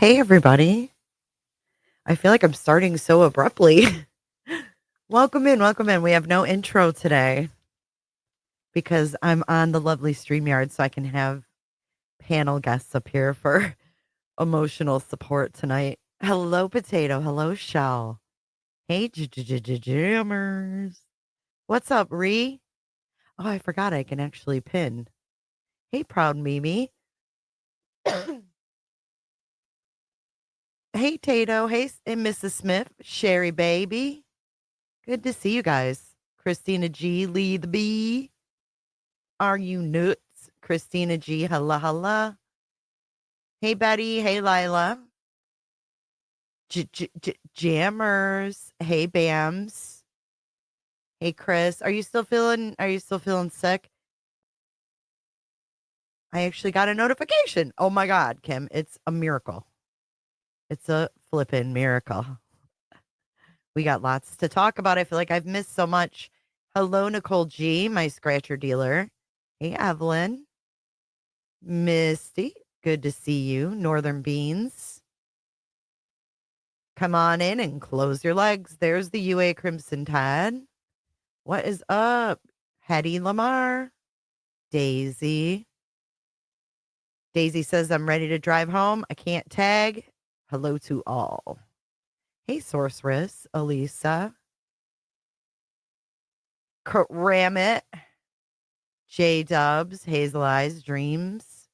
Hey, everybody. I feel like I'm starting so abruptly. Welcome in, welcome in. We have no intro today because I'm on the lovely StreamYard so I can have panel guests up here for emotional support tonight. Hello, Potato. Hello, Shell. Hey, jammers. What's up, Ree? Oh, I forgot I can actually pin. Hey, Proud Mimi. Hey, Tato. Hey, Mrs. Smith. Sherry Baby. Good to see you guys. Christina G, Lee the Bee. Are you nuts? Christina G, hella hella. Hey Betty, hey Lila. Jammers. Hey Bams. Hey Chris. Are you still feeling sick? I actually got a notification. Oh my god, Kim. It's a miracle. It's a flippin' miracle. We got lots to talk about. I feel like I've missed so much. Hello, Nicole G, my scratcher dealer. Hey, Evelyn. Misty, good to see you. Northern Beans. Come on in and close your legs. There's the UA Crimson Tide. What is up? Hetty Lamar. Daisy. Daisy says, I'm ready to drive home. I can't tag. Hello to all. Hey, Sorceress. Elisa. Ramit. J Dubs. Hazel Eyes. Dreams.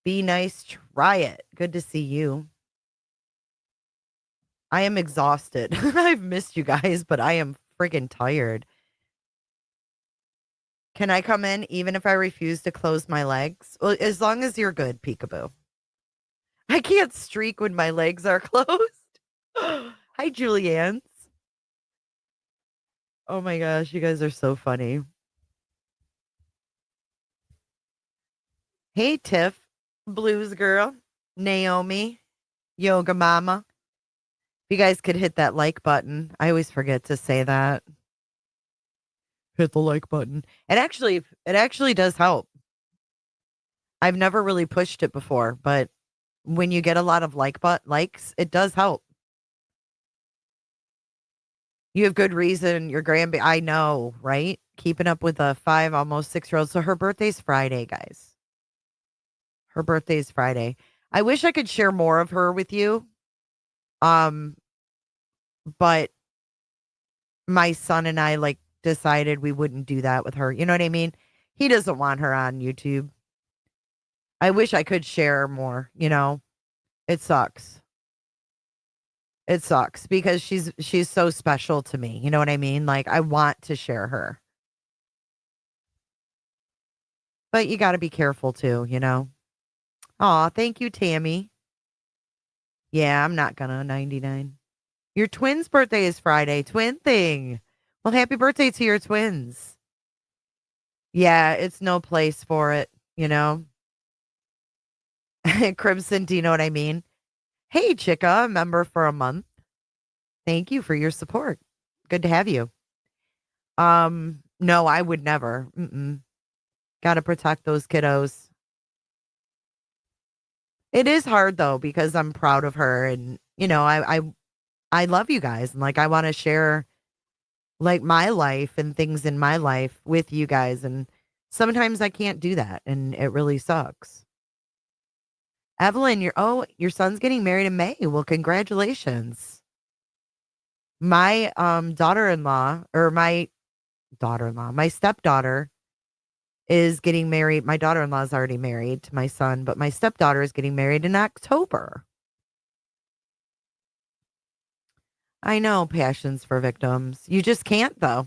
Be nice. Try it. Good to see you. I am exhausted. I've missed you guys, but I am friggin' tired. Can I come in even if I refuse to close my legs? Well, as long as you're good, Peekaboo. I can't streak when my legs are closed. Hi, Julianne. Oh my gosh, you guys are so funny. Hey, Tiff, Blues Girl, Naomi, Yoga Mama. If you guys could hit that like button. I always forget to say that. Hit the like button. It actually does help. I've never really pushed it before, but when you get a lot of likes, it does help. You have good reason. Your grandbaby, I know, right? Keeping up with a 5, almost 6-year-old. So her birthday's Friday, guys. Her birthday's Friday. I wish I could share more of her with you. Um, but my son and I decided we wouldn't do that with her. You know what I mean? He doesn't want her on YouTube. I wish I could share more, you know. It sucks. It sucks because she's so special to me. You know what I mean? Like I want to share her. But you got to be careful too, you know. Aw, thank you, Tammy. Yeah, I'm not gonna 99. Your twins' birthday is Friday. Twin thing. Well, happy birthday to your twins. Yeah, it's no place for it, you know. Crimson, do you know what I mean? Hey, Chica, a member for a month. Thank you for your support. Good to have you. No, I would never. Got to protect those kiddos. It is hard though because I'm proud of her, and you know, I love you guys, and like I want to share like my life and things in my life with you guys, and sometimes I can't do that, and it really sucks. Evelyn, your son's getting married in May. Well, congratulations. My daughter-in-law or my daughter-in-law, my stepdaughter is getting married. My daughter-in-law is already married to my son, but my stepdaughter is getting married in October. I know passions for victims. You just can't though.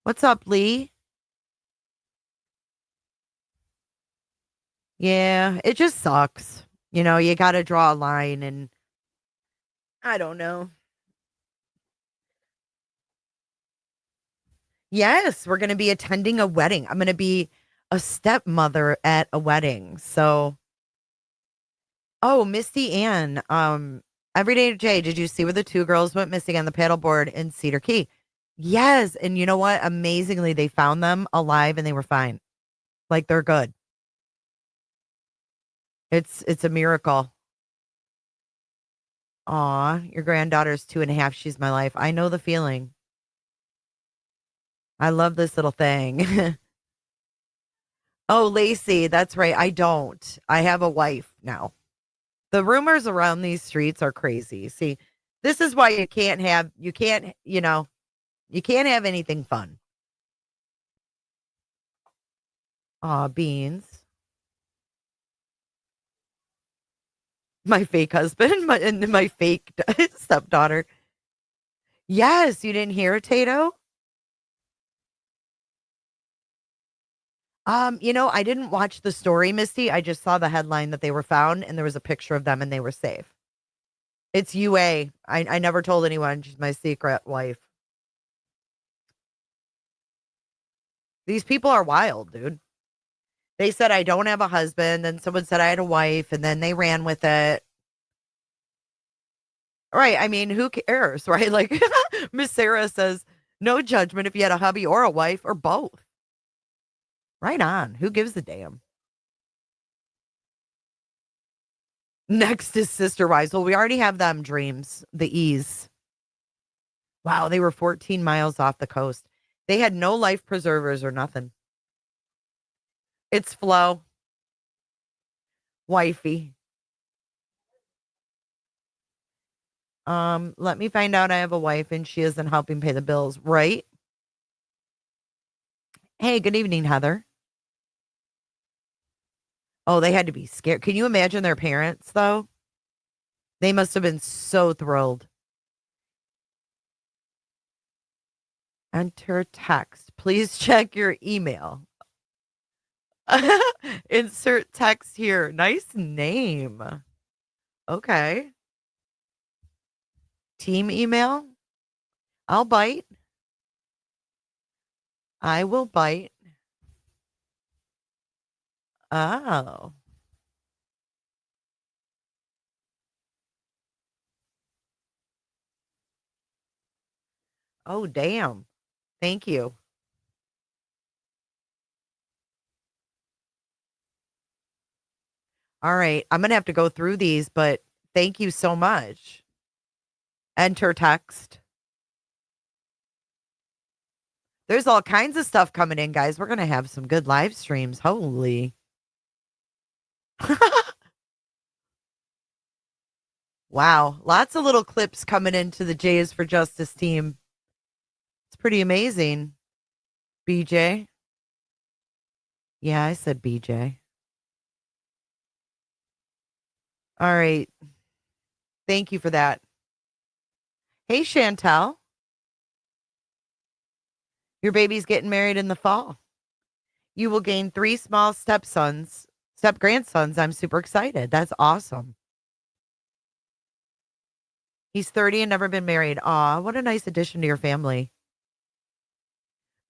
What's up, Lee? Yeah, it just sucks. You know, you got to draw a line and I don't know. Yes, we're going to be attending a wedding. I'm going to be a stepmother at a wedding. So, oh, Misty Ann, Everyday Jay, did you see where the two girls went missing on the paddleboard in Cedar Key? Yes, and you know what? Amazingly, they found them alive and they were fine. Like they're good. It's a miracle. Aw, your granddaughter's 2.5. She's my life. I know the feeling. I love this little thing. Oh, Lacey, that's right. I don't. I have a wife now. The rumors around these streets are crazy. See, this is why you can't have anything fun. Aw, beans. My fake husband, and my fake stepdaughter. Yes, you didn't hear, Tato? I didn't watch the story, Misty. I just saw the headline that they were found and there was a picture of them and they were safe. It's UA. I never told anyone. She's my secret wife. These people are wild, dude. They said I don't have a husband, then someone said I had a wife, and then they ran with it. Right. I mean, who cares, right? Like Miss Sarah says, no judgment if you had a hubby or a wife or both. Right on. Who gives a damn? Next is Sister Wives. Well, we already have them dreams, the E's. Wow, they were 14 miles off the coast. They had no life preservers or nothing. It's Flo. Wifey. Let me find out I have a wife and she isn't helping pay the bills, right? Hey, good evening, Heather. Oh, they had to be scared. Can you imagine their parents, though? They must have been so thrilled. Enter text. Please check your email. Insert text here. Nice name. Okay. Team email. I'll bite. I will bite. Oh. Oh, damn. Thank you. All right. I'm going to have to go through these, but thank you so much. Enter text. There's all kinds of stuff coming in, guys. We're going to have some good live streams. Holy. Wow. Lots of little clips coming into the Jays for Justice team. It's pretty amazing. BJ. Yeah, I said BJ. All right. Thank you for that. Hey, Chantel. Your baby's getting married in the fall. You will gain 3 small step grandsons. I'm super excited. That's awesome. He's 30 and never been married. Aw, what a nice addition to your family.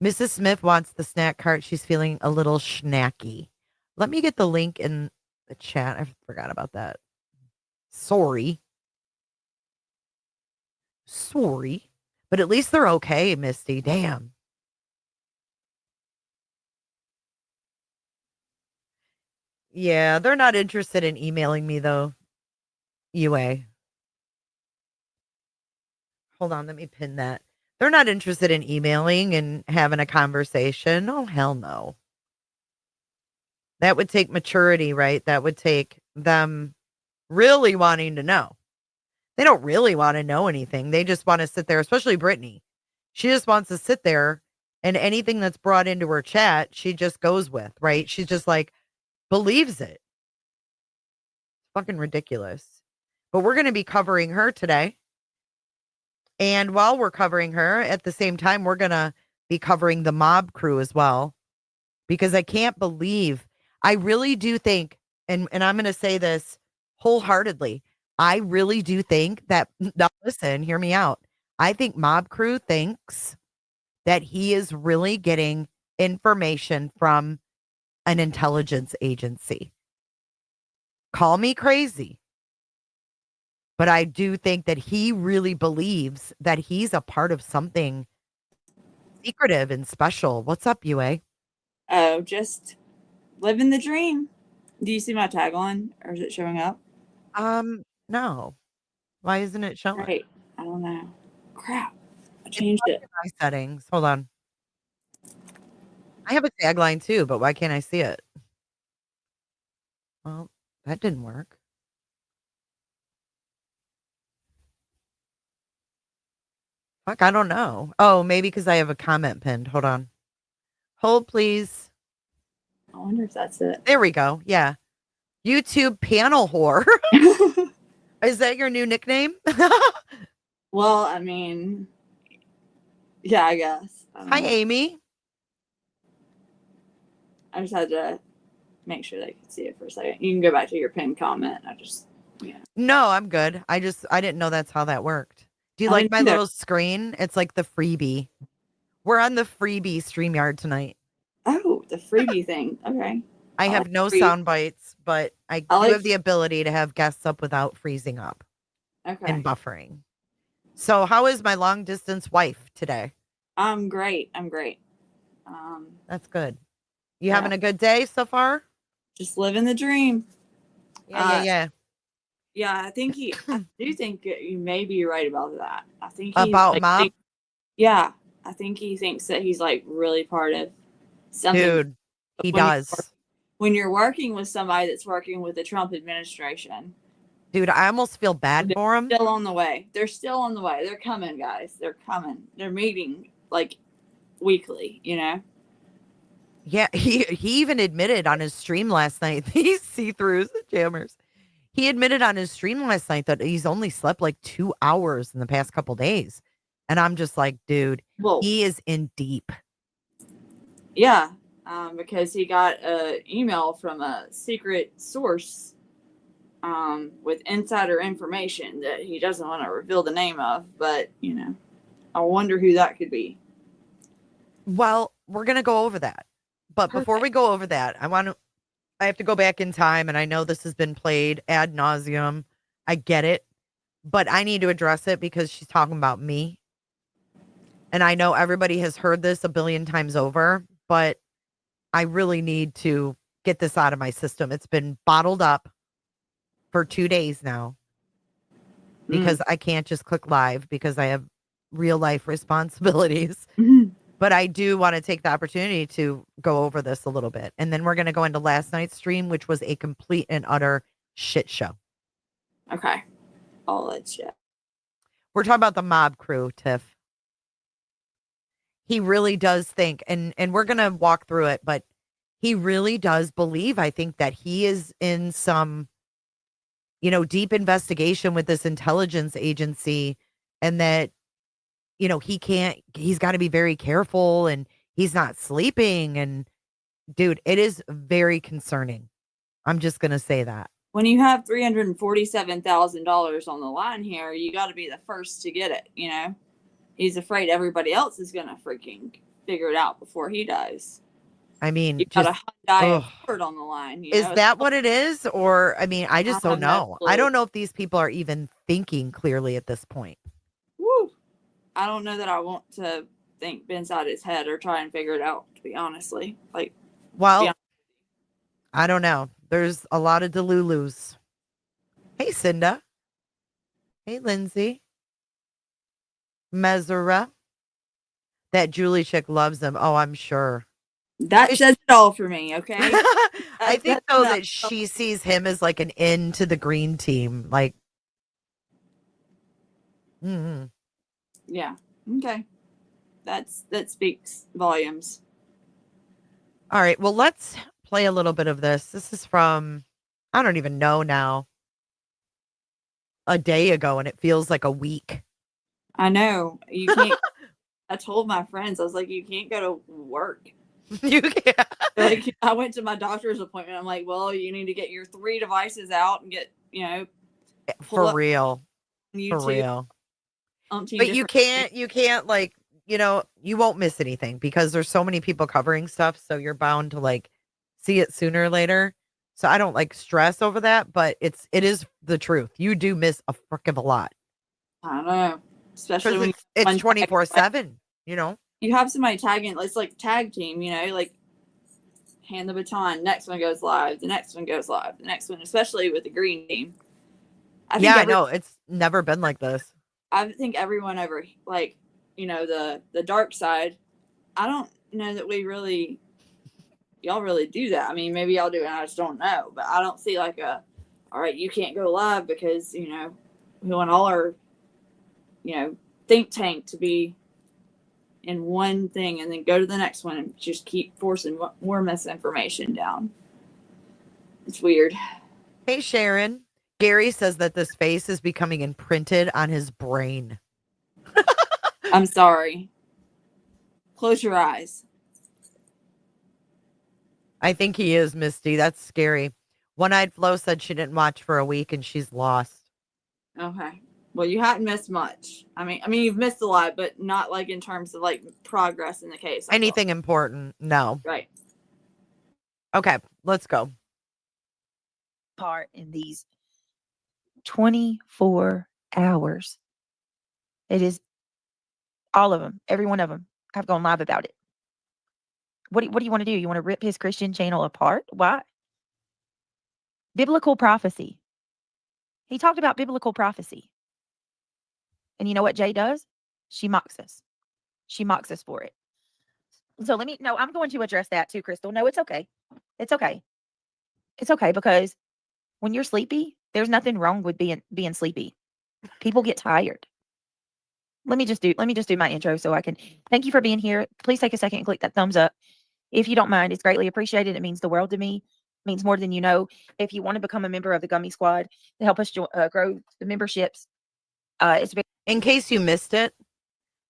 Mrs. Smith wants the snack cart. She's feeling a little snacky. Let me get the link in the chat. I forgot about that. Sorry. But at least they're okay, Misty. Damn. Yeah, they're not interested in emailing me, though. UA. Hold on, let me pin that. They're not interested in emailing and having a conversation. Oh, hell no. That would take maturity, right? That would take them really wanting to know. They don't really want to know anything. They just want to sit there, especially Brittany. She just wants to sit there and anything that's brought into her chat, she just goes with, right? She's just like, believes it. Fucking ridiculous. But we're going to be covering her today. And while we're covering her, at the same time, we're going to be covering the mob crew as well. Because I can't believe, I really do think, and I'm going to say this wholeheartedly, I really do think that, now listen, hear me out. I think mob crew thinks that he is really getting information from an intelligence agency. Call me crazy. But I do think that he really believes that he's a part of something secretive and special. What's up, UA? Oh, just Living the dream. Do you see my tagline, or is it showing up? No. Why isn't it showing? Great. I don't know. Crap. I It's changed probably it. in my settings. Hold on. I have a tagline too, but why can't I see it? Well, that didn't work. Fuck, I don't know. Oh, maybe because I have a comment pinned. Hold on. Hold, please. I wonder if that's it. There we go. Yeah. YouTube panel whore. Is that your new nickname? Well, I mean, yeah, I guess. I don't Hi, know. Amy. I just had to make sure they could see it for a second. You can go back to your pinned comment. Yeah. No, I'm good. I didn't know that's how that worked. Do you I like didn't my either. little screen? It's like the freebie. We're on the freebie StreamYard tonight. Oh, the freebie thing. Okay. I I like have no free. sound bites, but I I do like. have the ability to have guests up without freezing up and Okay. buffering. So, how is my long distance wife today? I'm great. I'm great. Um, That's good. You yeah. having a good day so far? Just living the dream. Yeah, yeah, Uh, yeah. yeah. I do think you may be right about that. I think he About like mom? think. Yeah. I think he thinks that he's like really part of something. Dude, But he does. when you're working with somebody that's working with the Trump administration, Dude, I almost feel bad they're for him. still on the way. They're still on the way. They're coming, guys. They're coming. They're meeting like weekly. You know. Yeah, he even admitted on his stream last night, these see-throughs, jammers. He admitted on his stream last night that he's only slept like 2 hours in the past couple days. And I'm just like, dude, Well, he is in deep. yeah, because he got an email from a secret source with insider information that he doesn't want to reveal the name of. But I wonder who that could be. Well, we're gonna go over that. But before Perfect. we go over that, I have to go back in time, and I know this has been played ad nauseum. I get it, but I need to address it because she's talking about me. And I know everybody has heard this a billion times over, but I really need to get this out of my system. It's been bottled up for 2 days now Mm. because I can't just click live because I have real life responsibilities. Mhm. But I do want to take the opportunity to go over this a little bit. And then we're going to go into last night's stream, which was a complete and utter shit show. Okay, I'll let you. We're talking about the mob crew, Tiff. He really does think, and we're going to walk through it, but he really does believe, I think, that he is in some, deep investigation with this intelligence agency and that, he's got to be very careful and he's not sleeping. And dude, it is very concerning. I'm just going to say that. When you have $347,000 on the line here, you got to be the first to get it. He's afraid everybody else is gonna freaking figure it out before he does. I You mean, got just, a Hyundai oh, Accord on the line. is that what it is? Or, I mean, I I just don't have no know. I clue. don't know if these people are even thinking clearly at this point. Woo! I don't know that I want to think inside his head or try and figure it out. To be honestly, be Well, honest. I don't know. There's a lot of Delulus. Hey, Cinda. Hey, Lindsay. Mesera. That Julie chick loves him. Oh, I'm sure. That 'Cause says it all for me. Okay, I that think says though enough. that she sees him as like an in to the green team. Like, mhm. Yeah. Okay. That speaks volumes. All right. Well, let's play a little bit of this. This is from, I don't even know now, a day ago, and it feels like a week. I know you can't. I told my friends I was like, you can't go to work. You can't. Like I went to my doctor's appointment. I'm like, well, you need to get your 3 devices out and get pull For up real. For YouTube real. umpteen But you different things. can't, you can't like, you won't miss anything because there's so many people covering stuff. So you're bound to like see it sooner or later. So I don't like stress over that, but it is the truth. You do miss a frick of a lot I don't know, especially because when you it's one tag. 24/7, you know? You have somebody tagging. It's like tag team. Like hand the baton. Next one goes live. The next one goes live. The next one, especially with the green team. I know. It's never been like this. I think everyone over, like, you know, the dark side, I don't know that y'all really do that. I mean, maybe y'all do, and I just don't know. But I don't see like all right, you can't go live because, you know, we want all our, you know, think tank to be in one thing and then go to the next one and just keep forcing more misinformation down. It's weird. Hey, Sharon. Gary says that this face is becoming imprinted on his brain. I'm sorry. Close your eyes. I think he is, Misty. That's scary. One-Eyed Flo said she didn't watch for a week and she's lost. Okay. Well, you hadn't missed much. I mean, you've missed a lot, but not like in terms of like progress in the case. Anything important? No. Right. Okay, let's go. Part in these 24 hours. It is all of them, every one of them have gone live about it. What do you want to do? You want to rip his Christian channel apart? Why? Biblical prophecy. He talked about biblical prophecy. And you know what Jay does? She mocks us. She mocks us for it. So I'm going to address that too, Crystal. No, it's okay. It's okay. It's okay because when you're sleepy, there's nothing wrong with being sleepy. People get tired. Let me just do my intro so I can thank you for being here. Please take a second and click that thumbs up. If you don't mind, it's greatly appreciated. It means the world to me. It means more than you know. If you want to become a member of the Gummy Squad to help us grow the memberships, it's very. In case you missed it,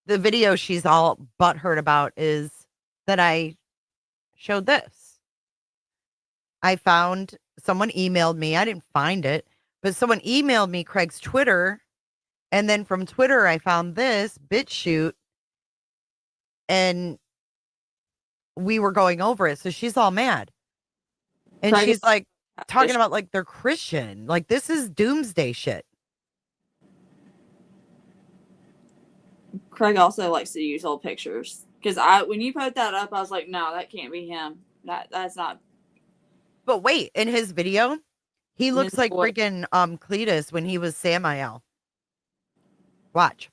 the video she's all butthurt about is that I showed this. I found someone emailed me. I didn't find it, but someone emailed me Craig's Twitter. And then from Twitter, I found this BitChute. And we were going over it. So she's all mad. And Craig she's like talking about like they're Christian. Like this is doomsday shit. Craig also likes to use old pictures. Because when you put that up, I was like, no, that can't be him. That's not. But wait, in his video, he looks like freaking Cletus when he was Samael. Watch.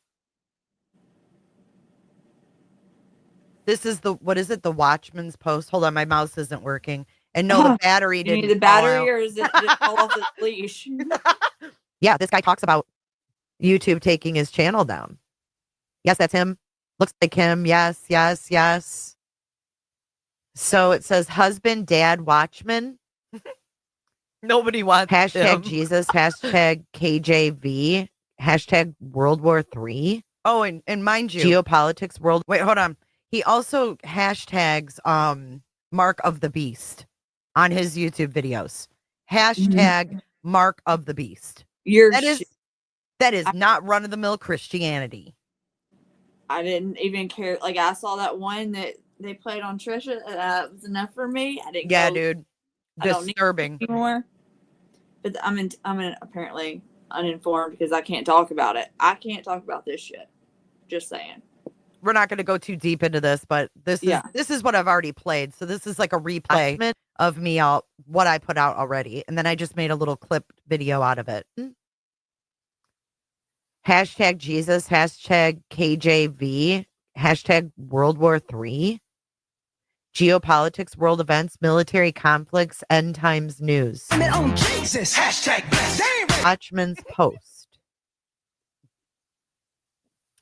This is what is it? The Watchman's Post. Hold on, my mouse isn't working. And no, the battery didn't. You need the battery, or is it just fall off the leash? Yeah, this guy talks about YouTube taking his channel down. Yes, that's him. Looks like him. Yes, yes, yes. So it says husband, dad, watchman. Nobody wants him. Jesus, hashtag KJV, hashtag World War III. Oh, and mind you, geopolitics world. Wait, hold on. He also hashtags Mark of the Beast on his YouTube videos. Hashtag Mark of the Beast. That is not run of the mill Christianity. I didn't even care. Like I saw that one that they played on Trisha. That was enough for me. I didn't. Yeah, dude. Disturbing anymore. But I'm apparently uninformed because I can't talk about it. I can't talk about this shit. Just saying. We're not going to go too deep into this, but this is what I've already played. So this is like a replay of me what I put out already, and then I just made a little clip video out of it. Hashtag Jesus, hashtag KJV, hashtag World War III, geopolitics, world events, military conflicts, end times news. Oh, Jesus. Hashtag Watchman's Post.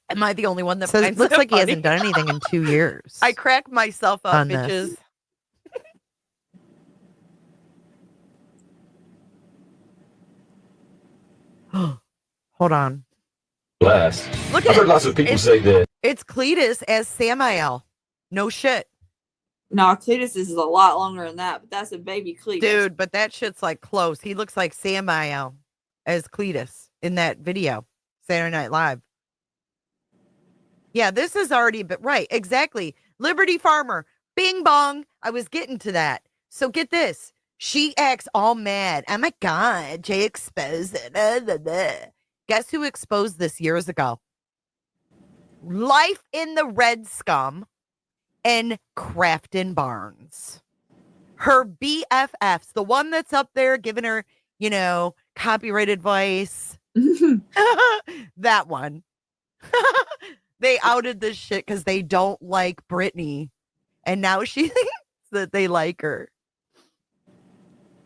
Am I the only one that finds looks like funny? He hasn't done anything in 2 years? I crack myself up, bitches. Hold on. Blast. Look at I've heard lots of people say that. It's Cletus as Samael. No shit. No, Cletus is a lot longer than that, but that's a baby Cletus. Dude, but that shit's like close. He looks like Samael as Cletus in that video. Saturday Night Live. Yeah, this is already, but right, exactly. Liberty Farmer. Bing bong. I was getting to that. So get this. She acts all mad. Oh my God, Jay exposed it. Guess who exposed this years ago? Life in the Red Scum and Crafton Barnes. her BFFs, the one that's up there giving her, copyright advice. That one. They outed this shit because they don't like Britney. And now she thinks that they like her.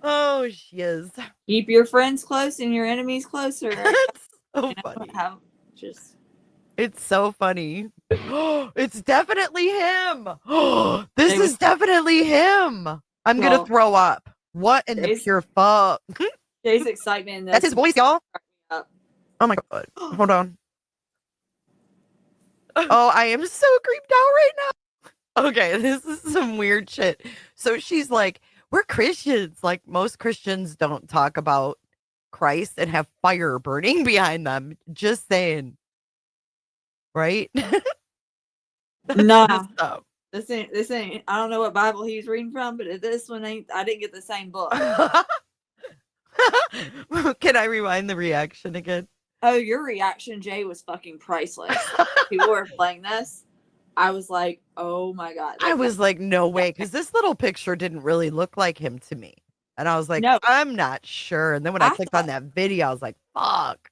Oh, she is. Keep your friends close and your enemies closer. It's so funny. It's so funny. It's definitely him. This is definitely him. I'm going to throw up. What in the pure fuck? Jay's excitement. That's his voice, y'all. Oh my God. Hold on. Oh, I am so creeped out right now. Okay, this is some weird shit. So she's like, we're Christians. Like, most Christians don't talk about Christ and have fire burning behind them. Just saying. Right? Nah. This ain't, I don't know what Bible he's reading from, but this one ain't, I didn't get the same book. Can I rewind the reaction again? Oh, your reaction, Jay, was fucking priceless. People were playing this. I was like, oh my God. I was like, no way. Because this little picture didn't really look like him to me. And I was like, no. I'm not sure. And then when I clicked on that video, I was like, fuck.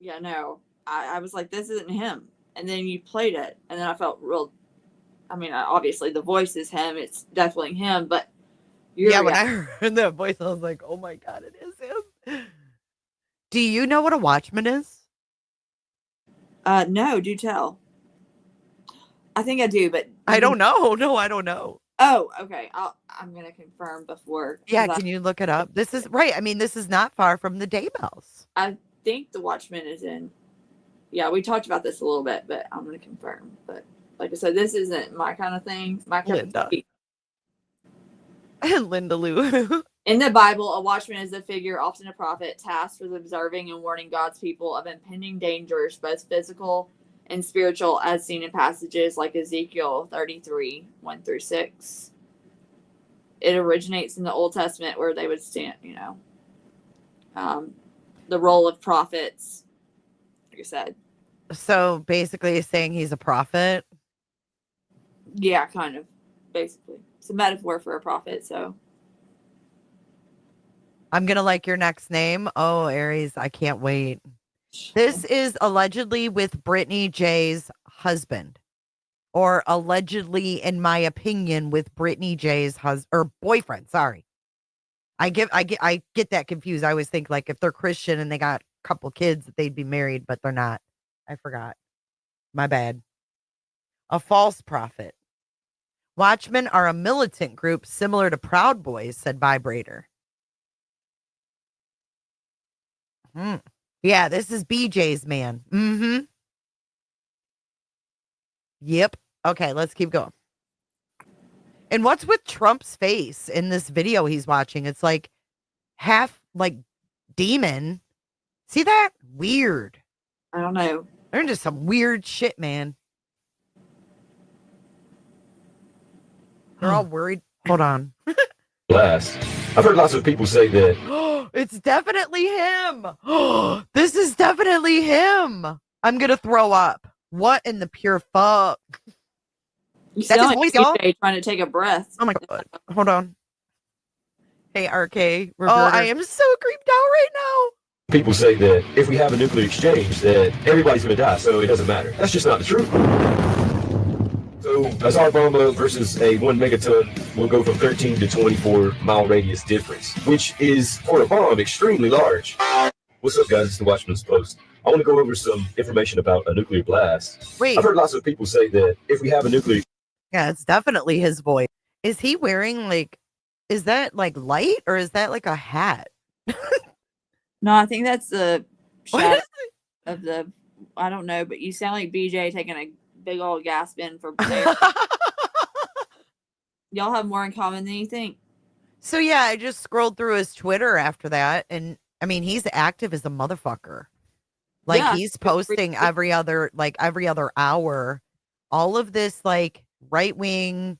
Yeah, no. I was like, this isn't him. And then you played it. And then I felt real. I mean, obviously the voice is him. It's definitely him. But when I heard that voice, I was like, oh my God, it is him. Do you know what a watchman is? No, do tell. I think I do, but I don't know. No, I don't know. Oh, okay. I'm gonna confirm before. Yeah, can you look it up? This is right. I mean, this is not far from the Daybells. I think the Watchmen is in. Yeah, we talked about this a little bit, but I'm gonna confirm. But like I said, this isn't my kind of thing. My kind Linda. of Linda Lou. In the Bible, a watchman is a figure, often a prophet, tasked with observing and warning God's people of impending dangers, both physical and spiritual, as seen in passages like Ezekiel 33, 1-6. It originates in the Old Testament where they would stand, the role of prophets, like I said. So basically saying he's a prophet? Yeah, kind of, basically. It's a metaphor for a prophet, so... I'm going to like your next name. Oh, Aries, I can't wait. This is allegedly with Brittany J's husband. Or allegedly, in my opinion, with Brittany J's husband or boyfriend. Sorry. I get that confused. I always think like if they're Christian and they got a couple kids that they'd be married, but they're not. I forgot. My bad. A false prophet. Watchmen are a militant group similar to Proud Boys, said Vibrator. Yeah, this is BJ's man. Mm-hmm. Yep. Okay, let's keep going. And what's with Trump's face in this video he's watching? It's like half like demon. See that? Weird. I don't know. They're into some weird shit, man. They're all worried. Hold on. Blast. I've heard lots of people say that. It's definitely him. This is definitely him. I'm going to throw up. What in the pure fuck? You sound like voice, y'all. Trying to take a breath. Oh my God. Hold on. Hey, RK. Reverter. Oh, I am so creeped out right now. People say that if we have a nuclear exchange, that everybody's going to die, so it doesn't matter. That's just not the truth. So a Tsar bomb versus a 1 megaton will go from 13 to 24 mile radius difference, which is, for a bomb, extremely large. What's up, guys? It's the Watchman's Post. I want to go over some information about a nuclear blast. Wait. I've heard lots of people say that if we have a nuclear... Yeah, it's definitely his voice. Is he wearing, like, is that, like, light, or is that, like, a hat? No, I think that's the shadow of the... I don't know, but you sound like BJ taking a big old gas bin for Y'all have more in common than you think. So yeah, I just scrolled through his Twitter after that, and I mean he's active as a motherfucker. Like yeah, he's posting every other hour, all of this like right wing,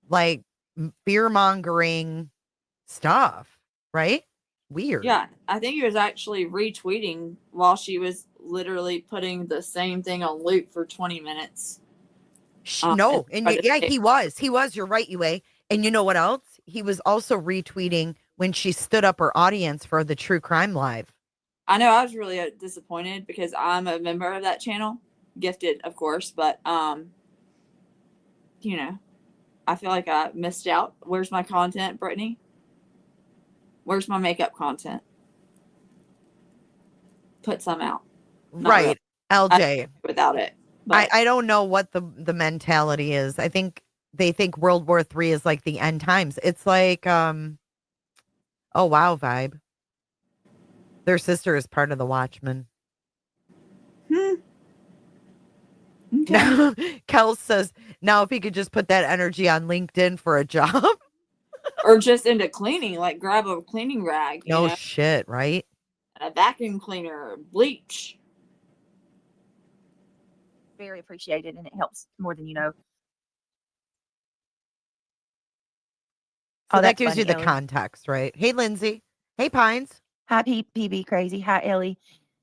like fear mongering stuff, right? Weird. Yeah, I think he was actually retweeting while she was literally putting the same thing on loop for 20 minutes. No, and yeah, he was. You're right, UA. And you know what else? he was also retweeting when she stood up her audience for the True Crime Live. I know I was really disappointed because I'm a member of that channel, gifted, of course, but you know, I feel like I missed out. Where's my content, Brittany? Where's my makeup content? Put some out. Not Right. really. LJ. Without it. But I don't know what the mentality is. I think they think World War III is like the end times. It's like oh wow vibe. Their sister is part of the Watchmen. Okay. Now, Kel says, now if he could just put that energy on LinkedIn for a job. Or just into cleaning, like grab a cleaning rag, you No know, shit, right? a vacuum cleaner, bleach. Very appreciated, and it helps more than you know. So Oh, that that's gives you funny, the Ellie. context, right? Hey, Lindsay. Hey, Pines. Hi, PB Crazy. Hi, Ellie.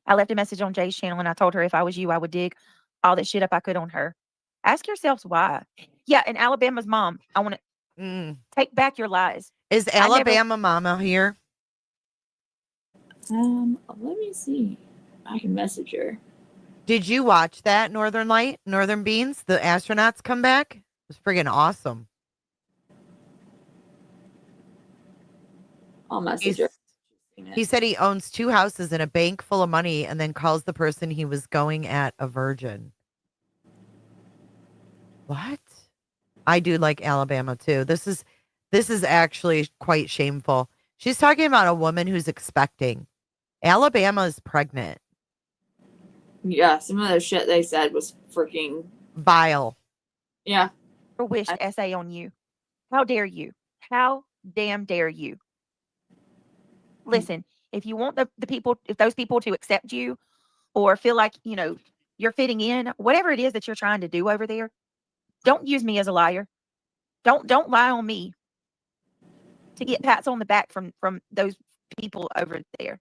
I left a message on Jay's channel, and I told her if I was you, I would dig all that shit up I could on her. Ask yourselves why. Yeah, and Alabama's mom, I want to Mm. take back your lies. Is Alabama Mama here? Let me see. I can message her. Did you watch that Northern Light, Northern Beans? The astronauts come back? It was friggin' awesome. I'll message her. He said he owns 2 houses and a bank full of money and then calls the person he was going at a virgin. What? I do like Alabama too. This is actually quite shameful. She's talking about a woman who's expecting. Alabama is pregnant. Yeah, some of the shit they said was freaking Vile. yeah. Or wished essay on you. How dare you? How damn dare you? Listen, if you want the people, if those people to accept you or feel like, you know, you're fitting in, whatever it is that you're trying to do over there, don't use me as a liar. Don't lie on me to get pats on the back from those people over there.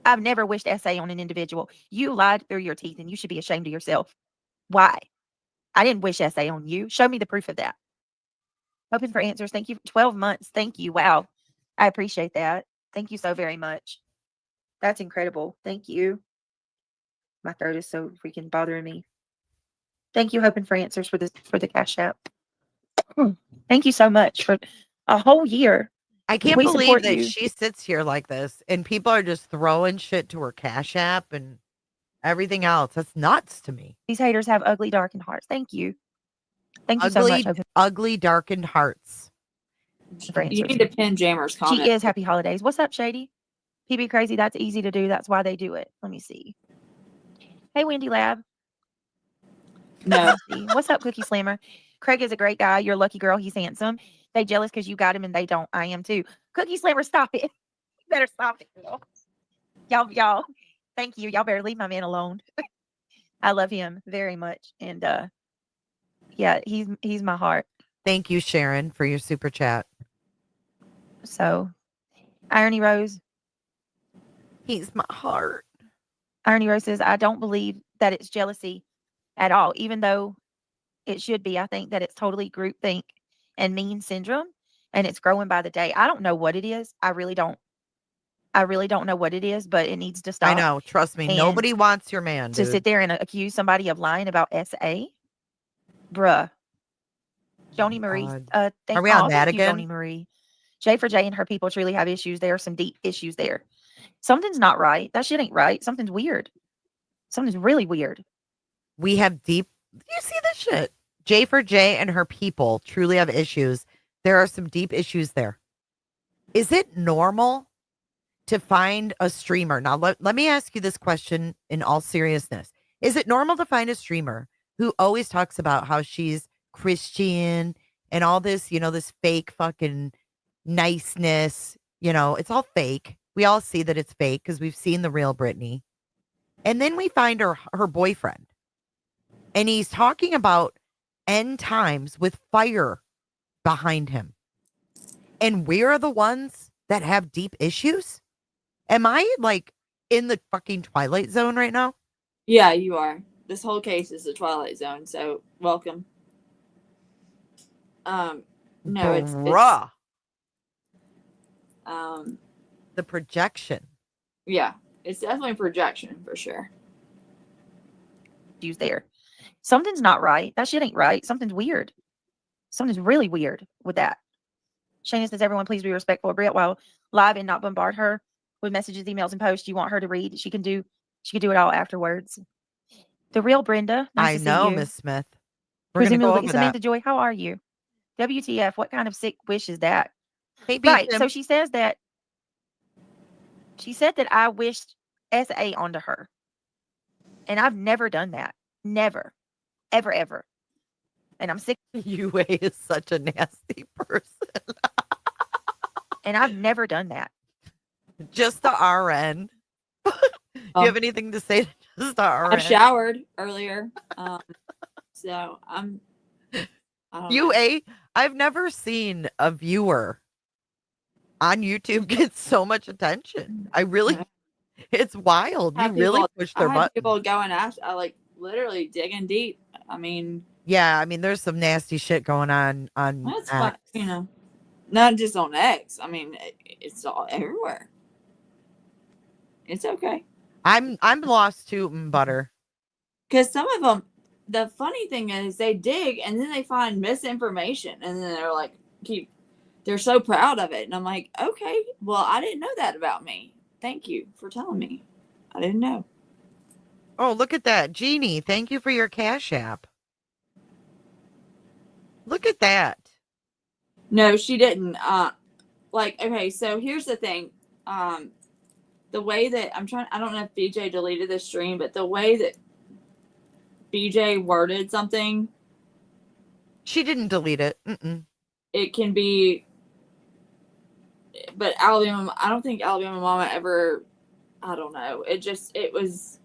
I've never wished essay on an individual. You lied through your teeth and you should be ashamed of yourself. Why? I didn't wish essay on you. Show me the proof of that. Hoping for answers. Thank you for 12 months. Thank you. Wow. I appreciate that. Thank you so very much. That's incredible. Thank you. My throat is so freaking bothering me. Thank you, hoping for answers for the Cash App. Thank you so much for a whole year. I can't We believe support that you. she sits here like this and people are just throwing shit to her Cash App and everything else. That's nuts to me. These haters have ugly, darkened hearts. Thank you. Thank you so Ugly, much, hoping ugly, darkened hearts. for You answers. need to pin Jammer's comment. She is happy holidays. What's up, Shady? PB Crazy, that's easy to do. That's why they do it. Let me see. Hey, Wendy Lab. No. What's up, Cookie Slammer? Craig is a great guy. You're a lucky girl. He's handsome. They jealous because you got him and they don't. I am too. Cookie Slammer, stop it. You better stop it, girl. Y'all. Thank you. Y'all better leave my man alone. I love him very much. And yeah, he's my heart. Thank you, Sharon, for your super chat. So Irony Rose. He's my heart. Irony Rose says, I don't believe that it's jealousy at all, even though it should be. I think that it's totally groupthink and mean syndrome, and it's growing by the day. I don't know what it is. I really don't know what it is, but it needs to stop. I know. Trust me. And nobody wants your man, to dude. sit there and accuse somebody of lying about SA. Bruh. Joni Marie. Are we on that again? Joni Marie. J for J and her people truly have issues. There are some deep issues there. Something's not right. That shit ain't right. Something's weird. Something's really weird. We have deep. You see this shit? J for J and her people truly have issues. There are some deep issues there. Is it normal to find a streamer? Now, let me ask you this question in all seriousness. Is it normal to find a streamer who always talks about how she's Christian and all this, this fake fucking niceness? It's all fake. We all see that it's fake because we've seen the real Britney. And then we find her boyfriend. And he's talking about end times with fire behind him. And we're the ones that have deep issues? Am I like in the fucking Twilight Zone right now? Yeah, you are. This whole case is the Twilight Zone, so welcome. No, it's Bruh. The projection. Yeah, it's definitely projection for sure. Issues there. Something's not right. That shit ain't right. Something's weird. Something's really weird with that. Shayna says, everyone please be respectful of Britt while live and not bombard her with messages, emails, and posts you want her to read. She can do it all afterwards. The real Brenda. Nice I to see know, you. Miss Smith. We're going to go over Samantha that. Joy, how are you? WTF, what kind of sick wish is that? Hey, Right. Tim. So she said that I wished SA onto her. And I've never done that. Never. Ever, ever. And I'm sick. UA is such a nasty person. And I've never done that. Just the RN. Do you have anything to say to just the RN? I showered earlier. So I'm I don't know. UA, I've never seen a viewer on YouTube get so much attention. I really, it's wild. You really push their I had button. people going after, like literally digging deep. I mean, Yeah, I mean, there's some nasty shit going on that's X. fine, you know, not just on X. I mean, it's all everywhere. It's okay. I'm lost to butter. Because some of them, the funny thing is they dig and then they find misinformation and then they're like, they're so proud of it. And I'm like, okay, well, I didn't know that about me. Thank you for telling me. I didn't know. Oh, look at that. Jeannie, thank you for your Cash App. Look at that. No, she didn't. Like, okay, so here's the thing. The way that I don't know if BJ deleted the stream, but the way that BJ worded something. She didn't delete it. It can be, but Alabama, I don't think Alabama Mama ever, I don't know. It was,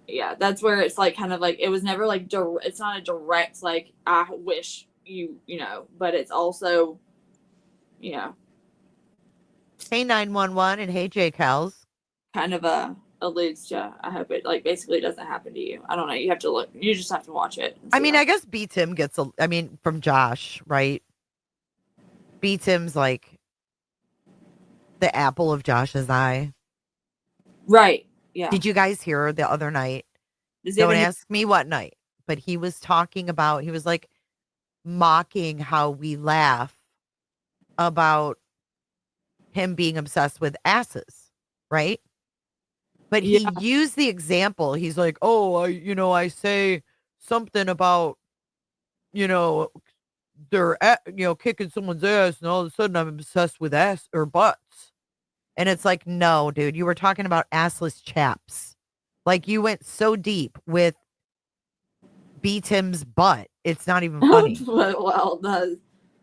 yeah, that's where it's like kind of like, it was never like, it's not a direct, like, I wish you know, but it's also, you know. Hey, 911 and hey, J. Cows. Kind of alludes to, I hope it like basically doesn't happen to you. I don't know. You have to look, you just have to watch it. I mean, I guess B Tim gets from Josh, right? B Tim's like the apple of Josh's eye. Right. Yeah. Did you guys hear the other night? Don't ask me what night, but he was talking about, he was like mocking how we laugh about him being obsessed with asses, right? But he used the example. He's like, oh, I say something about, they're, kicking someone's ass, and all of a sudden I'm obsessed with ass or butts. And it's like, no, dude, you were talking about assless chaps. Like, you went so deep with B Tim's butt. It's not even funny. Well,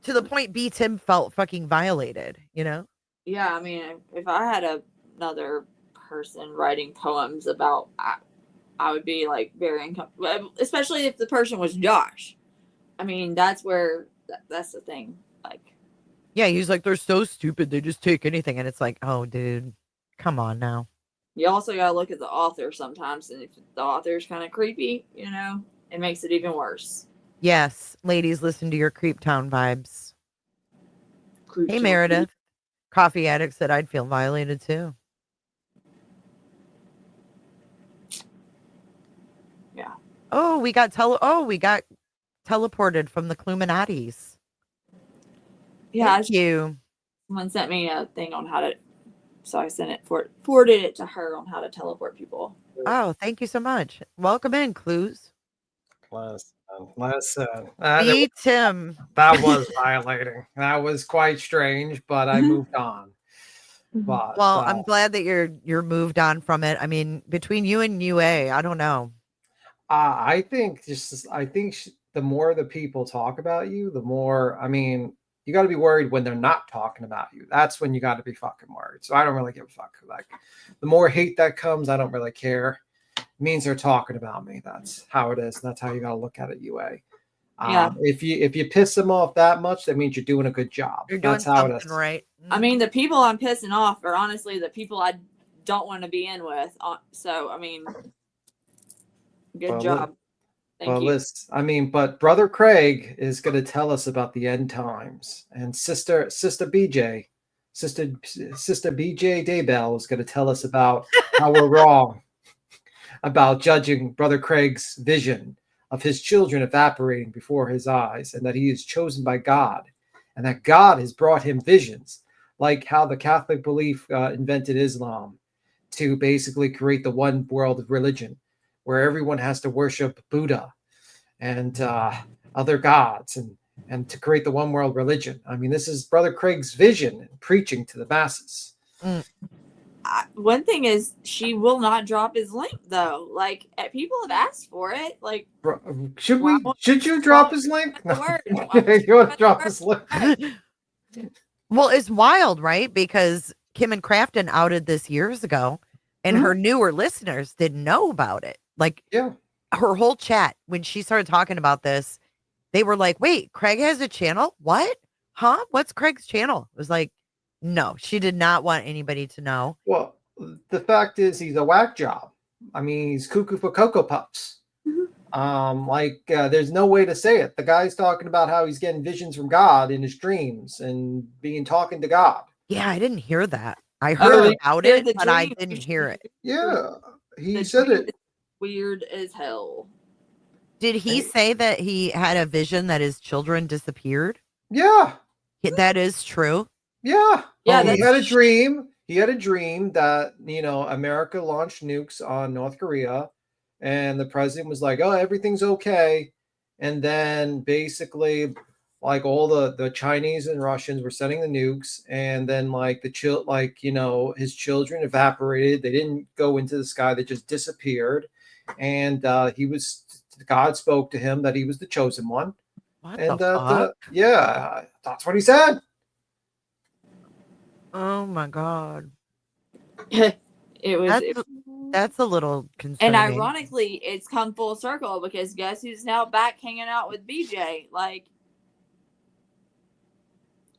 to the point B Tim felt fucking violated, Yeah, I mean, if I had another person writing poems about, I would be like very uncomfortable, especially if the person was Josh. I mean, that's where that's the thing. Like, yeah, he's like, they're so stupid, they just take anything, and it's like, oh, dude, come on now. You also gotta look at the author sometimes, and if the author's kind of creepy, it makes it even worse. Yes, ladies, listen to your Creep Town vibes. Hey, Meredith. Coffee Addict said I'd feel violated too. Yeah. Oh, we got teleported from the Cluminatis. Yeah. Thank you. Someone sent me a thing on how to, so I sent it forwarded it to her on how to teleport people. Oh, thank you so much. Welcome in, Clues. Listen, Beat him. That was violating. That was quite strange, but I moved on. But, well, I'm glad that you're moved on from it. I mean, between you and UA, I don't know. I think the more the people talk about you, the more, I mean, you got to be worried when they're not talking about you. That's when you got to be fucking worried. So I don't really give a fuck. Like, the more hate that comes, I don't really care. It means they're talking about me. That's how it is. That's how you got to look at it, UA. Yeah. If you piss them off that much, that means you're doing a good job. You're doing something right. I mean, the people I'm pissing off are honestly the people I don't want to be in with. So, I mean, good job. Thank you. Listen, but Brother Craig is going to tell us about the end times, and Sister BJ Sister BJ Daybell is going to tell us about how we're wrong about judging Brother Craig's vision of his children evaporating before his eyes, and that he is chosen by God, and that God has brought him visions, like how the Catholic belief invented Islam to basically create the one world religion where everyone has to worship Buddha and other gods and to create the one world religion. I mean, this is Brother Craig's vision and preaching to the masses. One thing is, she will not drop his link though. Like, people have asked for it. Like, should you drop his link? No. You want to drop his link? Well, it's wild, right? Because Kim and Crafton outed this years ago, and her newer listeners didn't know about it. Like, yeah, her whole chat when she started talking about this, they were like, "Wait, Craig has a channel? What? Huh? What's Craig's channel?" It was like, no, she did not want anybody to know. Well, the fact is, he's a whack job. I mean, he's cuckoo for Cocoa Puffs. There's no way to say it. The guy's talking about how he's getting visions from God in his dreams and talking to God. Yeah, I didn't hear that. I heard about it, but I dream. didn't hear it. Yeah, he The said dream it. is weird as hell. Did he say that he had a vision that his children disappeared? Yeah. That is true. Yeah. Yeah, He had a dream. He had a dream that, America launched nukes on North Korea, and the president was like, "Oh, everything's okay." And then basically, like, all the Chinese and Russians were sending the nukes, and then his children evaporated. They didn't go into the sky; they just disappeared. And God spoke to him that he was the chosen one. What And the fuck? that's what he said. Oh my god. It was. That's a little concerning. And ironically, it's come full circle, because guess who's now back hanging out with BJ? Like,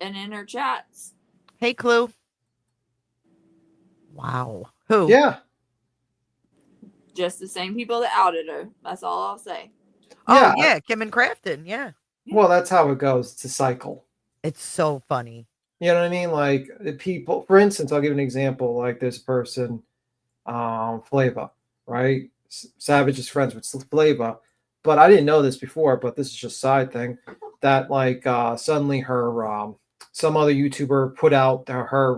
and in her chats. Hey, Clue. Wow. Who? Yeah. Just the same people that outed her. That's all I'll say. Oh, yeah. Kim and Crafton. Yeah. Well, that's how it goes. It's a cycle. It's so funny. You know what I mean? Like, the people, for instance, I'll give an example. Like, this person, Flava, right? Savage is friends with Flava, but I didn't know this before, but this is just a side thing, that suddenly her some other YouTuber put out her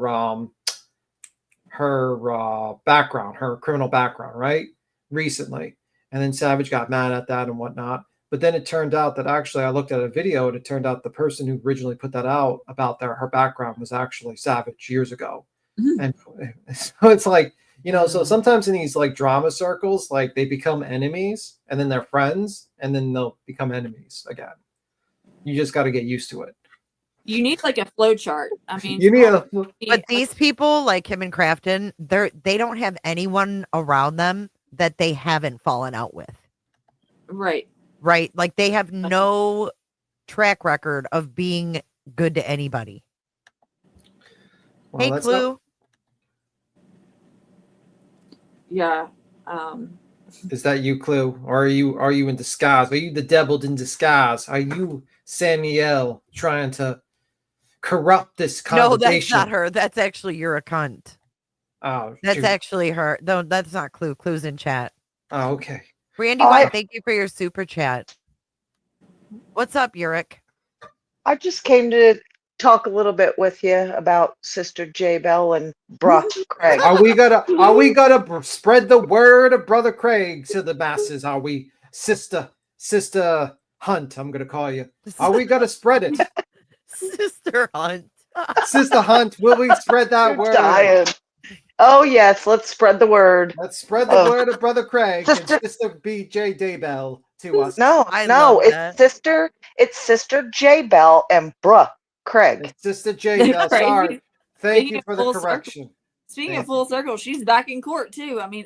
background, her criminal background, right? Recently. And then Savage got mad at that and whatnot. But then it turned out that actually I looked at a video, and it turned out the person who originally put that out about her background was actually Savage years ago. Mm-hmm. And so it's like, so sometimes in these like drama circles, like they become enemies and then they're friends and then they'll become enemies again. You just got to get used to it. You need like a flow chart. I mean, but these people like Kim and Crafton, they don't have anyone around them that they haven't fallen out with. Right. Right. Like they have no track record of being good to anybody. Well, hey, Clue. Yeah. Is that you, Clue? Or are you in disguise? Are you the devil in disguise? Are you Samuel trying to corrupt this congregation? No, that's not her. That's actually you're a cunt. Oh, that's actually her. No, that's not Clue. Clue's in chat. Oh, okay. Randy White, thank you for your super chat. What's up, Uric? I just came to talk a little bit with you about Sister J Bell and Bruh Craig. Are we gonna spread the word of Brother Craig to the masses? Are we, Sister Hunt? I'm gonna call you. Are we gonna spread it? Sister Hunt. Sister Hunt, will we spread that word? Dying. Oh yes, let's spread the word. Let's spread the word of Brother Craig and Sister BJ Daybell to us. No, it's Sister J Bell and Bruh Craig. It's Sister J Bell. Sorry. Thank you for the correction. Speaking of full circle, she's back in court too. I mean,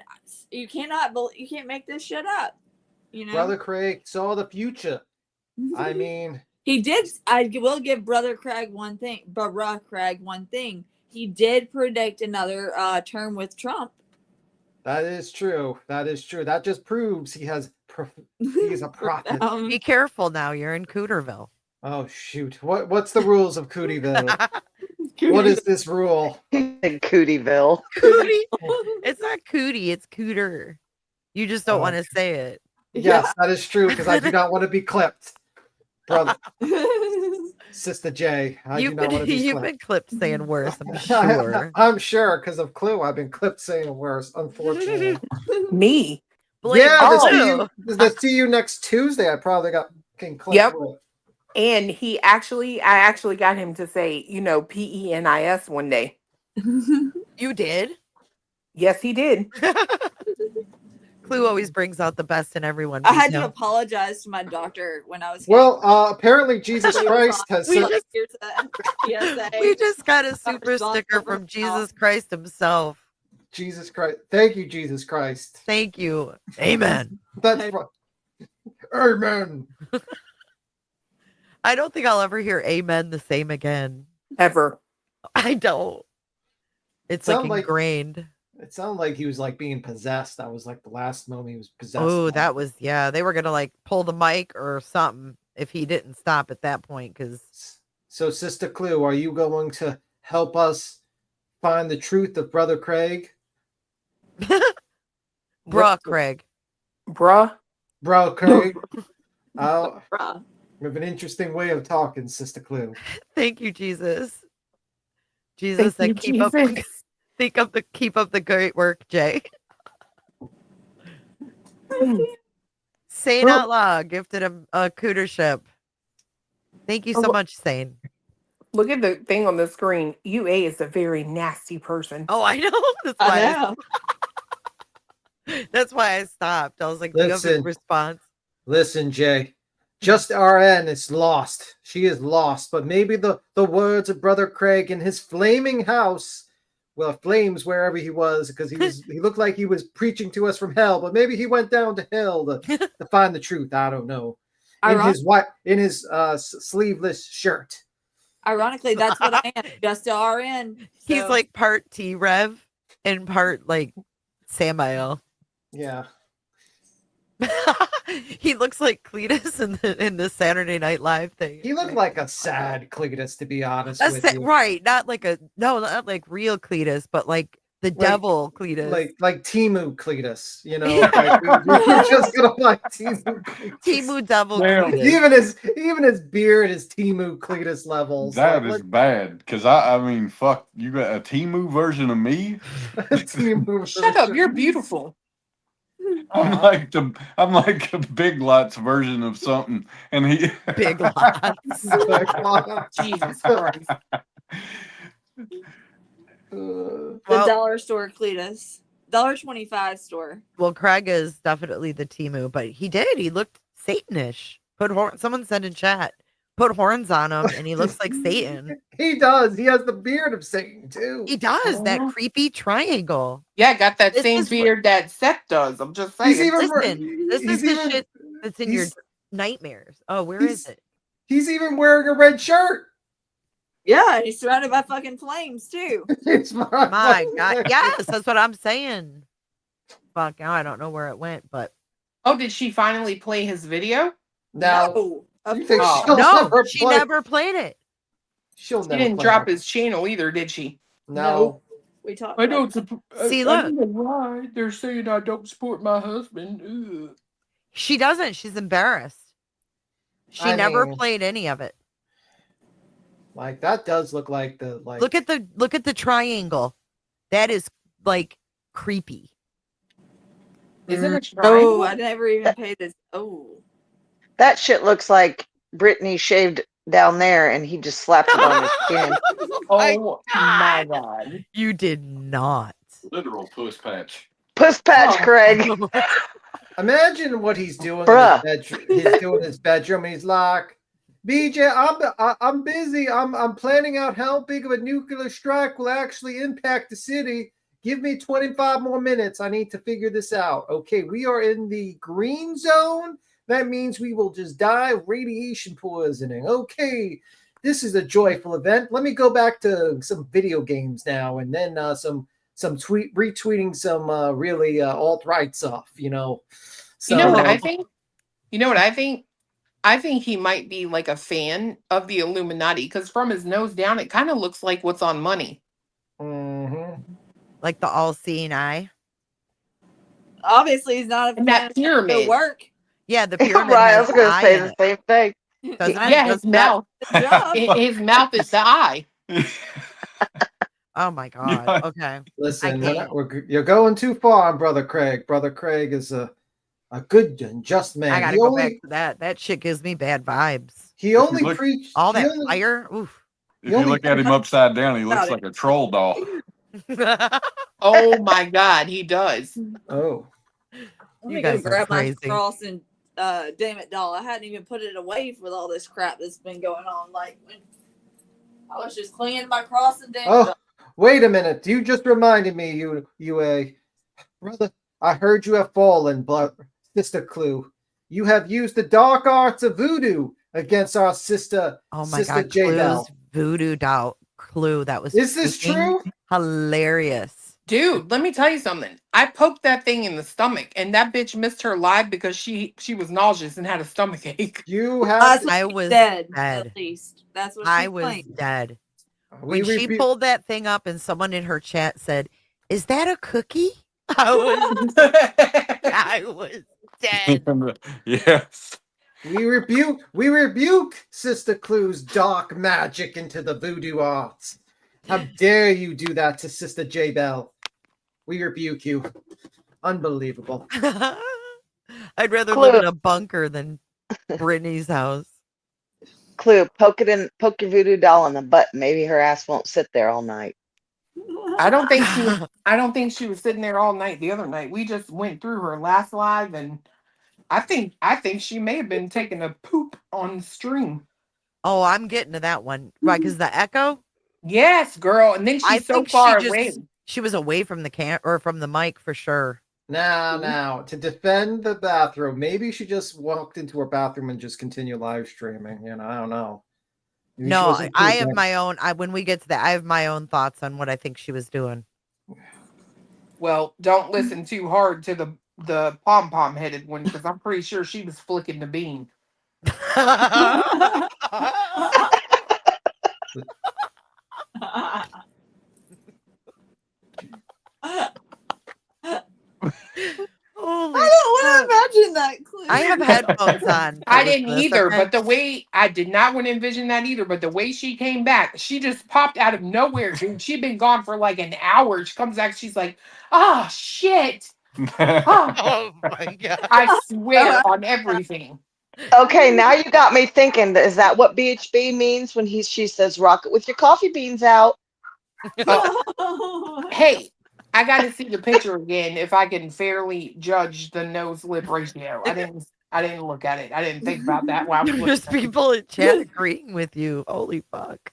you can't make this shit up. Brother Craig saw the future. I mean, he did. I will give Brother Craig one thing. He did predict another term with Trump. That is true. That just proves he's a prophet. Be careful now. You're in Cooterville. Oh shoot! What's the rules of Cooterville? What is this rule? He said Cootieville. Cootie. It's not cootie, it's cooter. You just don't want to say it. Yes, that is true because I do not want to be clipped, brother. Sister J, I do not want to be You've clipped. been clipped saying worse, I'm sure. I'm sure because of Clue, I've been clipped saying worse, unfortunately. Me. Blame Yeah, Clue. the see you next Tuesday. I probably got getting clipped. Yep. with. And I actually got him to say, PENIS one day. You did? Yes, he did. Clue always brings out the best in everyone. I had to Vito. apologize to my doctor when I was. Well, apparently Jesus Christ has We sent. We just got a super responsible sticker for from now. Jesus Christ himself. Jesus Christ. Thank you, Jesus Christ. Thank you. Amen. That's right. Amen. I don't think I'll ever hear amen the same again. Ever. I don't. It's like Sound like- ingrained. It sounded like he was like being possessed. That was like the last moment he was possessed. Oh, that was, yeah. They were going to like pull the mic or something if he didn't stop at that point. Because So, Sister Clue, are you going to help us find the truth of Brother Craig? bruh, Craig. Bruh. Bro, Craig. Oh, Bruh. we have an interesting way of talking, Sister Clue. Thank you, Jesus. Jesus Thank said, you, Jesus. keep up the great work, Jay. Sane Well- Outlaw gifted him a cootership. Thank you so Oh, much, Sane. Look at the thing on the screen. UA is a very nasty person. Oh, I know. That's I why know. that's why I stopped. I was like, do you have a Listen. response? Listen, Jay. Just RN is lost. She is lost. But maybe the words of Brother Craig in his flaming house, well, flames wherever he was, because he looked like he was preaching to us from hell, but maybe he went down to hell to find the truth. I don't know. In his sleeveless shirt. Ironically, that's what I am. Just a RN. He's so- like part T Rev and part like Samael. Yeah. He looks like Cletus in the Saturday Night Live thing. He looked like a sad Cletus, to be honest A with you. right, not like not like real Cletus, but like the devil Cletus. Like Timu Cletus, like we're just gonna like Timu Cletus. Timu devil Damn. Cletus. Even his beard is Timu Cletus levels. That Like, is bad. Because I mean, fuck, you got a Timu version of me? Timu Shut up. version. You're beautiful. I'm like the Big Lots version of something. And he Big lots. Jesus Christ. The Well- dollar store Cletus. $1.25 store. Well, Craig is definitely the Timu, but he looked Satanish. Someone said in chat, put horns on him, and he looks like Satan. He does. He has the beard of Satan too. He does that creepy triangle. Yeah, got that This same is what- beard that Seth does. I'm just saying. He's even Listen, this he's is the even- shit that's in your he's- nightmares. Oh, where is it? He's even wearing a red shirt. Yeah, and he's surrounded by fucking flames too. It's My God, yes, that's what I'm saying. Fuck, now I don't know where it went, but Oh, did she finally play his video? Now, No, of you think course she'll no, never she play- never played it. She'll She never didn't play drop it. his channel either, did she? No. we talked. I about don't. See, I look. don't know why they're saying I don't support my husband. Ugh. She doesn't. She's embarrassed. She I never mean- played any of it. Like that does look like the like. Look at the triangle. That is like creepy. Is it a Oh, triangle? I never even paid this. Oh, That shit looks like Brittany shaved down there and he just slapped it on his chin. Oh my God! You did not. literal puss patch. Puss patch, Oh. Craig. Imagine what he's doing Bruh. in his bedroom. He's doing in his bedroom. He's like, BJ, I'm busy. I'm planning out how big of a nuclear strike will actually impact the city. Give me 25 more minutes. I need to figure this out. Okay, we are in the green zone. That means we will just die of radiation poisoning. Okay, this is a joyful event. Let me go back to some video games now, and then some retweeting some really alt-right stuff. So, You know what I think? You know what I think? I think he might be like a fan of the Illuminati because from his nose down, it kind of looks like what's on money. Like the all-seeing eye. Obviously, he's not a And fan that of the pyramid. work. Yeah, the pyramid Right, I has was the going to eye say in the it, same thing. doesn't it? Yeah, his Doesn't that- mouth. The job. His mouth is the eye. Oh my god. Yeah. Okay. Listen, can't. you're going too far, Brother Craig. Brother Craig is a good and just man. I gotta go back to that. That shit gives me bad vibes. He If you only look- preached All he that only- fire. Oof. If you look at him upside down, he looks About like a troll doll. Oh my God, he does. Oh, Let You me go guys are grab my crazy. cross and damn it, doll. I hadn't even put it away with all this crap that's been going on. Like when I was just cleaning my cross and damn it, oh, doll. wait a minute. You just reminded me, you brother. I heard you have fallen, Sister Clue. You have used the dark arts of voodoo against our sister. Oh my Sister god, J Bell. Clue's voodoo doll Clue. That was Is this freaking true? hilarious. Dude, let me tell you something. I poked that thing in the stomach, and that bitch missed her life because she was nauseous and had a stomach ache. You have. That's I what she was said, dead. at least. That's what I she was claimed. dead. We When she rebu- pulled that thing up and someone in her chat said, "Is that a cookie?" I was dead. Yes. We rebuke Sister Clue's dark magic into the voodoo arts. How dare you do that to Sister J Bell? We rebuke you. Unbelievable. I'd rather Clue. live in a bunker than Brittany's house. Clue, poke your voodoo doll in the butt. Maybe her ass won't sit there all night. I don't think she was sitting there all night the other night. We just went through her last live, and I think she may have been taking a poop on stream. Oh, I'm getting to that one. Right, because the echo, Yes, girl. And then I she's so think far she away. was away from the or from the mic for sure. Now, to defend the bathroom, maybe she just walked into her bathroom and just continued live streaming. I don't know. Maybe she No, wasn't I too have good. my own. When we get to that, I have my own thoughts on what I think she was doing. Well, don't listen too hard to the pom pom headed one because I'm pretty sure she was flicking the bean. Holy I don't want fuck. to imagine that, Clue. I have headphones on. I to listen didn't to this, either, okay? but the way I did not want to envision that either. But the way she came back, she just popped out of nowhere. Dude, she'd been gone for like an hour. She comes back, she's like, "Oh shit!" Oh, Oh my god. I swear on everything. Okay, now you got me thinking. Is that what BHB means when she says rocket with your coffee beans out? Hey, I got to see the picture again if I can fairly judge the nose lip ratio. I didn't look at it. I didn't think about that while I was There's looking at it. people in chat agreeing with you. Holy fuck.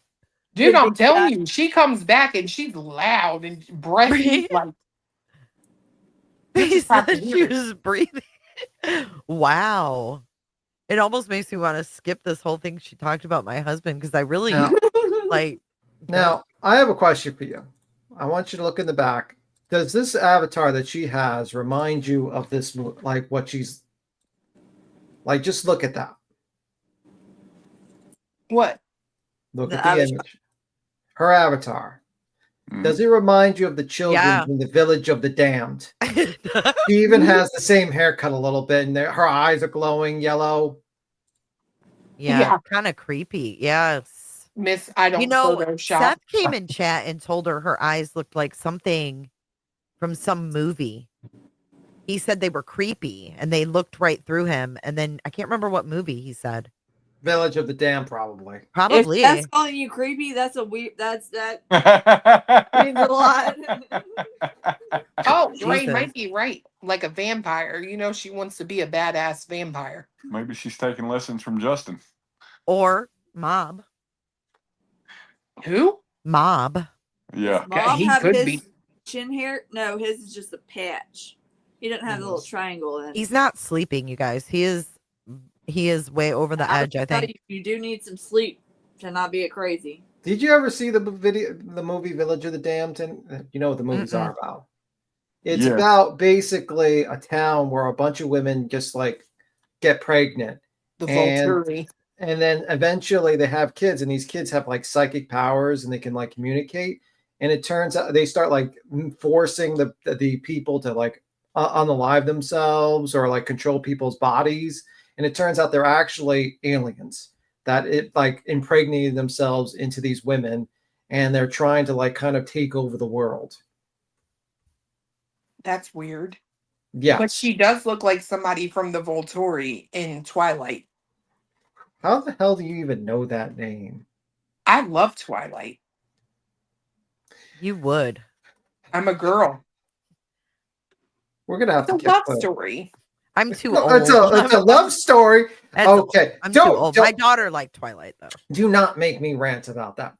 Dude, I'm telling you, she comes back and she's loud and breathy. Like, you He just have to said hear she it. was breathing. Wow. It almost makes me want to skip this whole thing she talked about my husband because I really Now, like. now, I have a question for you. I want you to look in the back. Does this avatar that she has remind you of this, like what she's like? Just look at that. What? Look The at the avatar. image. Her avatar. Does it remind you of the children Yeah. from the village of the damned? She even has the same haircut a little bit, and her eyes are glowing yellow. Yeah. Kind of creepy. Yes. Miss, I don't Photoshop. Seth came in chat and told her eyes looked like something from some movie. He said they were creepy and they looked right through him. And then I can't remember what movie he said. Village of the Damned, probably. Probably. If that's calling you creepy, that's a weird. That means a lot. Oh, Ray Jesus. might be right. Like a vampire. She wants to be a badass vampire. Maybe she's taking lessons from Justin. Or Mob. Who? Mob. Yeah. Mom he have could his be. chin hair. No, his is just a patch. He doesn't have the little triangle in. He's not sleeping, you guys. He is way over the edge, I tell think. you do need some sleep to not be a crazy. Did you ever see the movie Village of the Damned? And you know what the movies are about. It's about basically a town where a bunch of women just like get pregnant, The And- Volturi. And then eventually they have kids, and these kids have like psychic powers, and they can like communicate. And it turns out they start like forcing the people to like unalive themselves or like control people's bodies. And it turns out they're actually aliens that it like impregnated themselves into these women, and they're trying to like kind of take over the world. That's weird. Yeah. But she does look like somebody from the Volturi in Twilight. How the hell do you even know that name? I love Twilight. You would. I'm a girl. We're gonna have It's a to love get story. I'm too No, old. it's a love story. Okay. I'm too old. My daughter liked Twilight though. Do not make me rant about that.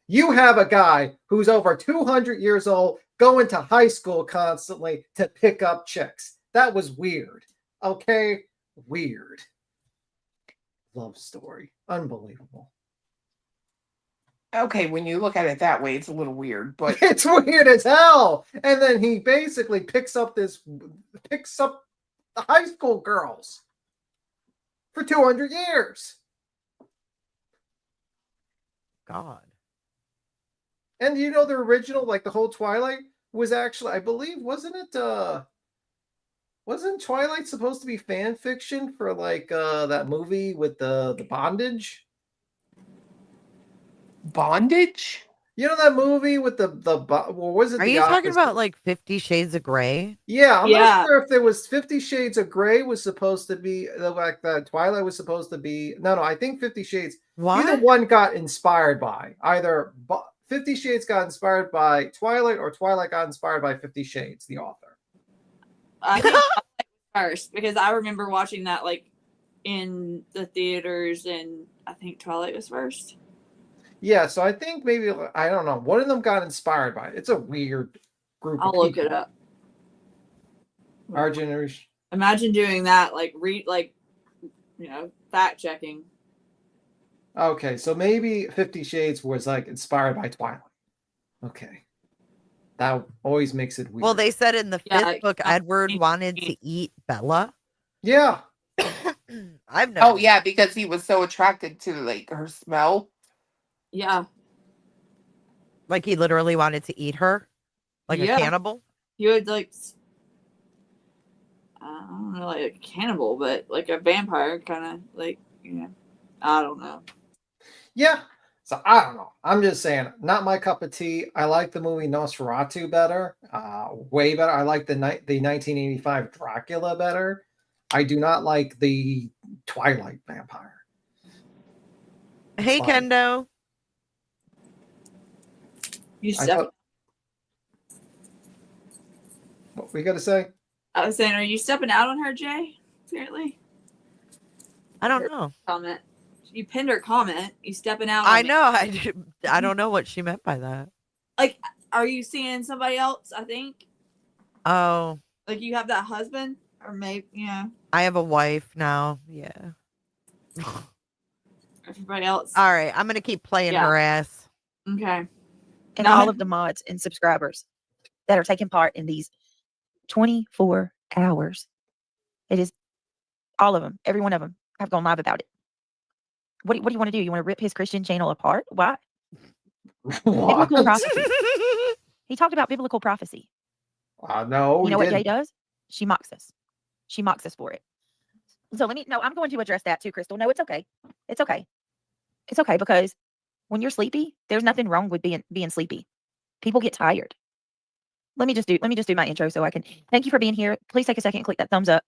You have a guy who's over 200 years old going to high school constantly to pick up chicks. That was weird. Okay? Weird. Love story. Unbelievable. Okay, when you look at it that way, it's a little weird, but It's weird as hell. And then he basically picks up the high school girls for 200 years. God. And you know the original, like the whole Twilight was actually, I believe, wasn't Twilight supposed to be fan fiction for like that movie with the bondage? bondage? You know that movie with what was it? Are the you talking opposite? about like 50 Shades of Grey? Yeah, I'm Yeah. not sure if there was 50 Shades of Grey was supposed to be like that. Twilight was supposed to be. No, I think 50 Shades. Either What? one got inspired by 50 Shades got inspired by Twilight, or Twilight got inspired by 50 Shades, the author. I think Twilight was first because I remember watching that like in the theaters, and I think Twilight was first. Yeah, so I think maybe, I don't know, one of them got inspired by it. It's a weird group I'll of look people. it up. Our generation. Imagine doing that, like fact checking. Okay, so maybe 50 Shades was like inspired by Twilight. Okay. That always makes it weird. Well, they said in the Yeah, fifth book, Edward wanted to eat Bella. Yeah. I've never. Oh yeah, because he was so attracted to like her smell. Yeah, Like he literally wanted to eat her, like Yeah. a cannibal. he would like. I don't know, like a cannibal, but like a vampire, kind of like I don't know. Yeah. So I don't know. I'm just saying, not my cup of tea. I like the movie Nosferatu better, way better. I like the 1985 Dracula better. I do not like the Twilight vampire. Hey, Fine. Kendo. You I step. thought, what we got to say? I was saying, are you stepping out on her, Jay? Apparently, I don't know. comment. You pinned her comment. You stepping out? I on me. know. I don't know what she meant by that. Like, are you seeing somebody else? I think. Oh, Like you have that husband, or maybe I have a wife now. Yeah. everybody else. All right. I'm going to keep playing Yeah. her ass. Okay. And No, all I- of the mods and subscribers that are taking part in these 24 hours. It is all of them, every one of them have gone live about it. What do you want to do? You want to rip his Christian channel apart? Why? Biblical prophecy. He talked about biblical prophecy. No. You know he what Jay didn't. does? She mocks us. She mocks us for it. So I'm going to address that too, Crystal. No, it's okay. It's okay. It's okay, because when you're sleepy, there's nothing wrong with being sleepy. People get tired. Let me just do my intro so I can thank you for being here. Please take a second and click that thumbs up.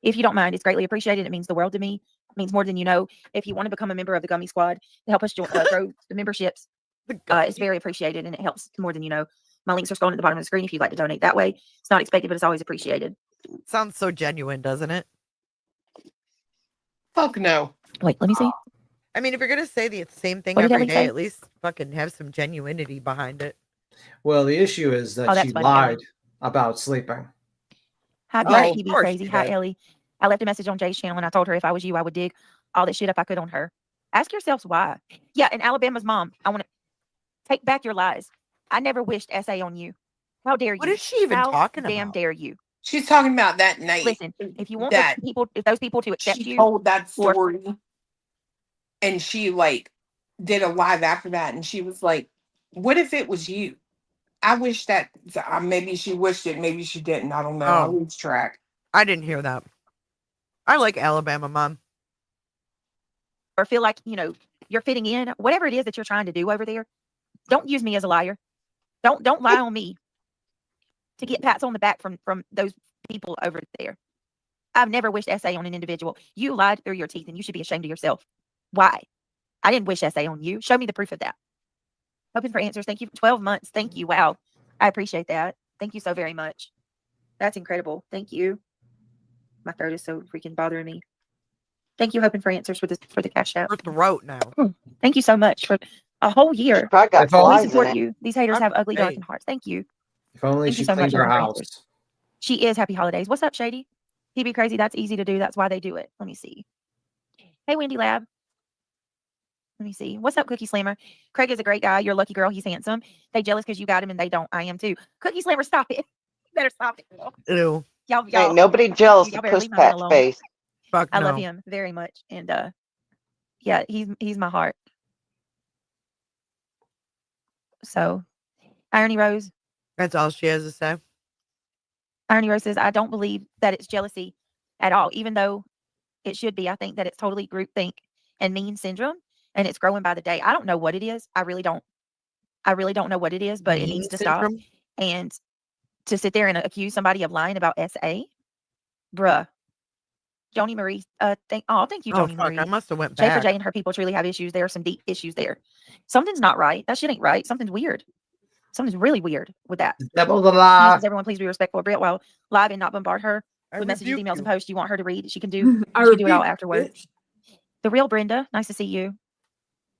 If you don't mind, it's greatly appreciated. It means the world to me. It means more than you know. If you want to become a member of the Gummy Squad to help us grow the memberships, it's very appreciated, and it helps more than you know. My links are scrolling at the bottom of the screen if you'd like to donate that way. It's not expected, but it's always appreciated. Sounds so genuine, doesn't it? Fuck no. Wait, let me see. I mean, if you're going to say the same thing What did every Ellie day, say? at least fucking have some genuinity behind it. Well, the issue is that Oh, that's she funny, lied about sleeping. Hi, Oh, Black of TV course Crazy. she Hi, did. Ellie. I left a message on Jay's channel, and I told her if I was you, I would dig all that shit up I could on her. Ask yourselves why. Yeah, and Alabama's mom, I want to take back your lies. I never wished SA on you. How dare you? What is she even How talking damn about? dare you? She's talking about that night. Listen, if you want that those people to accept she you, told that or- story, and she like did a live after that, and she was like, "What if it was you?" I wish that maybe she wished it, maybe she didn't. I don't know. I Oh. lose track. I didn't hear that. I like Alabama Mom. or feel like, you're fitting in, whatever it is that you're trying to do over there, don't use me as a liar. Don't lie on me to get pats on the back from those people over there. I've never wished SA on an individual. You lied through your teeth, and you should be ashamed of yourself. Why? I didn't wish SA on you. Show me the proof of that. Hoping for answers. Thank you for 12 months. Thank you. Wow. I appreciate that. Thank you so very much. That's incredible. Thank you. My throat is so freaking bothering me. Thank you, Hoping for answers for the cash out. Her throat now. Thank you so much for a whole year. Probably got If only- We flies in support it. you. These haters I'm have ugly, dark, paid. and hearts. Thank you. If only Thank she you so much, cleaned her Hoping for house. answers. She is. Happy holidays. What's up, Shady? PB Crazy. That's easy to do. That's why they do it. Let me see. Hey, Wendy Lab. Let me see. What's up, Cookie Slammer? Craig is a great guy. You're a lucky girl. He's handsome. They jealous because you got him and they don't. I am too. Cookie Slammer, stop it. You better stop it, girl. Ew. Y'all, Ain't nobody jealous y'all of better Puss leave my man Pat's alone. face. Fuck I no. love him very much. And yeah, he's my heart. So, Irony Rose. That's all she has to say. Irony Rose says, I don't believe that it's jealousy at all, even though it should be. I think that it's totally groupthink and mean syndrome, and it's growing by the day. I don't know what it is. I really don't know what it is, but it Mean needs to syndrome? stop. And to sit there and accuse somebody of lying about SA, bruh. Joni Marie, thank you, Oh, Joni fuck. Marie. I must have went Schaefer back. J and her people truly have issues. There are some deep issues there. Something's not right. That shit ain't right. Something's weird. Something's really weird with that. Devil the She lie. says, everyone, please be respectful of Brit while live and not bombard her I with messages, rebuke emails, you. and posts you want her to read. She can do. I She can do it all rebuke you, afterwards. bitch. The real Brenda, nice to see you.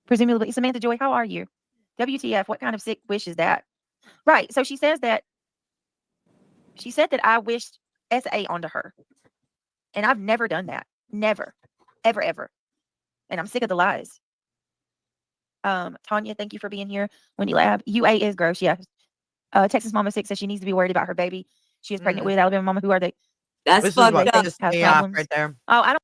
Presumably, Samantha Joy, how are you? WTF? What kind of sick wish is that? Right. So she said that I wished SA onto her, and I've never done that. Never, ever, ever. And I'm sick of the lies. Tanya, thank you for being here. Wendy Lab, UA is gross. Yeah. Texas Mama 6 says she needs to be worried about her baby. She is pregnant with Alabama Mama. Who are they? That's This is fucked what up. pissed Have me off problems. right there. Oh, I don't.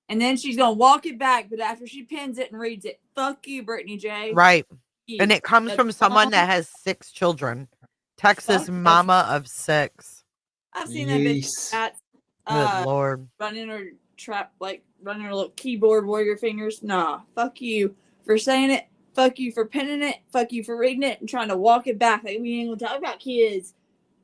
And then she's gonna walk it back, but after she pins it and reads it, fuck you, Brittany J. Right. You. And it comes That's from someone wrong. that has 6 children. Texas Fuck, mama of 6. I've seen that bitch Yes. at Good Lord. running her trap, like running her little keyboard warrior fingers. Nah, fuck you for saying it. Fuck you for pinning it. Fuck you for reading it and trying to walk it back. Like, we ain't gonna talk about kids.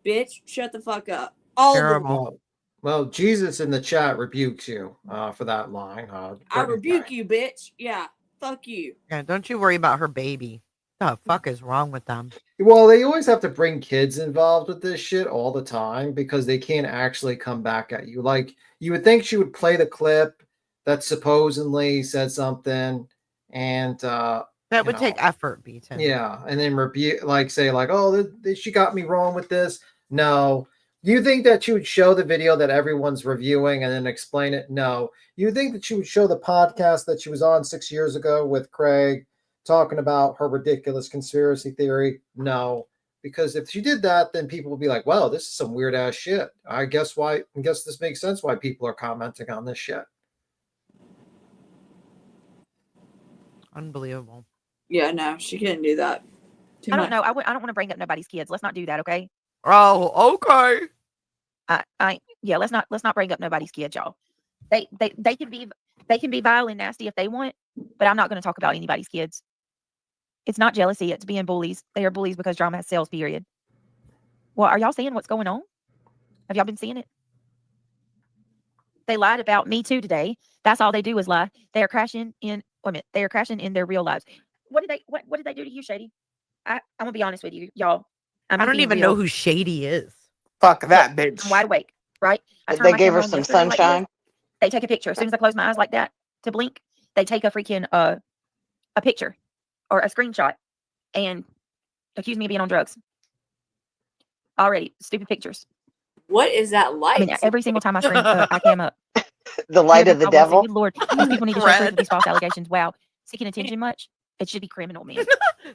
Bitch, shut the fuck up. All of them. Terrible. Well, Jesus in the chat rebukes you for that line. I rebuke you, bitch. Yeah, fuck you. Yeah, don't you worry about her baby. The fuck is wrong with them? Well, they always have to bring kids involved with this shit all the time because they can't actually come back at you. Like, you would think she would play the clip that supposedly said something and That would take effort, Beaton. yeah, and then rebuke, like, say, like, oh, she got me wrong with this. No. You think that she would show the video that everyone's reviewing and then explain it? No. You think that she would show the podcast that she was on 6 years ago with Craig talking about her ridiculous conspiracy theory? No. Because if she did that, then people would be like, well, this is some weird ass shit. I guess this makes sense why people are commenting on this shit. Unbelievable. Yeah, no, she couldn't do that. Too I much. don't know. I don't want to bring up nobody's kids. Let's not do that, okay? Oh, okay. Yeah, let's not bring up nobody's kids, y'all. They can be vile and nasty if they want, but I'm not going to talk about anybody's kids. It's not jealousy, it's being bullies. They are bullies because drama has sales, period. Well, are y'all seeing what's going on? Have y'all been seeing it? They lied about Me Too today. That's all they do is lie. They are crashing in they are crashing in their real lives. What did they do to you, Shady? I'm gonna be honest with you, y'all. I don't even know who Shady is. Fuck that bitch. I'm wide awake, right? I Did turned they my gave camera her on some yesterday like this. sunshine? They take a picture. As soon as I close my eyes like that to blink, they take a freaking a picture or a screenshot and accuse me of being on drugs. Already, stupid pictures. What is that light? I mean, every single time I cam up. The light of the I will say, devil? good Lord, these people need to show proof Red. of these false allegations. Wow. Seeking attention much? It should be criminal, man.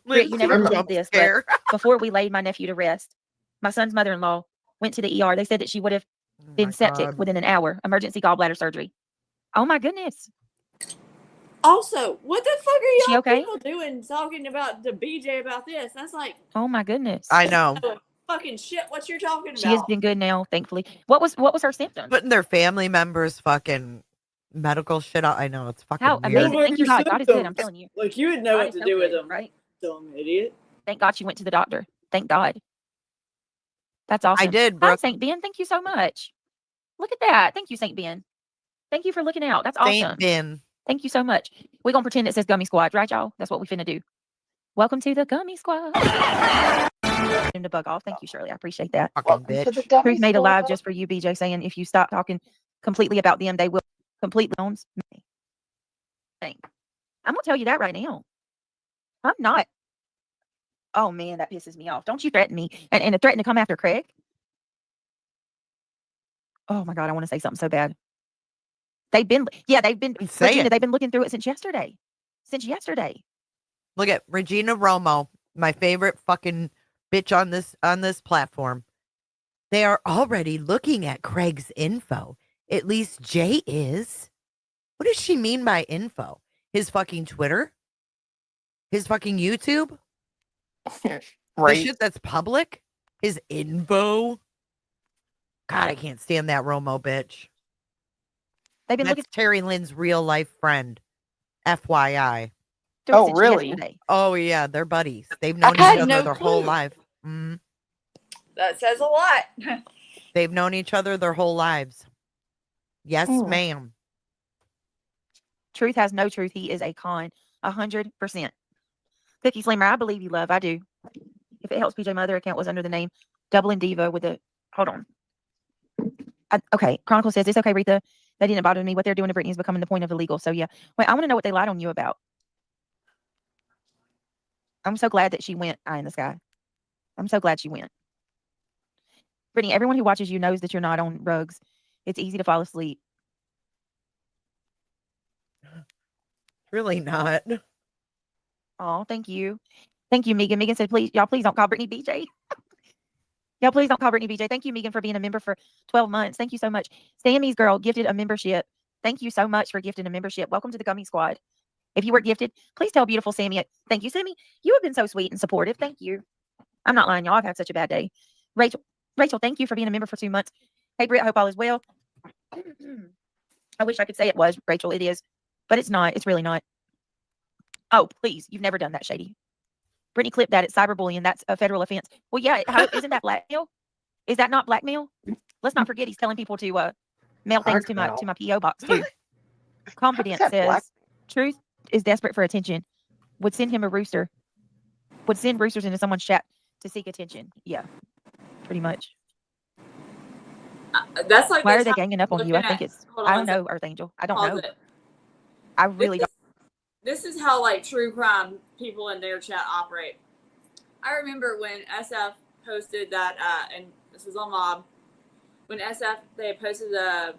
Liz, You never you're believe jump this, but scare. before we laid my nephew to rest, my son's mother-in-law went to the ER. They said that she would have Oh Been my septic God. within an hour. Emergency gallbladder surgery. Oh my goodness. Also, what the fuck are She y'all okay? people doing talking about the BJ about this? That's like Oh my goodness. I know. fucking shit what you're talking She has about. been good now, thankfully. What was her symptoms? Putting their family members fucking medical shit out. I know it's fucking How weird. amazing. Thank you, God. God is good. I'm telling you. Like you would know God what is to so do with good, them, right? dumb idiot. Thank God she went to the doctor. Thank God. That's awesome. I did, Hi, Brooke. St. Ben. Thank you so much. Look at that. Thank you, St. Ben. Thank you for looking out. That's awesome. Saint Ben. Thank you so much. We're going to pretend it says Gummy Squad, right, y'all? That's what we finna do. Welcome to the Gummy Squad. Him to bug off. Thank you, Shirley. I appreciate that. Fucking Welcome to the bitch. Dummy Truth made alive Squad. just for you, BJ, saying if you stop talking completely about them, they will completely own me. I'm going to tell you that right now. I'm not. Oh, man, that pisses me off. Don't you threaten me and threaten to come after Craig. Oh, my God, I want to say something so bad. They've been, Say Regina, it. they've been looking through it since yesterday. Look at Regina Romo, my favorite fucking bitch on this platform. They are already looking at Craig's info. At least Jay is. What does she mean by info? His fucking Twitter? His fucking YouTube? The Right? shit that's public? His info? God, I can't stand that Romo bitch. They've been That's looking Terry Lynn's real life friend. FYI. through it Oh, since really? yesterday. Oh, yeah, they're buddies. They've I known each had other no their whole clue. life. Mhm. That says a lot. They've known each other their whole lives. Yes, Hmm. ma'am. Truth has no truth. He is a con. 100%. Cookie Slimmer, I believe you, love. I do. If it helps, PJ Mother account was under the name Dublin Diva with a. Hold on. Okay. Chronicle says, it's okay, Rita. That didn't bother me. What they're doing to Brittany is becoming the point of illegal. So, yeah. Wait, I want to know what they lied on you about. I'm so glad that she went eye in the sky. I'm so glad she went. Brittany, everyone who watches you knows that you're not on rugs. It's easy to fall asleep. Really not. Oh, thank you. Thank you, Megan. Megan said, please, y'all, please don't call Brittany BJ. Y'all, please don't call Brittany BJ. Thank you, Megan, for being a member for 12 months. Thank you so much. Sammy's girl gifted a membership. Thank you so much for gifting a membership. Welcome to the Gummy Squad. If you were gifted, please tell beautiful Sammy. Thank you, Sammy. You have been so sweet and supportive. Thank you. I'm not lying, y'all. I've had such a bad day. Rachel, thank you for being a member for 2 months. Hey, Britt, I hope all is well. I wish I could say it was, Rachel. It is, but it's not. It's really not. Oh, please. You've never done that, Shady. Brittany, clip that. It's cyberbullying. That's a federal offense. Well, yeah. Isn't that blackmail? Is that not blackmail? Let's not forget he's telling people to mail things to my PO box too. Confidence that black? says truth is desperate for attention. Would send him a rooster. Would send roosters into someone's chat to seek attention. Yeah, pretty much. That's like Why the are they time ganging up on you? I looking think at- it's. hold on I don't one second. know, Earth Angel. I don't Pause know. it. I really don't. This is how like true crime people in their chat operate. I remember when SF posted that, and this was on Mob, when SF they had posted the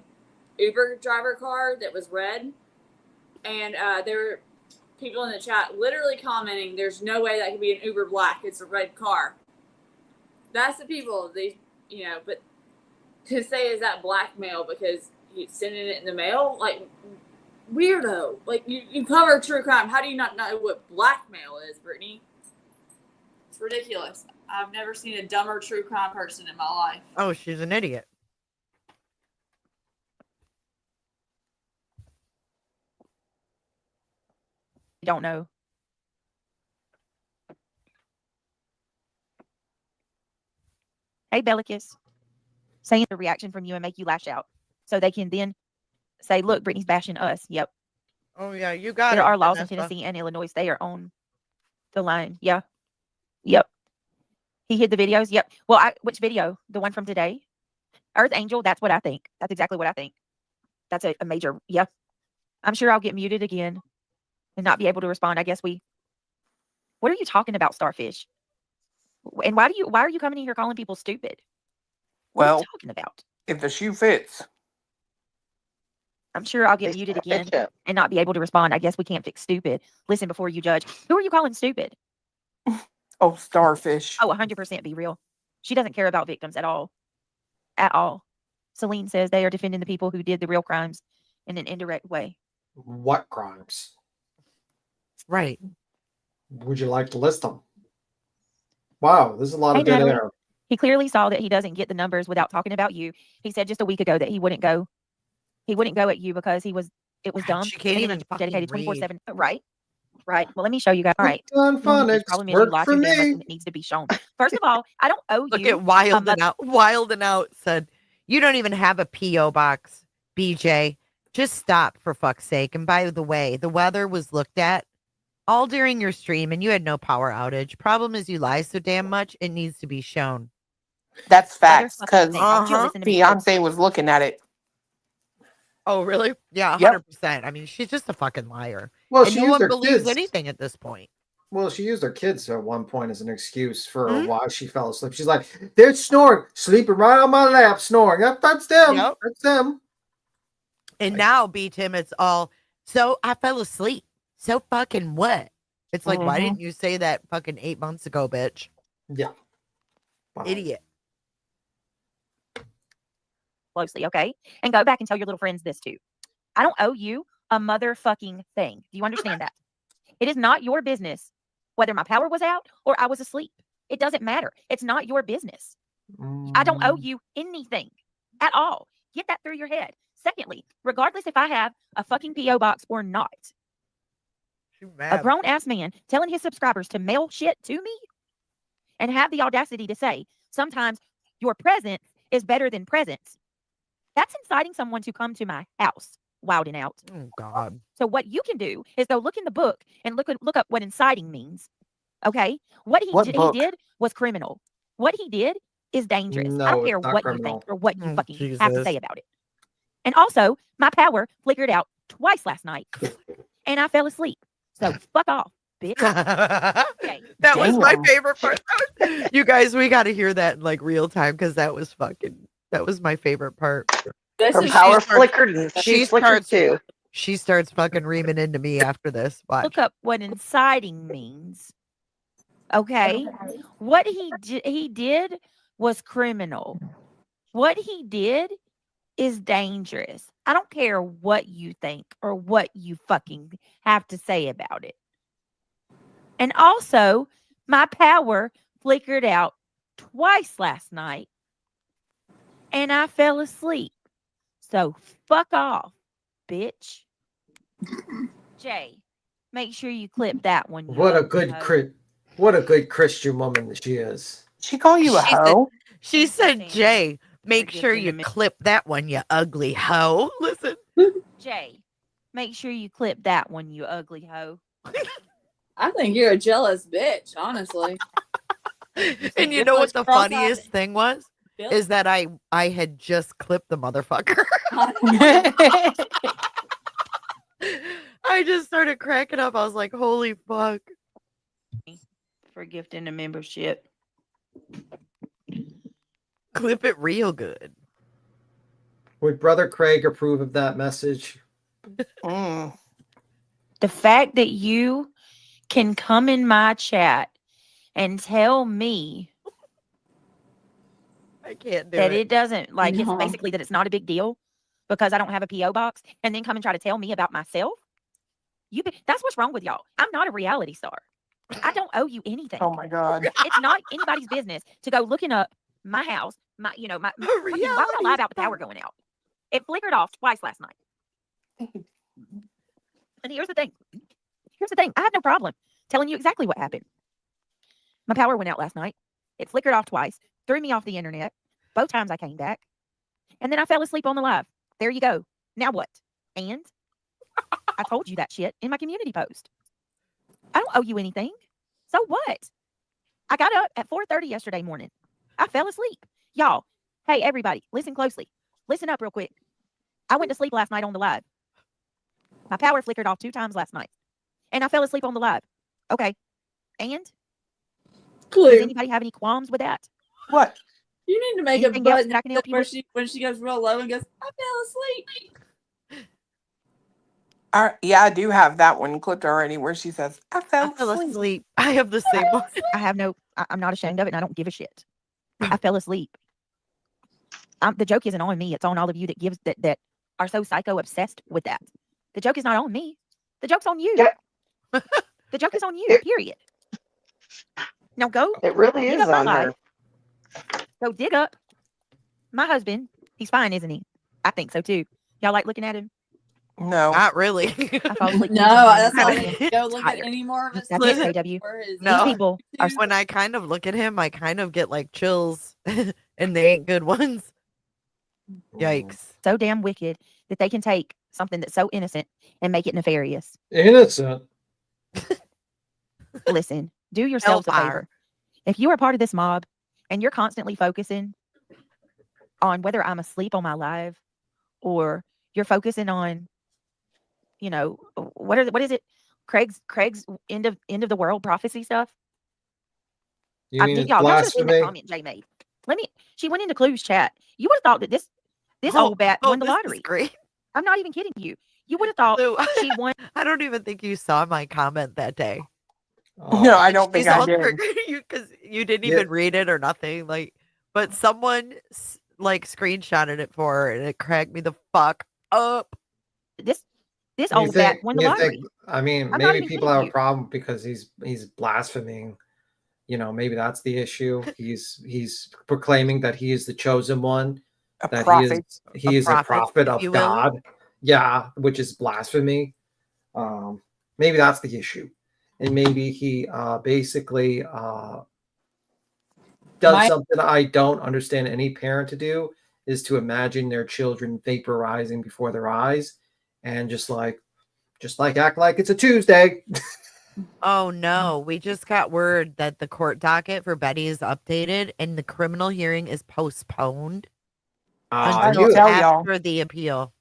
Uber driver car that was red, and there were people in the chat literally commenting, "There's no way that could be an Uber Black. It's a red car." That's the people but to say is that blackmail because he's sending it in the mail, like weirdo. Like you cover true crime. How do you not know what blackmail is, Brittany? It's ridiculous. I've never seen a dumber true crime person in my life. Oh, she's an idiot. Don't know. Hey, Bellicus. Saying the reaction from you and make you lash out. So they can then say, look, Brittany's bashing us. Yep. Oh, yeah, you got There it. are laws in Vanessa. Tennessee and Illinois. They are on the line. Yeah. Yep. He hid the videos. Yep. Well, which video? The one from today? Earth Angel. That's what I think. That's exactly what I think. That's a major. Yeah. I'm sure I'll get muted again and not be able to respond. I guess what are you talking about, Starfish? And why are you coming in here calling people stupid? What are you Well, talking about? if the shoe fits. I'm sure I'll get It's muted a again bishop. and not be able to respond. I guess we can't fix stupid. Listen before you judge. Who are you calling stupid? Oh, Starfish. Oh, 100% be real. She doesn't care about victims at all. At all. Celine says they are defending the people who did the real crimes in an indirect way. What crimes? Right. Would you like to list them? Wow, there's a lot Hey, of dead Natalie. air. He clearly saw that he doesn't get the numbers without talking about you. He said just a week ago that he wouldn't go. He wouldn't go at you because it was God, dumb. she can't and even it's fucking dedicated read. 24/7. Right. Right. Well, let me show you guys. All right. On The phonics, problem is you work lie for too damn much me. and it needs to be shown. First of all, I don't owe Look you. at Wild a and Out. Wild and Out said, "You don't even have a PO box, BJ. Just stop for fuck's sake." And by the way, the weather was looked at all during your stream, and you had no power outage. Problem is, you lie so damn much; it needs to be shown. That's facts, motherfucking because thing. I want you to Uh-huh. listen to me, folks. Beyonce was looking at it. Oh, really? Yeah, Yep. 100%. I mean, she's just a fucking liar, Well, and she no used one her believes kids. anything at this point. Well, she used her kids at one point as an excuse for Mhm. why she fell asleep. She's like, they're snoring, sleeping right on my lap, snoring. Yep, that's them. Yep. That's them. And Like- now, B Tim, it's all so I fell asleep. So fucking what? It's like, why Mhm. didn't you say that fucking 8 months ago, bitch? Yeah. Wow. Idiot. Closely, okay? And go back and tell your little friends this too. I don't owe you a motherfucking thing. Do you understand that? It is not your business whether my power was out or I was asleep. It doesn't matter. It's not your business. I don't owe you anything at all. Get that through your head. Secondly, regardless if I have a fucking P.O. box or not, Too a mad. grown ass man telling his subscribers to mail shit to me and have the audacity to say sometimes your presence is better than presence. That's inciting someone to come to my house, Wild and Out. Oh God. So what you can do is go look in the book and look up what inciting means. Okay, what What he book? did was criminal. What he did is dangerous. I No, don't it's care not what criminal. you think or what you Oh, fucking have to Jesus. say about it. And also, my power flickered out twice last night, and I fell asleep. So fuck off, bitch. Okay. That was my Damn. favorite part. You guys, we got to hear that in like real time because that was my favorite part. This Her is power starts- flickered and she she flickered starts- too. She starts fucking reaming into me after this. Watch. Look up what inciting means. Okay, what he did was criminal. What he did is dangerous. I don't care what you think or what you fucking have to say about it. And also, my power flickered out twice last night and I fell asleep. So fuck off, bitch. Jay, make sure you clip that one. you What a ugly good hoe. what a good Christian woman that she is. She call you a She said- hoe? She said, Understand. "Jay, make Forget sure in a you minute. clip that one, you ugly hoe." Listen. Jay, make sure you clip that one, you ugly hoe. I think you're a jealous bitch, honestly. And you know what the Cross-eyed funniest thing was? Bill. Is that I had just clipped the motherfucker. I just started cracking up. I was like, "Holy fuck!" For gifting the membership. Clip it real good. Would Brother Craig approve of that message? Mm. The fact that you can come in my chat and tell me I can't do that it. it doesn't like No. it's basically that it's not a big deal because I don't have a PO box and then come and try to tell me about myself. That's what's wrong with y'all. I'm not a reality star. I don't owe you anything. Oh my God. It's not anybody's business to go looking up my house, my fucking- why would I Reality lie about the power star. going out? It flickered off twice last night. And here's the thing. I had no problem telling you exactly what happened. My power went out last night. It flickered off twice, threw me off the internet. Both times I came back. And then I fell asleep on the live. There you go. Now what? And I told you that shit in my community post. I don't owe you anything. So what? I got up at 4:30 yesterday morning. I fell asleep. Y'all, hey, everybody, listen closely. Listen up real quick. I went to sleep last night on the live. My power flickered off 2 times last night. And I fell asleep on the live. Okay. And does Clue. anybody have any qualms with that? What? You need to make Anything a else button that I can help you where with? when she goes real low and goes, I fell asleep. Yeah, I do have that one clipped already where she says, I I fell fell asleep. asleep. I have the same one. I'm not ashamed of it and I don't give a shit. I fell asleep. The joke isn't on me. It's on all of you that are so psycho obsessed with that. The joke is not on me. The joke's on you. Yeah. The joke is on you. It- Period. Now go It really dig is up my on her. life. Go dig up my husband. He's fine, isn't he? I think so too. Y'all like looking at him? No. Not really. I fall asleep. No, sometimes. that's why I I'm didn't go look at tired. any more of his That's Twitter it, KW. or his No. These people are YouTube. When I kind of look at him, I kind of get like chills, and they ain't good ones. Yikes. so damn wicked that they can take something that's so innocent and make it nefarious. Innocent. Listen, do yourselves a Hellfire. favor. If you are part of this mob and you're constantly focusing on whether I'm asleep on my live or you're focusing on, you know, what is it? Craig's end of the world prophecy stuff. You mean it's y'all should have seen that blasphemy? comment Jay made. She went into Clue's chat. You would have thought that this old bat won the this is lottery. great. I'm not even kidding you. You would have thought Lou, she won. I don't even think you saw my comment that day. No, I don't think She's I all did. triggered you because you didn't Yeah. even read it or nothing. Like, but someone like screenshotted it for her, and it cracked me the fuck up. This You old bat think- won the you lottery. think- I mean, I'm not maybe even people kidding have you. a problem because he's blaspheming. You know, maybe that's the issue. He's proclaiming that he is the chosen one, A that prophet. he is a prophet if of you will. God. Yeah, which is blasphemy. Maybe that's the issue, and maybe he basically does something I don't understand any parent to do, is to imagine their children vaporizing before their eyes, and just like act like it's a Tuesday. Oh no, we just got word that the court docket for Betty is updated and the criminal hearing is postponed I until don't tell y'all. after the appeal.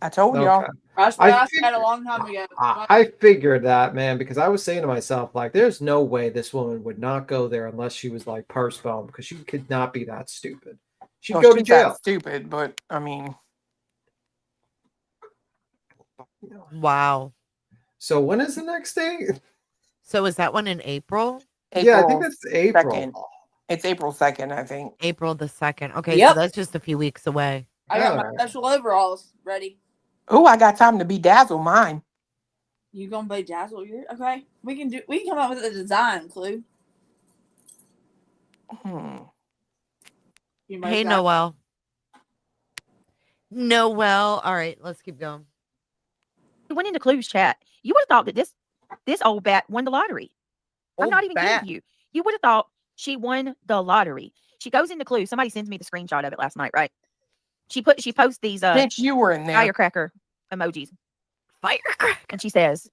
I told y'all. Okay. That's I what I said figured- a long time ago. I figured that, man, because I was saying to myself, like, there's no way this woman would not go there unless she was like purse bone, because she could not be that stupid. She'd Well, go to she's that jail. stupid, but I mean, Wow. So when is the next day? So is that one in April? Yeah, I think April that's April. 2nd. It's April 2nd, I think. April the 2nd. Okay, so Yep. that's just a few weeks away. I got my Alright. special overalls ready. Oh, I got time to bedazzle mine. You gonna play Dazzle? You're okay. We can come up with a design, Clue. You might Hey, got- Noel. Noel. All right, let's keep going. She went into Clue's chat. You would have thought that this old bat won the lottery. I'm Old not even bat. kidding you. You would have thought she won the lottery. She goes into Clue. Somebody sends me the screenshot of it last night, right? She posts these Bitch, you were in there. firecracker emojis, Firecracker. and she says,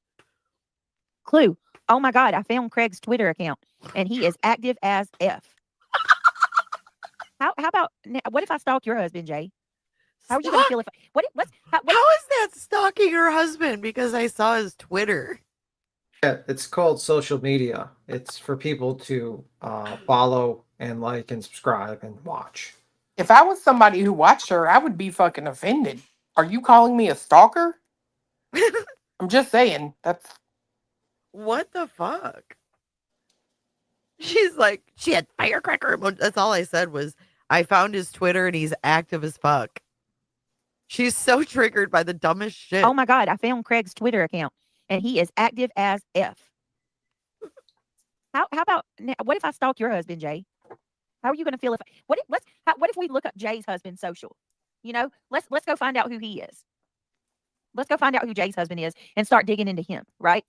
"Clue, oh my God, I found Craig's Twitter account, and he is active as F." How about what if I stalk your husband, Jay? How are you going to feel if How is that stalking her husband? Because I saw his Twitter. Yeah, it's called social media. It's for people to follow and like and subscribe and watch. If I was somebody who watched her, I would be fucking offended. Are you calling me a stalker? I'm just saying. That's What the fuck? She's like, she had firecracker emoji. That's all I said was, I found his Twitter and he's active as fuck. She's so triggered by the dumbest shit. Oh my God, I found Craig's Twitter account, and he is active as F. How about what if I stalk your husband, Jay? How are you going to feel if what if we look up Jay's husband's social? You know, let's go find out who he is. Let's go find out who Jay's husband is and start digging into him, right?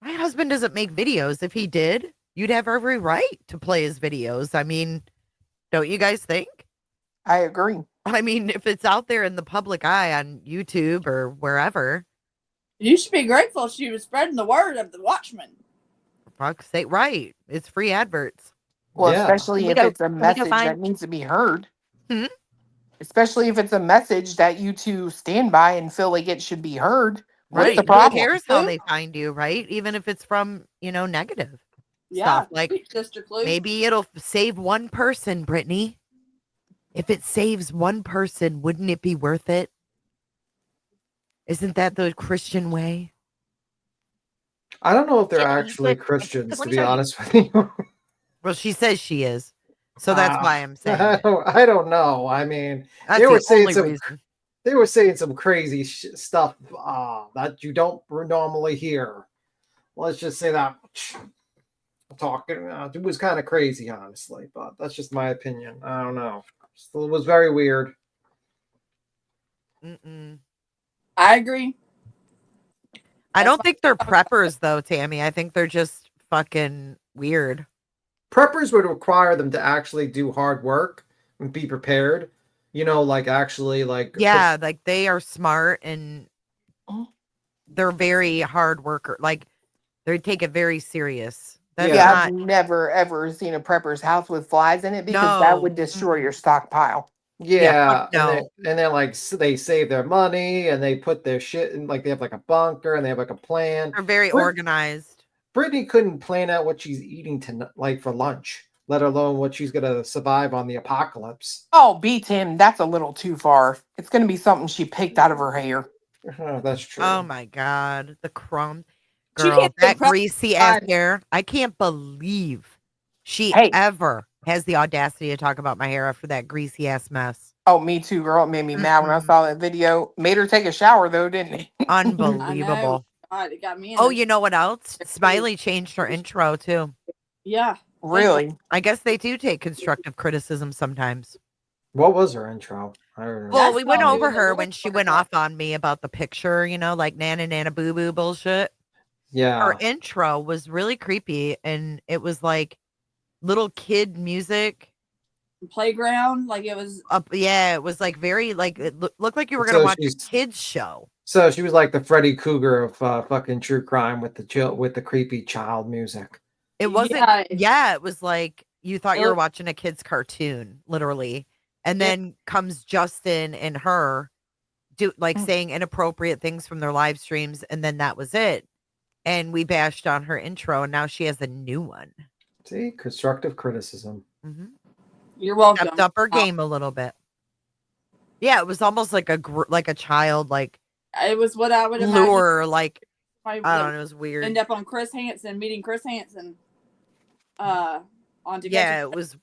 My husband doesn't make videos. If he did, you'd have every right to play his videos. I mean, don't you guys think? I agree. I mean, if it's out there in the public eye on YouTube or wherever, You should be grateful she was spreading the word of the Watchmen. for fuck's sake, right? It's free adverts. Well, Yeah. especially Can we if go- it's a can we go message find- that needs to be heard. Hmm? Especially if it's a message that you two stand by and feel like it should be heard. What's Right? the Who problem? cares how they find you, right? Even if it's from, negative Yeah, stuff. Like, sweet Sister Clue. maybe it'll save one person, Brittany. If it saves one person, wouldn't it be worth it? Isn't that the Christian way? I don't know if they're Yeah, actually but- Christians, let to me be show you. honest with you. Well, she says she is. So that's why I'm saying it. I don't know. I mean, That's they were the saying only some reason. they were saying some crazy stuff that you don't normally hear. Let's just say that talking it was kind of crazy, honestly, but that's just my opinion. I don't know. Still, it was very weird. Mm-mm. I agree. I That's don't why- think they're preppers though, Tammy. I think they're just fucking weird. Preppers would require them to actually do hard work and be prepared. You know, like actually like Yeah, like they are smart and they're very hard worker. Like they take it very serious. That's Yeah, not I've never ever seen a prepper's house with flies in it because that no. would destroy Mm-mm. your stockpile. yeah, fuck and no. they're like they save their money and they put their shit in, like they have like a bunker and they have like a plan. They're very Brit- organized. Brittany couldn't plan out what she's eating tonight, like for lunch, let alone what she's gonna survive on the apocalypse. Oh, beat him. That's a little too far. It's going to be something she picked out of her hair. That's true. Oh my god, the crumb She girl, can't that prep- greasy ass God. hair. I can't believe she Hey. ever has the audacity to talk about my hair after that greasy ass mess. Oh, me too, girl. It made me mad when I Mm-mm. saw that video. Made her take a shower, though, didn't it? I Unbelievable. know. God, it got me in Oh, a- you know what else? Smiley changed her intro too. Yeah. Really? I guess they do take constructive criticism sometimes. What was her intro? I don't remember. Well, That's we went probably over what the her Lord when she brought went up. off on me about the picture, you know, like Nana Boo Boo bullshit. Yeah. Her intro was really creepy and it was like little kid music. Playground, like it was. Yeah, it was like very like it looked like you were So gonna watch a she's- kids show. So she was like the Freddy Krueger of fucking true crime with the creepy child music. It wasn't. Yeah. Yeah, it was like you thought you were Oh. watching a kid's cartoon, literally. And Yeah. then comes Justin and her do like saying inappropriate things from their live streams, and then that was it. And we bashed on her intro, and now she has a new one. See, constructive criticism. Mm-hmm. You're welcome. Stepped up her game a little bit. Yeah, it was almost like a child, like It was what I would imagine. lure, like I I don't know, it was weird. end up on Chris Hansen, meeting Chris Hansen. On to Yeah, it was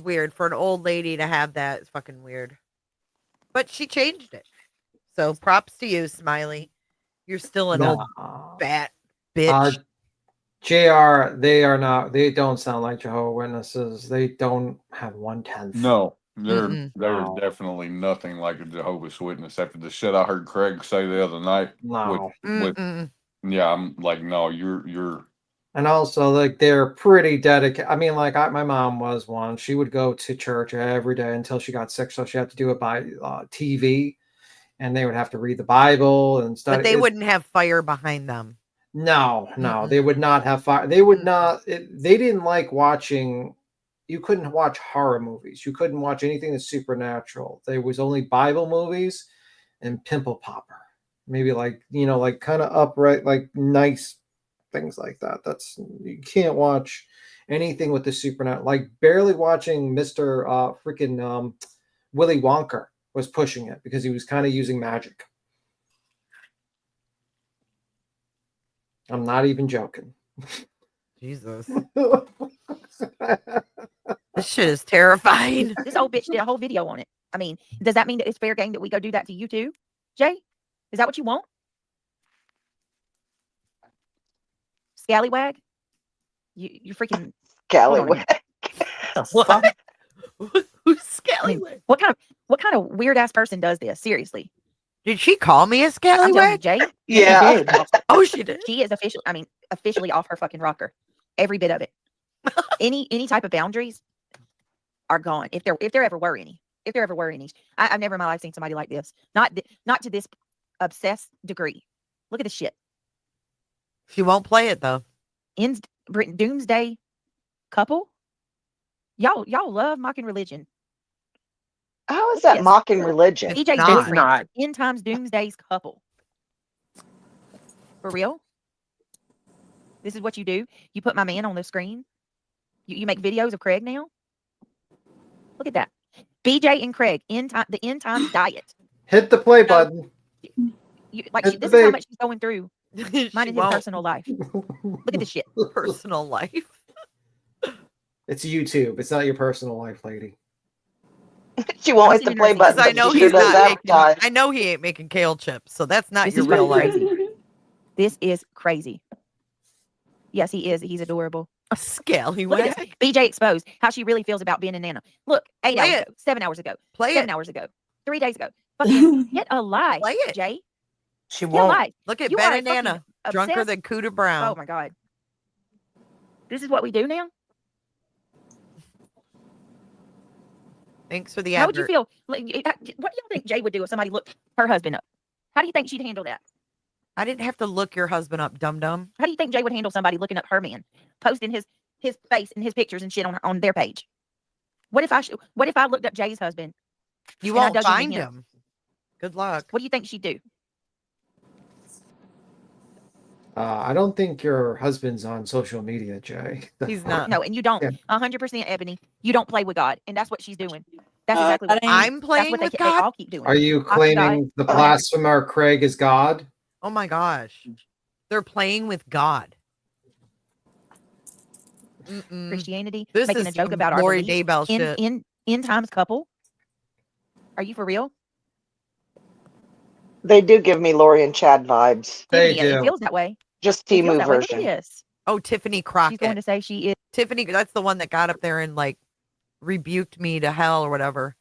weird for an old lady to have that. It's fucking weird. But she changed it. So props to you, Smiley. You're still an old fat bitch. JR, they don't sound like Jehovah's Witnesses. They don't have 1/10. No, they're Mm-mm. No. definitely nothing like a Jehovah's Witness. After the shit I heard Craig say the other night, No. with Mm-mm. yeah, I'm like, no, you're And also, like, they're pretty dedicated. I mean, like, my mom was one. She would go to church every day until she got sick, so she had to do it by TV, and they would have to read the Bible and study. But they wouldn't have fire behind them. No, Mm-mm. they would not have fire. They would not. They didn't like watching. You couldn't watch horror movies. You couldn't watch anything that's supernatural. There was only Bible movies and Pimple Popper. Maybe like like kind of upright, like nice things like that. That's you can't watch anything with the supernatural. Like barely watching Mr. Freaking Willy Wonka was pushing it because he was kind of using magic. I'm not even joking. Jesus. This shit is terrifying. This old bitch did a whole video on it. I mean, does that mean that it's fair game that we go do that to you too, Jay? Is that what you want? Scallywag? You freaking Scallywag. What? Who's I mean, scallywag? what kind of weird ass person does this? Seriously. Did she call me a I'm telling you, scallywag? Jay. Yeah. Did. Oh, she did. She is officially off her fucking rocker. Every bit of it. Any type of boundaries are gone. If there ever were any. If there ever were any. I've never in my life seen somebody like this. Not to this obsessed degree. Look at this shit. She won't play it though. Doomsday couple. Y'all love mocking religion. How is that Yes. mocking religion? It's EJ's not. boyfriend. not. End times doomsday's couple. For real? This is what you do? You put my man on the screen? You make videos of Craig now? Look at that. BJ and Craig, the end times diet. Hit the play button. It's This the is how babe. much she's going through. She Mine is his won't. personal life. Look at this shit. Personal life. It's YouTube. It's not your personal life, lady. She won't I'm hit the sitting there play thinking, button, Because I but know she sure he's does not making. advertise. I know he ain't making kale chips, so that's not This your is real fucking life. crazy. This is crazy. Yes, he is. He's adorable. A scally Look at wag. this. BJ exposed how she really feels about being a nana. Look, 8 Play hours it. ago, 7 hours ago, Play 7 it. hours ago, 3 days ago. Fucking get a life, Play it. Jay. She Get a won't. life. Look at You Ben are and fucking Nana, drunker obsessed. than Cooter Brown. Oh my god. This is what we do now? Thanks for the How would you advert. feel? What do y'all think Jay would do if somebody looked her husband up? How do you think she'd handle that? I didn't have to look your husband up, dum dum. How do you think Jay would handle somebody looking up her man, posting his face and his pictures and shit on their page? What if I looked up Jay's husband? You And I won't dug into find him. him. Good luck. What do you think she'd do? I don't think your husband's on social media, Jay. He's not. No, and you don't. Yeah. 100%, Ebony. You don't play with God, and that's what she's doing. That's Uh, exactly what that ain't- I'm that's playing what with they God. all keep doing. Are you God. claiming the blasphemer Craig is God? Oh my gosh. They're playing with God. Mm-mm. Christianity, This making is a joke some about our Lori beliefs Daybell in shit. in times couple. Are you for real? They do give me Lori and Chad vibes. They Tiffany, it do. feels that way. Just It feels Timu that way. Look at version. this. Oh, Tiffany She's Crockett. going to say she is. Tiffany, that's the one that got up there and like rebuked me to hell or whatever.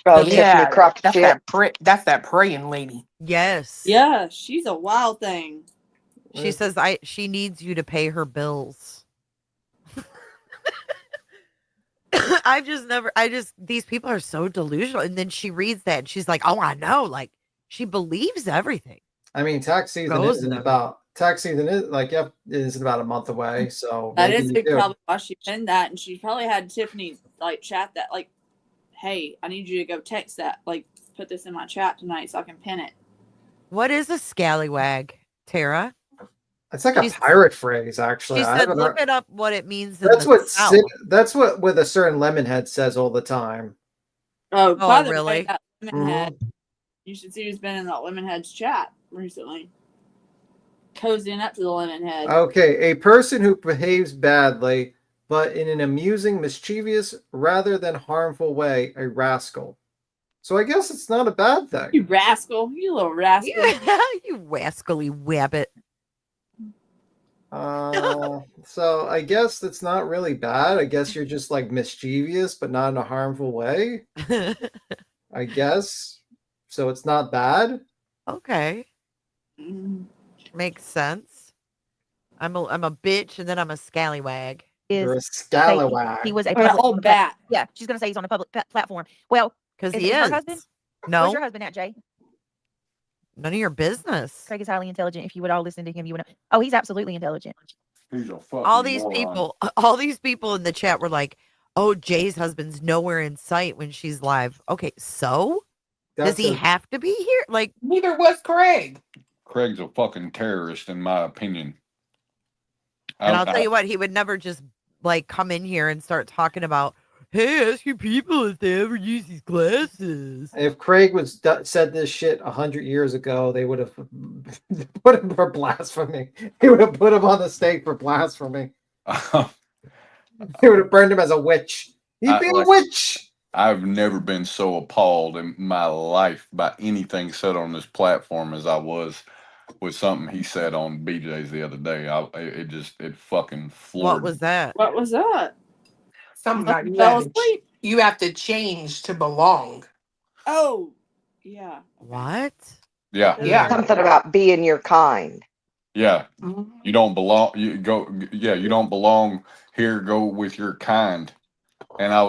Oh, The- Tiffany Yeah, Crockett that's shit. that's that praying lady. Yes. Yeah, she's a wild thing. She says she needs you to pay her bills. These people are so delusional. And then she reads that and she's like, oh, I know. Like she believes everything. I mean, tax season Goes isn't them. about isn't about a month away. So That maybe is you do. probably why she pinned that, and she probably had Tiffany like chat that, like, "Hey, I need you to go text that, like, put this in my chat tonight so I can pin it." What is a scallywag, Tara? It's like a She's- pirate phrase, actually. She I said, haven't look heard- it up what it means in That's the what South. that's what with a certain lemonhead says all the time. Oh, Oh, by the really? way, that Lemonhead, Mhm. you should see who's been in that Lemonhead's chat recently. Cozying up to the Lemonhead. Okay, a person who behaves badly, but in an amusing, mischievous, rather than harmful way, a rascal. So I guess it's not a bad thing. You rascal, you little rascal. Yeah, you rascally wabbit. So I guess that's not really bad. I guess you're just like mischievous, but not in a harmful way. I guess. So it's not bad. Okay. Mm. Makes sense. I'm a bitch and then I'm a scallywag. You're a He scallywag. was a Or an public, old bat. yeah, she's going to say he's on a public platform. Well, Because Is he it her is. husband? where's No, your husband at, Jay? none of your business. Craig is highly intelligent. If you would all listen to him, you would know. Oh, he's absolutely intelligent. He's a fucking All these moron. people in the chat were like, oh, Jay's husband's nowhere in sight when she's live. Okay, so does he have to be here? Like, Neither was Craig. Craig's a fucking terrorist, in my opinion. and I'll tell you what, he would never just like come in here and start talking about, hey, ask your people if they ever use these glasses. If Craig said this shit 100 years ago, they would have put him for blasphemy. He would have put him on the stake for blasphemy. They would have burned him as a witch. He'd be a witch. I've never been so appalled in my life by anything said on this platform as I was with something he said on BJ's the other day. It fucking floored What was that? What was that? Something about Fell asleep. you have to change to belong. Oh, yeah. What? Yeah. Yeah. Something about being your kind. Yeah. You don't belong. You don't belong here. Go with your kind. And I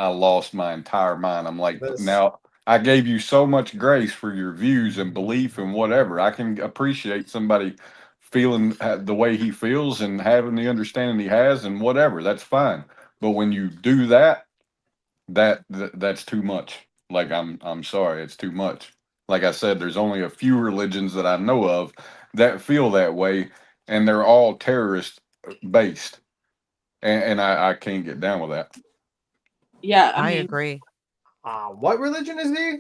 lost my entire mind. I'm like, now I gave you so much grace for your views and belief and whatever. I can appreciate somebody feeling the way he feels and having the understanding he has and whatever. That's fine. But when you do that, that's too much. Like, I'm sorry, it's too much. Like I said, there's only a few religions that I know of that feel that way, and they're all terrorist based. And I can't get down with that. Yeah, I agree. What religion is he?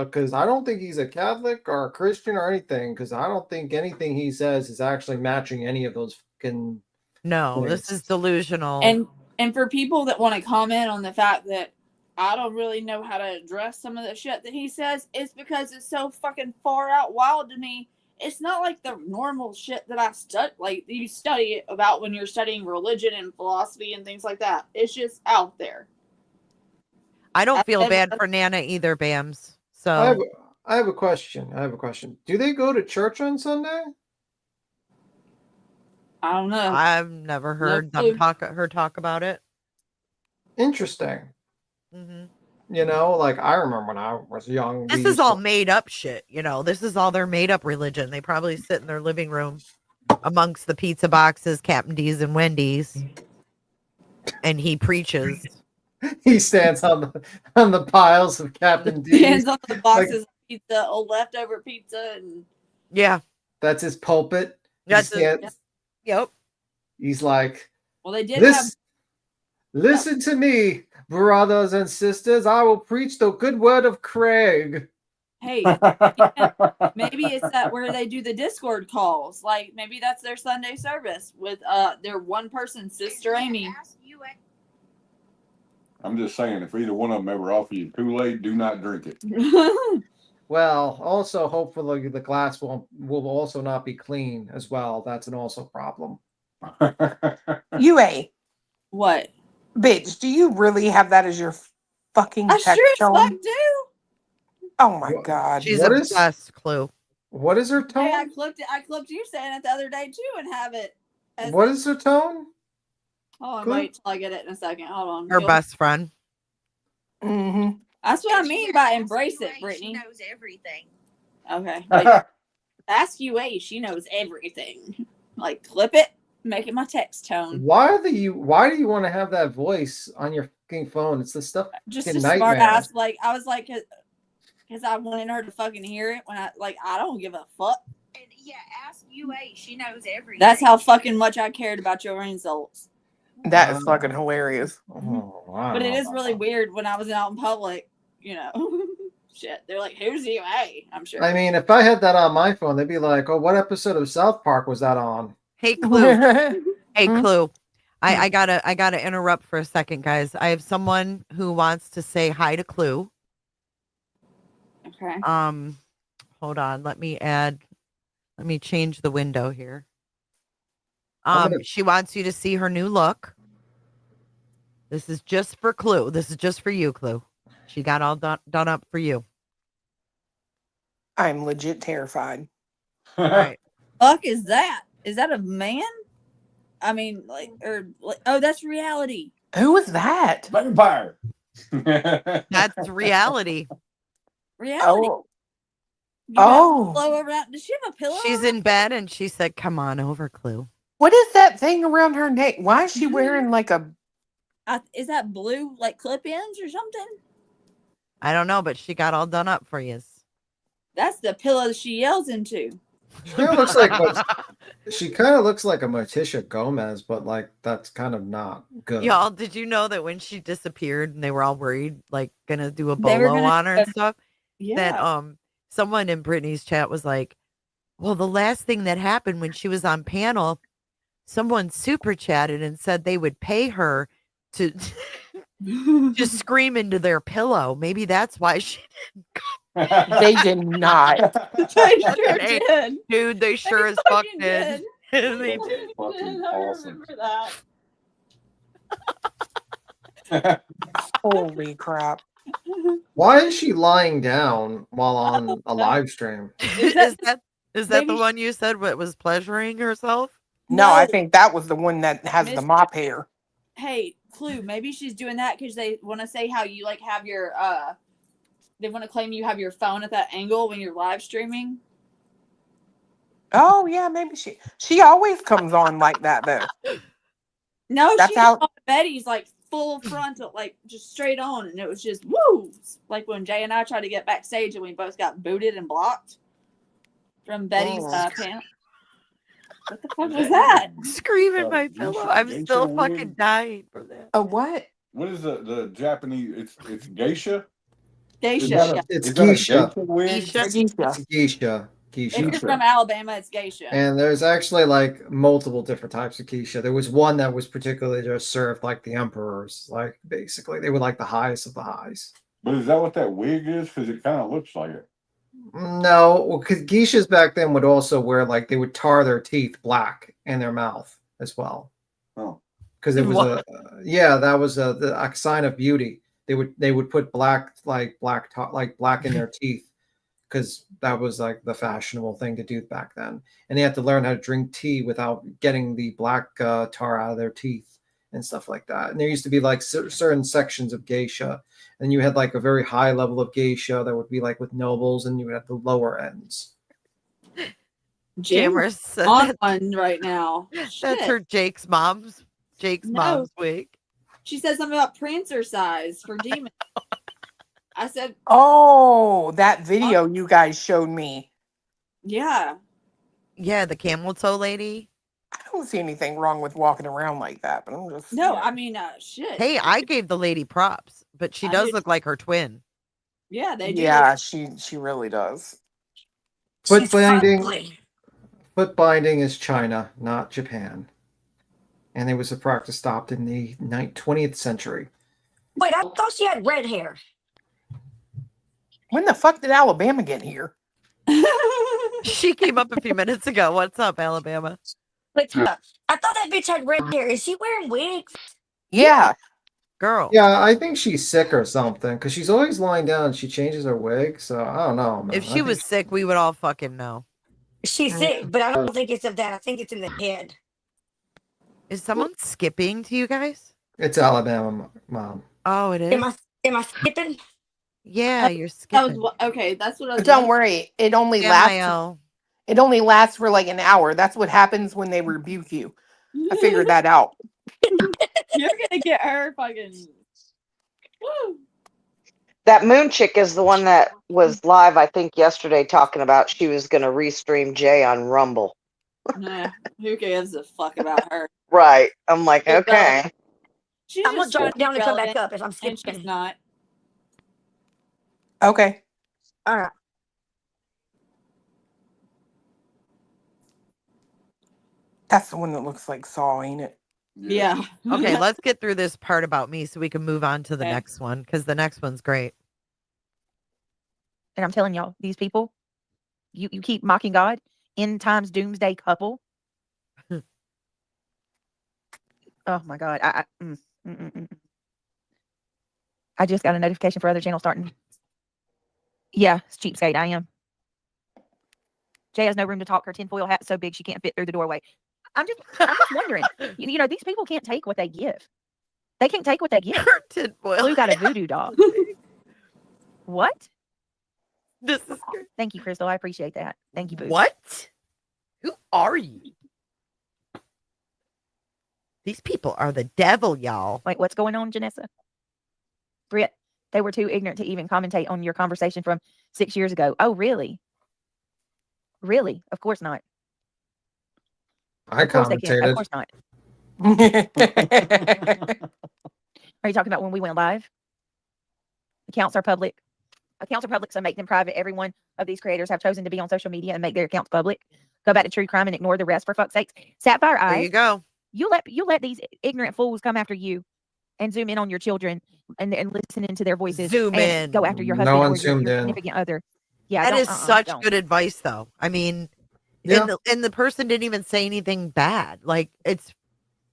Because I don't think he's a Catholic or a Christian or anything. Because I don't think anything he says is actually matching any of those fucking No, this is delusional. And for people that want to comment on the fact that I don't really know how to address some of the shit that he says, it's because it's so fucking far out wild to me. It's not like the normal shit that I study, like you study about when you're studying religion and philosophy and things like that. It's just out there. I don't feel bad for Nana either, Bams. So I have a question. Do they go to church on Sunday? I don't know. I've never heard them talk about it. Interesting. Mm-hmm. You know, like I remember when I was young. This is all made up shit. You know, this is all their made up religion. They probably sit in their living room amongst the pizza boxes, Captain D's and Wendy's, and he preaches. He stands on the piles of Captain D's. Stands on the boxes of pizza, old leftover pizza, and yeah, that's his pulpit. That's yep. He's like, well, they did listen to me, brothers and sisters. I will preach the good word of Craig. Hey, maybe it's that where they do the Discord calls. Like maybe that's their Sunday service with their one person, Sister Amy. I'm just saying, if either one of them ever offer you Kool-Aid, do not drink it. Well, also hopefully the glass will also not be clean as well. That's an also problem. UA. What? Bitch, do you really have that as your fucking I text sure as tone? fuck do. Oh my god. She's obsessed, Clue. What is her tone? Hey, I clipped you saying it the other day too and have it. What is her tone? Hold on, wait till I get it in a second. Hold on. Her best friend. Mm-hmm. That's what I mean by embrace it, Brittany. She knows everything. Okay. Like, ask UA. She knows everything. Like, clip it, make it my text tone. Why do you want to have that voice on your fucking phone? It's the stuff. Just a smart ass. Like, I was like, because I wanted her to fucking hear it when I don't give a fuck. And yeah, ask UA. She knows everything. That's how fucking much I cared about your results. That is fucking hilarious. Oh, wow. But it is really weird when I was out in public, you know. Shit. They're like, who's UA? I'm sure. I mean, if I had that on my phone, they'd be like, oh, what episode of South Park was that on? Hey, Clue. Hey, Clue. I gotta interrupt for a second, guys. I have someone who wants to say hi to Clue. Okay. Hold on. Let me change the window here. She wants you to see her new look. This is just for Clue. This is just for you, Clue. She got all done up for you. I'm legit terrified. All right. Fuck is that? Is that a man? I mean, oh, that's reality. Who is that? Vampire. That's reality. Reality. Oh. Pillow around. Does she have a pillow? She's in bed and she said, "Come on over, Clue." What is that thing around her neck? Why is she wearing like a... Is that blue, like clip-ins or something? I don't know, but she got all done up for you. That's the pillow she yells into. She kind of looks like a Morticia Gomez, but like that's kind of not good. Y'all, did you know that when she disappeared and they were all worried, like gonna do a bolo on her and stuff? Yeah. That someone in Brittany's chat was like, well, the last thing that happened when she was on panel, someone super chatted and said they would pay her to just scream into their pillow. Maybe that's why she didn't. They did not. They sure did. Dude, they sure as fuck did. They did. Fucking I awesome. remember that. Holy crap. Why is she lying down while on a live stream? Is that the one you said what was pleasuring herself? No, I think that was the one that has the mop hair. Hey, Clue, maybe she's doing that because they want to say how you like have your they want to claim you have your phone at that angle when you're live streaming. Oh yeah, maybe she always comes on like that though. No, That's she how on Betty's like full frontal, like just straight on, and it was just woo. Like when Jay and I tried to get backstage and we both got booted and blocked from Betty's panel. What the fuck was that? Screaming my pillow. I'm still fucking dying from that. A what? What is the Japanese? It's geisha. Geisha. It's Is that a geisha. wig? Geisha? It's geisha. If you're Geisha. from Alabama, it's geisha. And there's actually like multiple different types of geisha. There was one that was particularly just served like the emperors, like basically they were like the highest of the highs. But is that what that wig is? Because it kind of looks like it. No, well, because geishas back then would also wear like they would tar their teeth black in their mouth as well. Oh, Because it was What? that was a sign of beauty. They would put black in their teeth because that was like the fashionable thing to do back then. And they had to learn how to drink tea without getting the black tar out of their teeth and stuff like that. And there used to be like certain sections of geisha, and you had like a very high level of geisha that would be like with nobles, and you would have the lower ends. Jammer said On one right now. that's Shit. her Jake's mom's No. wig. She said something about Prancer size for demons. I said, Oh, that video you guys showed me. yeah. Yeah, the camel toe lady. I don't see anything wrong with walking around like that, but I'm just No, I mean, shit. Hey, I gave the lady props, but she I does did- look like her twin. Yeah, they do. yeah, she really does. Foot binding is China, not Japan. And it was a practice stopped in the 20th century. Wait, I thought she had red hair. When the fuck did Alabama get here? She came up a few minutes ago. What's up, Alabama? Wait, I thought that bitch had red hair. Is she wearing wigs? Yeah. Girl. Yeah, I think she's sick or something because she's always lying down and she changes her wig. So I don't know, man. If she was sick, we would all fucking know. She's sick, but I don't think it's of that. I think it's in the head. Is someone skipping to you guys? It's Alabama, Mom. Oh, it is? Am I skipping? Yeah, you're That skipping. was okay. That's what I was. Don't worry. It only lasts. It only lasts for like an hour. That's what happens when they rebuke you. I figured that out. You're gonna get her fucking. Woo. That moon chick is the one that was live, I think, yesterday talking about she was going to restream Jay on Rumble. Nah, who gives a fuck about her? Right. I'm like, okay. She's I'm gonna just drop down and come back relevant, up if I'm and skipping. she's not. Okay. All right. That's the one that looks like Saw, ain't it? Yeah. Okay, let's get through this part about me so we can move on to the Okay. next one because the next one's great. And I'm telling y'all, these people, you keep mocking God, end times doomsday couple. Oh my God. I just got a notification for other channel starting. Yeah, it's cheapskate. I am. Jay has no room to talk. Her tinfoil hat's so big she can't fit through the doorway. I'm just wondering. You know, these people can't take what they give. They can't take what they give. Her tinfoil. Blue got a voodoo dog. What? This is good. Thank you, Crystal. I appreciate that. Thank you, Boo. What? Who are you? These people are the devil, y'all. Wait, what's going on, Janessa? Britt, they were too ignorant to even commentate on your conversation from 6 years ago. Oh, really? Really? Of course not. I Of course they can't. Of commentated. course not. Are you talking about when we went live? Accounts are public. Accounts are public, so make them private. Every one of these creators have chosen to be on social media and make their accounts public. Go back to true crime and ignore the rest, for fuck's sakes. Sapphire There you Eyes, go. you let these ignorant fools come after you and zoom in on your children and listen into their voices. Zoom and in. Go after your No husband one or your zoomed in. significant other. Yeah, That don't- is such don't. good advice, though. I mean, Yeah. and the person didn't even say anything bad. Like, it's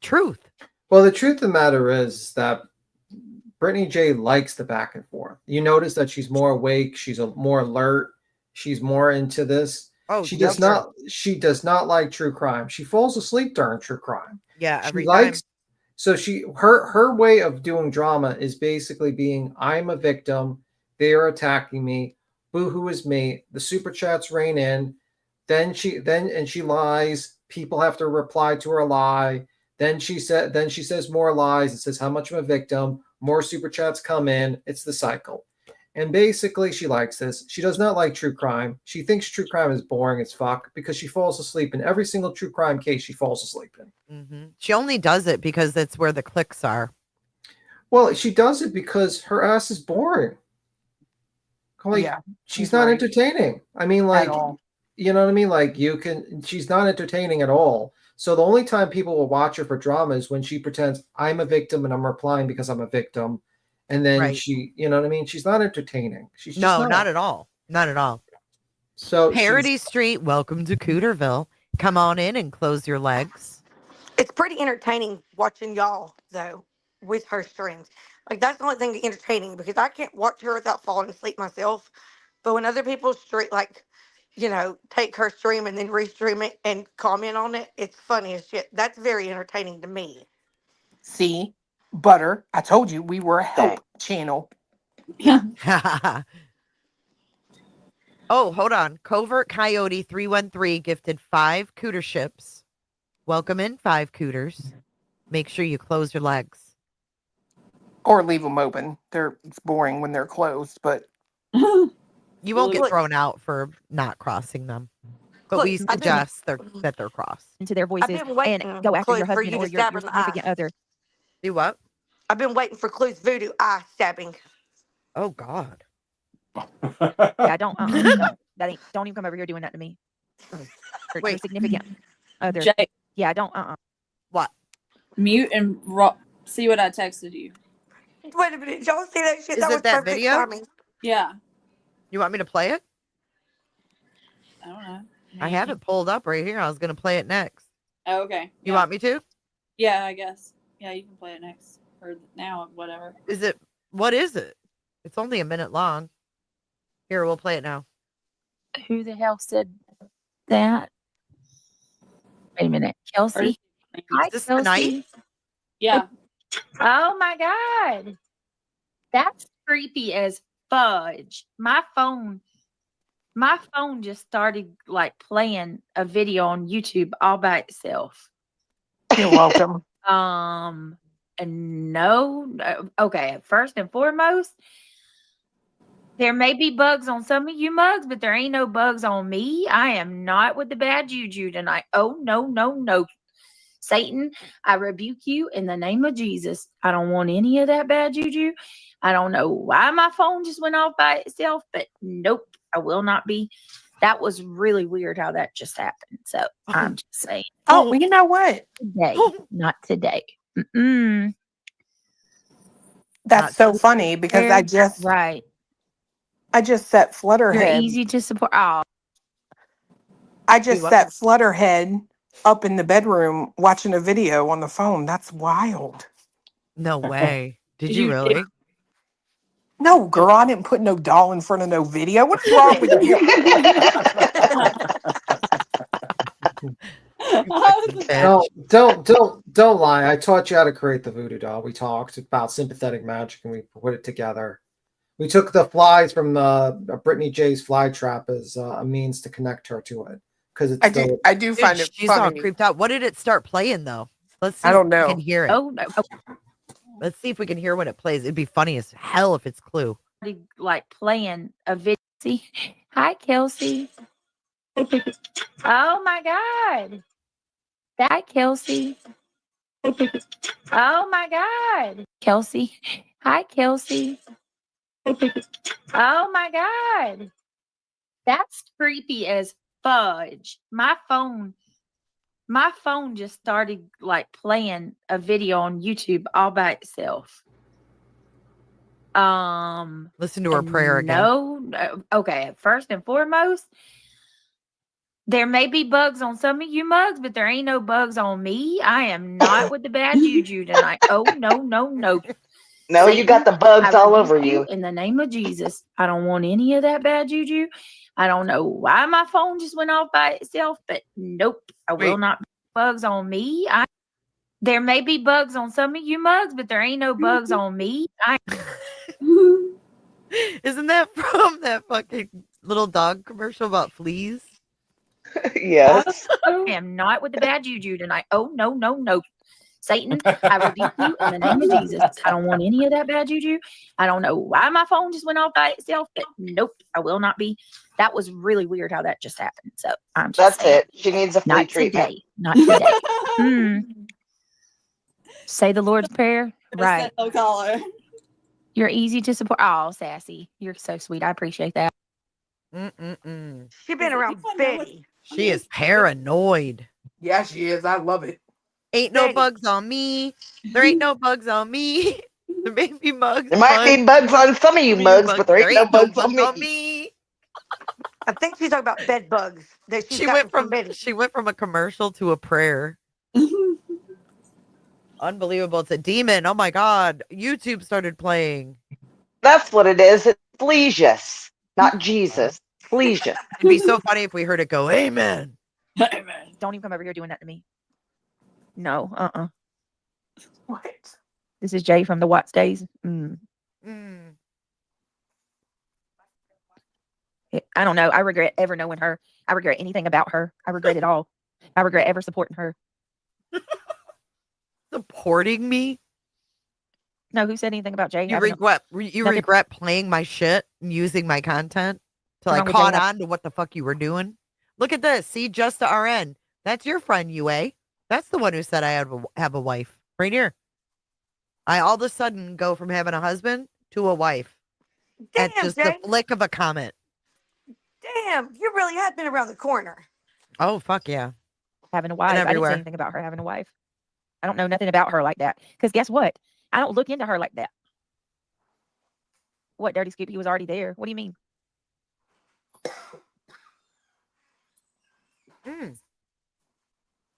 truth. Well, the truth of the matter is that Brittany J likes the back and forth. You notice that she's more awake, she's more alert, she's more into this. Oh, She yeah, does not. She does not like true crime. She falls asleep during true crime. Yeah, She every likes. time. So her way of doing drama is basically being I'm a victim. They are attacking me. Boo-hoo is me. The super chats rain in. Then she lies. People have to reply to her lie. Then she says more lies and says how much I'm a victim. More super chats come in. It's the cycle. And basically, she likes this. She does not like true crime. She thinks true crime is boring as fuck because she falls asleep in every single true crime case she falls asleep in. She only does it because that's where the clicks are. Well, she does it because her ass is boring. Like, Yeah, she's she's not right. entertaining. I mean, like, At all. you know what I mean? Like she's not entertaining at all. So the only time people will watch her for drama is when she pretends I'm a victim and I'm replying because I'm a victim. And then Right. she, you know what I mean? She's not entertaining. She's just No, not at all. Not at all. So Parody Street, welcome to Cooterville. Come on in and close your legs. It's pretty entertaining watching y'all though with her streams. Like that's the only thing entertaining because I can't watch her without falling asleep myself. But when other people stream, like, take her stream and then restream it and comment on it, it's funny as shit. That's very entertaining to me. See, Butter, I told you we were a help Dang. channel. Oh, hold on. Covert Coyote 313 gifted 5 cooter ships. Welcome in 5 cooters. Make sure you close your legs. Or leave them open. It's boring when they're closed, but You won't get Look. thrown out for not crossing them. But we Look, I've been- suggest that they're crossed. Into their voices been and waiting, go after your Chloe, for husband you or to your stab her in the significant eye. other. Do what? I've been waiting for Clue's voodoo eye stabbing. Oh, God. Yeah, don't. No, that ain't. Don't even come over here doing that to me. Your Wait. significant other. Jay, Yeah, don't. What? mute and see what I texted you. Wait a minute, y'all see that shit? Is That it was that perfect video? timing. Yeah. You want me to play it? I don't know. I have it pulled up right here. I was going to play it next. Oh, okay. You Yeah. want me to? Yeah, I guess. Yeah, you can play it next. Or now, whatever. What is it? It's only a minute long. Here, we'll play it now. Who the hell said that? Wait a minute, Kelsey. Hi, Is this the night? Kelsey. Yeah. Oh my God, that's creepy as fudge. My phone just started like playing a video on YouTube all by itself. you're welcome. And no, okay. First and foremost, there may be bugs on some of you mugs, but there ain't no bugs on me. I am not with the bad juju tonight. Oh, no, no, no. Satan, I rebuke you in the name of Jesus. I don't want any of that bad juju. I don't know why my phone just went off by itself, but nope, I will not be. That was really weird how that just happened. So I'm just saying. Oh, well, you know what? Today, not today. Mm-mm. That's so funny because I just set Flutterhead. You're easy to support. Oh. I just set Flutterhead up in the bedroom watching a video on the phone. That's wild. No way. Did you really? No, girl, I didn't put no doll in front of no video. What's wrong with you? Don't lie. I taught you how to create the voodoo doll. We talked about sympathetic magic and we put it together. We took the flies from Brittany J's fly trap as a means to connect her to it. Because I do find it she's all funny. creeped out. What did it start playing though? Let's see I don't if we know. can hear it. Oh no. Let's see if we can hear when it plays. It'd be funny as hell if it's Clue. Like playing a video. Hi, Kelsey. Oh my God. That Kelsey. Oh my God. Kelsey. Hi, Kelsey. Oh my God. That's creepy as fudge. My phone just started like playing a video on YouTube all by itself. Listen to her prayer again. No, okay. First and foremost, there may be bugs on some of you mugs, but there ain't no bugs on me. I am not with the bad juju tonight. Oh no, no, no. No, Satan, you got the bugs I all over rebuke you. in the name of Jesus. I don't want any of that bad juju. I don't know why my phone just went off by itself, but nope, I will not be bugs on me. There may be bugs on some of you mugs, but there ain't no bugs on me. Isn't that from that fucking little dog commercial about fleas? Yes. I am not with the bad juju tonight. Oh no, no, no. Satan, I rebuke you in the name of Jesus. I don't want any of that bad juju. I don't know why my phone just went off by itself, but nope, I will not be. That was really weird how that just happened. So I'm just saying, it. She needs a flea not treatment. today. Not today. Say the Lord's Prayer. Right. Collar. You're easy to support. Oh, sassy. You're so sweet. I appreciate that. Mm-mm-mm. She been around Betty. She is paranoid. Yeah, she is. I love it. Ain't no Betty. bugs on me. There ain't no bugs on me. There may be bugs. There might be bugs on some of you mugs, but there ain't no bugs on me. I think she's talking about bed bugs that she's She gotten went from from Betty. a commercial to a prayer. Unbelievable. It's a demon. Oh my god. YouTube started playing. That's what it is. It's Fleasius, not Jesus. Fleasius. It'd be so funny if we heard it go, Amen. Amen. Don't even come over here doing that to me. No, What? This is Jay from the Watts Days. I don't know. I regret ever knowing her. I regret anything about her. I regret it all. I regret ever supporting her. Supporting me? No, who said anything about Jay? You having a- nothing- regret playing my shit and using my content till I wrong with caught Jay? on to what the fuck you were doing? Look at this. See, just to RN. That's your friend, UA. That's the one who said I have a wife. Right here. I all of a sudden go from having a husband to a wife. Damn, at just Jay. the flick of a comment. Damn, you really have been around the corner. Oh, fuck yeah. having a wife. I didn't everywhere. say anything about her having a wife. I don't know nothing about her like that. Because guess what? I don't look into her like that. What, Dirty Scoop? He was already there. What do you mean?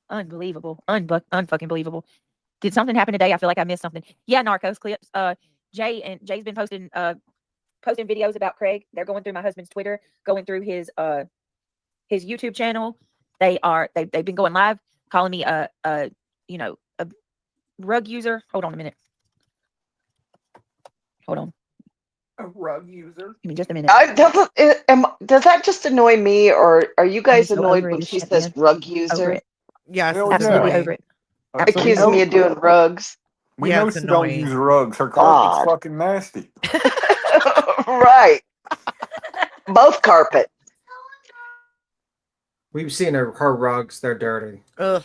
Unbelievable. Unfucking believable. Did something happen today? I feel like I missed something. Yeah, Narcos clips. Jay's been posting videos about Craig. They're going through my husband's Twitter, going through his YouTube channel. They've been going live, calling me a rug user. Hold on a minute. Hold on. A rug user. Give me just a minute. Does that just annoy me, or are you guys so annoyed over it when as she shit, says man. rug Over user? it. Yes, Hell it's Absolutely annoying. over it. Accusing me of doing rugs. We Yeah, know it's she don't annoying. use rugs. Her carpet's God. fucking nasty. Right. Both carpet. We've seen her rugs. They're dirty. Ugh.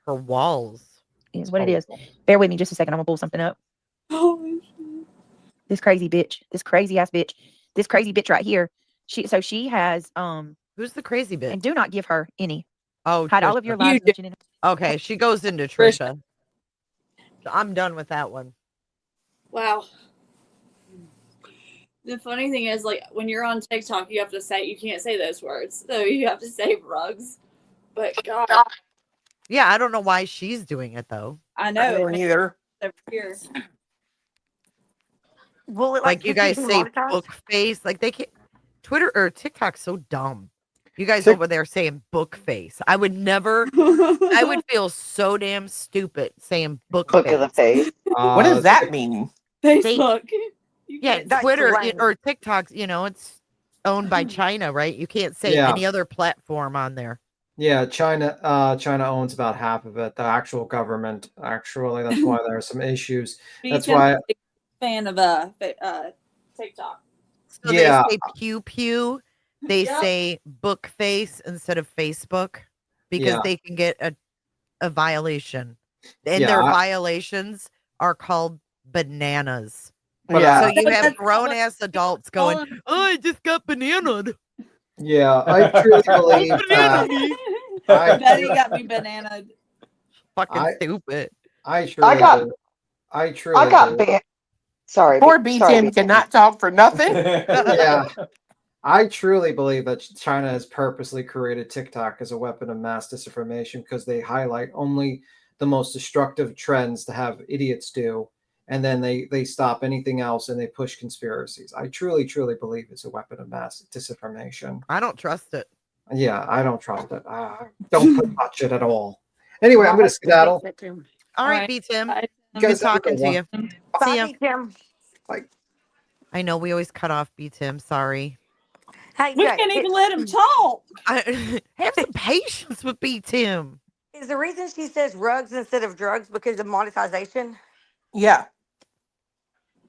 Her walls. Is what it is. Bear with me just a second. I'm gonna pull something up. This crazy bitch. This crazy ass bitch. This crazy bitch right here. She has Who's the crazy bitch? and do not give her any. Oh, Hide all of Trisha. your lives mentioned in Okay, she goes into Trisha. I'm done with that one. Wow. The funny thing is, like, when you're on TikTok, you can't say those words. So you have to say rugs. But God, Yeah, I don't know why she's doing it though. I I know. don't either. Over here. Will it Like you keep guys being say monetized? book face. Like they can't. Twitter or TikTok's so dumb. You guys over there saying book face. I would never. I would feel so damn stupid saying book Book face. of the face. What does that mean? Facebook. Yeah, That's Twitter lame. or TikTok, it's owned by China, right? You can't say Yeah. any other platform on there. Yeah, China owns about half of it. The actual government, actually, that's why there are some issues. That's why. Fan of TikTok. So Yeah. they say pew pew. They Yep. say book face instead of Facebook because Yeah. they can get a violation. And Yeah, their I- violations are called bananas. But, Yeah. So you But have that's- grown ass adults going, them- "Oh, I just got bananaed." Yeah, I truly believe that. Betty got me bananaed. Fucking stupid. I truly. I got. I truly. I got believe- banned. Sorry. Poor B Tim cannot talk for nothing. Yeah. I truly believe that China has purposely created TikTok as a weapon of mass disinformation because they highlight only the most destructive trends to have idiots do, and then they stop anything else and they push conspiracies. I truly believe it's a weapon of mass disinformation. I don't trust it. Yeah, I don't trust it. Don't touch it at all. Anyway, I'm going to skedaddle. All right, B Tim. Bye. Good talking to you. See ya. Bye, Tim. I know we always cut off B Tim. Sorry. Hey, We Jay, can't even let him talk. Have some patience with B Tim. is the reason she says rugs instead of drugs because of monetization? Yeah.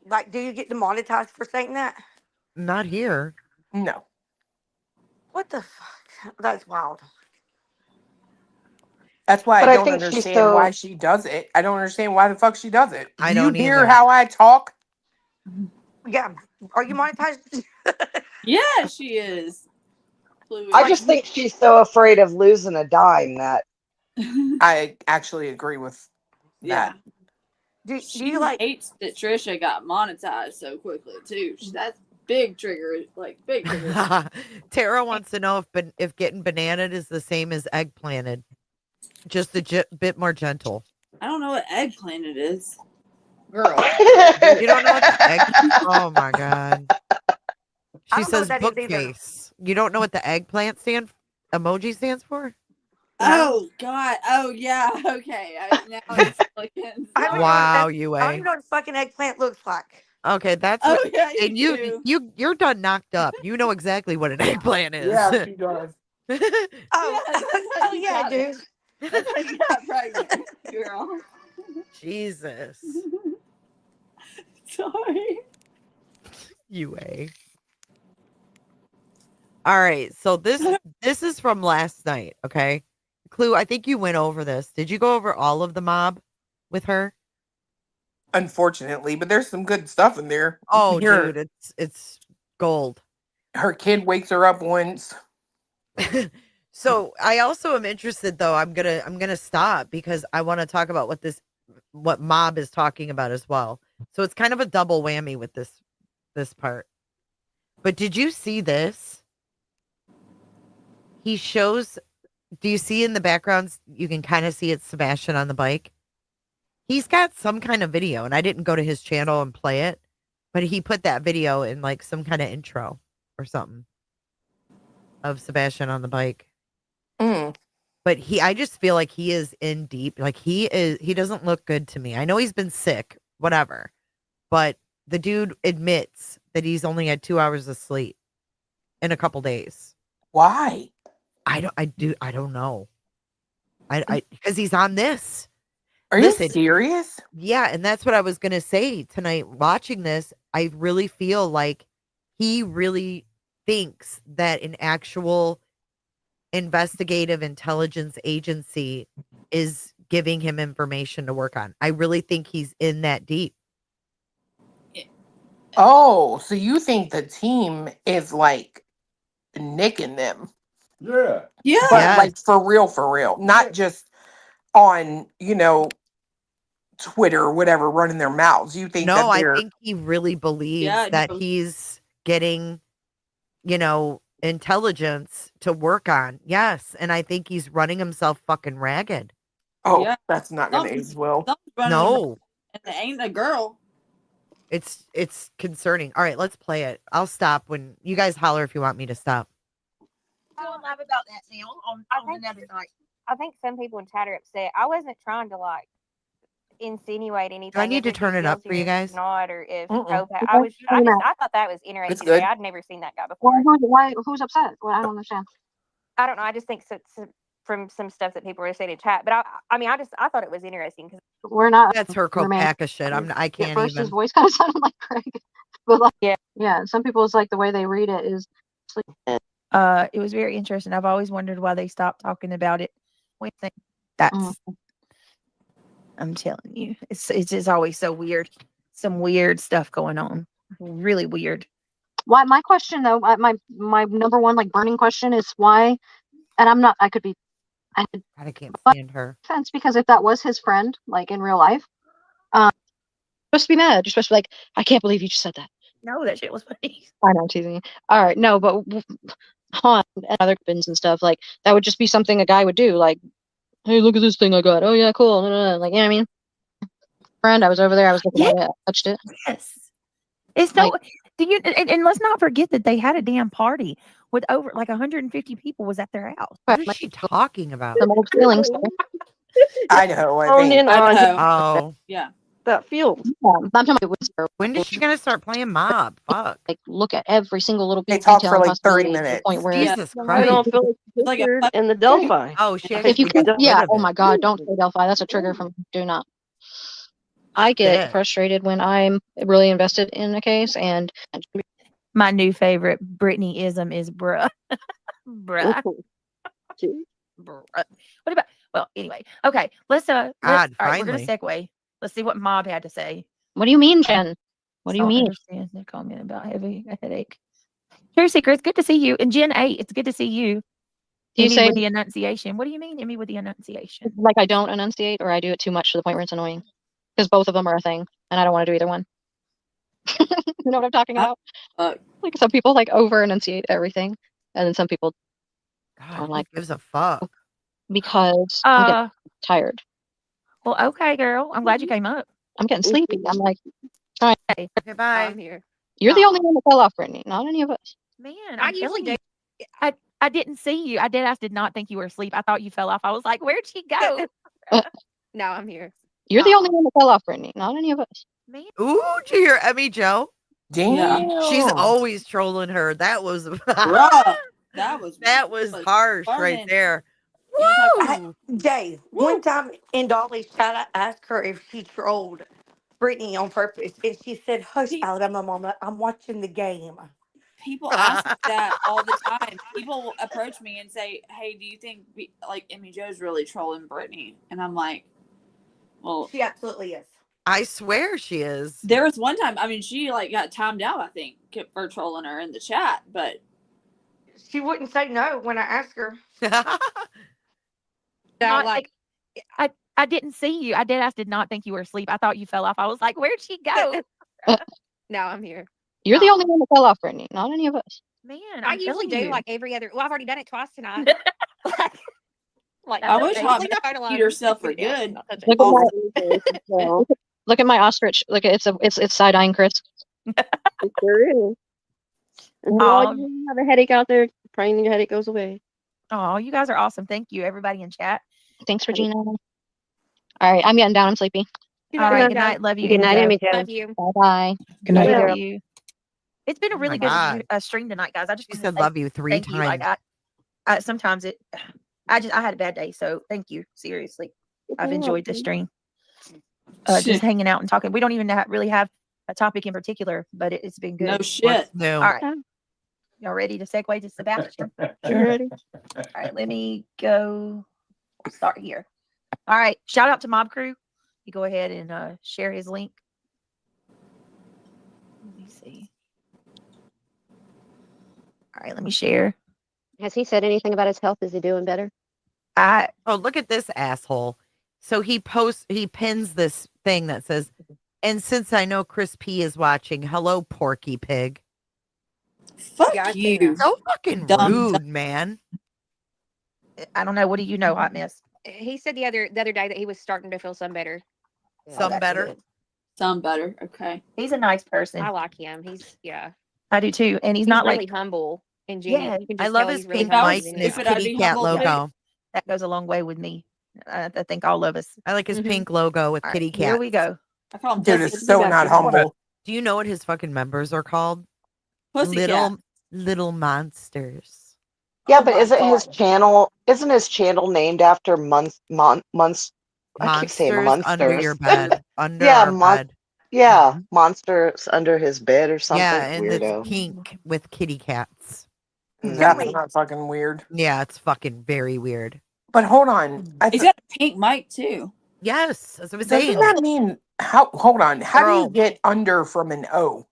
Like, do you get demonetized for saying that? Not here. No. What the fuck? That's wild. That's why But I I don't think she's understand why she does it. I don't understand why the fuck she does it. I Do you don't hear either. how I talk? Yeah. Are you monetized? Yeah, she is. Fluid. I just think she's so afraid of losing a dime that I actually agree with yeah. that. Do She you like? hates that Trisha got monetized so quickly too. That's big trigger, like big trigger. Tara wants to know if getting bananaed is the same as eggplanted, just a bit more gentle. I don't know what eggplant it is, girl. You don't know what the egg? Oh my god! I She don't know what says that is either. bookcase. You don't know what the eggplant emoji stands for? Oh God. Oh yeah. Okay. Now it's looking. I don't even know Wow, I don't even know what a fucking eggplant looks like. Okay, that's Oh what. yeah, you And do. you're done knocked up. You know exactly what an eggplant is. Yeah, she does. Oh, Yeah, that's how oh you yeah, got dude. That's how you got pregnant, girl. Jesus, Sorry. UA. All right, so this is from last night. Okay, Clue. I think you went over this. Did you go over all of the mob with her? Unfortunately, but there's some good stuff in there. Oh, Here, dude, it's gold. her kid wakes her up once. So I also am interested though. I'm gonna stop because I want to talk about what mob is talking about as well. So it's kind of a double whammy with this part. But did you see this? He shows, do you see in the backgrounds you can kind of see it's Sebastian on the bike? He's got some kind of video and I didn't go to his channel and play it, but he put that video in like some kind of intro or something of Sebastian on the bike. Mm. But I just feel like he is in deep. Like he doesn't look good to me. I know he's been sick, whatever. But the dude admits that he's only had 2 hours of sleep in a couple days. Why? I don't know. I because he's on this. Are Listen, you serious? yeah, and that's what I was gonna say tonight. Watching this, I really feel like he really thinks that an actual investigative intelligence agency is giving him information to work on. I really think he's in that deep. Oh, so you think the team is like nicking them? Yeah. Yeah. But Yes. like for real, not just on, Twitter or whatever, running their mouths. You think that No, I they're think he really believes Yeah, that no. he's getting, intelligence to work on. Yes, and I think he's running himself fucking ragged. oh, Yeah. that's not gonna age well. Something's running No, and it ain't a girl. it's concerning. All right, let's play it. I'll stop when you guys holler if you want me to stop. Going live about that now on another night. I think some people in chat are upset. I wasn't trying to like insinuate anything. need if to it's turn it up guilty for you or guys? not, or if Mm-mm. I thought that was interesting. good. I'd never seen that guy before. Who's upset? Well, I don't understand. I don't know. I just think from some stuff that people were saying in chat, but I thought it was interesting because We're not. That's her pack of shit. I At can't first, even. his voice kind of sounded like Craig, but like, yeah. Some people, it's like the way they read it is. It was very interesting. I've always wondered why they stopped talking about it. That's I'm telling you, it's just always so weird. Some weird stuff going on. Really weird. Why? My question though, my number one like burning question is why, and I'm not. I could be. I can't stand her. Sense because if that was his friend, like in real life, you're supposed to be mad. You're supposed to be like, I can't believe you just said that. No, that shit was funny. I know, I'm teasing you. All right, no, but Han and other bins and stuff like that would just be something a guy would do. Like, hey, look at this thing I got. Oh yeah, cool. Like, you know what I mean? Friend, I was over there. I was looking at it. I touched it. Yes. It's no. And let's not forget that they had a damn party with over like 150 people was at their house. What is she talking about? Some old feelings. I know. I think. Oh, yeah. That feels. I'm talking about Whisper. When is she gonna start playing mob? Fuck. Like, look at every single little They detail talk for and like 30 possibility to the minutes. point where Jesus I Christ. don't feel like in the Delphi. Oh, she if actually you can, got rid yeah. of Oh it. my God! Don't say Delphi. That's a trigger from do not. I get Shit. frustrated when I'm really invested in a case, and My new favorite Britney-ism is bruh. Bruh. Bruh. What about anyway. Okay, let's God, all right, we're gonna finally. segue. Let's see what Mob had to say. what do you mean, Jen? What do you Salt mean? understands the comment about having a headache. True Secrets, good to see you. And Jen 8, it's good to see you. Do you Emmy say with the enunciation. What do you mean, Emmy with the enunciation? like I don't enunciate, or I do it too much to the point where it's annoying? Because both of them are a thing, and I don't want to do either one. You know what I'm talking about? Like some people like over enunciate everything, and then some people God, are who like, gives a fuck? because I'm getting tired. Well, okay, girl. I'm glad you came up. I'm getting sleepy. I'm like, trying. Hey, Okay, bye. I'm here. You're the only one that fell off, Brittany. Not any of us. Man, I I'm usually telling you. I didn't see you. I did not think you were asleep. I thought you fell off. I was like, where'd she go? No, I'm here. You're the only one that fell off, Brittany. Not any of us. Man. Ooh, did you hear Emmy Joe? Damn. She's always trolling her. That was Bruh, that was harsh right burning. there. Woo! Jay, one time in Dolly's chat, I asked her if she trolled Brittany on purpose, and she said, "Hush, Alabama mama, I'm watching the game." People ask me that all the time. People will approach me and say, "Hey, do you think like Emmy Joe's really trolling Brittany?" And I'm like, "Well, she absolutely is." I swear she is. There was one time, I mean, she like got timed out, I think, for trolling her in the chat, but she wouldn't say no when I asked her. Not like I didn't see you. I did not think you were asleep. I thought you fell off. I was like, where'd she go? No, I'm here. You're the only one that fell off, Brittany. Not any of us. Man, I I'm usually telling do you. like every other. Well, I've already done it twice tonight. like I wish leave Hot my phone alone. eat herself for Put it down. good. Not touch it. Look at my ostrich. Look at it's side eyeing Chris. It sure is. And while you have a headache out there, praying your headache goes away. Oh, you guys are awesome. Thank you, everybody in chat. Thanks, Regina. All right, I'm getting down. I'm sleepy. All right, good night. Love you. Good night, Emmy Jo. Love you. Bye bye. Good night, Love girl. you. It's been a really my good God. stream tonight, guys. I just She wanted to said say love you 3 thank you. Like times. I sometimes I had a bad day, so thank you. Seriously, I've enjoyed the stream. Just hanging out and talking. We don't even really have a topic in particular, but it's been good. No shit. No. All right. Y'all ready to segue to Sebastian? Sure. Ready? All right, let me go. We'll start here. All right. Shout out to Mob Crew. You go ahead and share his link. Let me see. All right, let me share. Has he said anything about his health? Is he doing better? Oh, look at this asshole. So he pins this thing that says, and since I know Chris P is watching, hello, Porky Pig. Fuck Yeah, you. So fucking rude, man. I don't know. What do you know, Hot Mess? He said the other day that he was starting to feel some better. Some that's better. good. Some better. Okay. He's a nice person. I like him. He's I do too. And he's not really like humble and genuine. Yeah, You can I just love tell his he's really pink humble mic and and his Stupid, I'd be kitty cat humble too. logo. that goes a long way with me. I think all of us. I like his pink logo with All kitty right, cat. here we go. I call him Dude Pussy. is so not humble. Do you know what his fucking members are called? Pussycat. Little monsters. Yeah, Oh but my isn't his God. channel named after months? I keep saying Monsters under your monsters. bed. Under Yeah, our bed. Yeah, monsters under his bed or something. Yeah, and it's Weirdo. pink with kitty cats. That's not fucking weird. Yeah, it's fucking very weird. But hold on. He's got a pink mic too. Yes, as I was Doesn't saying. that mean hold on. How do Girl. you get under from an O?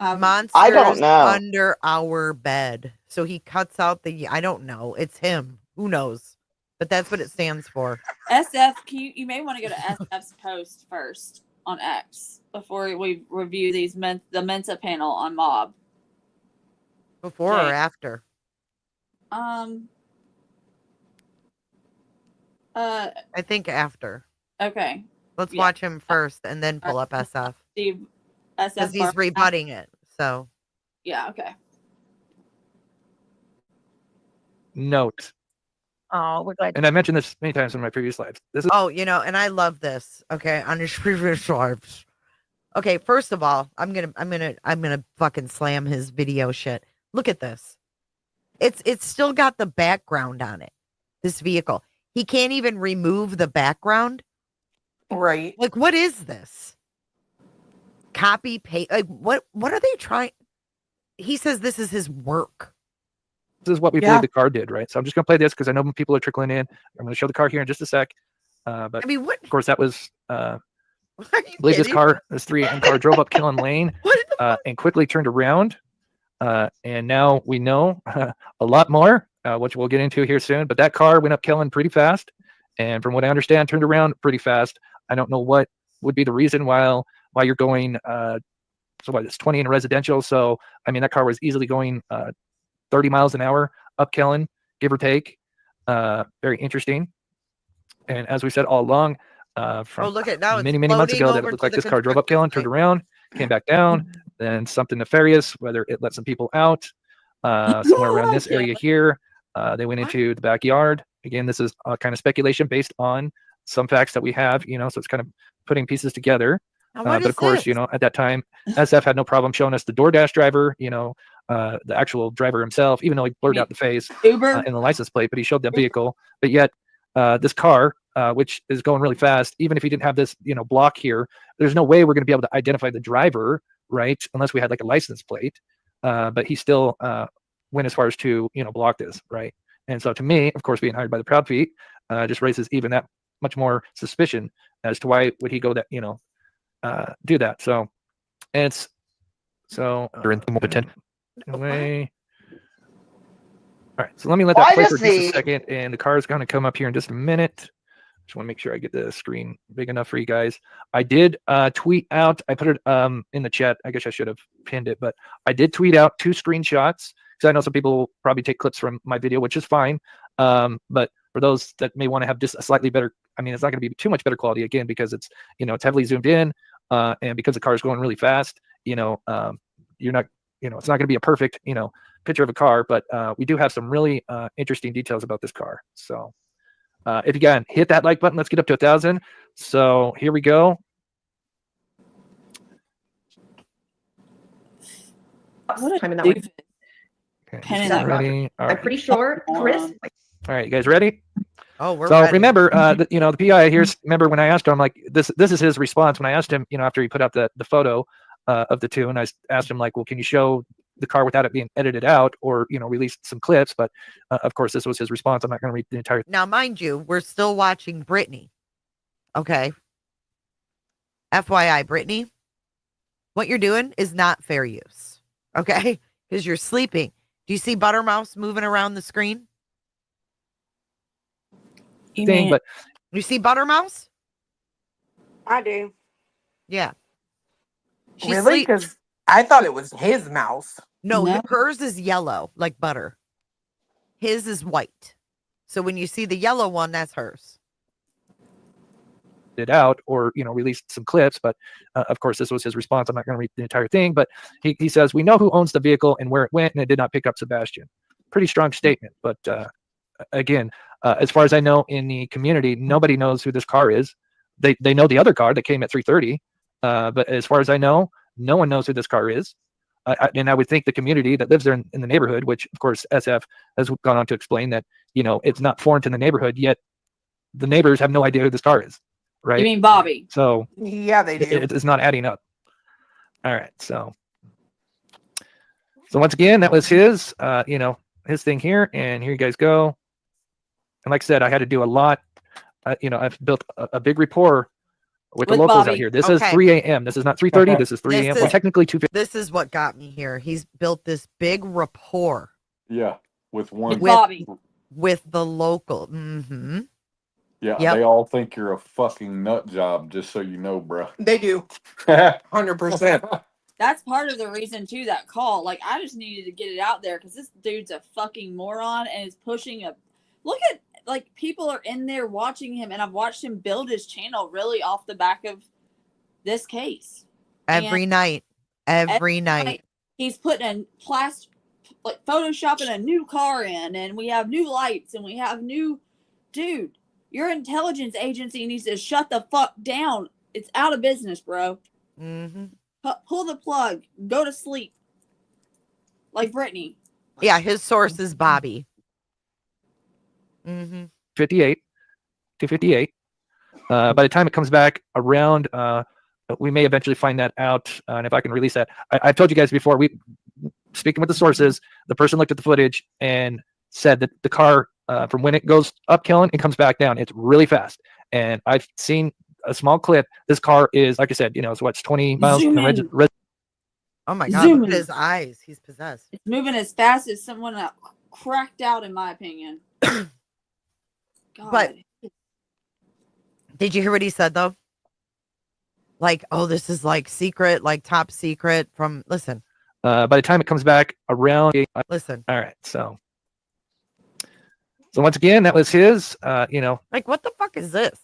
Monsters I don't know. under our bed. So he cuts out I don't know. It's him. Who knows? But that's what it stands for. SF, you may want to go to SF's post first on X before we review the Mensa panel on Mob. Before or after? I think after. Okay. Let's watch him first and then pull up SF. Steve, SF. Because he's rebutting it. So. Yeah, okay. Note. Oh, we're glad. And I mentioned this many times in my previous lives. This is and I love this. Okay, on his previous lives. Okay, first of all, I'm gonna fucking slam his video shit. Look at this. It's still got the background on it. This vehicle. He can't even remove the background. Right. Like, what is this? Copy paste. Like, what are they trying? He says this is his work. This is what we believe the car did, right? So I'm just going to play this because I know when people are trickling in. I'm going to show the car here in just a sec. But I mean, what? Of course, that was Are you I believe kidding? this 3 a.m. car drove up Killen Lane and quickly turned around. And now we know a lot more, which we'll get into here soon. But that car went up Killen pretty fast. And from what I understand, turned around pretty fast. I don't know what would be the reason why you're going, so what, it's 20 in residential. So, I mean, that car was easily going 30 miles an hour up Killen, give or take. Very interesting. And as we said all along, from look at now it's many months floating ago, that over it looked to like the this car drove up Killen, turned around, came back down, then something nefarious, whether it let some people out somewhere around this area here. They went into the backyard. Again, this is kind of speculation based on some facts that we have, so it's kind of putting pieces together. But of course, at that time, SF had no problem showing us the DoorDash driver, the actual driver himself, even though he blurred out the face Uber in the license plate, but he showed the vehicle. But yet, this car, which is going really fast, even if he didn't have this, block here, there's no way we're going to be able to identify the driver, right? Unless we had like a license plate. But he still went as far as to, block this, right? And so to me, of course, being hired by the Proud Feet just raises even that much more suspicion as to why would he go that, do that. So, and it's so away. All right, so let me let that play for just a second, and the car is going to come up here in just a minute. Just want to make sure I get the screen big enough for you guys. I did tweet out. I put it in the chat. I guess I should have pinned it, but I did tweet out 2 screenshots because I know some people probably take clips from my video, which is fine. But for those that may want to have just a slightly better, I mean, it's not going to be too much better quality again because it's it's heavily zoomed in, and because the car is going really fast. You're not, it's not going to be a perfect picture of a car, but we do have some really interesting details about this car. So. If you can hit that like button, let's get up to 1,000. So here we go. What a time in that one. Okay, ready? All right. I'm pretty sure, Chris. All right, you guys ready? Oh, we're so ready. remember, the PI here's. Remember when I asked him, like, this is his response when I asked him, after he put out the photo of the 2, and I asked him, like, well, can you show the car without it being edited out or release some clips? But of course, this was his response. I'm not going to read the entire. Now, mind you, we're still watching Brittany. Okay. FYI, Brittany, what you're doing is not fair use. Okay, because you're sleeping. Do you see Buttermouse moving around the screen? But you see Buttermouse? I do. Yeah. Really? Because I thought it was his mouse. No, hers is yellow, like butter. His is white. So when you see the yellow one, that's hers. It out or released some clips, but of course this was his response. I'm not going to read the entire thing, but he says, we know who owns the vehicle and where it went, and it did not pick up Sebastian. Pretty strong statement, but again, as far as I know, in the community, nobody knows who this car is. They know the other car that came at 3:30, but as far as I know, no one knows who this car is. And I would think the community that lives there in the neighborhood, which of course SF has gone on to explain that it's not foreign to the neighborhood, yet the neighbors have no idea who this car is. Right. You mean Bobby? So yeah, they do. It's not adding up. All right. So once again, that was his, his thing here, and here you guys go. And like I said, I had to do a lot. I've built a big rapport with the locals out here. This is 3 a.m. This is not 3:30. This is 3 a.m. Well, technically 2:50. This is what got me here. He's built this big rapport. Yeah, with one Bobby. With the local. Mm-hmm. Yeah, Yep. They all think you're a fucking nut job, just so you know, bro. They do. 100%. That's part of the reason too, that call. Like, I just needed to get it out there because this dude's a fucking moron and is pushing look at, like, people are in there watching him, and I've watched him build his channel really off the back of this case. Every night. He's putting photoshopping a new car in, and we have new lights, and we have dude. Your intelligence agency needs to shut the fuck down. It's out of business, bro. Mm-hmm. Pull the plug. Go to sleep. Like Brittany. Yeah, his source is Bobby. Mm-hmm. 258. By the time it comes back around, we may eventually find that out. And if I can release that, I've told you guys before, speaking with the sources, the person looked at the footage and said that the car, from when it goes up Killen, it comes back down. It's really fast. And I've seen a small clip. This car is, like I said, it's what's 20 miles. Zoom In the in. Oh my God! Zoom Look at in. his eyes. He's possessed. It's moving as fast as someone cracked out, in my opinion. God. But did you hear what he said though? Like, oh, this is like secret, like top secret from. Listen. By the time it comes back around, listen. All right, so once again, that was his. Like, what the fuck is this?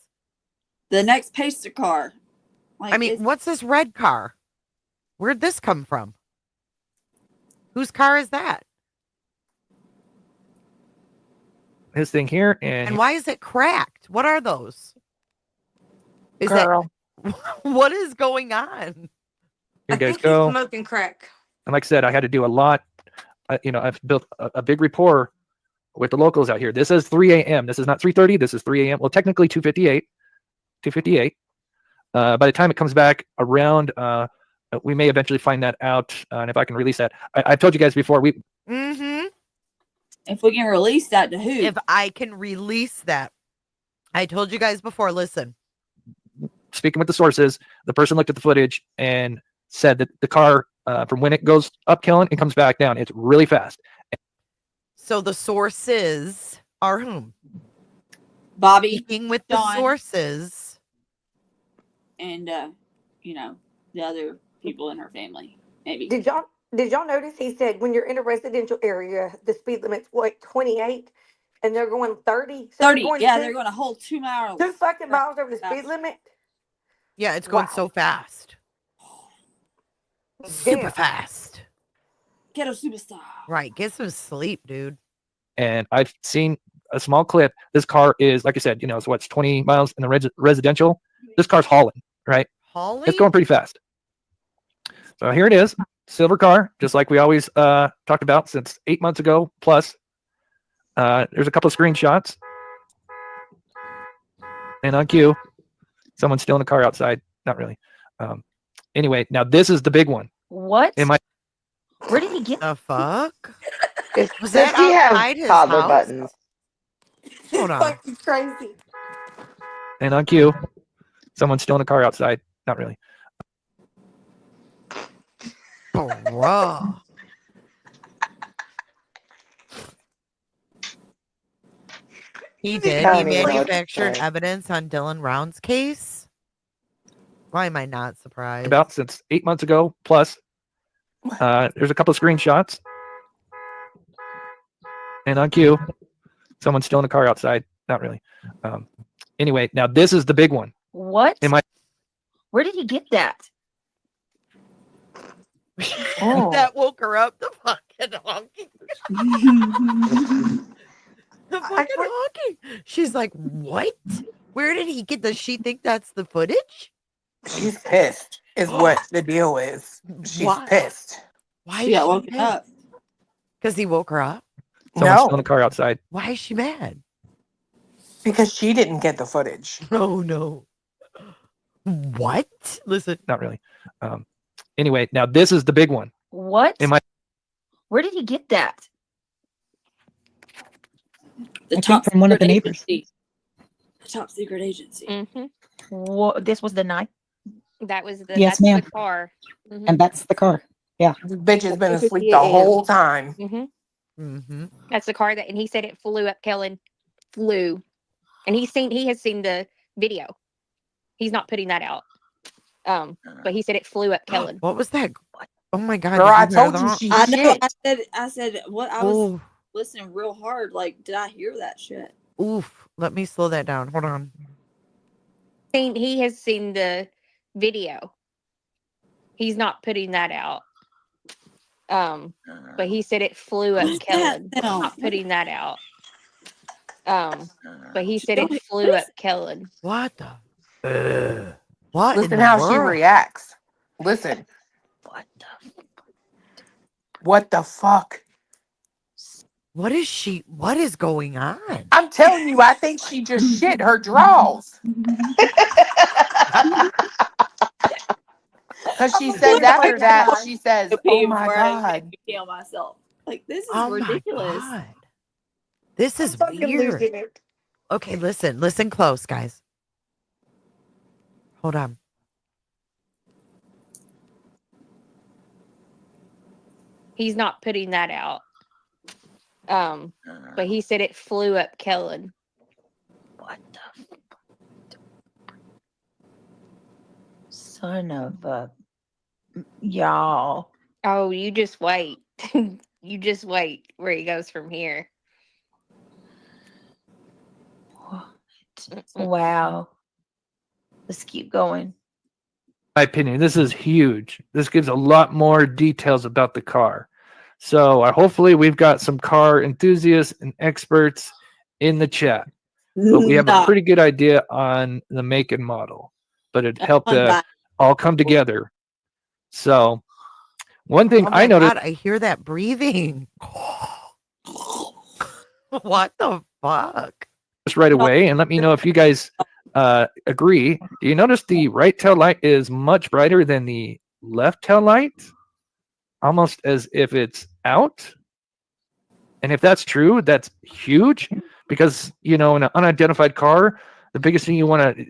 The next pacer car. Like, I mean, what's this red car? Where'd this come from? Whose car is that? His thing here, and why is it cracked? What are those? Is Girl. that what is going on? Here I you guys think go. he's smoking crack. And like I said, I had to do a lot. I've built a big rapport with the locals out here. This is 3 a.m. This is not 3:30. This is 3 a.m. Well, technically 2:58. 2:58. By the time it comes back around, we may eventually find that out. And if I can release that, I've told you guys before. If we can release that to who? If I can release that, I told you guys before. Listen, speaking with the sources, the person looked at the footage and said that the car, from when it goes up killing and comes back down, it's really fast. So the sources are whom? Bobby. Speaking with John, the sources. And, the other people in her family. Maybe. Did y'all notice he said when you're in a residential area, the speed limit's what, 28, and they're going 30? So 30. going Yeah, they're going a whole 2 miles. 2 fucking miles over the speed limit. Yeah, it's going so fast. Super fast. Ghetto superstar. Right. Get some sleep, dude. And I've seen a small clip. This car is, like I said, so what's 20 miles in the residential. This car's hauling, right? Hauling? It's going pretty fast. So here it is, silver car, just like we always talked about since 8 months ago plus. There's a couple of screenshots. And on cue, someone's still in the car outside. Not really. Anyway, now this is the big one. What? Where did he get the fuck? Was Does that he outside have his toddler house? buttons? Hold on. Fucking crazy. And on cue, someone's still in the car outside. Not really. Bruh. He did. He manufactured evidence on Dylan Round's case. Why am I not surprised? About since 8 months ago plus. There's a couple of screenshots. And on cue, someone's still in the car outside. Not really. Anyway, now this is the big one. What? Where did he get that? That woke her up. The fucking honking. The fucking honking. She's like, what? Where did he get? Does she think that's the footage? She's pissed, is what the deal is. She's pissed. Why is she woken up? Because he woke her up? Someone's still in the car outside. Why is she mad? Because she didn't get the footage. Oh, no. What? Listen. Not really. Anyway, now this is the big one. What? Where did he get that? The top from one of the secret neighbors. agency. The top secret agency. Mm-hmm. This was the night. That was the Yes, that's ma'am. the car. Mhm. And that's the car. Yeah. The bitch has been asleep the whole time. Mm-hmm. That's the car and he said it flew up Kellen. Flew. And he has seen the video. He's not putting that out. But he said it flew up Kellen. What was that? Oh my God. Girl, did I you hear told you that? she I know. shit. I said what I was Oh. listening real hard. Like, did I hear that shit? Oof. Let me slow that down. Hold on. He has seen the video. He's not putting that out. But he said it flew up What's Kellen. that sound? Not putting that out. But he said it flew up Kellen. What the? What? in Listen the how she world? reacts. Listen. What the fuck? What is going on? I'm telling you, I think she just shit her drawers. Because she says after that, she says, "Oh my God." Kill myself. Like, this is Oh ridiculous. my God. This is Fucking weird. losing it. Okay, listen close, guys. Hold on. He's not putting that out. But he said it flew up Kellen. What the son of a y'all? Oh, you just wait. You just wait where he goes from here. Wow. Let's keep going. My opinion, this is huge. This gives a lot more details about the car. So hopefully we've got some car enthusiasts and experts in the chat. But we have a pretty good idea on the make and model. But it helped all come together. So one thing Oh my I noticed. God, I hear that breathing. What the fuck? Just right away, and let me know if you guys agree. Do you notice the right tail light is much brighter than the left tail light? Almost as if it's out. And if that's true, that's huge because, in an unidentified car, the biggest thing you want to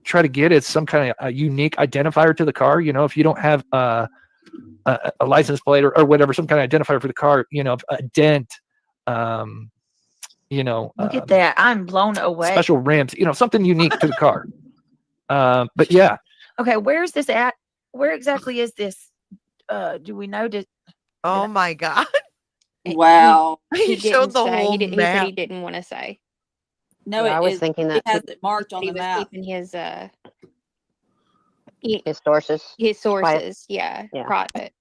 try to get is some kind of a unique identifier to the car. If you don't have a license plate or whatever, some kind of identifier for the car, a dent, Look at that. I'm blown away. special rims, something unique to the car. But yeah. Okay, where's this at? Where exactly is this? Do we know? Oh my God. Wow. He showed didn't the say. whole He said he map. didn't want to say. No, Yeah, I was is. thinking He that has too. it marked on He the was map. keeping his His sources. sources, yeah, Yeah. private.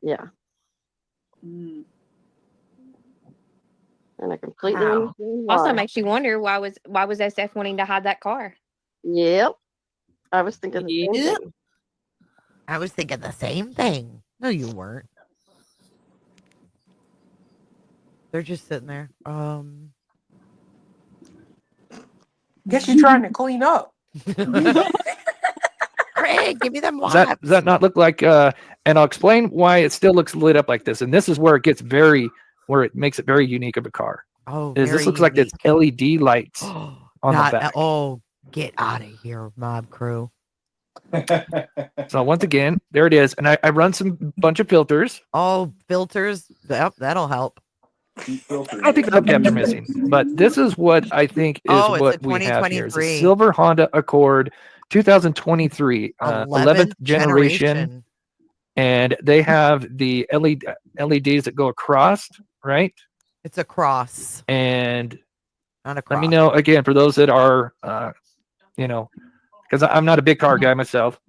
Yeah. Mm. And I completely Wow. understand Also why. makes you wonder why was SF wanting to hide that car? Yep. I was thinking the same Yep. thing. I was thinking the same thing. No, you weren't. They're just sitting there. Guess you're trying to clean up. Craig, give me them Does wipes. that not look like and I'll explain why it still looks lit up like this. And this is where it gets where it makes it very unique of a car. Oh, Is this very looks like it's LED lights on the back. Oh, get out of here, mob crew. So once again, there it is. And I run some bunch of filters. Oh, filters. Yep, that'll help. I think the hubcaps are missing. But this is what I think is Oh, it's a what we have here. It's a 2023. silver Honda Accord 2023 11th generation. And they have the LEDs that go across, right? It's a cross. And not a let me cross. know again for those that are, because I'm not a big car guy myself.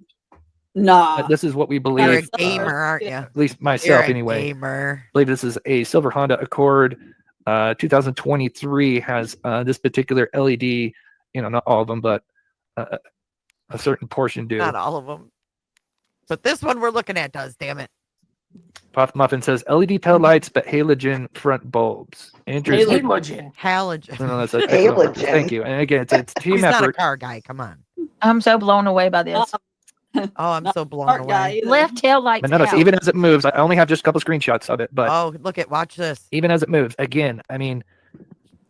Nah. But this is what we You're a believe. gamer, aren't you? At least myself, You're a anyway. Gamer. I believe this is a silver Honda Accord 2023 has this particular LED. Not all of them, but a certain portion do. Not all of them. But this one we're looking at does, damn it. Puff Muffin says LED tail lights, but halogen front bulbs. Interesting. Halogen. No, that's halogen. Thank you. And again, it's team He's effort. not a car guy. Come on. I'm so blown away by this. Oh, I'm so blown away. Left tail lights But notice, out. even as it moves, I only have just a couple screenshots of it. But Oh, look at watch this. even as it moves, again, I mean,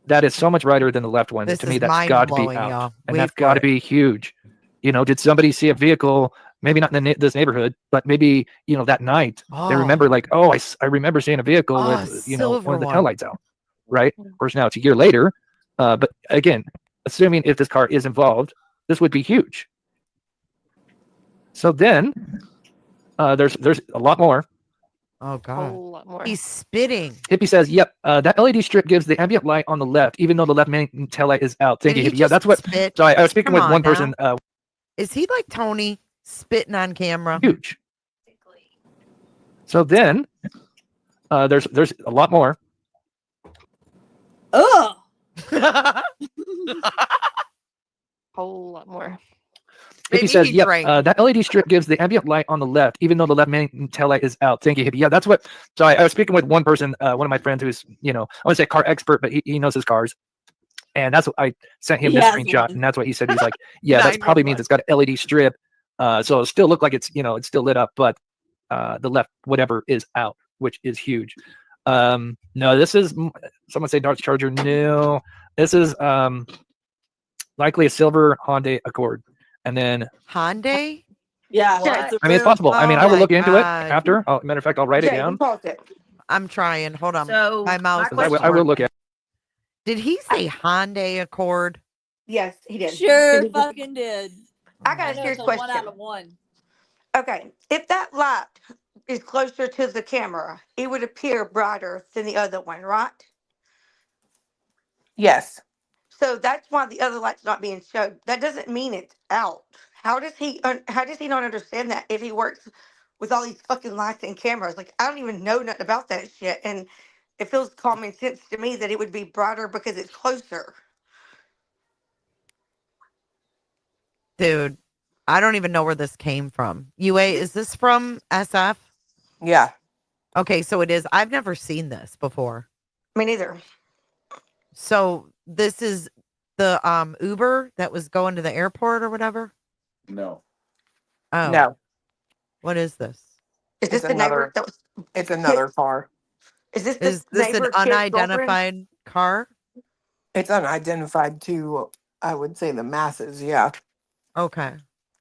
that is so much brighter than the left one. This To me, is that's got to be mind-blowing, out, y'all. and Wait that's for got to it. be huge. Did somebody see a vehicle? Maybe not in this neighborhood, but maybe that night they Oh. remember, like, oh, I remember seeing a vehicle Oh, with silver one of the one. taillights out, right? Of course, now it's a year later, but again, assuming if this car is involved, this would be huge. So then, there's a lot more. Oh God. Whole lot more. He's spitting. Hippie says, "Yep, that LED strip gives the ambient light on the left, even though the left main tail light is out." Thank Did you, he Hippie. Yeah, just that's what. spit? So I was speaking Come with on one now. person. Is he like Tony spitting on camera? Huge. So then, there's a lot more. Ugh. Whole lot more. Hippie says, "Yep, that LED strip gives the ambient light on the left, even though the left main tail light is out." Thank you, Hippie. Yeah, that's what. So I was speaking with one person, one of my friends who's, I want to say car expert, but he knows his cars. And that's what I sent him He this has screenshot, one. and that's what he said. He's like, "Yeah, that probably means it's got an LED strip, so it'll still look like it's it's still lit up, but the left whatever is out, which is huge." No, this is someone say Dodge Charger. No, this is likely a silver Honda Accord. And then Hyundai? Yeah, Jay, it's a I mean, it's real. possible. I mean, Oh I will my look into it God. after. Matter of fact, I'll write it Jay, down. pause it. I'm trying. Hold on. So My mouse my is I will question, look at. Did he say Hyundai Accord? Yes, he did. Sure Did he just- fucking did. I got I a know serious it's a 1 question. out of 1. Okay, if that light is closer to the camera, it would appear brighter than the other one, right? Yes. So that's why the other light's not being showed. That doesn't mean it's out. How does he not understand that if he works with all these fucking lights and cameras? Like, I don't even know nothing about that shit, and it feels common sense to me that it would be brighter because it's closer. Dude, I don't even know where this came from. UA, is this from SF? Yeah. Okay, so it is. I've never seen this before. Me neither. So this is the Uber that was going to the airport or whatever? No. Oh. No. What is this? Is this It's the neighbor another. that was? It's another car. Is this the Is this an neighbor's kid's girlfriend? unidentified car? It's unidentified to, I would say, the masses. Yeah. Okay.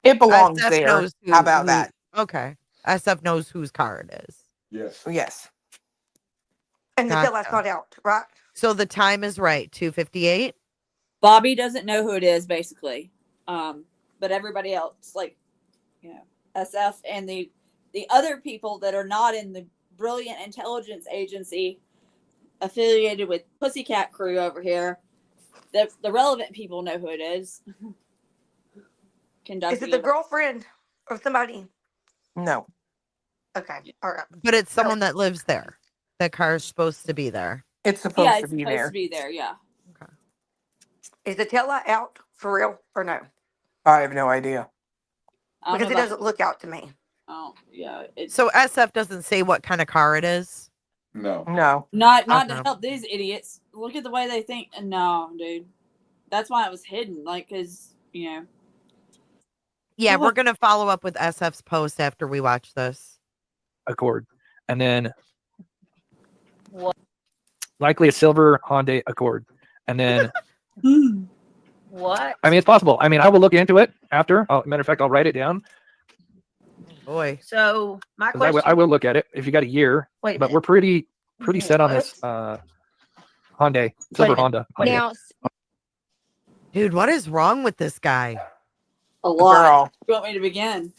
It belongs SF there. knows How about that? Okay. SF knows whose car it is. Yes. Yes. And the tail light's Gotcha. not out, right? So the time is right, 2:58. Bobby doesn't know who it is, basically. But everybody else, like, SF and the other people that are not in the brilliant intelligence agency affiliated with Pussycat Crew over here, the relevant people know who it is. Is it the girlfriend of somebody? No. Okay, all right. But it's someone that lives there. That car is supposed to be there. It's supposed Yeah, to it's be supposed there. to be there. Yeah. Is the tail light out for real or no? I have no idea. I don't Because know it about- doesn't look out to me. Oh, yeah. It's So SF doesn't say what kind of car it is. No. No. not to Okay. help these idiots. Look at the way they think. No, dude. That's why it was hidden. Like, because, Yeah, Well, we're gonna follow up with SF's post after we watch this. Accord, and then likely a silver Hyundai Accord, and then what? I mean, it's possible. I mean, I will look into it after. Matter of fact, I'll write it down. Boy. So my 'Cause question. I will look at it if you got a year. Wait a but minute. we're pretty set on this Hyundai silver Honda. Hyundai. Now, Dude, what is wrong with this guy? a lot. Girl. You want me to begin?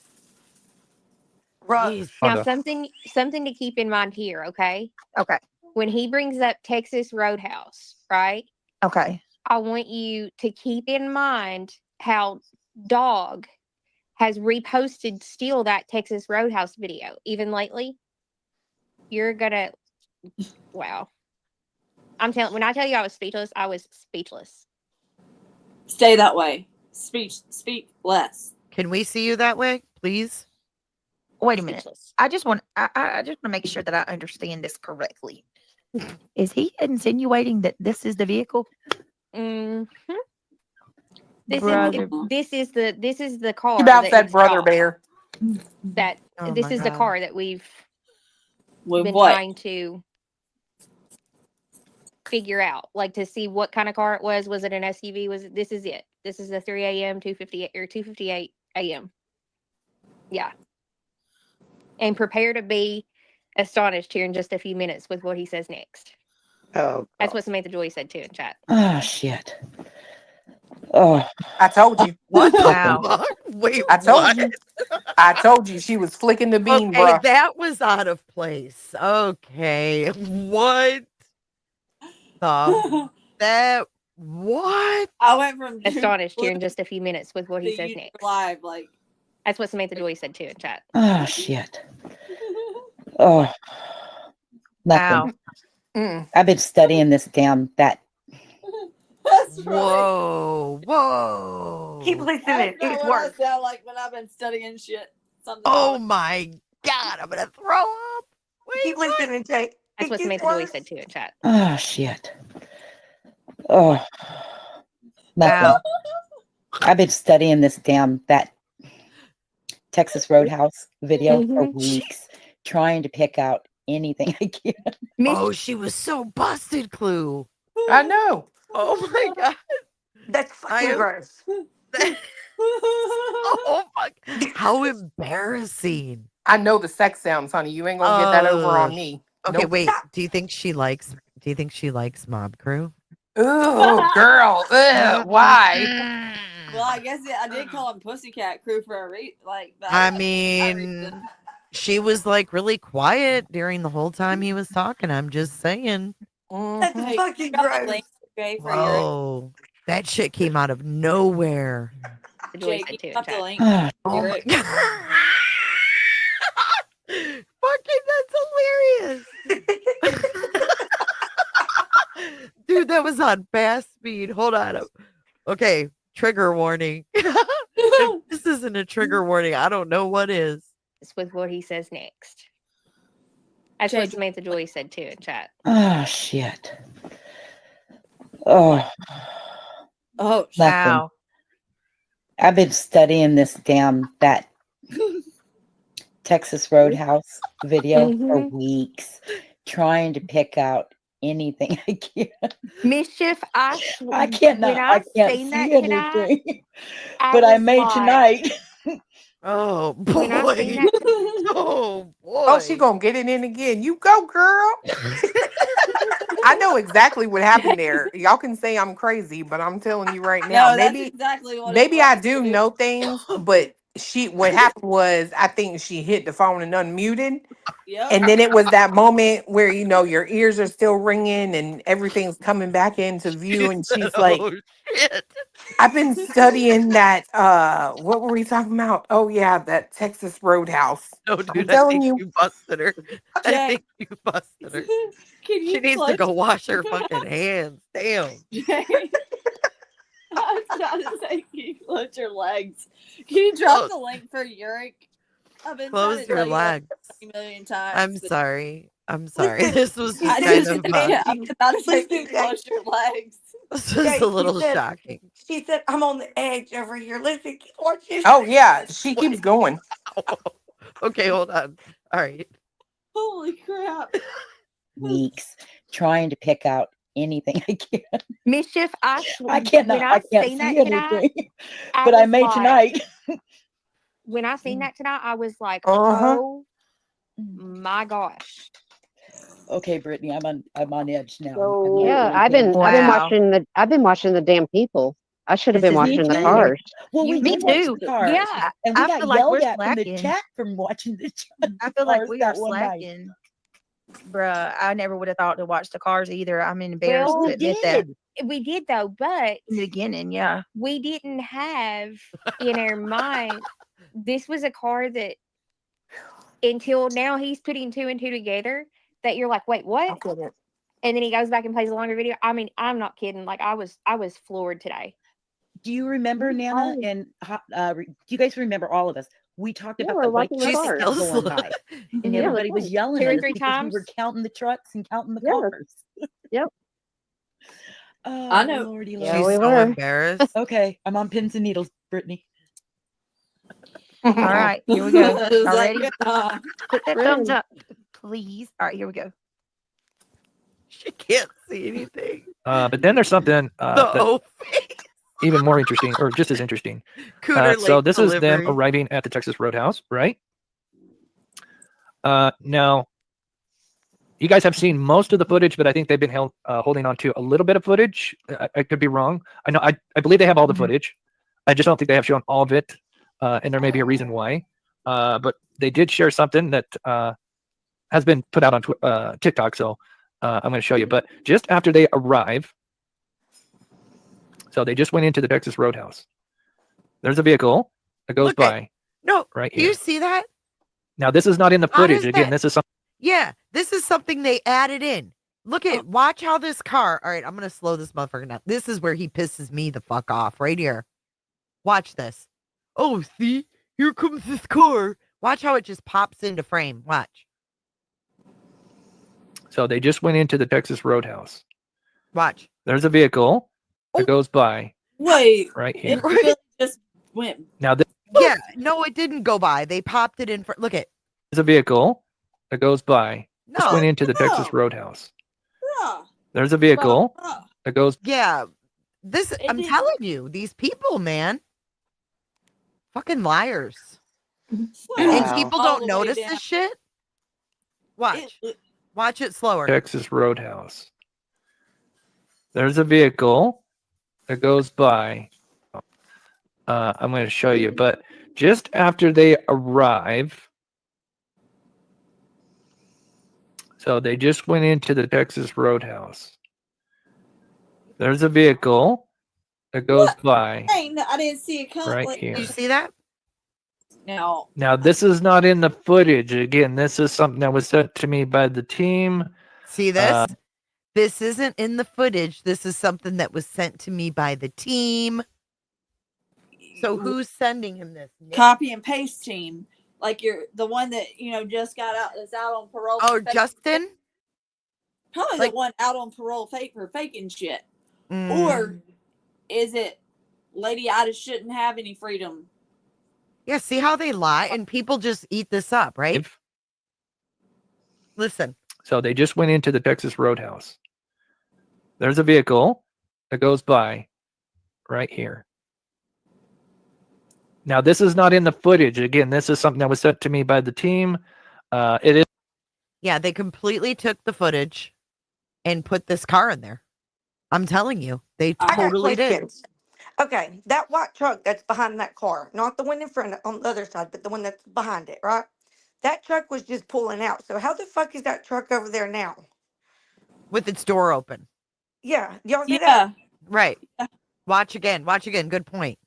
Right. Jeez. now Honda. something to keep in mind here, okay? Okay. When he brings up Texas Roadhouse, right? Okay. I want you to keep in mind how Dog has reposted still that Texas Roadhouse video, even lately. You're gonna, wow. When I tell you I was speechless. Stay that way. Speak less. Can we see you that way, please? Wait a minute. Speechless. I just want to make sure that I understand this correctly. Is he insinuating that this is the vehicle? Mhm. This Brother. is the car. About that is brother Dog. bear. That Oh this my is the God. car that we've With been what? trying to figure out, like to see what kind of car it was. Was it an SUV? This is it? This is the 3 a.m. 2:58 or 2:58 a.m. Yeah. And prepare to be astonished here in just a few minutes with what he says next. Oh, That's what Samantha Joy said too in chat. Oh shit. Oh, I told you. Wow. Wait, I told what? you. I told you she was flicking the bean, Okay, bruh. that was out of place. Okay. What the what? I went from Astonished here in just a few minutes with what he the says YouTube next. live, like That's what Samantha Joy said too in chat. oh shit. Oh, Wow. nothing. Mm. I've been studying this that. that's right. Whoa, whoa. Keep listening. That's not It's what I worse. sound like when I've been studying shit. Something Oh wrong. my God, I'm gonna throw up. Wait, Keep what? listening, Jay. That's It what gets Samantha Joy worse. said too in chat. Oh shit. Oh, nothing. Wow. I've been studying this that Texas Roadhouse video for Mhm. weeks, trying to pick out anything I can. Oh, she was so busted, Clue. I know. Oh my God. That's I fucking am- gross. Oh my! How embarrassing! I know the sex sounds, honey. You ain't gonna get that over on me. Okay, Nope. wait. Do you think she likes? Do you think she likes Mob Crew? Ooh, girl. Ugh, why? Well, I guess I did call him Pussycat Crew for a I mean, she was like really quiet during the whole time he was talking. I'm just saying. That's fucking gross. Whoa, that shit came out of nowhere. Joy Jake, said too you in got the chat. link. Oh my god! Fucking, that's hilarious, dude. That was on fast speed. Hold on. Okay, trigger warning. If this isn't a trigger warning, I don't know what is. It's with what he says next. That's what Samantha Joy said too in chat. Oh shit. Oh. Oh, Nothing. I've been studying that Texas Roadhouse video for weeks, trying to pick out anything I can. Mischief, I can't seen see that tonight, anything, but I was made like, tonight. Oh when I seen boy! that, Oh boy! Oh, she gonna get it in again. You go, girl. I know exactly what happened there. Y'all can say I'm crazy, but I'm telling you right now, No, that's maybe exactly what maybe it I was. do know things, but what happened was I think she hit the phone and unmuted. Yep. And then it was that moment where your ears are still ringing and everything's coming back into view, and she's like, "Oh shit!" I've been studying that what were we talking about? Oh yeah, that Texas Roadhouse. No, I'm dude, I telling think you. you busted her. I Jack, think you busted her. can you She needs to flush? go wash her fucking hands. Damn. Jake, I was trying to say, can you flush your legs? Can you drop the link for Uric? I've been trying Close to your tell you that legs. 30 million times. I'm but sorry. I'm sorry. Listen, This was she just I said kind just of I was about to say, Listen, can you Jake. flush your legs? this was a Jake, she little said, shocking. I'm on the edge over here. Listen, keep watching. Oh yeah, she keeps going. Okay, hold on. All right. Holy crap. Weeks trying to pick out anything I can. Mischief, I when can't I see seen that tonight, anything, I but I was made like, tonight. when I seen that tonight, I was like, Uh-huh. oh my gosh. Okay, Brittany, I'm on edge now. So yeah, I've been Wow. watching the damn people. I should have This been is me watching the too. cars. Well, we Me did watch too. the cars, Yeah. and we I got feel like we're yelled at from the slacking. chat from watching the I feel like cars we are that one night. slacking. Bruh, I never would have thought to watch the cars either. I'm embarrassed Well, to admit that. we did though, but In the beginning, yeah. we didn't have in our mind this was a car that until now he's putting two and two together that you're like, wait, what? And then he goes back and plays a longer video. I mean, I'm not kidding. Like I was floored today. Do you remember, Nana? And do you guys remember all of us? We talked about we're the white watching the trucks that kept cars. going by, and Yeah, everybody that's was right. yelling 2 or at us 3 because we were times. counting the trucks and counting the Yeah. cars. Yep. Oh, I know. Lordy, Yeah, She's we so were. embarrassed. Okay, I'm on pins and needles, Brittany. All right, here we go. It's Y'all like, ready? Click that thumbs up, please. All right, here we go. She can't see anything. But then there's something The O face. even more interesting, or just as interesting. Cooter So late this is them delivery. arriving at the Texas Roadhouse, right? Now, you guys have seen most of the footage, but I think they've been holding on to a little bit of footage. I could be wrong. I know. I believe they have all the footage. I just don't think they have shown all of it, and there may be a reason why. But they did share something that has been put out on TikTok, so I'm going to show you. But just after they arrive, so they just went into the Texas Roadhouse. There's a vehicle that goes by. No, right do here. you see that? Now this is not in the How footage. does Again, that- this is something. Yeah, this is something they added in. Look at, watch how this car. All right, I'm gonna slow this motherfucker down. This is where he pisses me the fuck off. Right here. Watch this. Oh, see, here comes this car. Watch how it just pops into frame. Watch. So they just went into the Texas Roadhouse. Watch. There's a vehicle that goes by Wait, right here. it really just went. Now this Yeah, no, it didn't go by. They popped it in front. Look at. is a vehicle that goes by. Just No. went into the Texas Roadhouse. Bruh. There's a vehicle that goes. Yeah, this. I'm telling you, these people, man. Fucking liars. And Wow. people All don't the way notice down. this shit. Watch. Watch it slower. Texas Roadhouse. There's a vehicle that goes by. I'm going to show you, but just after they arrive, so they just went into the Texas Roadhouse. There's a vehicle that goes by Dang, I didn't see a cunt. right Like, here. You see that? no. Now, this is not in the footage. Again, this is something that was sent to me by the team. See this? This isn't in the footage. This is something that was sent to me by the team. So who's sending him this? Nick? Copy and paste team. Like you're the one that, just got out, that's out on parole. Oh, for Justin? Probably Like- the one out on parole for faking shit. Mm. Or is it Lady Ida shouldn't have any freedom? Yeah, see how they lie and people just eat this up, right? Listen. So they just went into the Texas Roadhouse. There's a vehicle that goes by right here. Now, this is not in the footage. Again, this is something that was sent to me by the team. It is. Yeah, they completely took the footage and put this car in there. I'm telling you, they I got totally did. questions. Okay, that white truck that's behind that car, not the one in front on the other side, but the one that's behind it, right? That truck was just pulling out. So how the fuck is that truck over there now? With its door open. Yeah, y'all see Yeah. that? Right. Watch again. Watch again. Good point.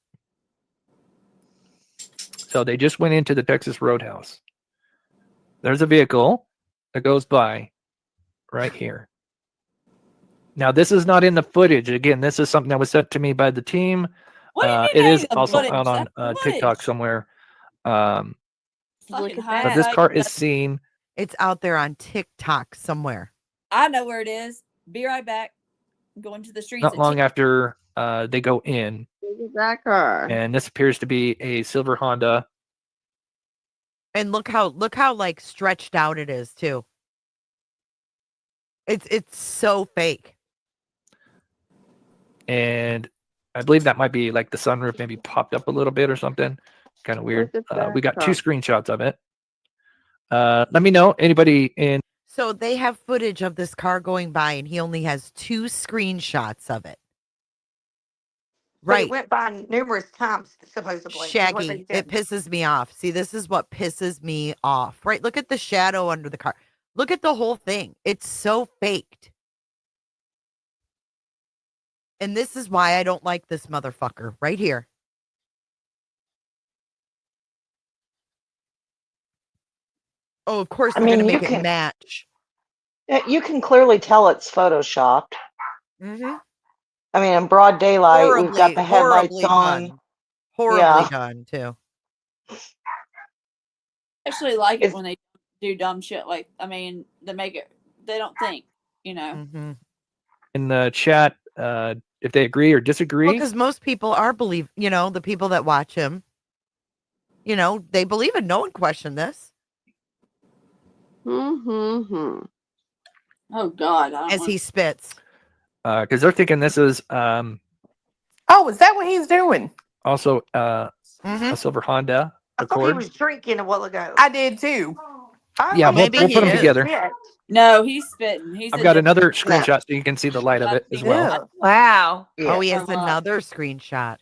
So they just went into the Texas Roadhouse. There's a vehicle that goes by right here. Now, this is not in the footage. Again, this is something that was sent to me by the team. What do you mean It that is ain't the also footage? out on That's TikTok footage. somewhere. Fucking at high But this side. car is seen. It's out there on TikTok somewhere. I know where it is. Be right back. Going to the streets. Not of long after they go in. Look at that car. And this appears to be a silver Honda. And look how like stretched out it is too. It's so fake. And I believe that might be like the sunroof maybe popped up a little bit or something. Kind of weird. Look at that We got car. 2 screenshots of it. Let me know, anybody in. So they have footage of this car going by and he only has 2 screenshots of it. But Right. it went by numerous times, supposedly. is what Shaggy. they It said. pisses me off. See, this is what pisses me off. Right? Look at the shadow under the car. Look at the whole thing. It's so faked. And this is why I don't like this motherfucker right here. Oh, of course I they're going to mean, you make it can- match. You can clearly tell it's photoshopped. Mm-hmm. I mean, in broad daylight, we've got the headlights horribly on. done. Horribly Yeah. done, too. I actually like it when they do dumb shit. Like, I mean, they make it. They don't think. Mm-hmm. In the chat, if they agree or disagree. Well, because most people are the people that watch him, they believe it. No one questioned this. Mm-hmm. Oh God! I don't As want- he spits. Because they're thinking this is Oh, is that what he's doing? also Mm-hmm. a silver Honda I thought he Accord. was drinking a while ago. I did too. Yeah, we'll Maybe put he them is. together. Yeah. No, he's spitting. He's I've a got different- another screenshot so you can see the light of it as well. Ew, wow. Oh, he has Yeah. another screenshot.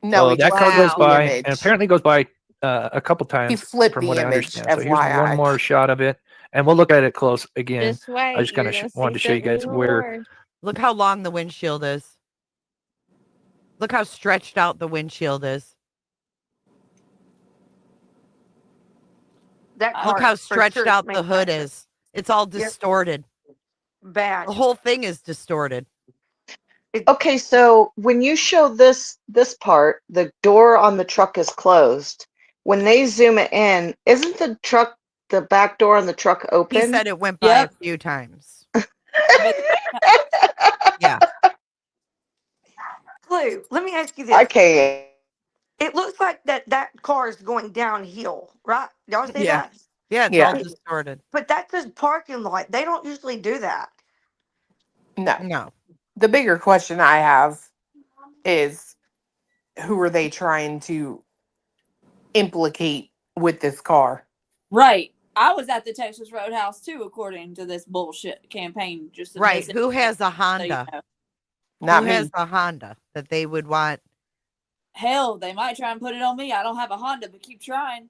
No, So he that just car goes flipped the by, image. and apparently goes by a couple times. He flipped from the what I image, understand. So here's FYI. one more shot of it, and we'll look at it close again. This way. I just kind you're of gonna wanted to see show you guys something where. more. Look how long the windshield is. Look how stretched out the windshield is. That Look car how is for stretched sure out the hood manufactured. is. It's all distorted. Bad. The whole thing is distorted. Okay, so when you show this part, the door on the truck is closed. When they zoom it in, isn't the back door on the truck open? He said it went by a few times. Yeah. Clue, let me ask you this. I can't. It looks like that car is going downhill, right? Y'all see Yeah. that? Yeah, it's all distorted. But that's a parking lot. They don't usually do that. No. No. The bigger question I have is, who are they trying to implicate with this car. Right. I was at the Texas Roadhouse too, according to this bullshit campaign. Just Right. Who has a so you Honda? know. Not Who me. has a Honda that they would want? Hell, they might try and put it on me. I don't have a Honda, but keep trying.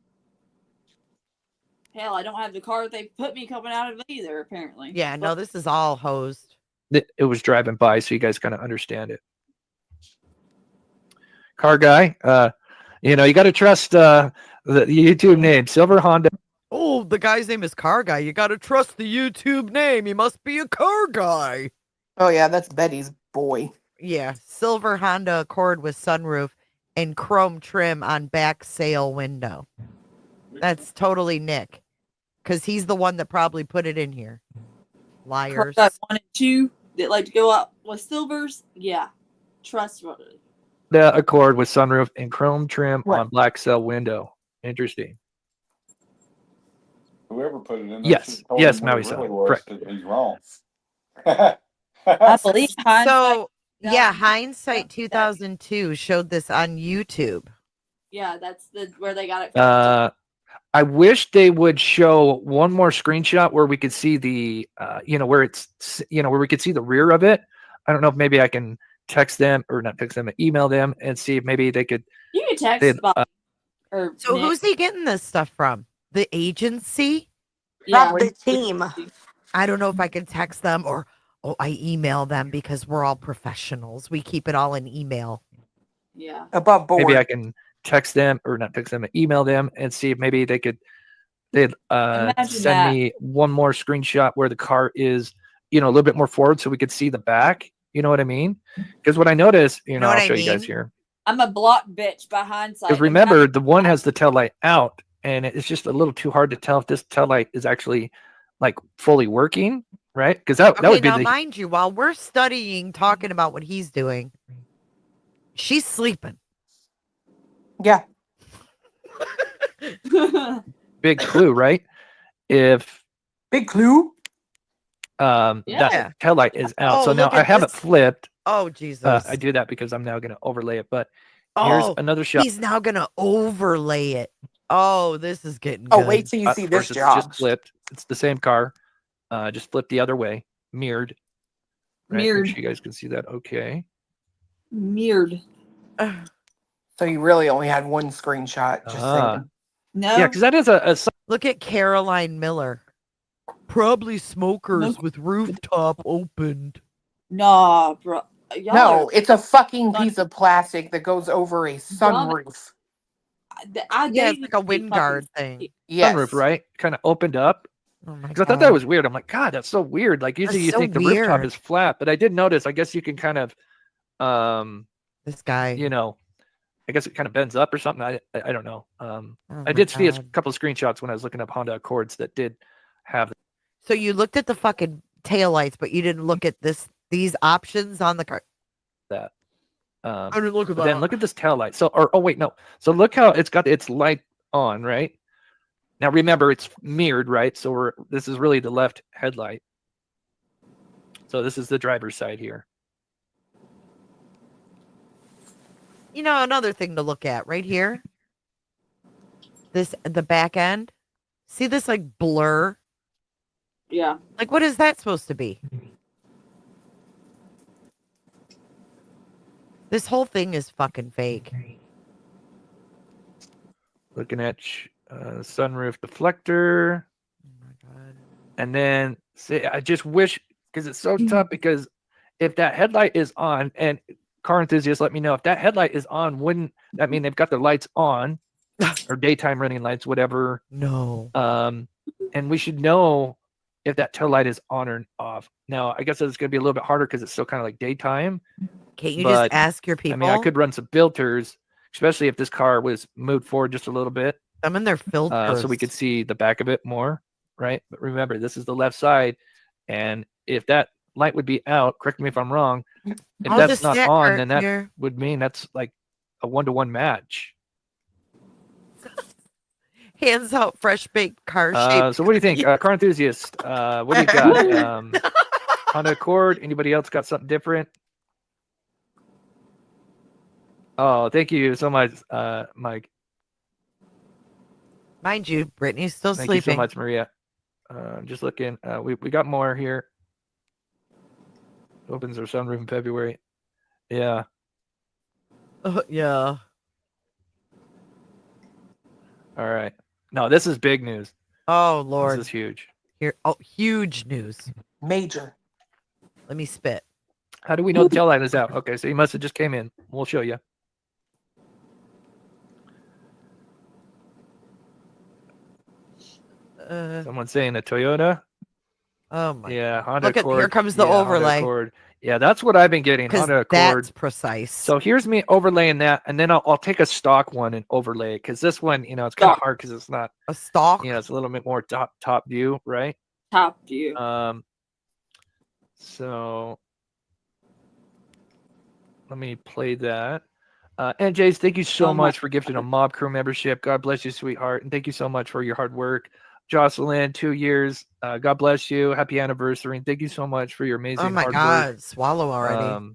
Hell, I don't have the car that they put me coming out of either, apparently. Yeah, no, this is all hosed. It was driving by, so you guys kind of understand it. Car guy, you know, you got to trust the YouTube name, Silver Honda. Oh, the guy's name is Car Guy. You got to trust the YouTube name. He must be a car guy. Oh yeah, that's Betty's boy. Yeah, silver Honda Accord with sunroof and chrome trim on back sail window. That's totally Nick, because he's the one that probably put it in here. Liars. Got 1 and 2 that like to go up with silvers. Yeah, trustworthy. The Accord with sunroof and chrome trim Right. on black sail window. Interesting. Whoever put it in there Yes, should've told yes, him what Maui it san, really was, correct. 'cause he's wrong. I believe So, yeah, hindsight- Hindsight 2002 showed this on YouTube. Yeah, that's where they got it from. I wish they would show one more screenshot where we could see the, you know, where it's, you know, where we could see the rear of it. I don't know if maybe I can text them or not text them, email them and see if maybe they could. You can text Bobby or So Nick. who's he getting this stuff from? The agency? Yeah, the team. I don't know if I can text them or I email them because we're all professionals. We keep it all in email. Yeah. Above board. Maybe I can text them or not text them, email them and see if maybe they'd Imagine send that. me one more screenshot where the car is, you know, a little bit more forward so we could see the back. You know what I mean? Because what I noticed, you know, what I'll I show you guys mean? here. I'm a block bitch by hindsight. Because remember, the one has the tail light out, and it's just a little too hard to tell if this tail light is actually like fully working, right? Because that Okay, would be now the mind you, while we're studying, talking about what he's doing, she's sleeping. Yeah. big clue, right? If Big clue. Yeah. that tail light is out. So Oh, now look I at have it this. flipped. Oh, Jesus. I do that because I'm now going to overlay it. But here's Oh, another shot. he's now going to overlay it. Oh, this is getting Oh, good. wait till you see Of this course, it's job. just flipped. It's the same car, just flipped the other way, mirrored. Right? Make Mirrored. sure you guys can see that. Okay. Mirrored. So you really only had one screenshot. Just saying. No. Yeah, because that is a Look at Caroline Miller. Probably smokers with rooftop opened. Nah, bro. Y'all No, are- it's a fucking piece of plastic that goes over a sunroof. I Yeah, it's dated like a the wind guard thing. Yes. sunroof, right? Kind of opened up. Oh my Because I thought that was weird. I'm like, God, that's so weird. Like usually you so think the rooftop weird. is flat, but I did notice. I guess you can kind of, This guy. you know, I guess it kind of bends up or something. I don't know. Oh I my did see a God. couple of screenshots when I was looking up Honda Accords that did have So you looked at the fucking taillights, but you didn't look at these options on the car. that. I didn't look at But then that. look at this tail light. So, oh wait, no. So look how it's got its light on, right? Now remember, it's mirrored, right? So this is really the left headlight. So this is the driver's side here. You know, another thing to look at right here. The back end. See this like blur? Yeah. Like, what is that supposed to be? This whole thing is fucking fake. Looking at sunroof deflector. And then see, I just wish, because it's so tough, because if that headlight is on, and car enthusiasts, let me know if that headlight is on, wouldn't that mean they've got their lights on or daytime running lights, whatever? No. And we should know if that tail light is on or off. Now, I guess it's going to be a little bit harder because it's still kind of like daytime. Can't you just ask your people? I mean, I could run some filters, especially if this car was moved forward just a little bit. Some in their filters. So we could see the back of it more, right? But remember, this is the left side. And if that light would be out, correct me if I'm wrong, if that's not on, then that would mean that's like a 1-to-1 match. Hands out fresh baked car shape. So what do you think? Car enthusiast, what do you got? Honda Accord, anybody else got something different? Oh, thank you so much, Mike. Mind you, Brittany's still Thank sleeping. you so much, Maria. Just looking. We got more here. Opens our sunroof in February. Yeah. Yeah. All right. No, this is big news. Oh Lord. This is huge. Here. Oh, huge news. Major. Let me spit. How do we know the tail light is out? Okay, so you must have just came in. We'll show you. Someone's saying a Toyota. Oh my. Yeah, Honda Look at Accord. here comes the Yeah, Honda overlay. Accord. Yeah, that's what I've been getting. Because Honda Accord. that's precise. So here's me overlaying that, and then I'll take a stock one and overlay it because this one, it's kind of hard because it's not a stock. It's a little bit more top view, right? Top view. So let me play that. And Jace, thank you so much for gifting a Mob Crew membership. God bless you, sweetheart, and thank you so much for your hard work. Jocelyn, 2 years. God bless you. Happy anniversary, and thank you so much for your amazing. Oh my hard God! work. Swallow already.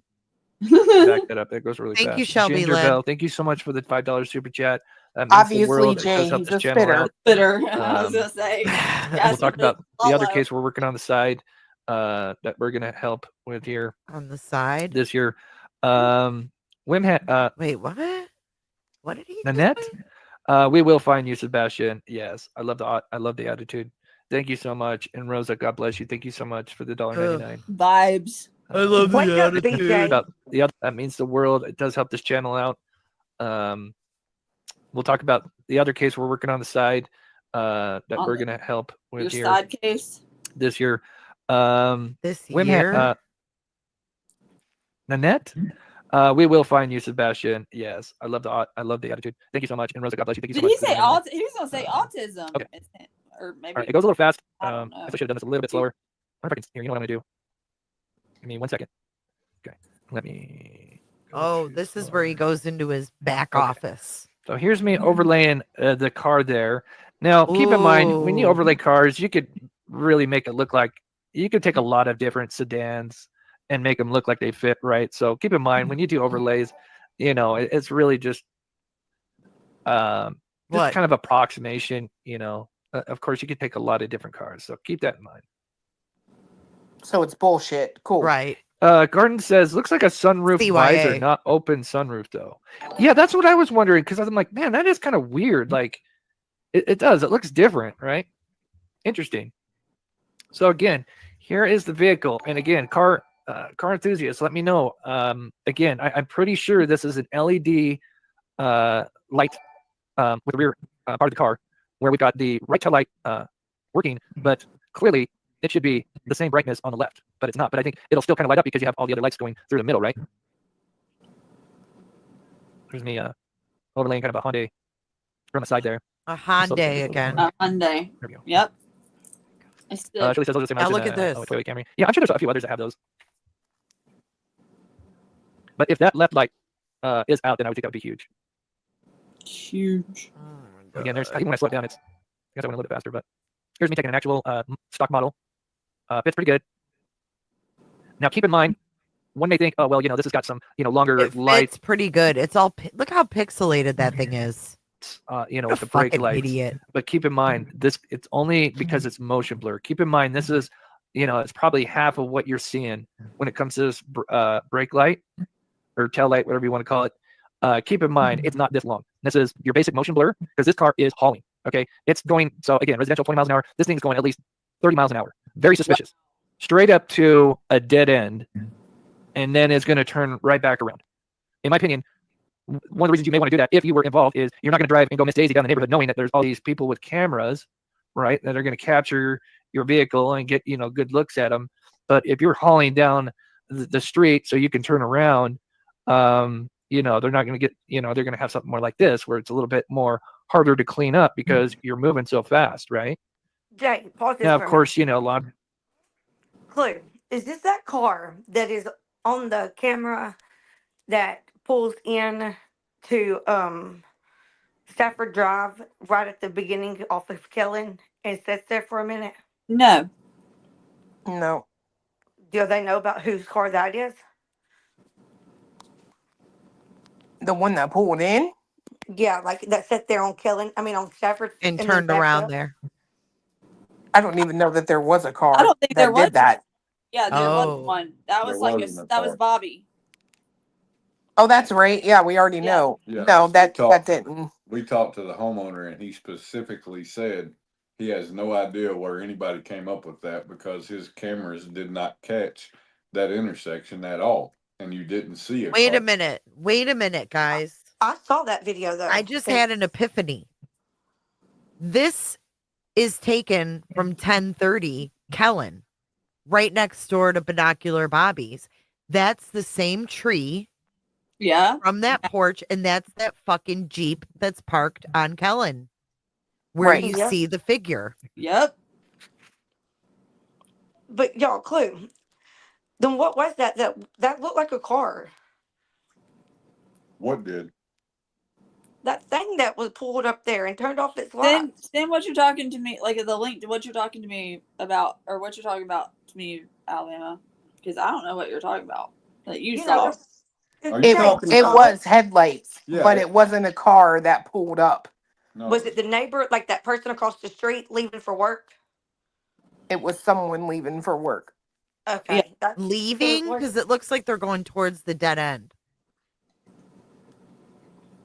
Back that up. That goes really Thank fast. you, Shelby Ginger Lynn. Bell, thank you so much for the $5 super chat. That means Obviously, the world. It Jay, does help he's this a channel spitter. out. Spitter. I was gonna say. We'll talk about the other case we're working on the side that we're gonna help with here On the side. this year. Wim had Wait, what? What did he? Nanette? We will find you, Sebastian. Yes, I love the attitude. Thank you so much. And Rosa, God bless you. Thank you so much for the $1.99. Vibes. I love Wake the up, attitude. BJ. About the other, that means the world. It does help this channel out. We'll talk about the other case we're working on the side that we're gonna help with Your here side case. this year. This Wim year. Nanette? We will find you, Sebastian. Yes, I love the attitude. Thank you so much. And Rosa, God bless you. Thank you so Did much. he say autism? He was gonna say autism. Okay. Or maybe. All right, it goes a little fast. I don't know. I should have done this a little bit slower. I wonder if I can. Here, you know what I'm gonna do? Give me 1 second. Okay, let me. Oh, this is where he goes into his back office. So here's me overlaying the car there. Now, keep in mind, when you Ooh. overlay cars, you could really make it look like you could take a lot of different sedans and make them look like they fit, right? So keep in mind, when you do overlays, it's really just kind of approximation, Of course, you could take a lot of different cars, so keep that in mind. So it's bullshit. Cool. Right. Garden says, looks like a sunroof visor, CYA. not open sunroof, though. Yeah, that's what I was wondering, because I'm like, man, that is kind of weird. Like, it does. It looks different, right? Interesting. So, again, here is the vehicle. And, again, car enthusiasts, let me know. Again, I'm pretty sure this is an LED light with the rear part of the car, where we got the right tail light working, but clearly it should be the same brightness on the left, but it's not. But I think it'll still kind of light up because you have all the other lights going through the middle, right? There's me overlaying kind of a Hyundai from the side there. A Hyundai again. A Hyundai. There we go. Yep. Shirley says those are the same Now lights look in, at this. Toyota Camry. Yeah, I'm sure there's a few others that have those. But if that left light is out, then I would think that would be huge. Huge. Again, even when I slow it down, I guess I went a little bit faster, but here's me taking an actual stock model. Fits pretty good. Now, keep in mind, one may think, oh, well, this has got some, longer lights. It's pretty good. It's all, look how pixelated that thing is. With the brake fucking lights. idiot. But keep in mind, it's only because it's motion blur. Keep in mind, this is, it's probably half of what you're seeing when it comes to this brake light or tail light, whatever you want to call it. Keep in mind, it's not this long. This is your basic motion blur because this car is hauling. Okay, it's going, so again, residential 20 miles an hour. This thing's going at least 30 miles an hour. Very suspicious. Straight up to a dead end, and then it's going to turn right back around. In my opinion, one of the reasons you may want to do that if you were involved is you're not going to drive and go Miss Daisy down the neighborhood knowing that there's all these people with cameras, right, that are going to capture your vehicle and get, good looks at them. But if you're hauling down the street so you can turn around, they're not going to get, they're going to have something more like this where it's a little bit more harder to clean up because you're moving so fast, right? Jay, pause this Now, for of a course, a lot. Clue. Is this that car that is on the camera that pulls in to Stafford Drive right at the beginning off of Kellen and sits there for a minute? No. No. Do they know about whose car that is? The one that pulled in? Yeah, like that sat there on on Stafford and and then turned backed around up. there. I don't even know that there was a I car don't think that there was did that. Yeah, there was Oh, one. That There was like wasn't a that was car. Bobby. Oh, that's right. Yeah, we already Yeah. know. Yeah. No, We that talked, didn't. we talked to the homeowner and he specifically said he has no idea where anybody came up with that because his cameras did not catch that intersection at all. And you didn't see a wait a car. minute. Wait a minute, guys. I saw that video though. I just And had an epiphany. This is taken from 1030 Kellen, right next door to Binocular Bobby's. That's the same tree Yeah. from that porch, and that's that fucking Jeep that's parked on Kellen, where Right. you Yeah. see the figure. Yep. But y'all, clue. Then what was that? That looked like a car. What did? That thing that was pulled up there and turned off its lights. Then what you're talking to me, like the link to what you're talking to me about, or what you're talking about to me, Alabama, because I don't know what you're talking about that you saw. Are you talking It about? was headlights, Yeah, but it wasn't a car that pulled up. No. Was it the neighbor, like that person across the street leaving for work? It was someone leaving for work. Okay. That's Leaving? Because it looks like they're going towards the dead end.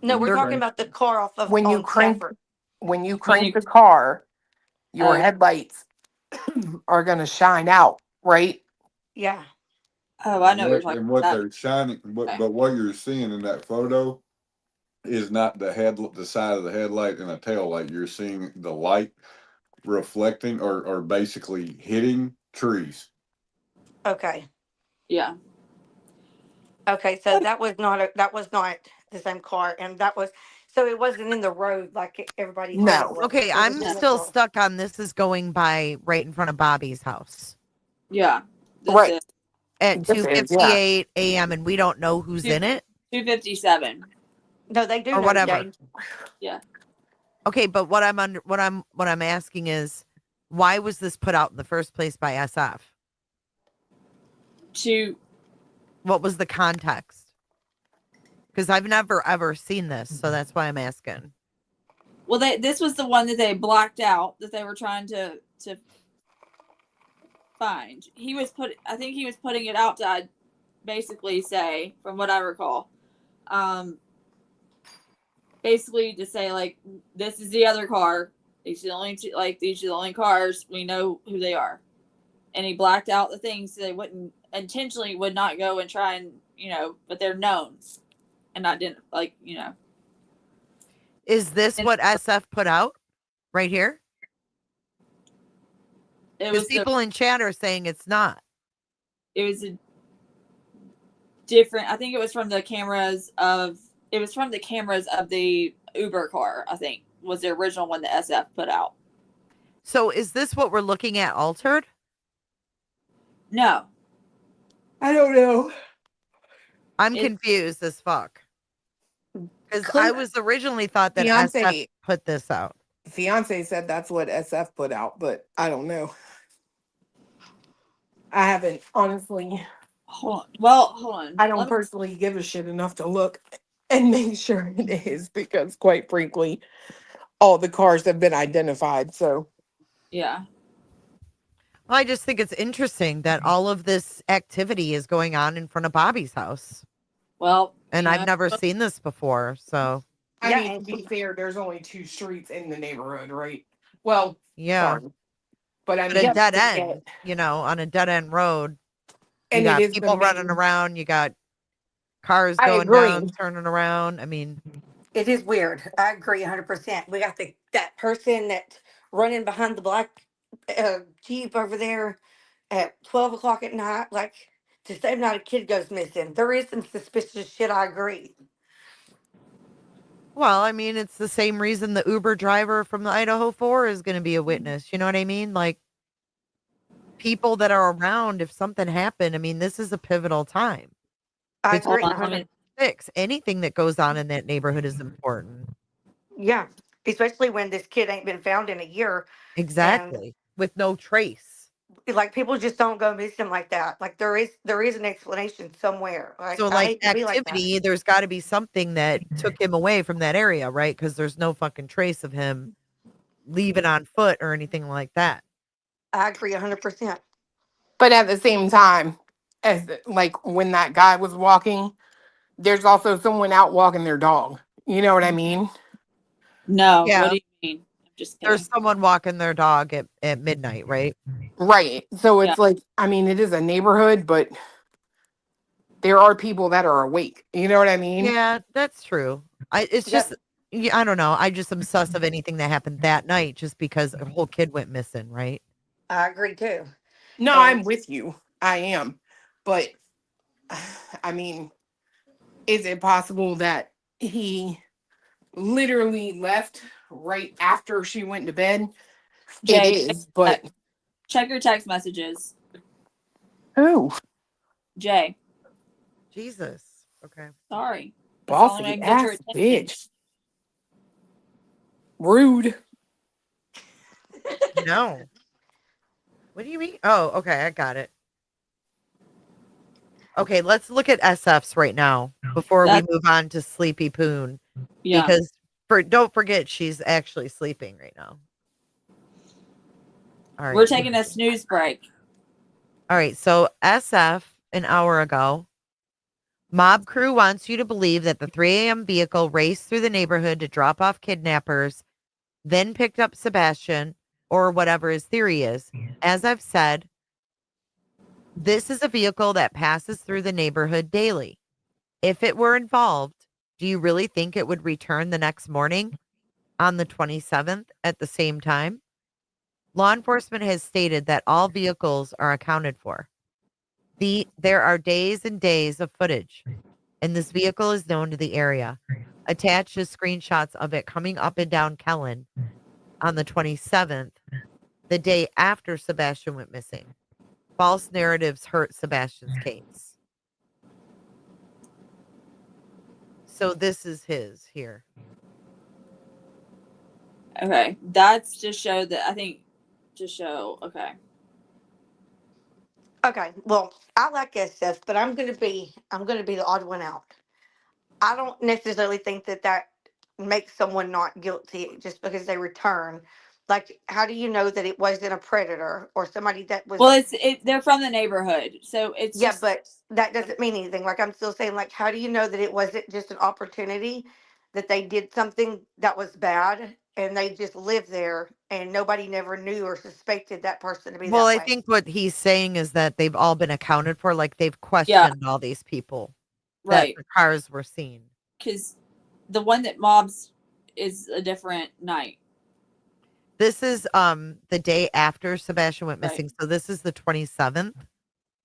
No, we're They're- talking about the car off of when you on crank Stafford. when you crank the car, your headlights are gonna shine out, right? Yeah. Oh, I know what you're talking And what about. they're shining, but what you're seeing in that photo is not the side of the headlight and the tail light. You're seeing the light reflecting or basically hitting trees. Okay. Yeah. Okay, so that was not the same car, and so it wasn't in the road like everybody said it was. Okay, It was I'm in the still car. stuck on this is going by right in front of Bobby's house Yeah. Right. at This is, yeah. 2:58 a.m. and we don't know who's in it 257. No, they do or know, whatever. Jane. Yeah. Okay, but what I'm asking is why was this put out in the first place by SF? What was the context? Because I've never ever seen this, so that's why I'm asking. Well, this was the one that they blacked out that they were trying to find. I think he was putting it out to basically say, from what I recall, basically to say like, this is the other car. These are the only two, these are the only cars we know who they are. And he blacked out the things so they intentionally would not go and try and but they're known, and I didn't Is this what SF put out right here? Because people in chat are saying it's not. It was a different. I think it was from the cameras of. It was from the cameras of the Uber car. I think was the original one that SF put out. So is this what we're looking at altered? No, I don't know. I'm confused as fuck. Because I was originally thought that SF Fiance put this out. Fiance said that's what SF put out, but I don't know. I haven't honestly. Hold on. Well, hold on. I don't personally give a shit enough to look and make sure it is because, quite frankly, all the cars have been identified. So yeah. Well, I just think it's interesting that all of this activity is going on in front of Bobby's house. Well, and I've never seen this before. So I mean, to be fair, there's only 2 streets in the neighborhood, right? Well, yeah, sorry. But I but mean, a dead end, on a dead end road, you And it got is the people running main- around, you got cars I going agree. down, turning around. I mean, It is weird. I agree 100%. We got that person that's running behind the black Jeep over there at 12 o'clock at night. Like, the same night a kid goes missing. There is some suspicious shit. I agree. well, I mean, it's the same reason the Uber driver from the Idaho 4 is going to be a witness. You know what I mean? Like, people that are around, if something happened, I mean, this is a pivotal time. I It's agree. 6. Anything that goes on in that neighborhood is important. Yeah, especially when this kid ain't been found in a year. Exactly. With no trace. Like people just don't go missing like that. Like there is an explanation somewhere. Like So, I like hate to be like that. activity, there's got to be something that took him away from that area, right? Because there's no fucking trace of him leaving on foot or anything like that. I agree 100%. But at the same time, like when that guy was walking, there's also someone out walking their dog. You know what I mean? No, Yeah. what do you mean? I'm just kidding. There's someone walking their dog at midnight, right? Right. So Yeah. it's like, I mean, it is a neighborhood, but there are people that are awake. You know what I mean? Yeah, that's true. It's Yeah. just, yeah, I don't know. I just am sus of anything that happened that night just because a whole kid went missing, right? I agree too. No, And I'm with you. I am. But I mean, is it possible that he literally left right after she went to bed? Jay, It is, but check your text messages. who? Jay. Jesus. Okay. Sorry. That's the only way I Bossy can get your ass attention. bitch. Rude. No. What do you mean? Oh, okay. I got it. Okay, let's look at SFs right now before we move on to Sleepy Poon. Yeah. Because don't forget she's actually sleeping right now. All right. We're taking a snooze break. All right. So SF an hour ago. Mob crew wants you to believe that the 3 a.m. vehicle raced through the neighborhood to drop off kidnappers, then picked up Sebastian, or whatever his theory is. As I've said, this is a vehicle that passes through the neighborhood daily. If it were involved, do you really think it would return the next morning on the 27th at the same time? Law enforcement has stated that all vehicles are accounted for. There are days and days of footage, and this vehicle is known to the area. Attached is screenshots of it coming up and down Kellen on the 27th, the day after Sebastian went missing. False narratives hurt Sebastian's case. So this is his here. Okay. That's to show that okay. okay, well, I like SF, but I'm gonna be the odd one out. I don't necessarily think that makes someone not guilty just because they return. Like, how do you know that it wasn't a predator or somebody that was? Well, they're from the neighborhood, so it's Yeah, just, but that doesn't mean anything. Like, I'm still saying, like, how do you know that it wasn't just an opportunity that they did something that was bad and they just lived there and nobody never knew or suspected that person to be Well, that I way? think what he's saying is that they've all been accounted for. Like they've questioned all these people that right. the cars were seen. Because the one that mobs is a different night. This is the day after Sebastian went missing. So this is the 27th.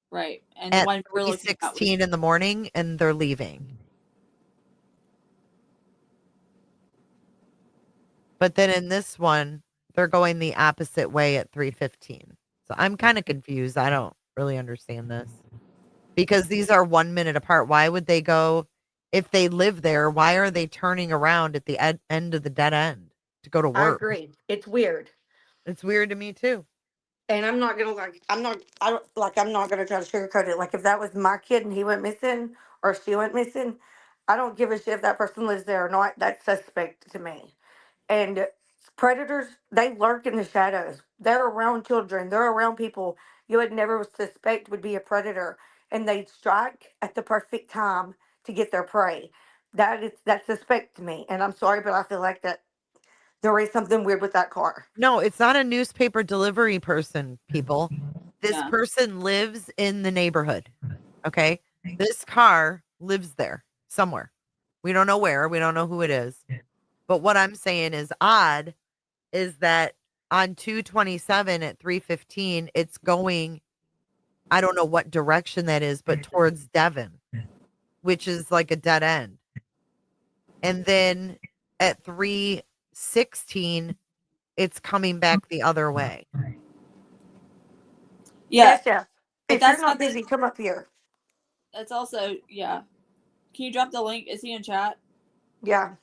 Right. And the At one we're looking at 3:16 in the morning, and they're leaving. But then in this one, they're going the opposite way at 3:15. So I'm kind of confused. I don't really understand this. Because these are 1 minute apart. Why would they go if they live there? Why are they turning around at the end of the dead end to go to I work? agree. It's weird. It's weird to me too. And I'm not gonna I'm not gonna try to sugarcoat it. Like if that was my kid and he went missing or she went missing, I don't give a shit if that person lives there or not. That's suspect to me. And predators, they lurk in the shadows. They're around children. They're around people you would never suspect would be a predator. And they strike at the perfect time to get their prey. That's suspect to me. And I'm sorry, but I feel like that there is something weird with that car. No, it's not a newspaper delivery person, people. This Yeah. person lives in the neighborhood. Okay. This car lives there somewhere. We don't know where. We don't know who it is. But what I'm saying is odd is that on 227 at 3:15, it's going, I don't know what direction that is, but towards Devon, which is like a dead end. And then at 3:16, it's coming back the other way. Yeah. Yes, But if that's you're not busy, come up here. That's also, yeah. Can you drop the link? Is he in chat? Yeah.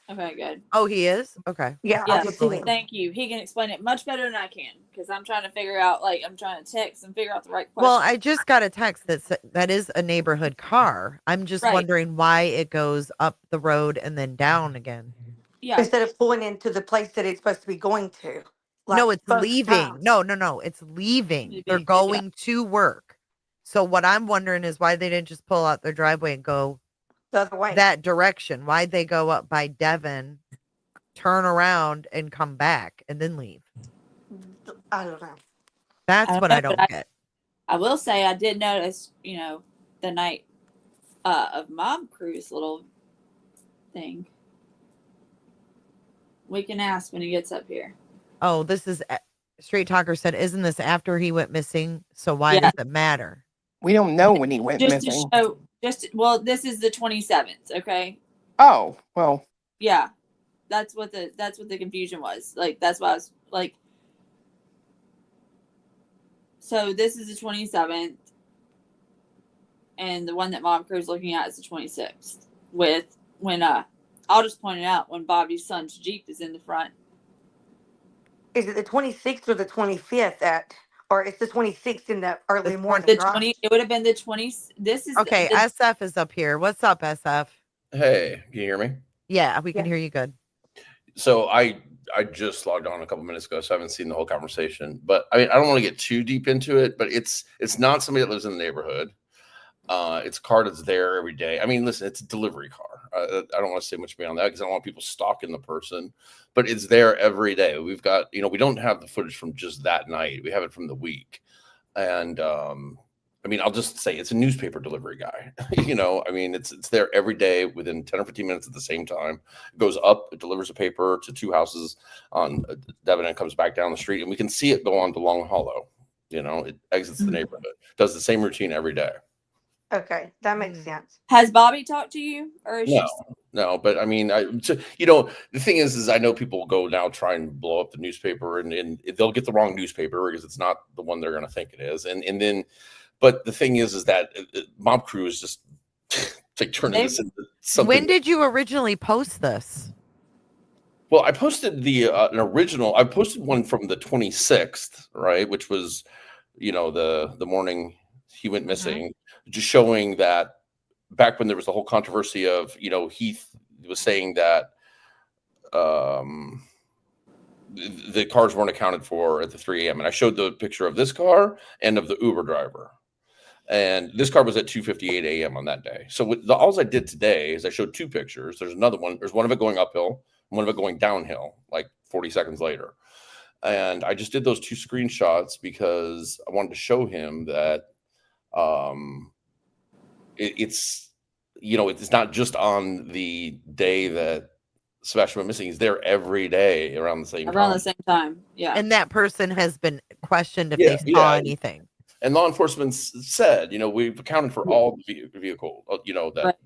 Okay, good. Oh, he is? Okay. Yeah, I Yes, can see him. thank you. He can explain it much better than I can because I'm trying to figure out, like, I'm trying to text and figure out the right Well, question. I just got a text that is a neighborhood car. I'm just Right. wondering why it goes up the road and then down again. Yeah. Instead of pulling into the place that it's supposed to be going to. No, it's both leaving. times. No, it's leaving. They're Yeah. going to work. So what I'm wondering is why they didn't just pull out their driveway and go the other way. that direction. Why'd they go up by Devon, turn around and come back and then leave? I don't know. That's what I don't but get. I will say I did notice, the night of Mom Crew's little thing. We can ask when he gets up here. Oh, this is Straight Talker said, isn't this after he went missing? So why Yeah. does it matter? We don't know when he went Just missing. to show, this is the 27th, okay? Oh, well. Yeah. That's what the confusion was. Like, that's why I was like, so this is the 27th, and the one that Mom Crew's looking at is the 26th. I'll just point it out, when Bobby's son's Jeep is in the front. Is it the 26th or the 25th or it's the 26th in the early morning? It would have been the 20. This is Okay, SF is up here. What's up, SF? Hey, can you hear me? Yeah, we can hear you good. So I just logged on a couple minutes ago, so I haven't seen the whole conversation. But I mean, I don't want to get too deep into it, but it's not somebody that lives in the neighborhood. It's a car that's there every day. I mean, listen, it's a delivery car. I don't want to say much beyond that because I don't want people stalking the person, but it's there every day. We've got, we don't have the footage from just that night. We have it from the week. And I mean, I'll just say it's a newspaper delivery guy. I mean, it's there every day within 10 or 15 minutes at the same time. It goes up, it delivers a paper to two houses on Devon and comes back down the street. And we can see it go on to Long Hollow. It exits the neighborhood, does the same routine every day. Okay, that makes sense. Has Bobby talked to you, or is No, but I mean, the thing is I know people will go now try and blow up the newspaper, and they'll get the wrong newspaper because it's not the one they're going to think it is, and then, but the thing is that Mom Crew is just like turning this into something. When did you originally post this? Well, I posted an original. I posted one from the 26th, right, which was, the morning he went missing, just showing that back when there was the whole controversy of, Heath was saying that the cars weren't accounted for at the 3 a.m. And I showed the picture of this car and of the Uber driver. And this car was at 2:58 a.m. on that day. So all I did today is I showed two pictures. There's another one. There's one of it going uphill, one of it going downhill, like 40 seconds later. And I just did those two screenshots because I wanted to show him that it's not just on the day that Sebastian went missing. He's there every day around the same time. Yeah. And that person has been questioned if they saw anything. And law enforcement said, we've accounted for all the vehicle, that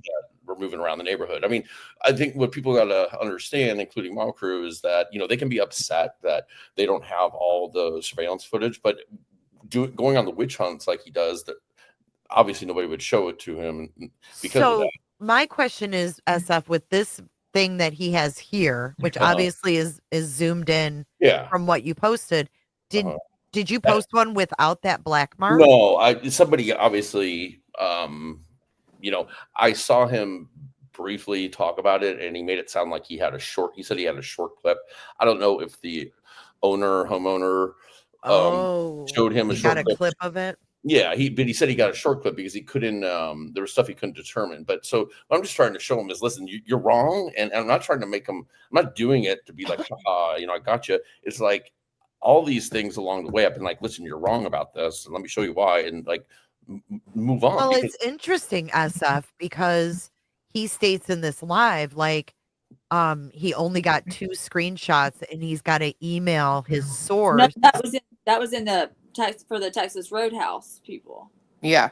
we're moving around the neighborhood. I mean, I think what people got to understand, including Mom Crew, is that, they can be upset that they don't have all the surveillance footage, but going on the witch hunts like he does, that obviously nobody would show it to him because of that. My question is, SF, with this thing that he has here, which obviously is zoomed in from what you posted, did you post one without that black mark? No, somebody obviously, I saw him briefly talk about it, and he made it sound like he said he had a short clip. I don't know if the homeowner showed him a short clip of it. Yeah, but he said he got a short clip because he couldn't. There was stuff he couldn't determine. But so what I'm just trying to show him is, listen, you're wrong, and I'm not trying to make him. I'm not doing it to be like, I got you. It's like all these things along the way. I've been like, listen, you're wrong about this, and let me show you why, and like move on. Well, it's interesting, SF, because he states in this live, like, he only got 2 screenshots, and he's got to email his source. No, that was in the text for the Texas Roadhouse people. Yeah.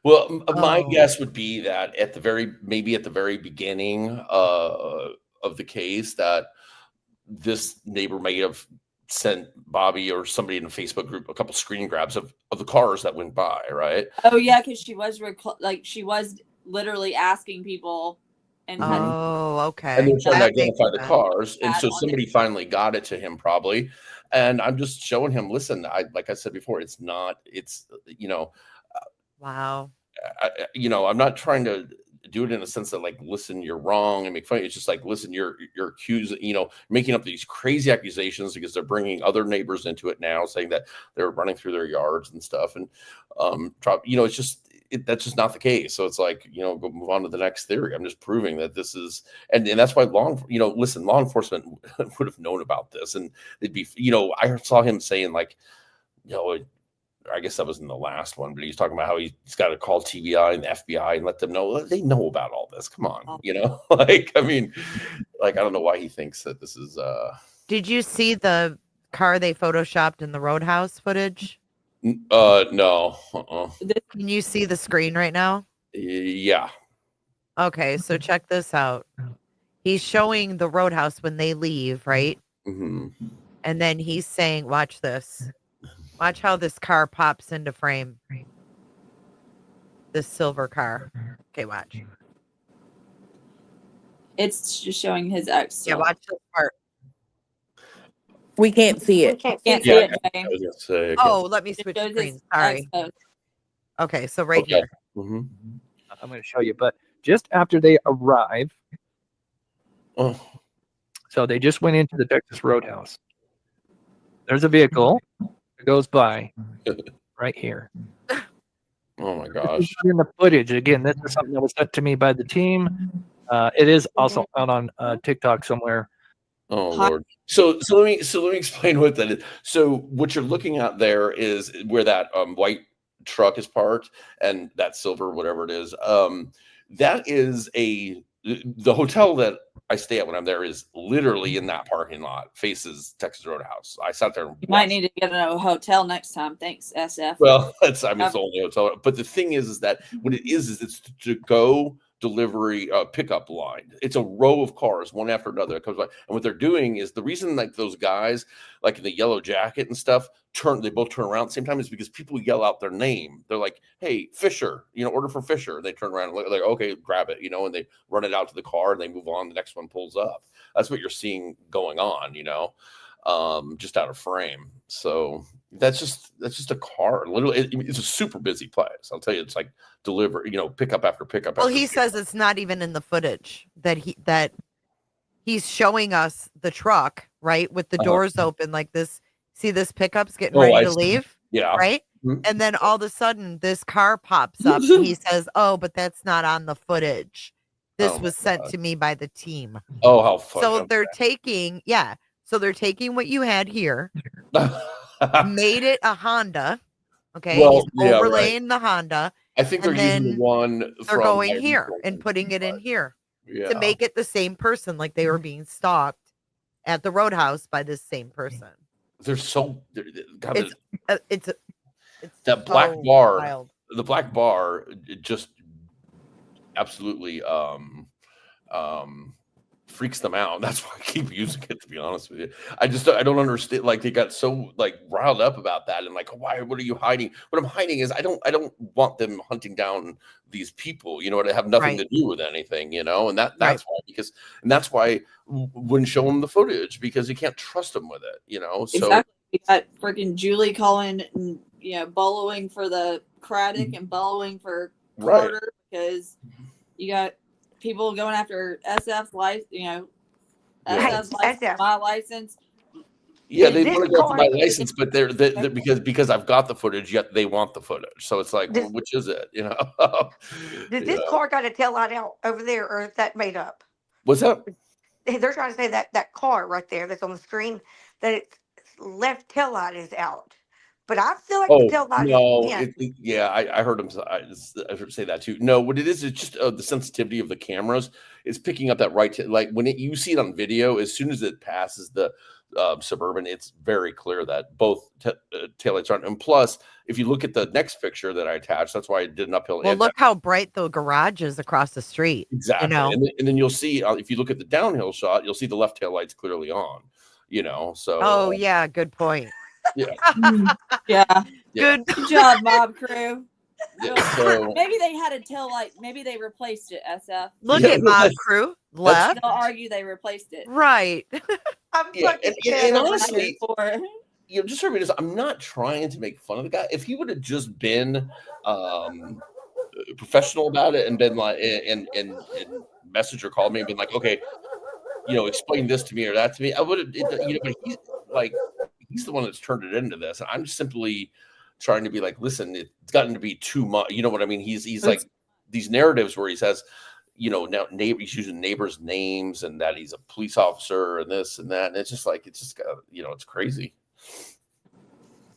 Well, my guess would be that at the very beginning of the case, that this neighbor may have sent Bobby or somebody in the Facebook group a couple screen grabs of the cars that went by, right? Oh yeah, because she was she was literally asking people and had okay. And they're trying to That makes identify the sense. cars. And That so on somebody finally got it to him probably. And I'm just showing him, listen, like I said before, it's not, it's, Wow. I'm not trying to do it in a sense that like, listen, you're wrong and make fun. It's just like, listen, you're accusing, making up these crazy accusations because they're bringing other neighbors into it now, saying that they're running through their yards and stuff. And, it's just, that's just not the case. So it's like, go move on to the next theory. I'm just proving that this is, and that's why law enforcement would have known about this. And it'd be, I saw him saying like, I guess that was in the last one, but he's talking about how he's got to call TBI and the FBI and let them know they know about all this. Come on, I don't know why he thinks that this is. Did you see the car they photoshopped in the Roadhouse footage? No. Can you see the screen right now? Yeah. Okay, so check this out. He's showing the Roadhouse when they leave, right? Mm-hmm. And then he's saying, watch this. Watch how this car pops into frame. This silver car. Okay, watch. It's just showing his ex. Yeah, watch this part. We can't see it. Can't Yeah, see it, I Jane. was gonna say. I can't- Oh, let me It switch shows his screens. Sorry. ex-post. Okay, so right Okay. here. Mm-hmm. I'm going to show you, but just after they arrive, so they just went into the Texas Roadhouse. There's a vehicle that goes by right here. Oh my gosh. In the footage, again, this is something that was sent to me by the team. It is also out on TikTok somewhere. Oh Lord. So let me explain what that is. So what you're looking at there is where that white truck is parked and that silver, whatever it is. That is the hotel that I stay at when I'm there is literally in that parking lot, faces Texas Roadhouse. I sat there and You might need to get a hotel next time. Thanks, SF. well, it's the only hotel. But the thing is that what it is it's to go delivery pickup line. It's a row of cars, one after another. That comes by. And what they're doing is the reason like those guys, like in the yellow jacket and stuff, they both turn around at the same time is because people yell out their name. They're like, "Hey, Fisher, order for Fisher." They turn around and like, okay, grab it, and they run it out to the car and they move on. The next one pulls up. That's what you're seeing going on, just out of frame. So that's just a car. Literally, it's a super busy place. I'll tell you, it's like deliver, pickup after pickup. Well, he says it's not even in the footage that he's showing us the truck, right? With the doors open like this. See this pickup's getting ready to leave? Yeah. Right? Mm-hmm. And then all of a sudden this car pops up and he says, "Oh, but that's not on the footage. This was sent to me by the team." Oh, how funny. So they're taking, what you had here, made it a Honda. Okay. Well, he's overlaying the Honda. I think they're using the one they're going here and putting it in here to make it the same person, like they were being stalked at the Roadhouse by this same person. It's that so black bar. wild. The black bar just absolutely freaks them out. That's why I keep using it, to be honest with you. I don't understand. Like they got so like riled up about that and like, why? What are you hiding? What I'm hiding is I don't want them hunting down these people. To have nothing to do with anything. And that's why that's why wouldn't show them the footage because you can't trust them with it. So exactly. We got freaking Julie calling, bellowing for the Craddock and bellowing for Carter because you got people going after SF's license, SF's license, my license. Yeah, they want to go after my license, but they're because I've got the footage, yet they want the footage. So it's like, well, which is it? Does this car got a tail light out over there, or is that made up? What's that? They're trying to say that car right there that's on the screen, that its left tail light is out. But I feel like the tail light is in. I heard him say that too. No, what it is just the sensitivity of the cameras is picking up that like when you see it on video, as soon as it passes the Suburban, it's very clear that both taillights aren't. And plus, if you look at the next picture that I attached, that's why I did an uphill. Well, look how bright the garage is across the street. Exactly. And then you'll see, if you look at the downhill shot, you'll see the left tail lights clearly on, so. Oh, yeah. Good point. Yeah. Yeah. Good job, mob crew. So maybe they had to tell, like, maybe they replaced it, SF. Look Yeah, at Mod Crew left. They'll argue they replaced it. Right. I'm yeah, fucking and dead over honestly, here. just for me, I'm not trying to make fun of the guy. If he would have just been professional about it and been like, and message or called me and been like, okay, explain this to me or that to me, I would have, but he's like, he's the one that's turned it into this. And I'm simply trying to be like, listen, it's gotten to be too much. You know what I mean? He's like these narratives where he says, now he's using neighbors' names and that he's a police officer and this and that. And it's just like, it's crazy.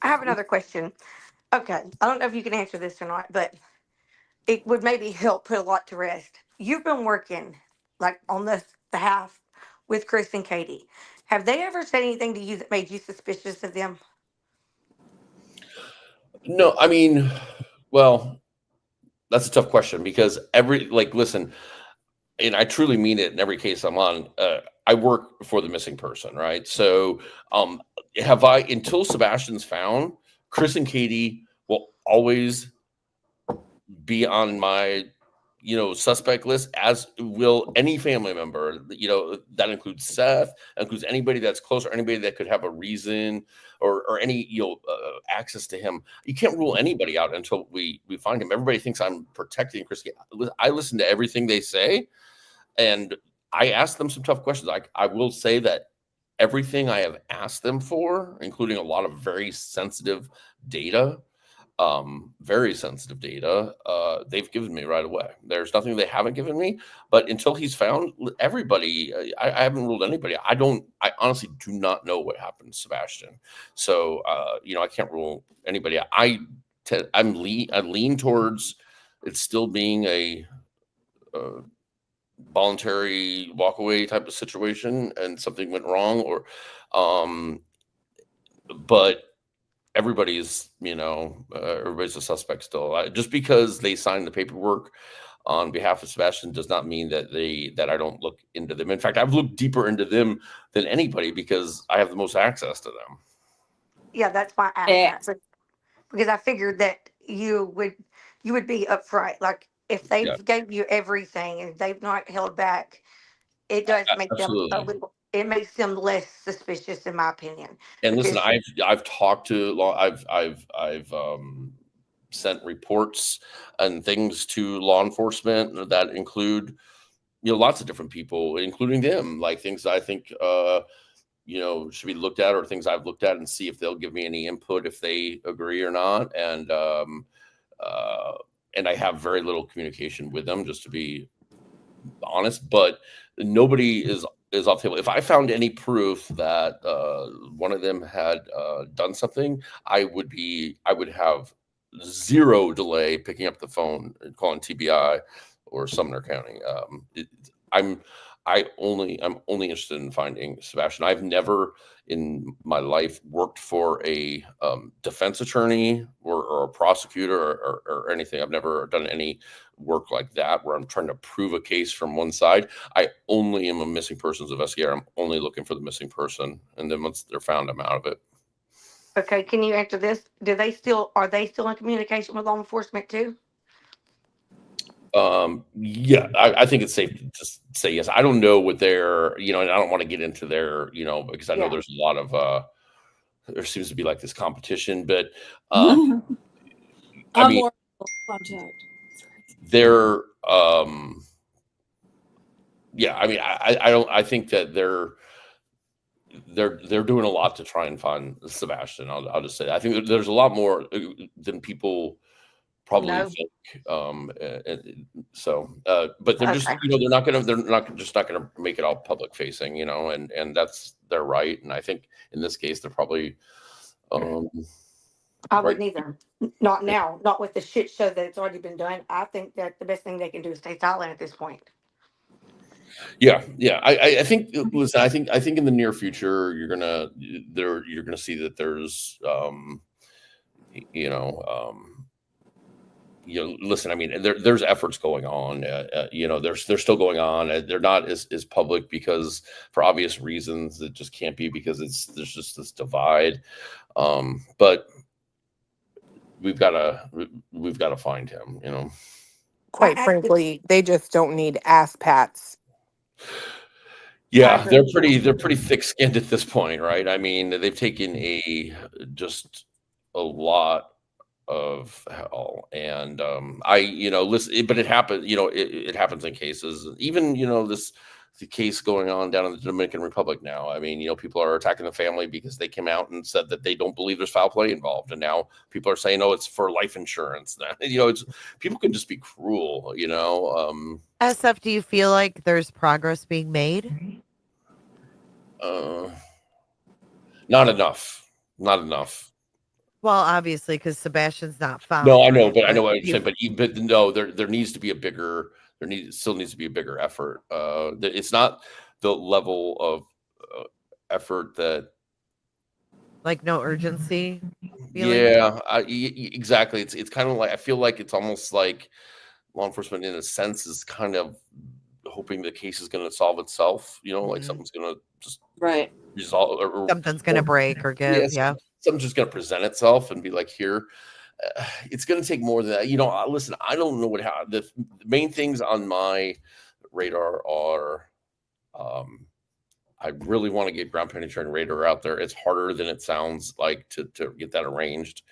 I have another question. Okay, I don't know if you can answer this or not, but it would maybe help put a lot to rest. You've been working like on the half with Chris and Katie. Have they ever said anything to you that made you suspicious of them? No, I mean, well, that's a tough question because listen, and I truly mean it in every case I'm on. I work for the missing person, right? So, until Sebastian's found, Chris and Katie will always be on my, suspect list, as will any family member. That includes Seth, that includes anybody that's close or anybody that could have a reason or any access to him. You can't rule anybody out until we find him. Everybody thinks I'm protecting Chris. I listen to everything they say, and I ask them some tough questions. I will say that everything I have asked them for, including a lot of very sensitive data, they've given me right away. There's nothing they haven't given me, but until he's found everybody, I haven't ruled anybody. I honestly do not know what happened to Sebastian. So, I can't rule anybody. I lean towards it still being a voluntary walk away type of situation and something went wrong but everybody's everybody's a suspect still. Just because they signed the paperwork on behalf of Sebastian does not mean that I don't look into them. In fact, I've looked deeper into them than anybody because I have the most access to them. Yeah, that's why I asked that. Because I figured that you would be upfront. Like if they've gave you everything and they've not held back, it does make them a little. It makes them less suspicious, in my opinion. And listen, I've talked to law. I've sent reports and things to law enforcement that include lots of different people, including them, like things I think should be looked at or things I've looked at and see if they'll give me any input if they agree or not. And I have very little communication with them, just to be honest, but nobody is off the table. If I found any proof that one of them had done something, I would have zero delay picking up the phone and calling TBI or Sumner County. I'm only interested in finding Sebastian. I've never in my life worked for a defense attorney or a prosecutor or anything. I've never done any work like that where I'm trying to prove a case from one side. I only am a missing persons investigator. I'm only looking for the missing person, and then once they're found, I'm out of it. Okay, can you answer this? Are they still in communication with law enforcement too? Yeah, I think it's safe to just say yes. I don't know what they're, and I don't want to get into their, because I know there's a lot of, there seems to be like this competition, but, I mean, more contact. they're, yeah, I mean, I think that they're doing a lot to try and find Sebastian. I'll just say that. I think there's a lot more than people probably think. But they're just, they're not just gonna make it all public facing, and that's their right. And I think in this case, they're probably, I wouldn't either. Not now, not with the shit show that's already been done. I think that the best thing they can do is stay silent at this point. Yeah. I think. Listen, I think in the near future, you're gonna see that there's, listen, I mean, there's efforts going on. They're still going on. They're not as public because, for obvious reasons, it just can't be because there's just this divide. But we've got to find him. You know. Quite frankly, they just don't need ass pats. Yeah, they're pretty thick-skinned at this point, right? I mean, they've taken just a lot of hell, and listen, but it happens. It happens in cases. Even the case going on down in the Dominican Republic now. I mean, people are attacking the family because they came out and said that they don't believe there's foul play involved, and now people are saying, "Oh, it's for life insurance." It's people can just be cruel. SF, do you feel like there's progress being made? Not enough. Not enough. Well, obviously, because Sebastian's not found. No, I know, but I but know what you're you- saying. But no, there needs to be a bigger. Still needs to be a bigger effort. It's not the level of effort that. Like no urgency. feeling? Yeah, exactly. It's kind of like I feel like it's almost like law enforcement, in a sense, is kind of hoping the case is going to solve itself. Like something's going to just resolve. Something's going to break or give. Yeah. Something's just going to present itself and be like, here. It's going to take more than that. Listen, I don't know how the main things on my radar are. I really want to get ground penetrating radar out there. It's harder than it sounds like to get that arranged.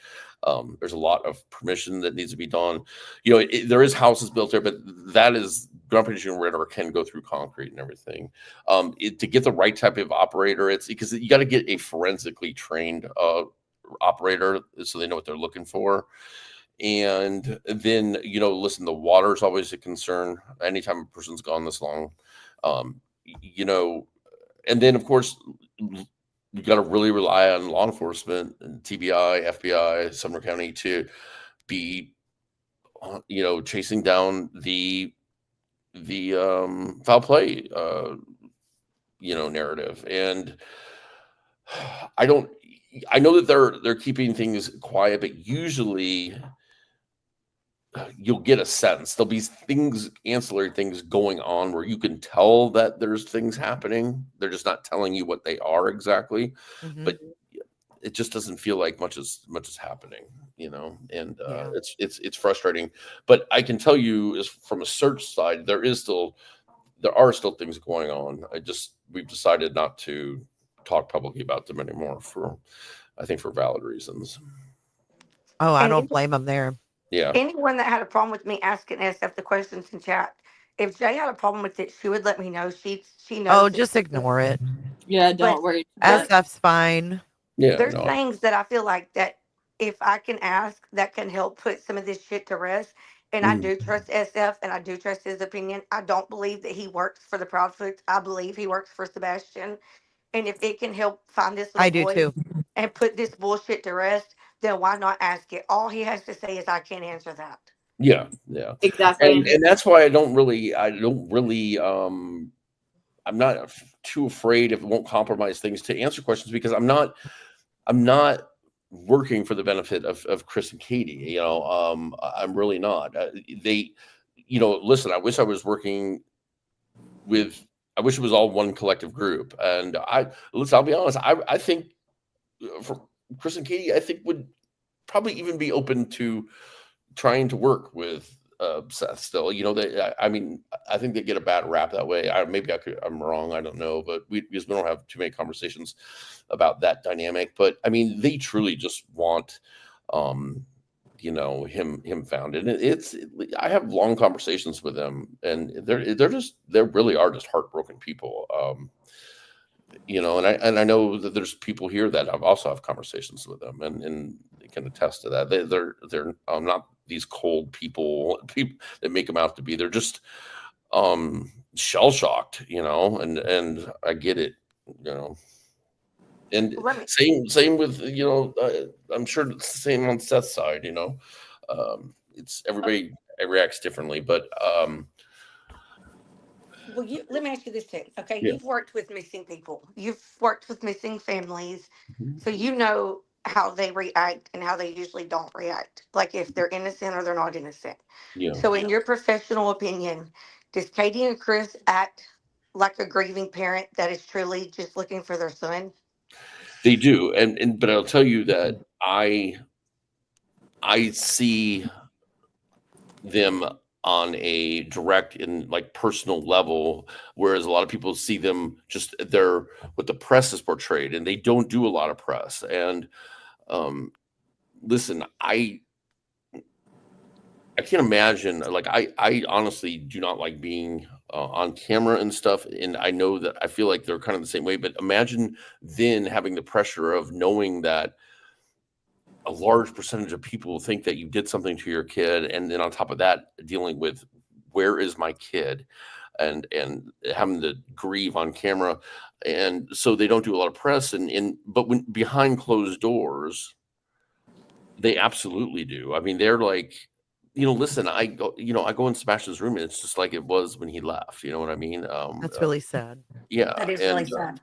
There's a lot of permission that needs to be done. There is houses built there, but that is ground penetrating radar can go through concrete and everything. To get the right type of operator, it's because you got to get a forensically trained operator so they know what they're looking for. And then listen, the water is always a concern anytime a person's gone this long. And then of course you got to really rely on law enforcement and TBI, FBI, Sumner County to be chasing down the foul play narrative. And I know that they're keeping things quiet, but usually you'll get a sense there'll be ancillary things going on where you can tell that there's things happening. They're just not telling you what they are exactly, but it just doesn't feel like much is happening, and it's frustrating. But I can tell you, is from a search side, there are still things going on. We've decided not to talk publicly about them anymore I think for valid reasons. Oh, I don't blame them there. Yeah. Anyone that had a problem with me asking SF the questions in chat, if Jay had a problem with it, she would let me know. She knows. Oh, just ignore it. Yeah, don't worry. SF's fine. Yeah. There's things that I feel like that if I can ask, that can help put some of this shit to rest. And I do trust SF and I do trust his opinion. I don't believe that he works for the Proudfoots. I believe he works for Sebastian. And if it can help find this little boy too. and put this bullshit to rest, then why not ask it? All he has to say is, I can't answer that. Yeah. Exactly. And that's why I don't really, I'm not too afraid if it won't compromise things to answer questions, because I'm not working for the benefit of Chris and Katie. I'm really not. Listen, I wish I was working I wish it was all one collective group. And I'll be honest. I think for Chris and Katie, I think would probably even be open to trying to work with Seth still. I think they get a bad rap that way. I'm wrong. I don't know, but because we don't have too many conversations about that dynamic. But I mean, they truly just want, him found. And I have long conversations with them, and they really are just heartbroken people. And I know that there's people here that I've also have conversations with them, and they can attest to that. They're not these cold people that make them out to be. They're just shell shocked, and I get it, And same with I'm sure it's the same on Seth's side. It's everybody reacts differently, but Well, let me ask you this too. Okay, Yeah. you've worked with missing people. You've worked with missing families, so you know how they react and how they usually don't react. Like if they're innocent or they're not innocent. Yeah. So, in your professional opinion, does Katie and Chris act like a grieving parent that is truly just looking for their son? They do, but I'll tell you that I see them on a direct and like personal level, whereas a lot of people see them just they're what the press is portrayed, and they don't do a lot of press. And listen, I can't imagine, like, I honestly do not like being on camera and stuff. And I know that I feel like they're kind of the same way, but imagine then having the pressure of knowing that a large percentage of people think that you did something to your kid. And then on top of that, dealing with where is my kid and having to grieve on camera. And so they don't do a lot of press but when behind closed doors, they absolutely do. I mean, they're like, listen, I go in Sebastian's room and it's just like it was when he left. You know what I mean? That's really sad. Yeah. That is really sad.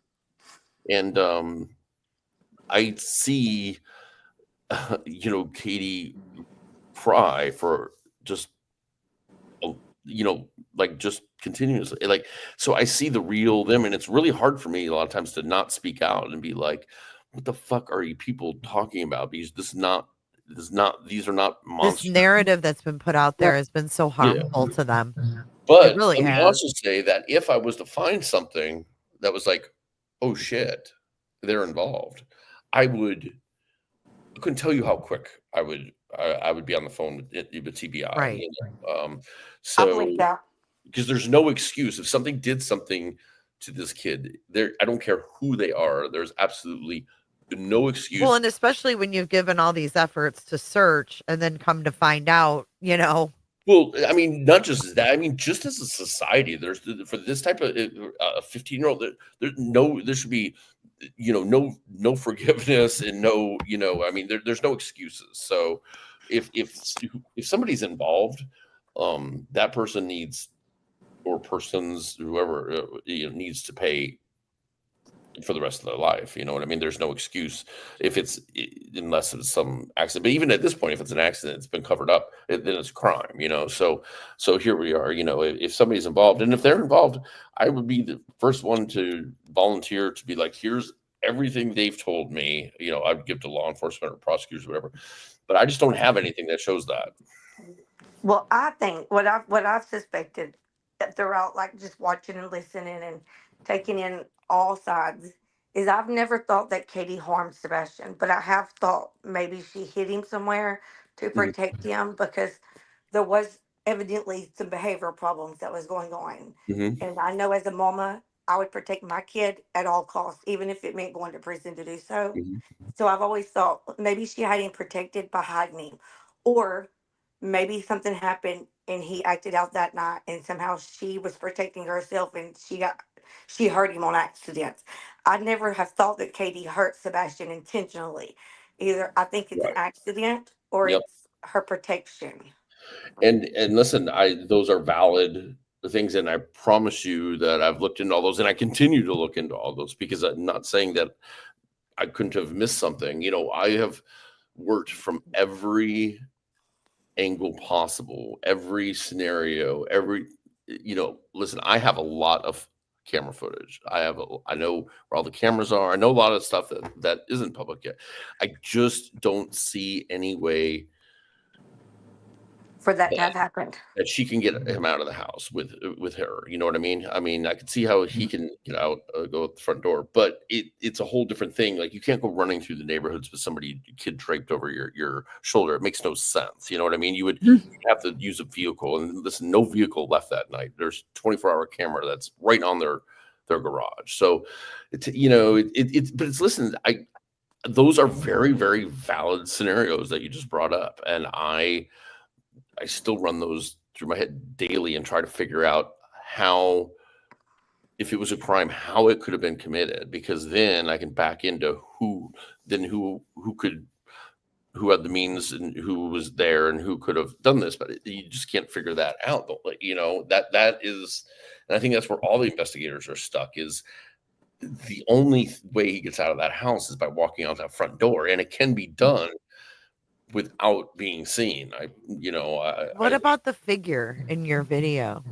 And I see, Katie cry for just, like just continuously. Like, so I see the real them, and it's really hard for me a lot of times to not speak out and be like, what the fuck are you people talking about? Because these are not This monsters. narrative that's been put out there has been so harmful to them. But It really let me has. also say that if I was to find something that was like, oh shit, they're involved, I couldn't tell you how quick I would be on the phone with TBI. Right. I So believe that. because there's no excuse if something did something to this kid, I don't care who they are. There's absolutely no excuse. Well, and especially when you've given all these efforts to search and then come to find out, Well, I mean, not just that. I mean, just as a society, there's for this type of 15-year-old, there should be, no forgiveness and no, I mean, there's no excuses. So if somebody's involved, that person needs, or persons, whoever, needs to pay for the rest of their life. You know what I mean? There's no excuse unless it's some accident. But even at this point, if it's an accident, it's been covered up, then it's a crime, So here we are, if somebody's involved, and if they're involved, I would be the first one to volunteer to be like, here's everything they've told me, I'd give to law enforcement or prosecutors or whatever. But I just don't have anything that shows that. Well, I think what I've suspected throughout, like just watching and listening and taking in all sides, is I've never thought that Katie harmed Sebastian, but I have thought maybe she hit him somewhere to protect him, because there was evidently some behavioral problems that was going on. And I know as a mama, I would protect my kid at all costs, even if it meant going to prison to do so. So I've always thought maybe she had him protected by hiding him, or maybe something happened and he acted out that night and somehow she was protecting herself and she hurt him on accident. I never have thought that Katie hurt Sebastian intentionally. Either I think it's an accident or it's her protection. And listen, those are valid things, and I promise you that I've looked into all those, and I continue to look into all those, because I'm not saying that I couldn't have missed something. I have worked from every angle possible, every scenario, listen, I have a lot of camera footage. I know where all the cameras are. I know a lot of stuff that isn't public yet. I just don't see any way for that to have happened, that she can get him out of the house with her. You know what I mean? I mean, I could see how he can get out, go out the front door, but it's a whole different thing. Like, you can't go running through the neighborhoods with kid draped over your shoulder. It makes no sense. You know what I mean? You would have to use a vehicle, and listen, no vehicle left that night. There's 24-hour camera that's right on their garage. So but it's listen, those are very, very valid scenarios that you just brought up, and I still run those through my head daily and try to figure out how, if it was a crime, how it could have been committed, because then I can back into who had the means and who was there and who could have done this. But you just can't figure that out. That is, and I think that's where all the investigators are stuck, is the only way he gets out of that house is by walking out that front door, and it can be done without being seen. What about the figure in your video?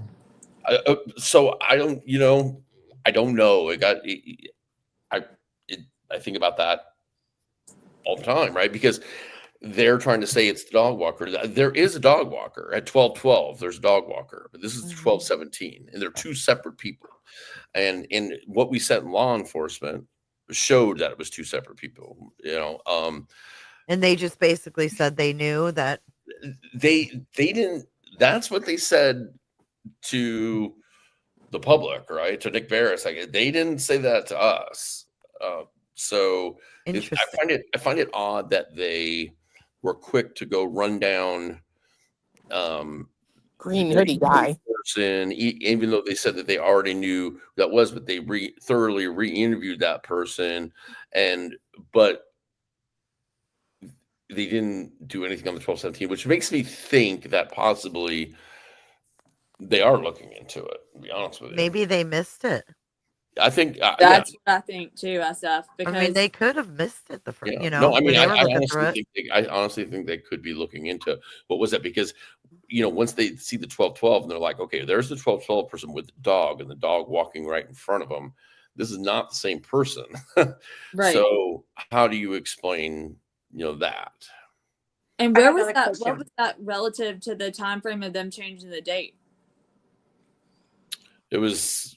So I don't know. I think about that all the time, right? Because they're trying to say it's the dog walker. There is a dog walker at 12:12. There's a dog walker, but this is 12:17, and they're two separate people. And in what we sent law enforcement showed that it was two separate people. And they just basically said they knew that they didn't. That's what they said to the public, right? To Nick Barris. Like, they didn't say that to us. So I find it odd that they were quick to go run down green hoodie guy person, even though they said that they already knew that was, but they thoroughly re-interviewed that person, but they didn't do anything on the 12:17, which makes me think that possibly they are looking into it, to be honest with you. maybe they missed it. I think that's what I think too, SF. Because I mean, they could have missed it the first, No, I mean, I honestly think they could be looking into what was that, because once they see the 12:12 and they're like, okay, there's the 12:12 person with the dog and the dog walking right in front of them. This is not the same person. Right. So how do you explain, that? And where was that? What was that relative to the time frame of them changing the date? It was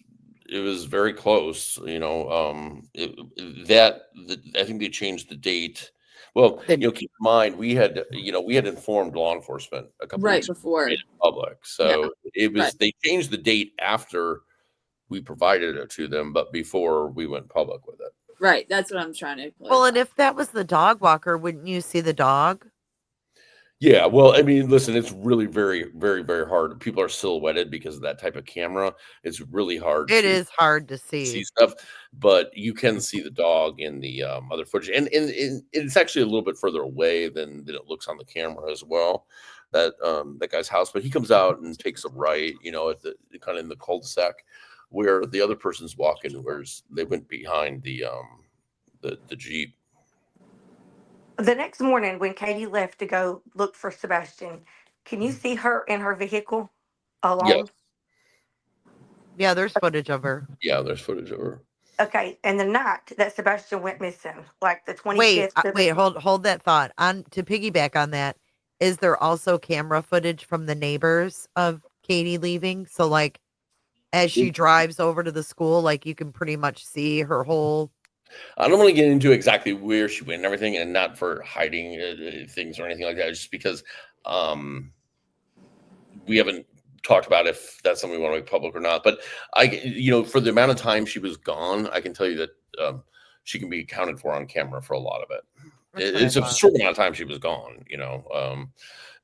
very close, I think they changed the date. Well, keep in mind, we had informed law enforcement a couple right weeks before in public. So it was, they changed the date after we provided it to them, but before we went public with it. Right. That's what I'm trying to clarify. Well, and if that was the dog walker, wouldn't you see the dog? Yeah, well, I mean, listen, it's really very, very, very hard. People are silhouetted because of that type of camera. It's really hard. It is hard to see stuff, but you can see the dog in the other footage, and it's actually a little bit further away than it looks on the camera as well. That guy's house, but he comes out and takes a right, at the kind of in the cul-de-sac where the other person's walking, whereas they went behind the Jeep. The next morning, when Katie left to go look for Sebastian, can you see her in her vehicle alone? Yeah, there's footage of her. Yeah, there's footage of her. Okay, and the night that Sebastian went missing, like the 25th. Wait, hold that thought. To piggyback on that, is there also camera footage from the neighbors of Katie leaving? So, like, as she drives over to the school, like, you can pretty much see her whole. I don't want to get into exactly where she went and everything, and not for hiding things or anything like that, just because we haven't talked about if that's something we want to make public or not. But for the amount of time she was gone, I can tell you that she can be accounted for on camera for a lot of it. It's a short amount of time she was gone,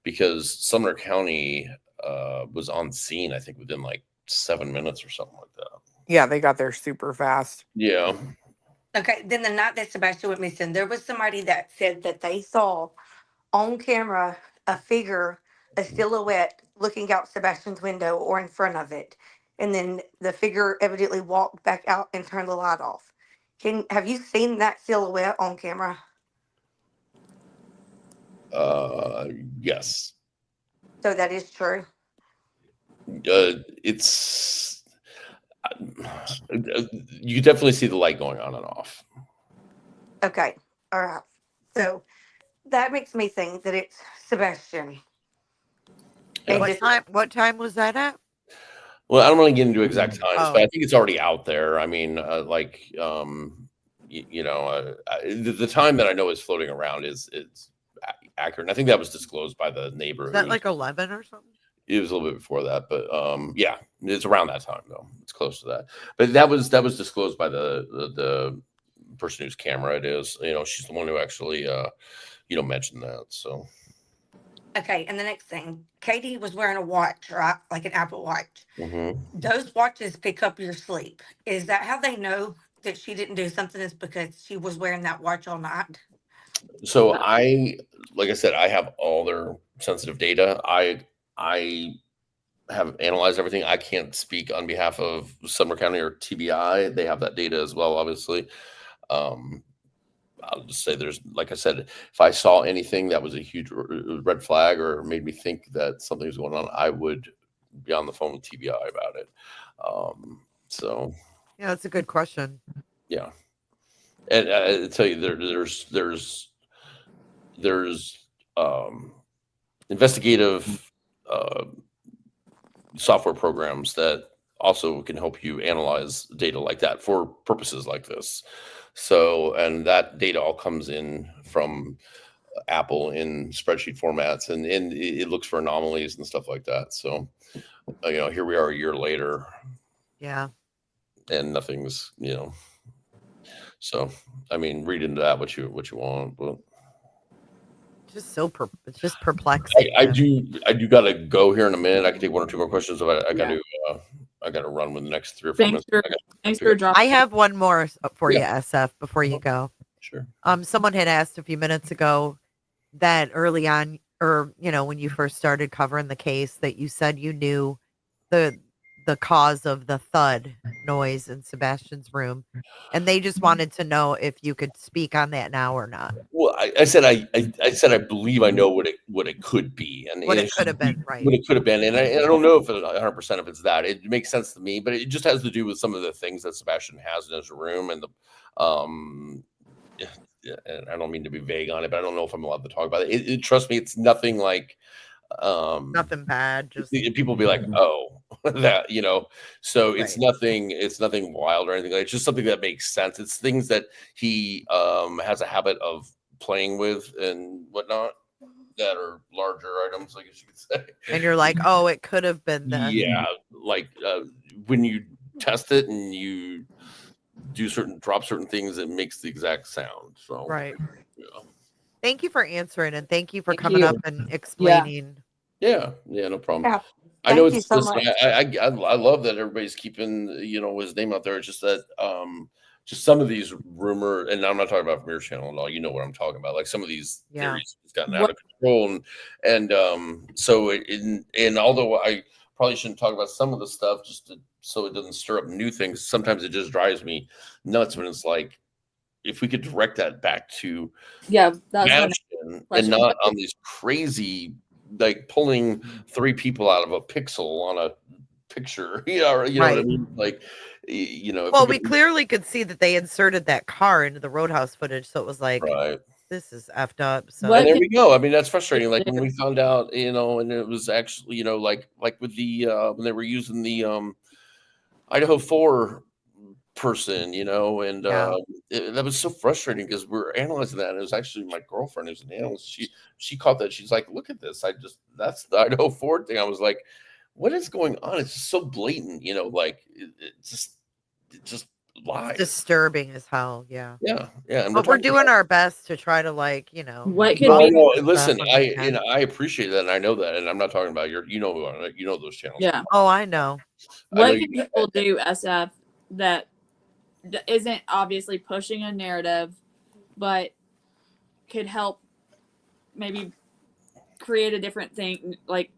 because Sumner County was on scene, I think, within like 7 minutes or something like that. Yeah, they got there super fast. Yeah. Okay, then the night that Sebastian went missing, there was somebody that said that they saw on camera a figure, a silhouette looking out Sebastian's window or in front of it. And then the figure evidently walked back out and turned the light off. Have you seen that silhouette on camera? Yes. So that is true. It's you definitely see the light going on and off. Okay. All right. So that makes me think that it's Sebastian. What time was that at? Well, I don't want to get into exact times, but I think it's already out there. I mean, the time that I know is floating around is accurate. And I think that was disclosed by the neighbor. Is that like 11 or something? It was a little bit before that, but yeah, it's around that time though. It's close to that. But that was disclosed by the person whose camera it is. She's the one who actually mentioned that. So okay, and the next thing, Katie was wearing a watch, right? Like an Apple Watch. Mm-hmm. Those watches pick up your sleep. Is that how they know that she didn't do something? Is because she was wearing that watch all night? So like I said, I have all their sensitive data. I have analyzed everything. I can't speak on behalf of Sumner County or TBI. They have that data as well, obviously. I'll just say like I said, if I saw anything that was a huge red flag or made me think that something was going on, I would be on the phone with TBI about it. So yeah, that's a good question. Yeah, and I tell you, there's investigative software programs that also can help you analyze data like that for purposes like this. So, and that data all comes in from Apple in spreadsheet formats, and it looks for anomalies and stuff like that. So, here we are a year later. Yeah. And nothing's, so, I mean, read into that what you want, but Just it's just perplexing. I do gotta go here in a minute. I can take one or two more questions, but I gotta run with the next 3 or 4 minutes. I have one more for you, Yeah. SF, before you go. Sure. Someone had asked a few minutes ago that early on, or when you first started covering the case, that you said you knew the cause of the thud noise in Sebastian's room, and they just wanted to know if you could speak on that now or not. Well, I said I believe I know what it could be, and What it could have been, right? What it could have been, and I don't know if 100% if it's that. It makes sense to me, but it just has to do with some of the things that Sebastian has in his room, and and I don't mean to be vague on it, but I don't know if I'm allowed to talk about it. Trust me, it's nothing like nothing bad. Just people be like, oh, that So it's Right. nothing wild or anything. It's just something that makes sense. It's things that he has a habit of playing with and whatnot that are larger items, I guess you could say. And you're like, oh, it could have been this. Yeah, like when you test it and you drop certain things, it makes the exact sound. So Right. yeah. Thank you for answering, and thank you for Thank coming you. up and explaining. Yeah, no problem. Yeah. I know Thank you so listen, much. I love that everybody's keeping his name out there. It's just that just some of these rumor, and I'm not talking about from your channel at all. You know what I'm talking about. Like some of these Yeah. theories has gotten out of control, and so and although I probably shouldn't talk about some of the stuff so it doesn't stir up new things. Sometimes it just drives me nuts when it's like, if we could direct that back to that's Sebastian and not on these crazy, like pulling 3 people out of a pixel on a picture. Or, you know what I Right. mean? Like, if Well, we we could, clearly could see that they inserted that car into the Roadhouse footage, so it was like, right. this is effed up. So And there we go. I mean, that's frustrating. Like when we found out, and it was actually, like with the when they were using the Idaho 4 person, and Yeah. that was so frustrating because we're analyzing that, and it was actually my girlfriend who's an analyst. She caught that. She's like, look at this. That's the Idaho 4 thing. I was like, what is going on? It's just so blatant, like it just lies. Disturbing as hell. Yeah. Yeah. And But we're doing our best to try to what could well, be no, listen, I appreciate that, and I know that, and I'm not talking about those channels. Yeah. Oh, I know. What can people do, SF, that isn't obviously pushing a narrative, but could help maybe create a different thing, like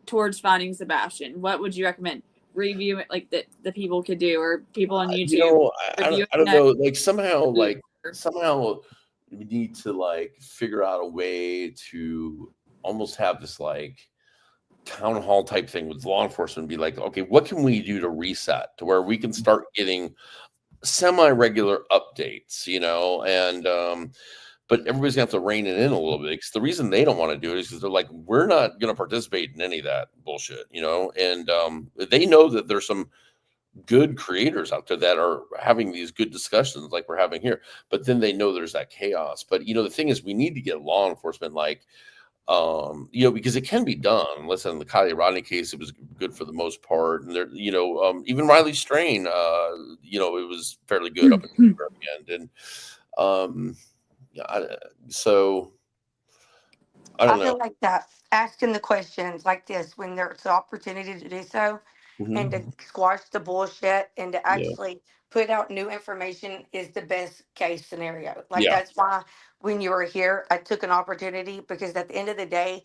towards finding Sebastian? What would you recommend? Review it, like the people could do, or people on YouTube. I don't know. Like somehow we need to like figure out a way to almost have this like town hall type thing with law enforcement. Be like, okay, what can we do to reset to where we can start getting semi-regular updates, and but everybody's gonna have to rein it in a little bit, because the reason they don't want to do it is because they're like, we're not gonna participate in any of that bullshit, and they know that there's some good creators out there that are having these good discussions like we're having here, but then they know there's that chaos. But the thing is, we need to get law enforcement like because it can be done. Listen, in the Kylie Rodney case, it was good for the most part, and there, even Riley Strain, it was fairly good up until the very end, and so I don't know. feel like that asking the questions like this when there's the opportunity to do so, and to squash the bullshit and to actually put out new information is the best case scenario. Like that's why when you were here, I took an opportunity, because at the end of the day,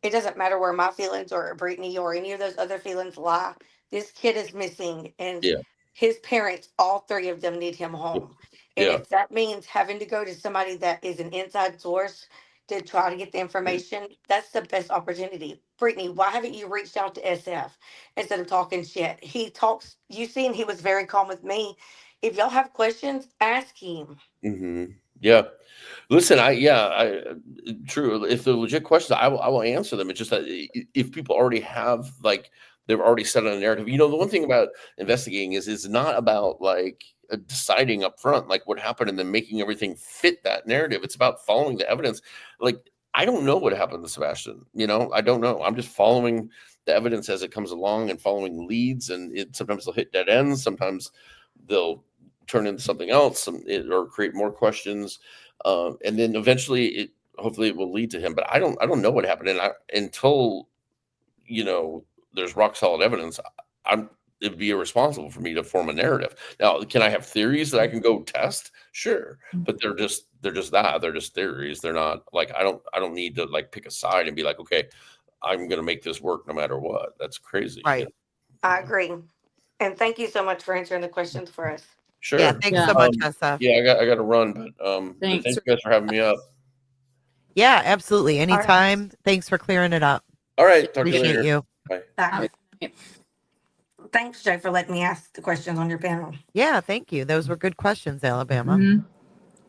it doesn't matter where my feelings or Brittany or any of those other feelings lie. This kid is missing, and his parents, all 3 of them, need him home. And if that means having to go to somebody that is an inside source to try to get the information, that's the best opportunity. Brittany, why haven't you reached out to SF instead of talking shit? He talks, you seen he was very calm with me. If y'all have questions, ask him. Yeah. Listen, true. If they're legit questions, I will answer them. It's just that if people already have they're already set on a narrative. The one thing about investigating is it's not about deciding up front what happened and then making everything fit that narrative. It's about following the evidence. I don't know what happened to Sebastian. I don't know. I'm just following the evidence as it comes along and following leads. And sometimes they'll hit dead ends. Sometimes they'll turn into something else or create more questions. And then eventually hopefully it will lead to him. But I don't know what happened. And until there's rock solid evidence, it'd be irresponsible for me to form a narrative. Now, can I have theories that I can go test? Sure. But they're just theories. They're not I don't need to pick a side and be like, okay, I'm going to make this work no matter what. That's crazy. Right. I agree. And thank you so much for answering the questions for us. Sure. Yeah, thanks so much, SF. Yeah, I got to run, but thank you guys for having me up. Yeah, absolutely. Anytime. Thanks for clearing it up. All right. Talk Appreciate to you later. you. Bye. Thanks, Joe, for letting me ask the questions on your panel. Yeah, thank you. Those were good questions, Alabama. And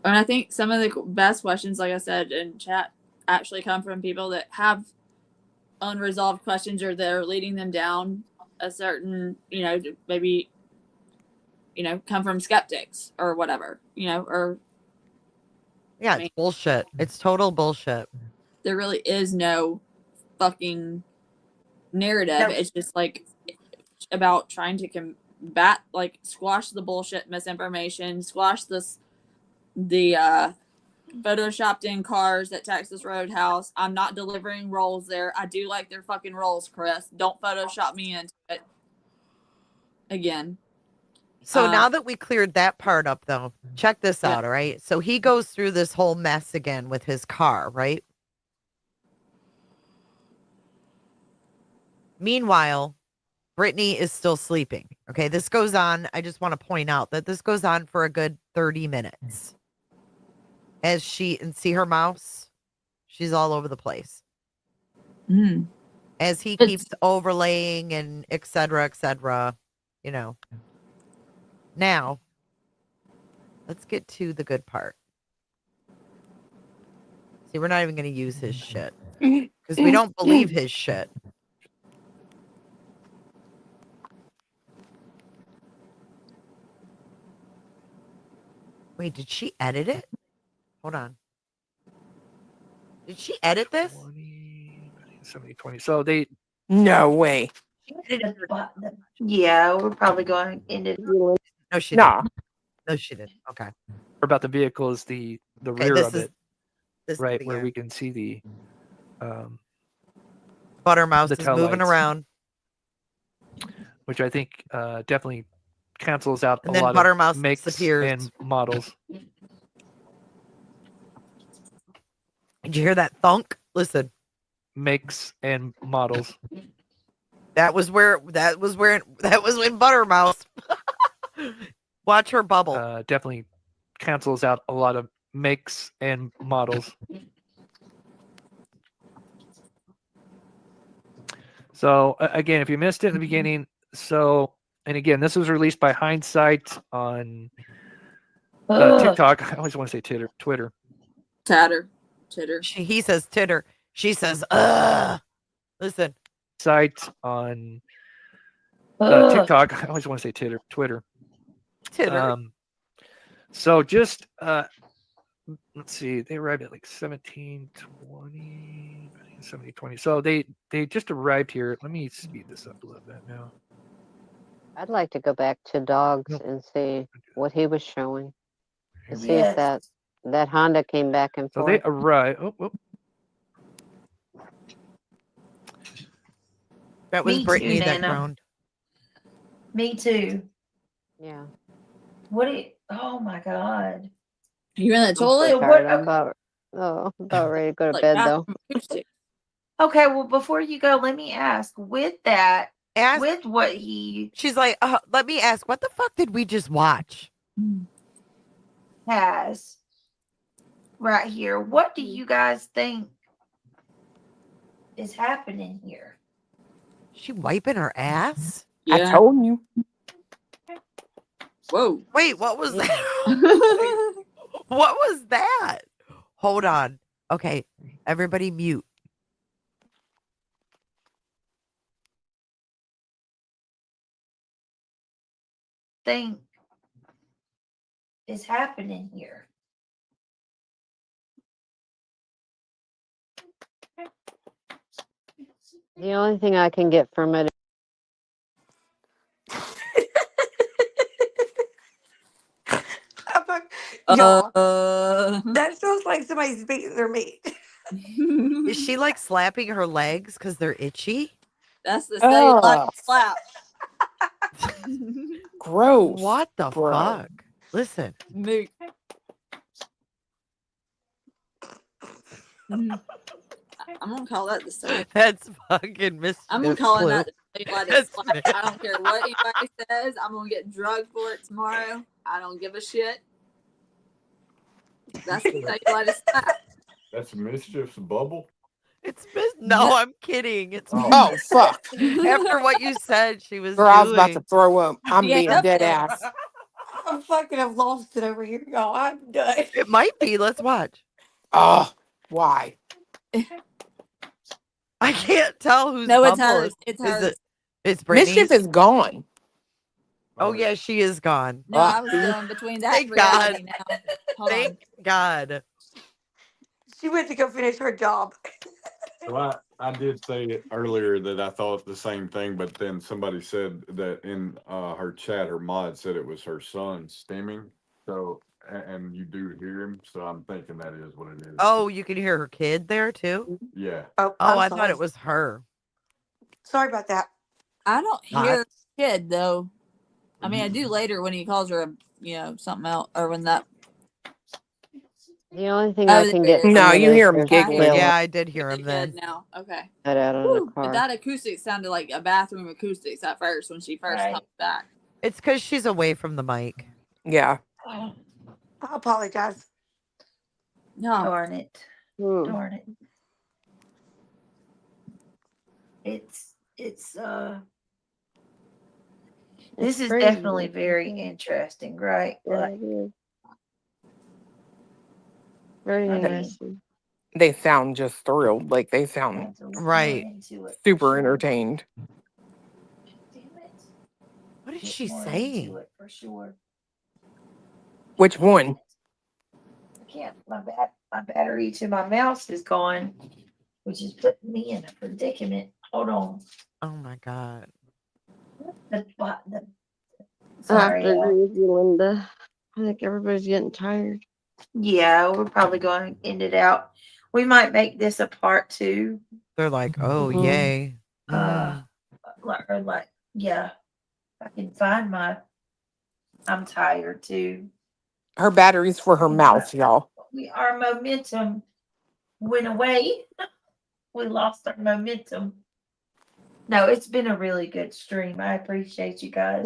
I think some of the best questions, like I said in chat, actually come from people that have unresolved questions or they're leading them down a certain, maybe, come from skeptics or whatever, or. Yeah, it's bullshit. It's total bullshit. There really is no fucking narrative. Nope. It's just about trying to combat, squash the bullshit misinformation, squash the photoshopped in cars at Texas Roadhouse. I'm not delivering rolls there. I do like their fucking rolls, Chris. Don't Photoshop me into it again. So now that we cleared that part up, though, check this out, all right? So he goes through this whole mess again with his car, right? Meanwhile, Brittany is still sleeping. Okay, this goes on. I just want to point out that this goes on for a good 30 minutes. And see her mouse? She's all over the place. As he keeps overlaying and et cetera, Now, let's get to the good part. See, we're not even going to use his shit because we don't believe his shit. Wait, did she edit it? Hold on. Did she edit this? 70-20. So they. No way. Yeah, we're probably going into. No, she Nah. didn't. No, she didn't. Okay. About the vehicle is the rear this of is- it, this is right, the where air. we can see the Buttermouse the is tail moving lights, around. which I think definitely cancels out And a then lot Buttermouse of makes disappears. and models. Did you hear that thunk? Listen. Makes and models. That was when Buttermouse. Watch her bubble. Definitely cancels out a lot of makes and models. So again, if you missed it in the beginning, and again, this was released by Hindsight on TikTok. I always want to say Twitter. Titter. He says titter. She says, listen. Site on TikTok. I always want to say Twitter. So just let's see, they arrived at 17:20, 70:20. So they just arrived here. Let me speed this up a little bit now. I'd like to go back to dogs and see what he was showing. To see if that Honda came back and So forth. they arrived. That was Me Brittany too, that Nana. groaned. Me too. Yeah. Oh my God. You in the I'm toilet? so tired. I'm about ready to go to bed though. Okay, well, before you go, let me ask with that, with what he She's like, let me ask, what the fuck did we just watch? has right here, what do you guys think is happening here? She wiping her ass? I told you. Whoa. Wait, what was that? What was that? Hold on. Okay, everybody mute. Thing is happening here. The only thing I can get from it. Y'all, that sounds like somebody's beating their meat. Is she like slapping her legs because they're itchy? That's the cellulite slap. Gross. What the bro. fuck? Listen. Moot. I'm gonna call that the cellulite. That's fucking mischief. I'm gonna call Blue. that the cellulite slap. I don't care what anybody says. I'm gonna get drugged for it tomorrow. I don't give a shit. That's the cellulite slap. That's Mischief's bubble. It's no, I'm kidding. It's Oh, fuck. After what you said, she was Girl, I was about to doing. throw up. I'm Yeah, being dead ass. I'm fucking have lost it over here, y'all. I'm done. It might be. Let's watch. Oh, why? I can't tell who's No, it's bubble hers. is. It's Is hers. it? It's Brittany's. Mischief is gone. Oh yeah, she is gone. No, I was going between that Thank and reality God. now. Hold on. Thank God. She went to go finish her job. So I did say it earlier that I thought the same thing, but then somebody said that in her chat, her mod said it was her son stimming. So and you do hear him, so I'm thinking that is what it is. Oh, you can hear her kid there too. Yeah. Oh, I thought it was her. Sorry about that. I don't Not. hear kid though. I mean, I do later when he calls her, something else, or when that. The only thing I can get. No, from it you is hear him there's giggling. still Yeah, I did hear him Good then. now. Okay. that out in the car. But that acoustic sounded like a bathroom acoustics at first when she first comes back. It's because she's away from the mic. Yeah. I apologize. No. Darn it. Darn it. It's this is crazy. definitely very interesting, right? Yeah, Like, it is. Very I mean, interesting. They sound just thrilled. Like they sound Right. super entertained. What is she saying? For sure. Which one? I can't. My battery to my mouse is gone, which is putting me in a predicament. Hold on. Oh my God. Sorry, I have to agree with you, Linda. I think everybody's getting tired. Yeah, we're probably going to end it out. We might make this a part 2. They're like, oh yay. Like, yeah, I can find I'm tired too. Her batteries for her mouth, y'all. Our momentum went away. We lost our momentum. No, it's been a really good stream. I appreciate you guys.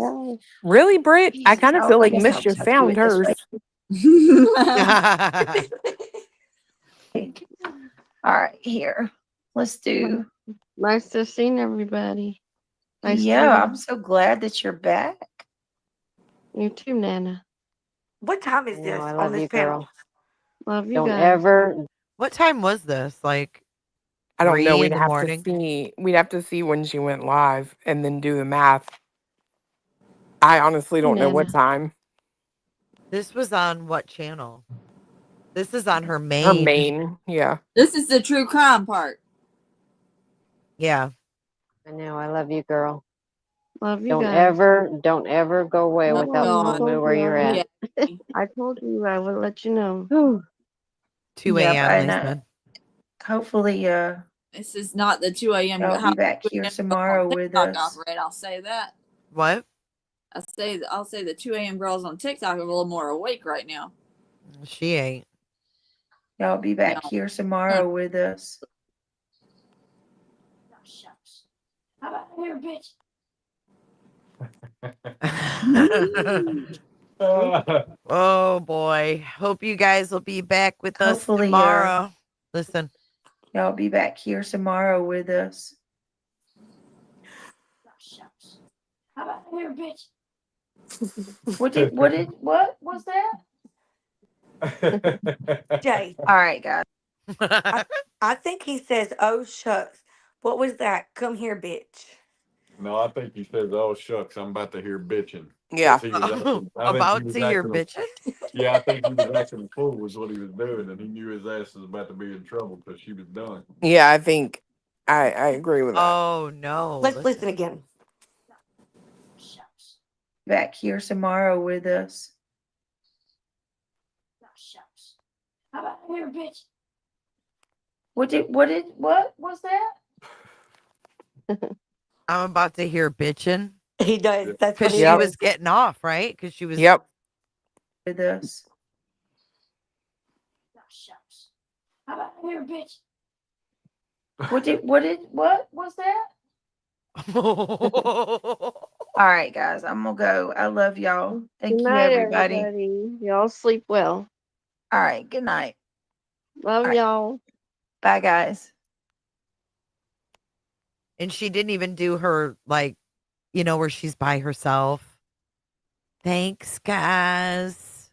Really, Britt? I kind of feel like guess I'll Mischief tuck you found in this hers. way. All right, here. Let's do. Nice to see everybody. Nice Yeah, to I'm so glad that you're back. you too, Nana. What time is this I on love this you, panel? girl. Love you Don't guys. ever. What time was this? Like, I don't know. 3 We'd in the have morning? to see. We'd have to see when she went live and then do the math. I honestly don't know what time. This was on what channel? This is on her main. Her main, yeah. This is the true crime part. Yeah. I know. I love you, girl. Love you Don't guys. don't ever go away Oh, without God. telling me where you're at. I told you I would let you know. 2 Yep, a.m. and, they said. Hopefully, This is not the 2 a.m. I'll be back here tomorrow with us. Operate. I'll say that. What? I'll say the 2 a.m. girls on TikTok are a little more awake right now. She ain't. Y'all be back here tomorrow with us. How about here, bitch? Oh boy. Hope you guys will be back with us Hopefully, tomorrow. Listen. Y'all be back here tomorrow with us. How about here, bitch? What was that? Jay, All right, guys. I think he says, "Oh shucks, what was that? Come here, bitch." No, I think he says, "Oh shucks, I'm about to hear bitching." Yeah. He was acting, I think he About was to hear acting. bitching. Yeah, I think he was acting a fool was what he was doing, and he knew his ass was about to be in trouble because she was done. Yeah, I think I agree with that. Oh no. Let's listen again. Back here tomorrow with us. How about here, bitch? What was that? I'm about to hear bitching. He does. That's what Because he she Yep. was says. getting off, right? Because she was. Yep. With us. How about here, bitch? What was that? All right, guys, I'm gonna go. I love y'all. Thank Good you, night, everybody. everybody. Y'all sleep well. All right, good night. Love All right. y'all. Bye, guys. And she didn't even do her, like, where she's by herself. Thanks, guys.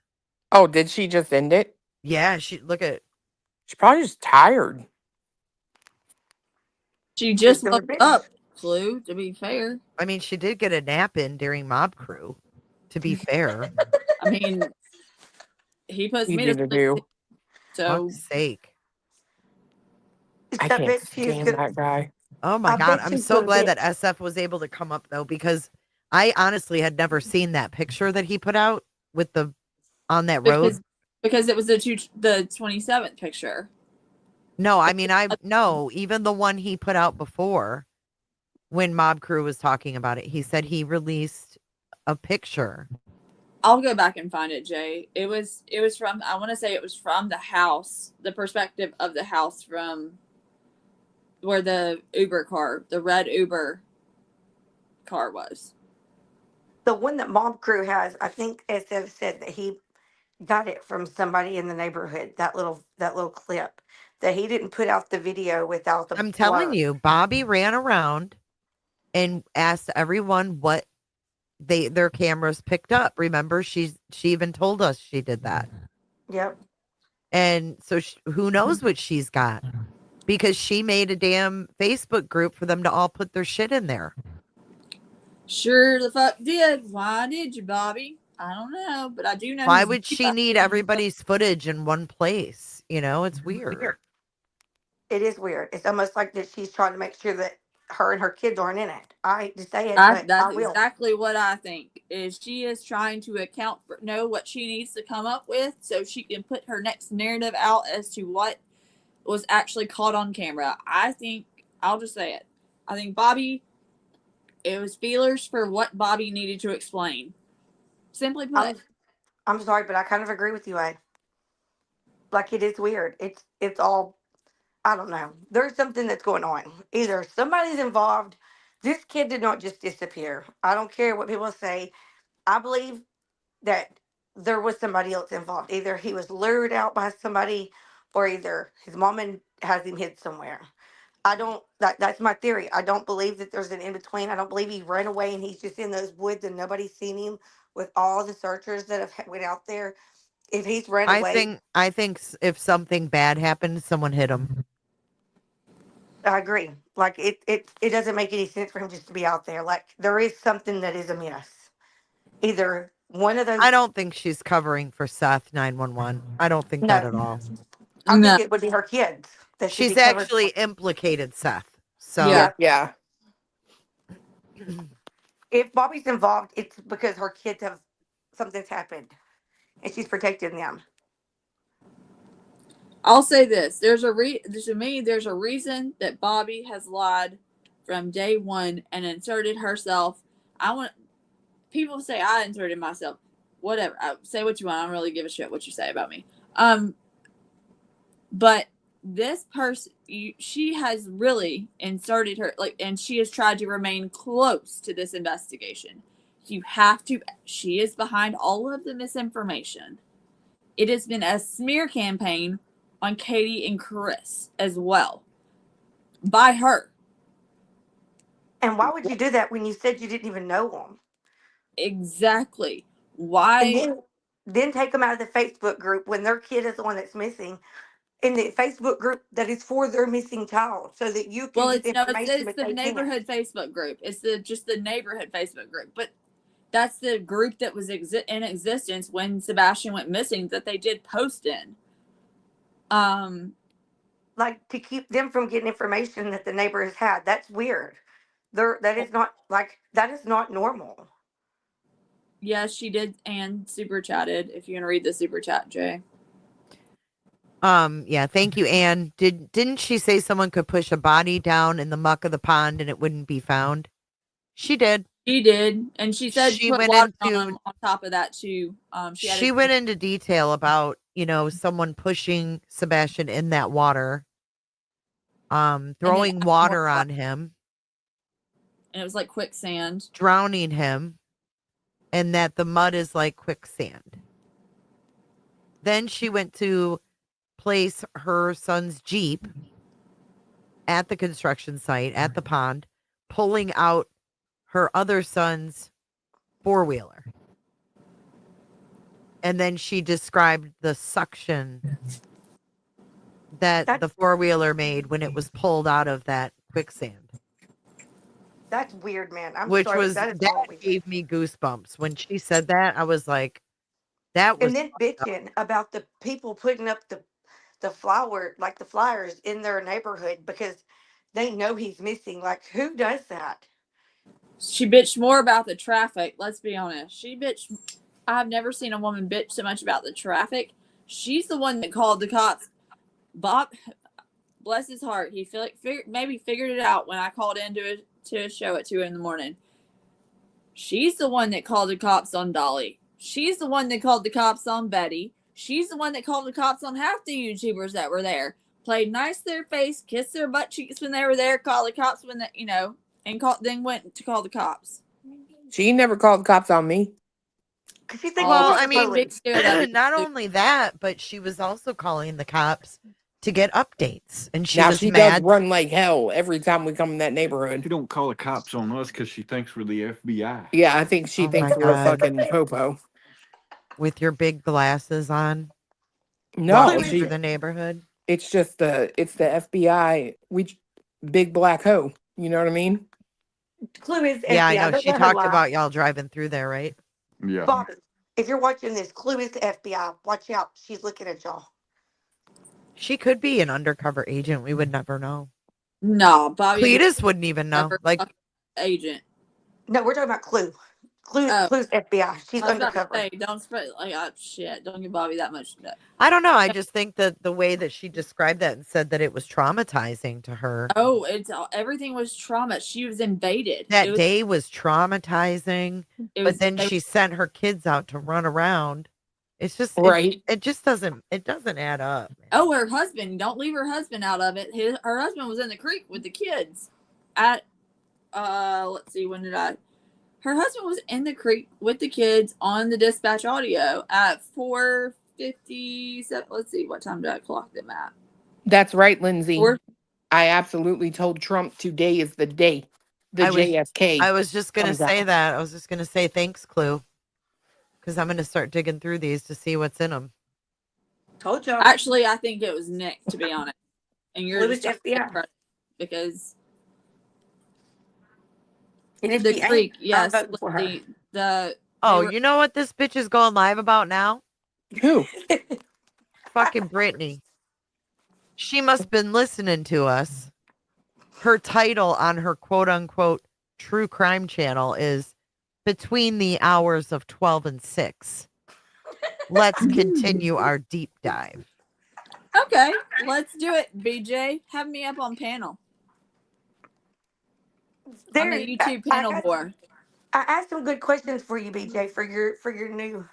Oh, did she just end it? Yeah, She's probably just tired. She just She's woke gonna up, Clue, to be fair. I mean, she did get a nap in during Mob Crew, to be fair. I mean, he puts me to Easy to sleep. do. So Fuck's sake. I I can't bet she's stand gonna. that guy. Oh my I God. bet I'm she's so gonna glad get. that SF was able to come up, though, because I honestly had never seen that picture that he put out with on that road. because it was the 27th picture. No, I mean, even the one he put out before when Mob Crew was talking about it, he said he released a picture. I'll go back and find it, Jay. It was from, I want to say it was from the house, the perspective of the house from where the red Uber car was. The one that Mom Crew has, I think SF said that he got it from somebody in the neighborhood. That little clip that he didn't put out the video without the I'm telling blur. you, Bobby ran around and asked everyone what their cameras picked up. Remember, she even told us she did that. Yep. And so who knows what she's got? Because she made a damn Facebook group for them to all put their shit in there. Sure the fuck did. Why did you, Bobby? I don't know, but I do know. Why would she need everybody's footage in one place? It's weird. It is weird. It's almost like that she's trying to make sure that her and her kids aren't in it. I hate to say it, but I That's will. exactly what I think. Is she is trying to know what she needs to come up with so she can put her next narrative out as to what was actually caught on camera. I think, I'll just say it. I think Bobby, it was feelers for what Bobby needed to explain. Simply put. I'm sorry, but I kind of agree with you, Ed. Like, it is weird. It's all, I don't know. There's something that's going on. Either somebody's involved. This kid did not just disappear. I don't care what people say. I believe that there was somebody else involved. Either he was lured out by somebody, or either his mom has him hid somewhere. I don't. That's my theory. I don't believe that there's an in between. I don't believe he ran away and he's just in those woods and nobody's seen him with all the searchers that have went out there. If he's ran away, I think if something bad happened, someone hit him. I agree. Like, it doesn't make any sense for him just to be out there. Like, there is something that is amiss. Either one of those. I don't think she's covering for Seth 911. I don't think that No, at all. I think it would be her kids that should be She's covered. actually implicated Seth. So Yeah. If Bobby's involved, it's because her kids have something's happened, and she's protecting them. I'll say this: there's a reason that Bobby has lied from day one and inserted herself. People say I inserted myself. Whatever. Say what you want. I don't really give a shit what you say about me. But this person, she has really inserted her, and she has tried to remain close to this investigation. She is behind all of the misinformation. It has been a smear campaign on Katie and Chris as well, by her. And why would you do that when you said you didn't even know them? Exactly. Why? then take them out of the Facebook group when their kid is the one that's missing, in the Facebook group that is for their missing child, so that you can Well, get information. it's but the they can't. neighborhood Facebook group. It's just the neighborhood Facebook group. But that's the group that was in existence when Sebastian went missing that they did post in. Like, to keep them from getting information that the neighbor has had. That's weird. That is not normal. Yes, she did, and super chatted. If you're gonna read the super chat, Jay. Yeah, thank you, Anne. Didn't she say someone could push a body down in the muck of the pond and it wouldn't be found? She did. She did, and she said She put went water into on top of that too. she went into detail about, someone pushing Sebastian in that water, throwing water on him, and it was like quicksand, drowning him, and that the mud is like quicksand. Then she went to place her son's Jeep at the construction site at the pond, pulling out her other son's four-wheeler. And then she described the suction that the four-wheeler made when it was pulled out of that quicksand. That's weird, man. I'm Which sorry, was, that is that all weird. gave me goosebumps. When she said that, I was like, that was. And then bitching about the people putting up the flyers in their neighborhood because they know he's missing. Like, who does that? She bitched more about the traffic. Let's be honest. She bitched. I've never seen a woman bitch so much about the traffic. She's the one that called the cops. Bob, bless his heart, he maybe figured it out when I called in to a show at 2 a.m. She's the one that called the cops on Dolly. She's the one that called the cops on Betty. She's the one that called the cops on half the YouTubers that were there. Played nice to their face, kissed their butt cheeks when they were there, called the cops when they, and then went to call the cops. She never called the cops on me. Well, I mean, not only that, but she was also calling the cops to get updates, and she Now was she mad. does run like hell every time we come in that neighborhood. She don't call the cops on us because she thinks we're the FBI. Yeah, I think she thinks my we're a God. fucking popo. With your big glasses on, No, walking through the neighborhood. It's just the FBI. Big black hoe. You know what I mean? Clue is Yeah, I FBI. know. Don't She let her talked lie. about y'all driving through there, right? Yeah. Bobby, if you're watching this, Clue is the FBI. Watch out. She's looking at y'all. She could be an undercover agent. We would never know. No, Bobby. Cletus wouldn't even know. Like, agent. No, we're talking about Clue. Clue's FBI. She's I was about to undercover. say, don't spread shit. Don't give Bobby that much. I don't know. I just think that the way that she described that and said that it was traumatizing to her. Oh, everything was trauma. She was invaded. That day was traumatizing. But then she sent her kids out to run around. It's just right. It just doesn't add up. Oh, her husband. Don't leave her husband out of it. Her husband was in the creek with the kids. At let's see, when did her husband was in the creek with the kids on the dispatch audio at 4:57. Let's see, what time did I clock them at? That's right, Lindsay. I absolutely told Trump today is the day. JFK. I was just gonna comes say out. that. I was just gonna say thanks, Clue, because I'm gonna start digging through these to see what's in them. Told y'all. Actually, I think it was Nick, to be honest. And you're Clue just is FBI. because And if the she ain't, creek, I'm yes, voting for her. You know what this bitch is going live about now? Who? Fucking Brittany. She must have been listening to us. Her title on her quote unquote true crime channel is Between the Hours of 12 and 6. Let's continue our deep dive. Okay, let's do it, BJ. Have me up on panel. On the YouTube panel board. I asked some good questions for you, BJ, for your new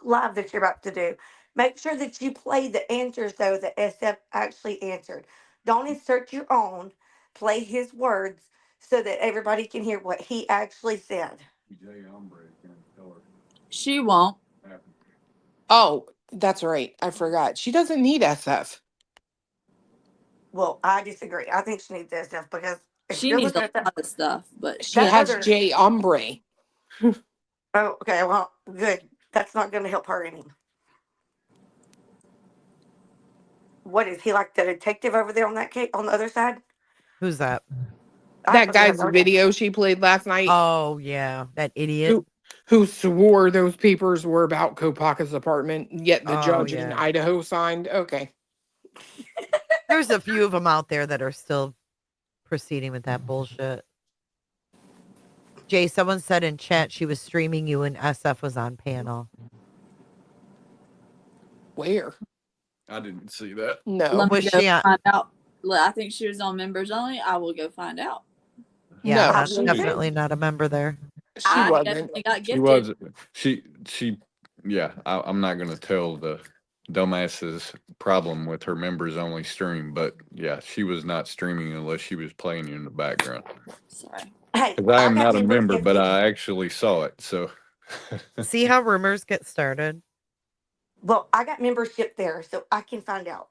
live that you're about to do. Make sure that you play the answers though that SF actually answered. Don't insert your own. Play his words so that everybody can hear what he actually said. She won't. Oh, that's right. I forgot. She doesn't need SF. Well, I disagree. I think she needs SF because if She you're needs looking a at lot of stuff, but She has J Ombre. Oh, okay. Well, good. That's not going to help her any. What is he like, the detective over there on that case on the other side? Who's that? That guy's video she played last night. Oh yeah, that idiot. Who swore those papers were about Kopaka's apartment, yet the Oh, judge in yeah. Idaho signed. Okay. There's a few of them out there that are still proceeding with that bullshit. Jay, someone said in chat she was streaming you and SF was on panel. Where? I didn't see that. No. Let me Was go she on? find out. I think she was on members only. I will go find out. Yeah, No, I'm she- definitely not a member there. She I wasn't. definitely got She gifted. was. She. Yeah. I'm not going to tell the dumbass's problem with her members only stream, but yeah, she was not streaming unless she was playing in the background. Sorry. Hey, Because I am got not a members member, but gifted. I actually saw it. So. See how rumors get started? Well, I got membership there, so I can find out.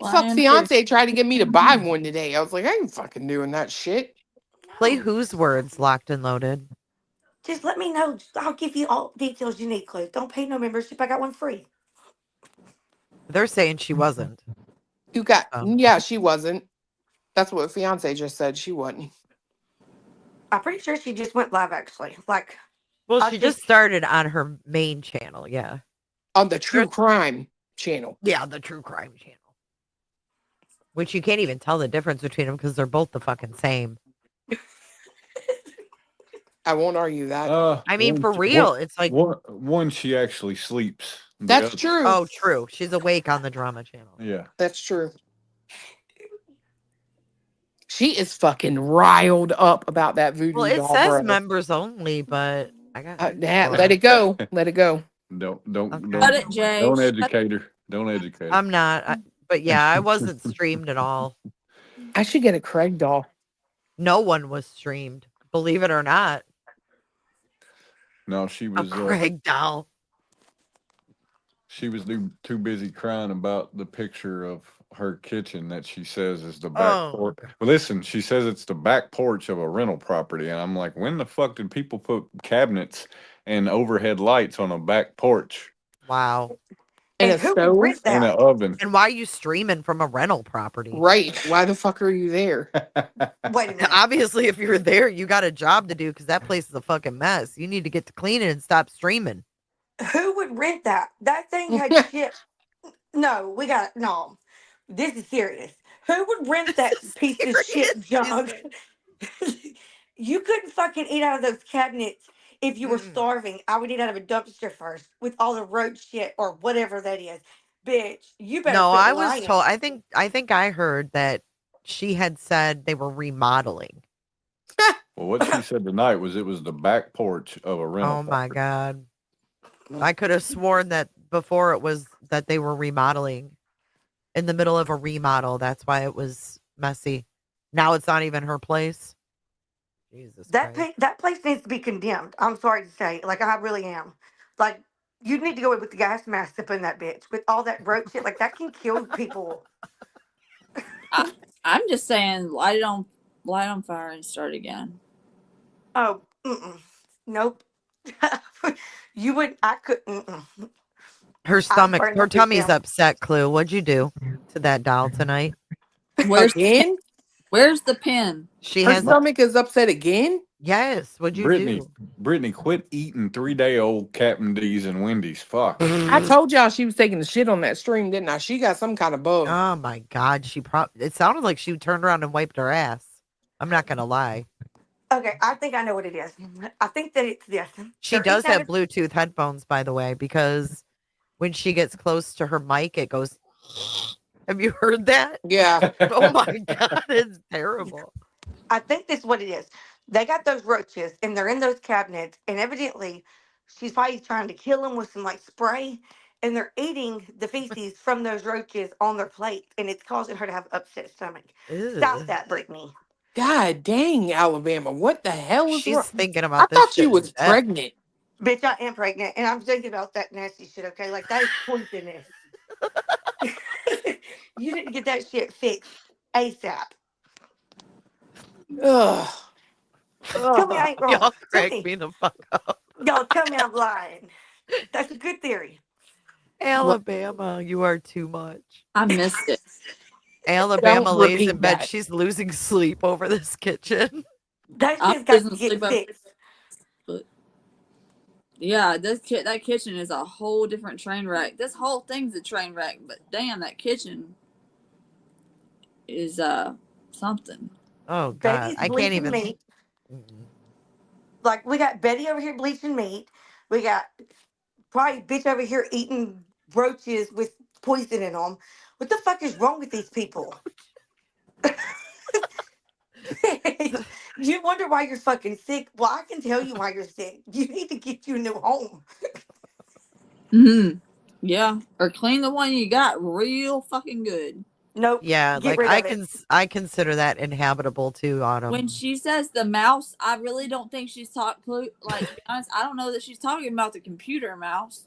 Well, I Fuck am fiance tried to get me to buy one today. I was like, I ain't fucking doing that shit. Play whose words locked and loaded? Just let me know. I'll give you all details you need, Clue. Don't pay no membership. I got one free. They're saying she wasn't. You got, yeah, she wasn't. That's what fiance just said. She wasn't. I'm pretty sure she just went live, actually. Like, Well, I she just started on her main channel. Yeah. On the true crime channel. Yeah, the true crime channel. Which you can't even tell the difference between them because they're both the fucking same. I won't argue that. I mean, for real, it's like one she actually sleeps. The That's other- true. Oh, true. She's awake on the drama channel. Yeah. That's true. She is fucking riled up about that voodoo Well, it doll, says bro. members only, but I got Let it go. Let it go. Don't Shut it, Jay. don't Shut- educate her. Don't educate her. I'm not, but yeah, I wasn't streamed at all. I should get a Craig doll. No one was streamed, believe it or not. No, she A was Craig doll. she was too busy crying about the picture of her kitchen that she says is the back Oh. porch. Well, listen, she says it's the back porch of a rental property, and I'm like, when the fuck did people put cabinets and overhead lights on a back porch Wow. And a stove. and an oven? And why are you streaming from a rental property? Right. Why the fuck are you there? Wait a minute. Obviously, if you're there, you got a job to do because that place is a fucking mess. You need to get to cleaning and stop streaming. Who would rent that? That thing had shit. No, no. This is serious. Who would rent that piece of shit junk? You couldn't fucking eat out of those cabinets if you were starving. I would eat out of a dumpster first with all the roach shit or whatever that is. Bitch, you better No, quit I was lying. told. I think I heard that she had said they were remodeling. Well, what she said tonight was it was the back porch of a rental. Oh my god! I could have sworn that before it was that they were remodeling in the middle of a remodel. That's why it was messy. Now it's not even her place. Jesus That Christ. that place needs to be condemned. I'm sorry to say. Like, I really am. Like, you need to go in with the gas mask up in that bitch with all that roach shit. Like, that can kill people. I'm just saying, light it on fire and start again. Oh, nope. You would. I couldn't. Her stomach, burned her that bitch tummy's down. upset. Clue. What'd you do to that doll tonight? Where's Again? Where's the pin? She Her has. stomach is upset again? Yes. What'd you Brittany, do? Brittany, quit eating 3-day-old Captain D's and Wendy's. Fuck. I told y'all she was taking the shit on that stream, didn't I? She got some kind of bug. Oh my god. It sounded like she turned around and wiped her ass. I'm not gonna lie. Okay, I think I know what it is. I think that it's this. She They're does eating out have Bluetooth headphones, by the way, because when she gets close to her mic, it goes. Have you heard that? Yeah. Oh my god, it's terrible. I think this is what it is. They got those roaches and they're in those cabinets, and evidently she's probably trying to kill them with some like spray, and they're eating the feces from those roaches on their plate, and it's causing her to have upset stomach. Stop Ew. that, Brittany. God dang, Alabama. What the hell is She's wrong? thinking I about this. thought shit you was to death. pregnant. Bitch, I am pregnant, and I'm thinking about that nasty shit, okay? Like, that is poisonous. You need to get that shit fixed ASAP. Ugh. Tell me I ain't wrong. Y'all Tell crack me. me the fuck up. Y'all tell me I'm lying. That's a good theory. Alabama, you are too much. I missed it. Alabama Don't lays in repeat bed. that. She's losing sleep over this kitchen. That I shit's got to wasn't get asleep over fixed. but yeah, that kitchen is a whole different train wreck. This whole thing's a train wreck, but damn, that kitchen is something. Oh God, Betty's I can't bleaching even. meat. Like we got Betty over here bleaching meat. We got probably bitch over here eating roaches with poison in them. What the fuck is wrong with these people? You wonder why you're fucking sick. Well, I can tell you why you're sick. You need to get you a new home. Yeah, or clean the one you got real fucking good. Nope. Yeah, Get like rid of it. I consider that inhabitable too, Autumn. When she says the mouse, I really don't think she's talking. Like, to be honest, I don't know that she's talking about the computer mouse.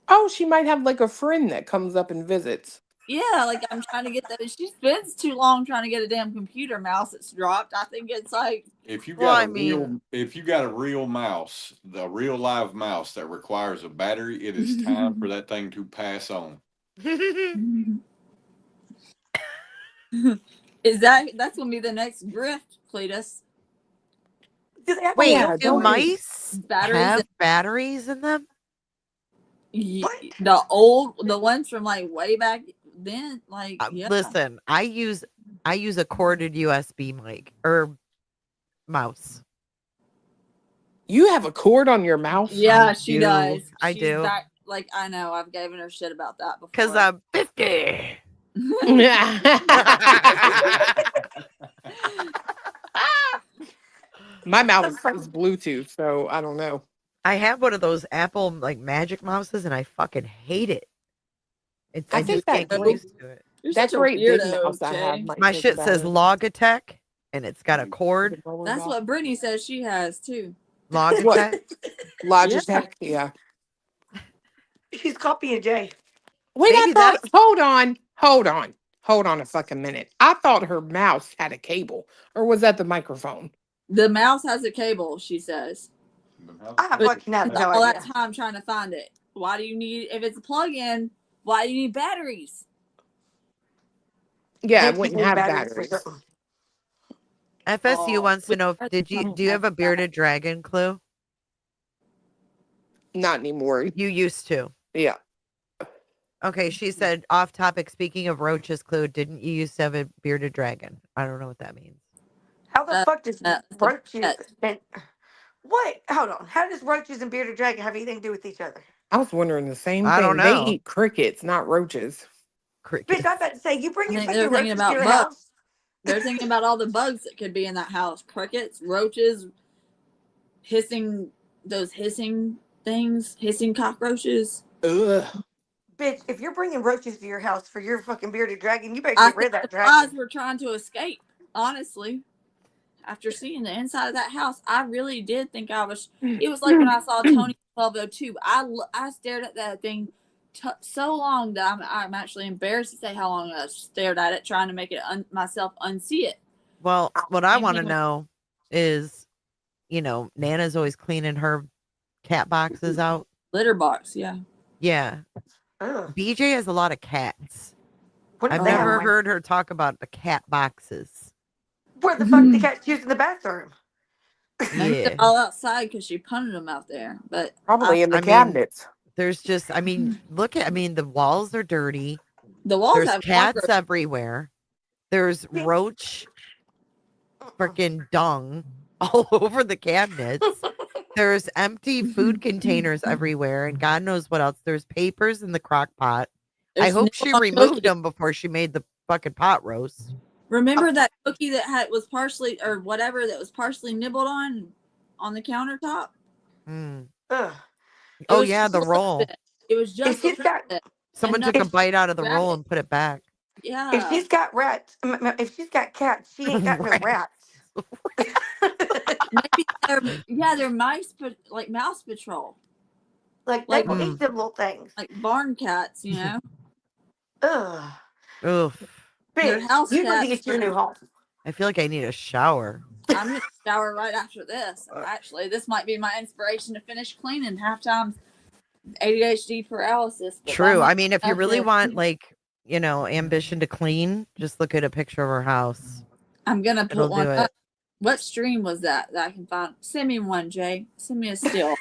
Oh, she might have like a friend that comes up and visits. Yeah, like I'm trying to get that. If she spends too long trying to get a damn computer mouse that's dropped, I think it's like. If you Well, got I a real, mean- if you got a real mouse, the real live mouse that requires a battery, it is time for that thing to pass on. Is that's gonna be the next grift, Cletus? Wait, Yeah, do don't- mice Batteries have in- batteries in them? The ones from like way back then, like yeah. Listen, I use a corded USB mic or mouse. You have a cord on your mouse? Yeah, I she do. does. I She's do. Back, like I know, I've given her shit about that before. Because I'm 50. My mouse is Bluetooth, so I don't know. I have one of those Apple like magic mouses, and I fucking hate it. I think just that can't get great- used to it. You're That such a great big weirdo, mouse I have Jay. might My take shit a says battery. Logitech, and it's got a cord. That's what Brittany says she has too. Logitech. Logitech, yeah. She's copying Jay. Wait, Maybe I thought. Hold on a fucking minute. I thought her mouse had a cable, or was that the microphone? The mouse has a cable, she says. I have fucking no All that idea. time trying to find it. Why do you need, if it's a plug-in, why do you need batteries? Yeah, They it wouldn't need have batteries for batteries. something. FSU wants to know if do you have a bearded dragon clue? Not anymore. You used to. Yeah. Okay, she said off topic. Speaking of roaches, clue, didn't you used to have a bearded dragon? I don't know what that means. How the fuck does the roaches pet. and what? Hold on. How does roaches and bearded dragon have anything to do with each other? I was wondering the same thing. I don't They know. eat crickets, not roaches. Crickets. Bitch, I'm about to say you bring I your think fucking they're thinking roaches to about your bugs. house. They're thinking about all the bugs that could be in that house. Crickets, roaches, hissing things, hissing cockroaches. Ugh. Bitch, if you're bringing roaches to your house for your fucking bearded dragon, you better I get rid of think that the flies dragon. were trying to escape, honestly. After seeing the inside of that house, I really did think I was. It was like when I saw Tony 1202. I stared at that thing so long that I'm actually embarrassed to say how long I stared at it, trying to make it myself unsee it. Well, what I Same want to thing with- know is, Nana's always cleaning her cat boxes out. Litter box, yeah. Yeah. Ugh. BJ has a lot of cats. What I've they have never one? heard her talk about the cat boxes. Where the fuck the cat's using the bathroom? Maybe Yeah. they're all outside because she punted them out there. But Probably in the I mean, cabinets. There's just, the walls are dirty. the walls There's have cats cockroaches. everywhere. There's roach freaking dung all over the cabinets. There's empty food containers everywhere, and God knows what else. There's papers in the crock pot. I There's hope she nibble on removed cookies. them before she made the fucking pot roast. Remember that cookie that was partially or whatever that was partially nibbled on the countertop? Mm. Ugh. Oh was yeah, just the a little roll. bit. It was just If she's a got, little bit. Someone And took a no- bite out of the back roll it. and put it back. Yeah. if she's got rats, if she's got cats, she ain't got no rats. Maybe they're mice, but like mouse patrol, Like they like will eat them little things. like barn cats, Ugh. Oof. They're Bitch, house you need to cats. get your new home. I feel like I need a shower. I'm gonna shower right after this. Actually, this might be my inspiration to finish cleaning. Half times ADHD paralysis. But True. that I mean, if you might really have to- want, like, ambition to clean, just look at a picture of her house. I'm gonna put It'll one do up. it. What stream was that I can find? Send me one, Jay. Send me a still.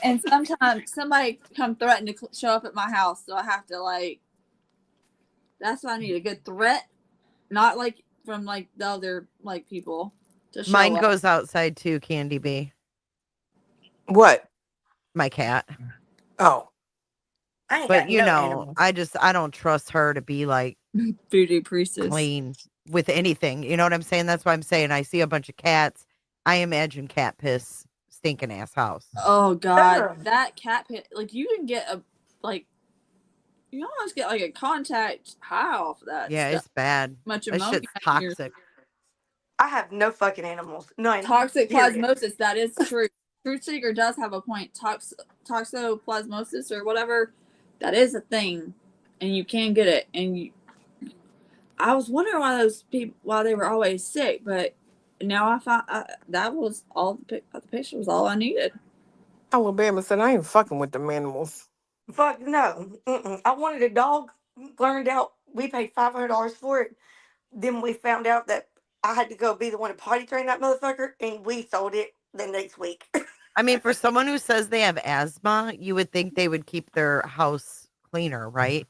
And sometimes somebody come threaten to show up at my house, so I have to like. That's why I need a good threat, not like from like the other like people to show Mine up. goes outside too, Candy B. What? My cat. Oh. I ain't But got no animals. I don't trust her to be like voodoo priestess clean with anything. You know what I'm saying? That's why I'm saying I see a bunch of cats. I imagine cat piss stinking ass house. Oh God, Ugh. that cat pit! Like you can get a like, you almost get like a contact high off that. Yeah, stuff. it's bad. Much That ammonia. shit's toxic. I have no fucking animals. None. Toxic Period. plasmosis. That is true. Truth Seeker does have a point. Toxoplasmosis or whatever. That is a thing, and you can get it. And I was wondering why those people why they were always sick, but now I found that was all the picture was all I needed. Alabama said, I ain't fucking with them animals. Fuck no. I wanted a dog. Learned out we paid $500 for it. Then we found out that I had to go be the one to potty train that motherfucker, and we sold it the next week. I mean, for someone who says they have asthma, you would think they would keep their house cleaner, right?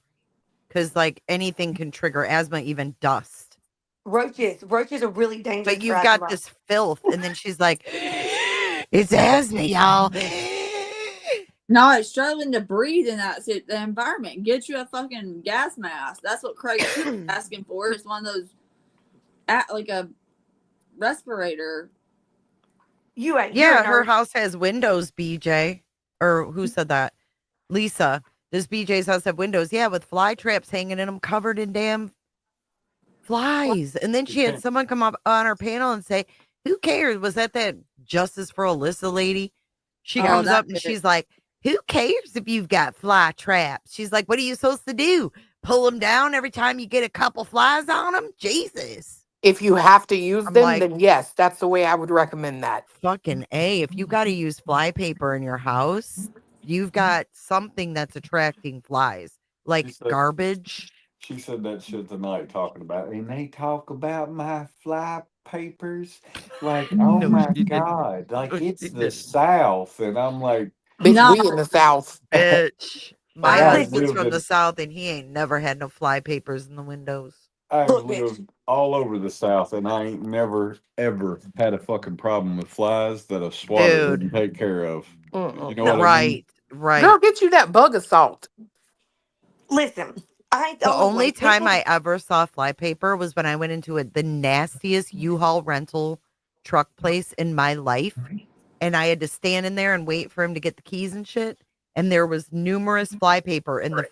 Because like anything can trigger asthma, even dust. Roaches are really dangerous. But you've for got asthma. this filth, and then she's like, "It's asthma, y'all." No, it's struggling to breathe in the environment. Get you a fucking gas mask. That's what Craig's asking for. Is one of those, like a respirator. Yeah, her house has windows, BJ. Or who said that? Lisa. Does BJ's house have windows? Yeah, with fly traps hanging in them, covered in damn flies. And then she had someone come up on her panel and say, "Who cares? Was that Justice for Alyssa lady?" She Oh, comes that up and bitch. she's like, "Who cares if you've got fly traps?" She's like, "What are you supposed to do? Pull them down every time you get a couple flies on them?" Jesus. If you have to use I'm them, like, then yes, that's the way I would recommend that. fucking A. If you got to use fly paper in your house, you've got something that's attracting flies, like garbage. She said that shit tonight talking about, and they talk about my fly papers. Like, oh No, my she didn't. God. Like, No, she it's the didn't. South. And I'm like, Bitch, we in the South. Bitch. My I've husband's lived from the in, South and he ain't never had no fly papers in the windows. I've lived all over the South, and I ain't never, ever had a fucking problem with flies that a swatter Dude. didn't take care of. You know No, what I mean? right. Girl, get you that bug assault. Listen, I ain't The only one. time People- I ever saw fly paper was when I went into the nastiest U-Haul rental truck place in my life. And I had to stand in there and wait for him to get the keys and shit. And there was numerous fly paper in the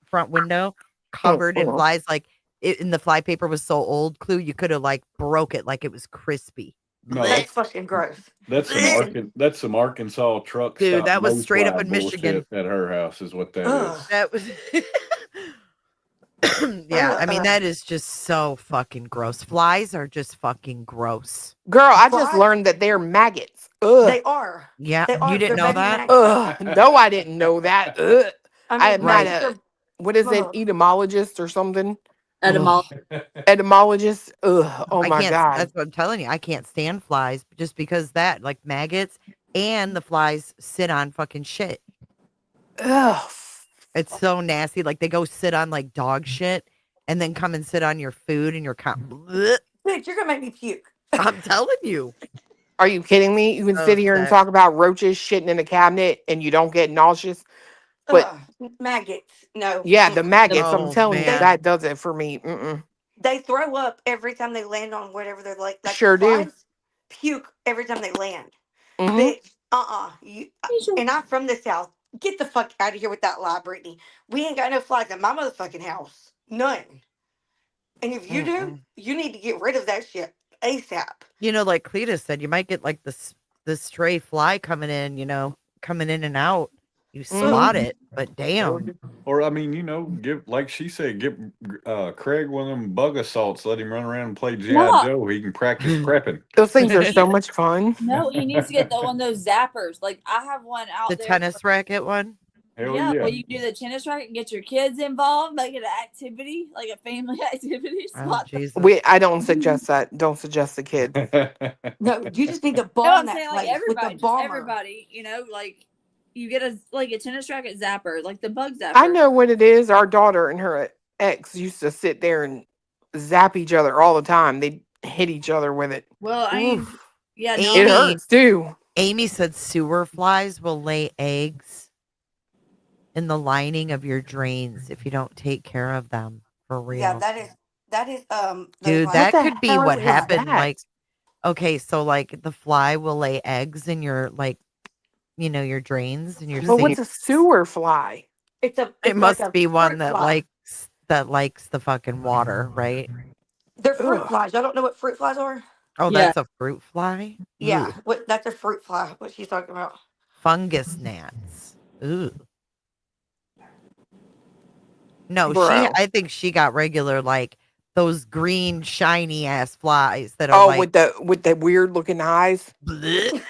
front window covered in flies. Like and the fly paper was so old, Clue, you could have like broke it like it was crispy. No, That's fucking gross. that's some Arkansas truck Dude, stop that was straight up no-fly in Michigan. bullshit at her house is what that Ugh. is. That was yeah, I mean that is just so fucking gross. Flies are just fucking gross. Girl, I just Flies? learned that they're maggots. Ugh. They are. Yeah, They are. you didn't They're know baby that? maggots. Ugh. No, I didn't know that. Ugh. I I'm mean, not maggots a, are- what is it, Ugh. etymologist or something? Etymology. Etymologist? Ugh. Oh I my can't. God. That's what I'm telling you. I can't stand flies just because that, like maggots, and the flies sit on fucking shit. Ugh. It's so nasty. Like they go sit on like dog shit, and then come and sit on your food and your blech. Bitch, you're gonna make me puke. I'm telling you. Are you kidding me? You can So sit here and sick. talk about roaches shitting in a cabinet and you don't get nauseous. But Maggots. No. yeah, the maggots, I'm Oh telling you, man. that does it for me. Mm-mm. They throw up every time they land on whatever they're like. Sure do. flies puke every time they land. Mhm. Bitch, and I'm from the South. Get the fuck out of here with that lie, Brittany. We ain't got no flies in my motherfucking house. None. And if you do, you need to get rid of that shit ASAP. You know, like Cletus said, you might get like the stray fly coming in, coming in and out. You swat it, but damn. Or I mean, give like she said, give Craig one of them bug assaults. Let him run around and play G.I. No. Joe. He can practice prepping. Those things are so much fun. No, he needs to get one of those zappers. Like I have one out The there. tennis racket one. Hell Yeah, yeah. well, you do the tennis racket and get your kids involved, make it an activity, like a family activity. Oh, Jesus. I don't suggest that. Don't suggest the kids. No, you just need to No, bomb I'm that saying like place with everybody, the just bomber. everybody. Like you get a tennis racket zapper, like the bug zapper. I know what it is. Our daughter and her ex used to sit there and zap each other all the time. They hit each other with it. Well, I mean, yeah, no, It hurts too. Amy said sewer flies will lay eggs in the lining of your drains if you don't take care of them for real. Yeah, that is Dude, those, that like, could be what is happened. that? Like, okay, so like the fly will lay eggs in your your drains and your But what's sinks. a sewer fly? It's It like must a be one fruit that fly. likes the fucking water, right? They're fruit flies. I don't know what fruit flies are. Oh, Yeah. that's a fruit fly? Yeah, Ooh. that's a fruit fly. What she's talking about. Fungus gnats. Ooh. No, Bro. I think she got regular like those green shiny ass flies that are Oh, like with the weird looking eyes. bleh.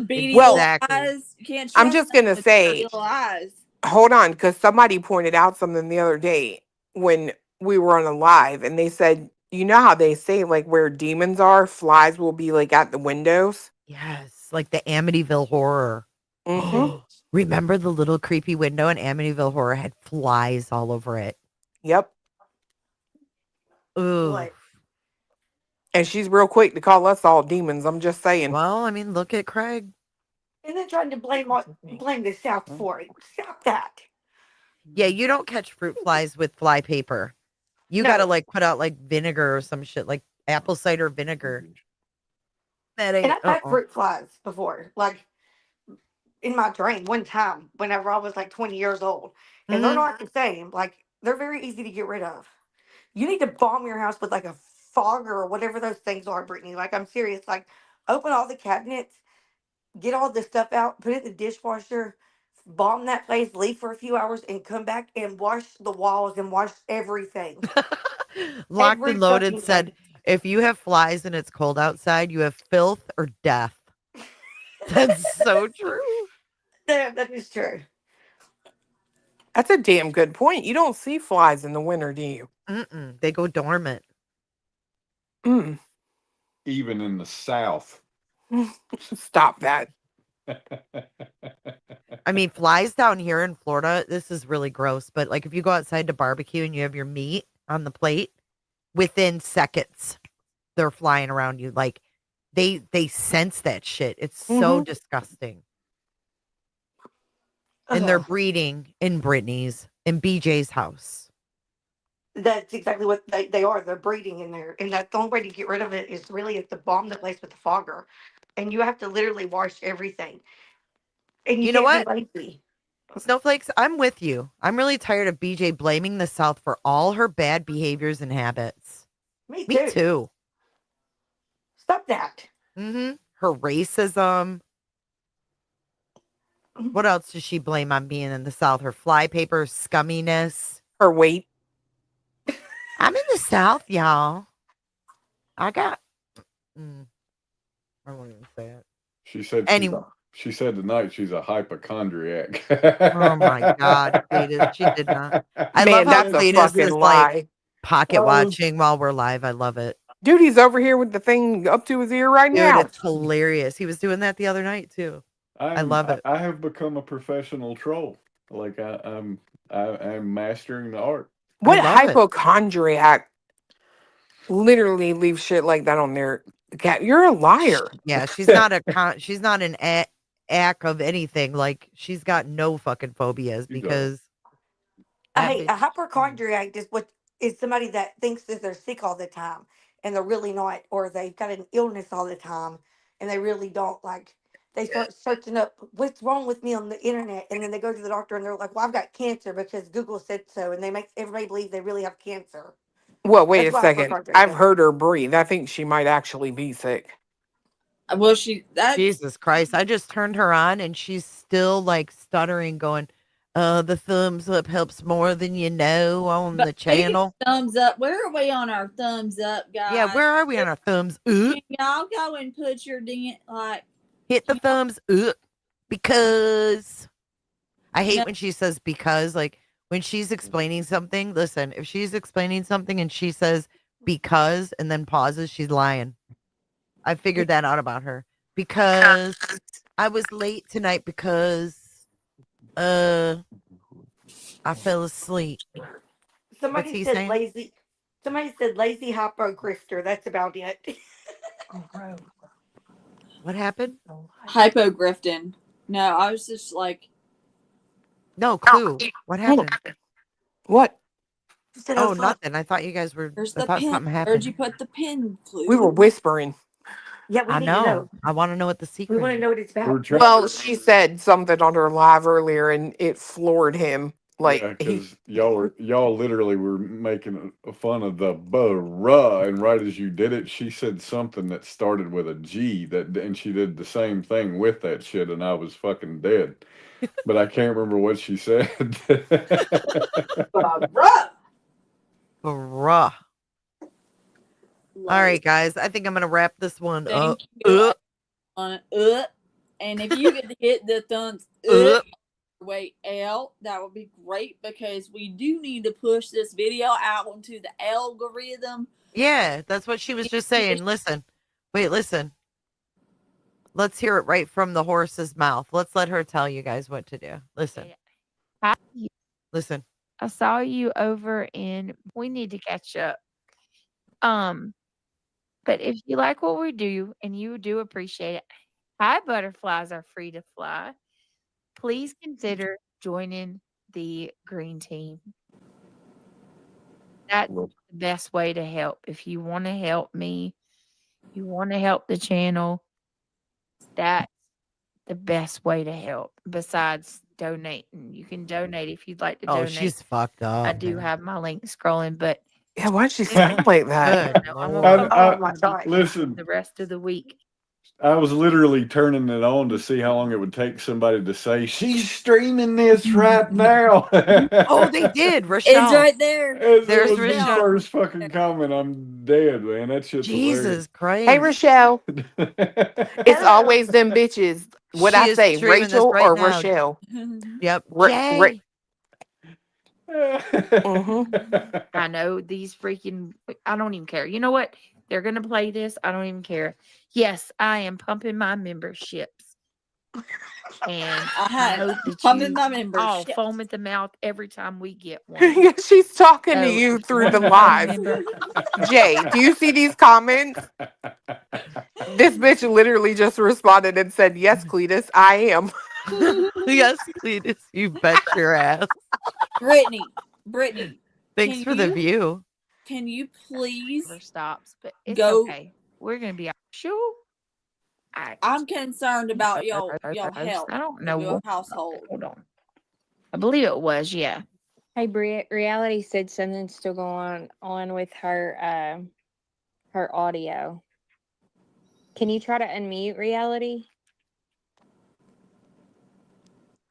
beady Well, little eyes. You can't. I'm trust just them gonna with say, beady little eyes. hold on, because somebody pointed out something the other day when we were on a live, and they said, you know how they say like where demons are, flies will be like at the windows. Yes, like the Amityville Horror. Mm-hmm. Remember the little creepy window in Amityville Horror had flies all over it. Yep. Ooh. What? And she's real quick to call us all demons. I'm just saying. Well, I mean, look at Craig. And then trying to blame the South for it. Stop that. Yeah, you don't catch fruit flies with fly paper. You No. gotta like put out like vinegar or some shit, like apple cider vinegar. That And ain't I've had fruit flies before, like in my drain one time whenever I was like 20 years old. And they're Mhm. not the same. Like, they're very easy to get rid of. You need to bomb your house with like a fogger or whatever those things are, Brittany. Like, I'm serious. Like, open all the cabinets, get all the stuff out, put it in the dishwasher, bomb that place, leave for a few hours, and come back and wash the walls and wash everything. Locked Every and loaded fucking said, thing. if you have flies and it's cold outside, you have filth or death. That's so true. Yeah, that is true. That's a damn good point. You don't see flies in the winter, do you? Mm-mm. They go dormant. Mm. Even in the South. Stop that. I mean, flies down here in Florida, this is really gross, but like if you go outside to barbecue and you have your meat on the plate, within seconds, they're flying around you. Like they sense that shit. It's so Mhm. disgusting. And they're breeding in Brittany's, in BJ's house. That's exactly what they are. They're breeding in there. And that's the only way to get rid of it is really to bomb the place with the fogger. And you have to literally wash everything. And you You know can't what? be lazy. Snowflakes, I'm with you. I'm really tired of BJ blaming the South for all her bad behaviors and habits. Me Me too. too. Stop that. Mm-hmm. Her racism. What else does she blame on being in the South? Her flypaper scumminess. Her weight. I'm in the South, y'all. I got. I won't even say it. She said Anyway. she said tonight she's a hypochondriac. Oh my God, Cletus, she did not. I Man, love how that's a Cletus fucking is lie. like pocket watching while we're live. I love it. Dude, he's over here with the thing up to his ear right Dude, now. it's hilarious. He was doing that the other night too. I love it. I have become a professional troll. Like I'm mastering the art. What love it. hypochondriac literally leaves shit like that on their cat? You're a liar. Yeah, she's not she's not an act of anything. Like she's got no fucking phobias because Hey, a hypochondriac is what is somebody that thinks that they're sick all the time and they're really not, or they've got an illness all the time and they really don't. Like, they start searching up what's wrong with me on the internet, and then they go to the doctor and they're like, "Well, I've got cancer because Google said so," and they make everybody believe they really have cancer. Well, wait That's a what second. hypochondriac I've is. heard her breathe. I think she might actually be sick. Well, Jesus Christ. I just turned her on and she's still like stuttering, going, the thumbs up helps more than you know on the channel. Thumbs up. Where are we on our thumbs up, guys? Yeah, where are we on our thumbs up? Can y'all go and put your hit the thumbs up because I hate when she says because, like when she's explaining something. Listen, if she's explaining something and she says because and then pauses, she's lying. I figured that out about her because I was late tonight because I fell asleep. Somebody What's he said saying? lazy. Somebody said lazy hypo grifter. That's about it. What happened? Hypogrifting. No, I was just like. No clue. What happened? What? Oh, nothing. I thought you guys were. There's I the thought pin. something Where'd happened. you put the pin, Clue? We were whispering. Yeah, we I need to know. know. I want to know what the secret. We want to know what it's about. Well, she said something on her live earlier, and it floored him. Like Yeah, because y'all literally were making fun of the bruh, and right as you did it, she said something that started with a G, and she did the same thing with that shit, and I was fucking dead. But I can't remember what she said. Bruh. All right, guys. I think I'm gonna wrap this one up. Thank you. And if you could hit the thumbs up way out, that would be great because we do need to push this video out into the algorithm. Yeah, that's what she was just saying. Listen. Wait, listen. Let's hear it right from the horse's mouth. Let's let her tell you guys what to do. Listen. Listen. I saw you over in. We need to catch up. But if you like what we do and you do appreciate it, high butterflies are free to fly. Please consider joining the green team. That's the best way to help. If you want to help me, you want to help the channel, that's the best way to help besides donating. You can donate if you'd like to donate. She's fucked up. I do have my link scrolling, but yeah, why'd she sound like that? Good I'm Lord. Listen, the rest of the week. I was literally turning it on to see how long it would take somebody to say, she's streaming this right now. Oh, they did. Rochelle. It's right there. There's was the Rochelle. first fucking comment. I'm dead, man. That shit's Jesus Christ. Hey, Rochelle. It's always them bitches. What She I is say, streaming this Rachel right or now. Rochelle? Yep. Jay. I know these freaking. I don't even care. You know what? They're gonna play this. I don't even care. Yes, I am pumping my memberships, and I hope that pumping you my all memberships. foam at the mouth every time we get one. Yeah, she's talking to So, you if through you the wanna live. remember- Jay, do you see these comments? This bitch literally just responded and said, "Yes, Cletus, I am." Yes, Cletus, you bet your ass. Brittany. Thanks can for the you- view. Can you please Never stops, but it's go? okay. We're gonna be sure. I'm concerned about your health. I don't know Your what. household. Hold on. I believe it was. Yeah. Hey, Reality said something's still going on with her her audio. Can you try to unmute Reality?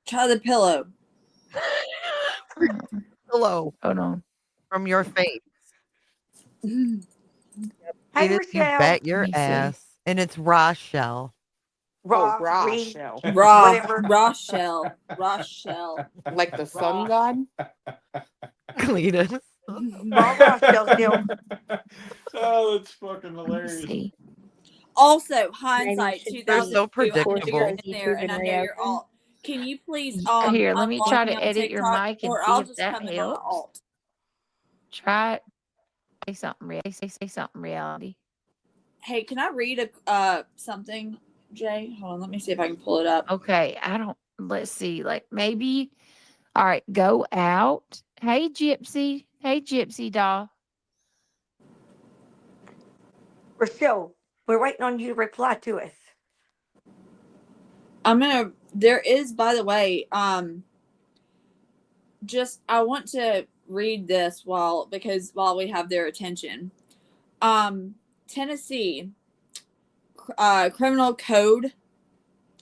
Try the pillow. Hello. Hold on. From your face. Hey, Cletus, you Rochelle. bet your Let me see. ass. And it's Rochelle. Rochelle. Rochelle. Like the sun god? Cletus. Rochelle still. Oh, that's fucking hilarious. See. Also, hindsight should 2002. You're so predictable. I figured it in there, and I know you're all. Can you please Here, let me unblock try me to on edit your TikTok, mic and or see I'll if just that come in on helps. alt. Try it. Say something. Say something. Reality. Hey, can I read something, Jay? Hold on, let me see if I can pull it up. Okay. I don't. Let's see. Like maybe. All right. Go out. Hey, Gypsy. Hey, Gypsy doll. Rochelle, we're waiting on you to reply to us. There is, by the way, just I want to read this while we have their attention. Tennessee, Criminal Code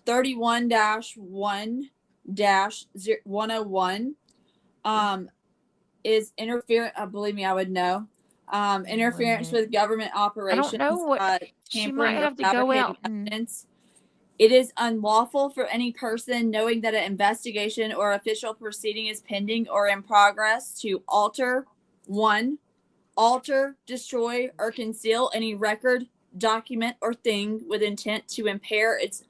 31-1-101 is interference. Believe me, I would know. Interference with government I operations, don't know what she might tampering or have to go fabricating out and evidence. It is unlawful for any person knowing that an investigation or official proceeding is pending or in progress to alter, destroy, or conceal any record, document, or thing with intent to impair its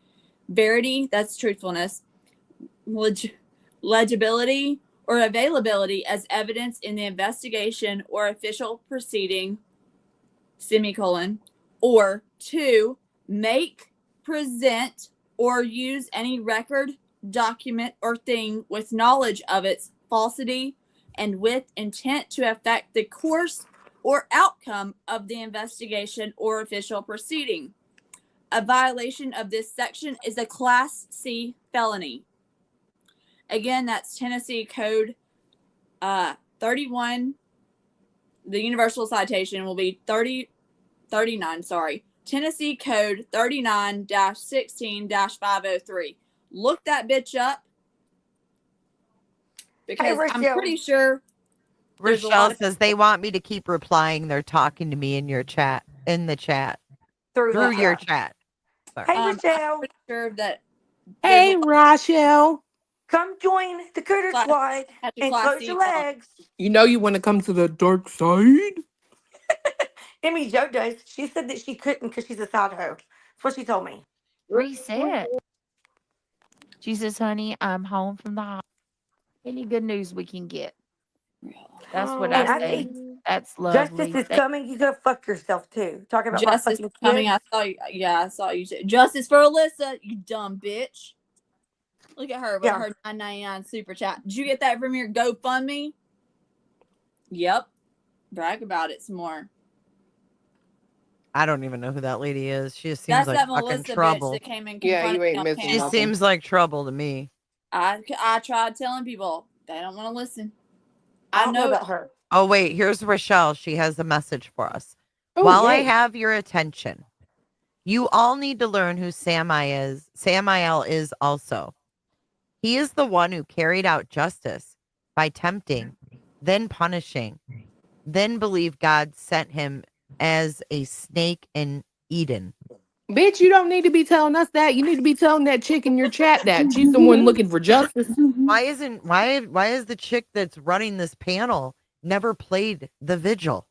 verity, that's truthfulness, legibility, or availability as evidence in the investigation or official proceeding, semicolon, or 2, make, present, or use any record, document, or thing with knowledge of its falsity and with intent to affect the course or outcome of the investigation or official proceeding. A violation of this section is a Class C felony. Again, that's Tennessee Code 31. The universal citation will be 39, sorry. Tennessee Code 39-16-503. Look that bitch up because I'm Rochelle. pretty sure there's a lot Rochelle of says they want me to keep replying. They're talking to me in your chat, in the chat, through your chat. chat. Sorry. Hey, I'm Rochelle. pretty sure that Hey, Rochelle. Come join the Critter Class- Squad at the and Class close C your felony. legs. You know you want to come to the dark side? Emmy Jo does. She said that she couldn't because she's a side hoe. That's what she told me. reset. She says, honey, I'm home from the hospital. Any good news we can get? That's what And I I say. think That's lovely. Justice is coming. You go fuck yourself too. Talking about Justice my is fucking coming. kids. I saw you. Yeah, I saw you. Justice for Alyssa, you dumb bitch. Look at her with Yeah. her $9.99 super chat. Did you get that from your GoFundMe? Yep. Brag about it some more. I don't even know who that lady is. She just seems That's like that fucking Melissa trouble. bitch that came and Yeah, confronted you me ain't on missing She panel. seems like trouble to me. I tried telling people they don't want to listen. I I don't know know. about her. Oh, wait, here's Rochelle. She has a message for us. Oh, While I yay. have your attention, you all need to learn who Samael is also. He is the one who carried out justice by tempting, then punishing, then believe God sent him as a snake in Eden. Bitch, you don't need to be telling us that. You need to be telling that chick in your chat that. She's the one looking for justice. Why is the chick that's running this panel never played the vigil?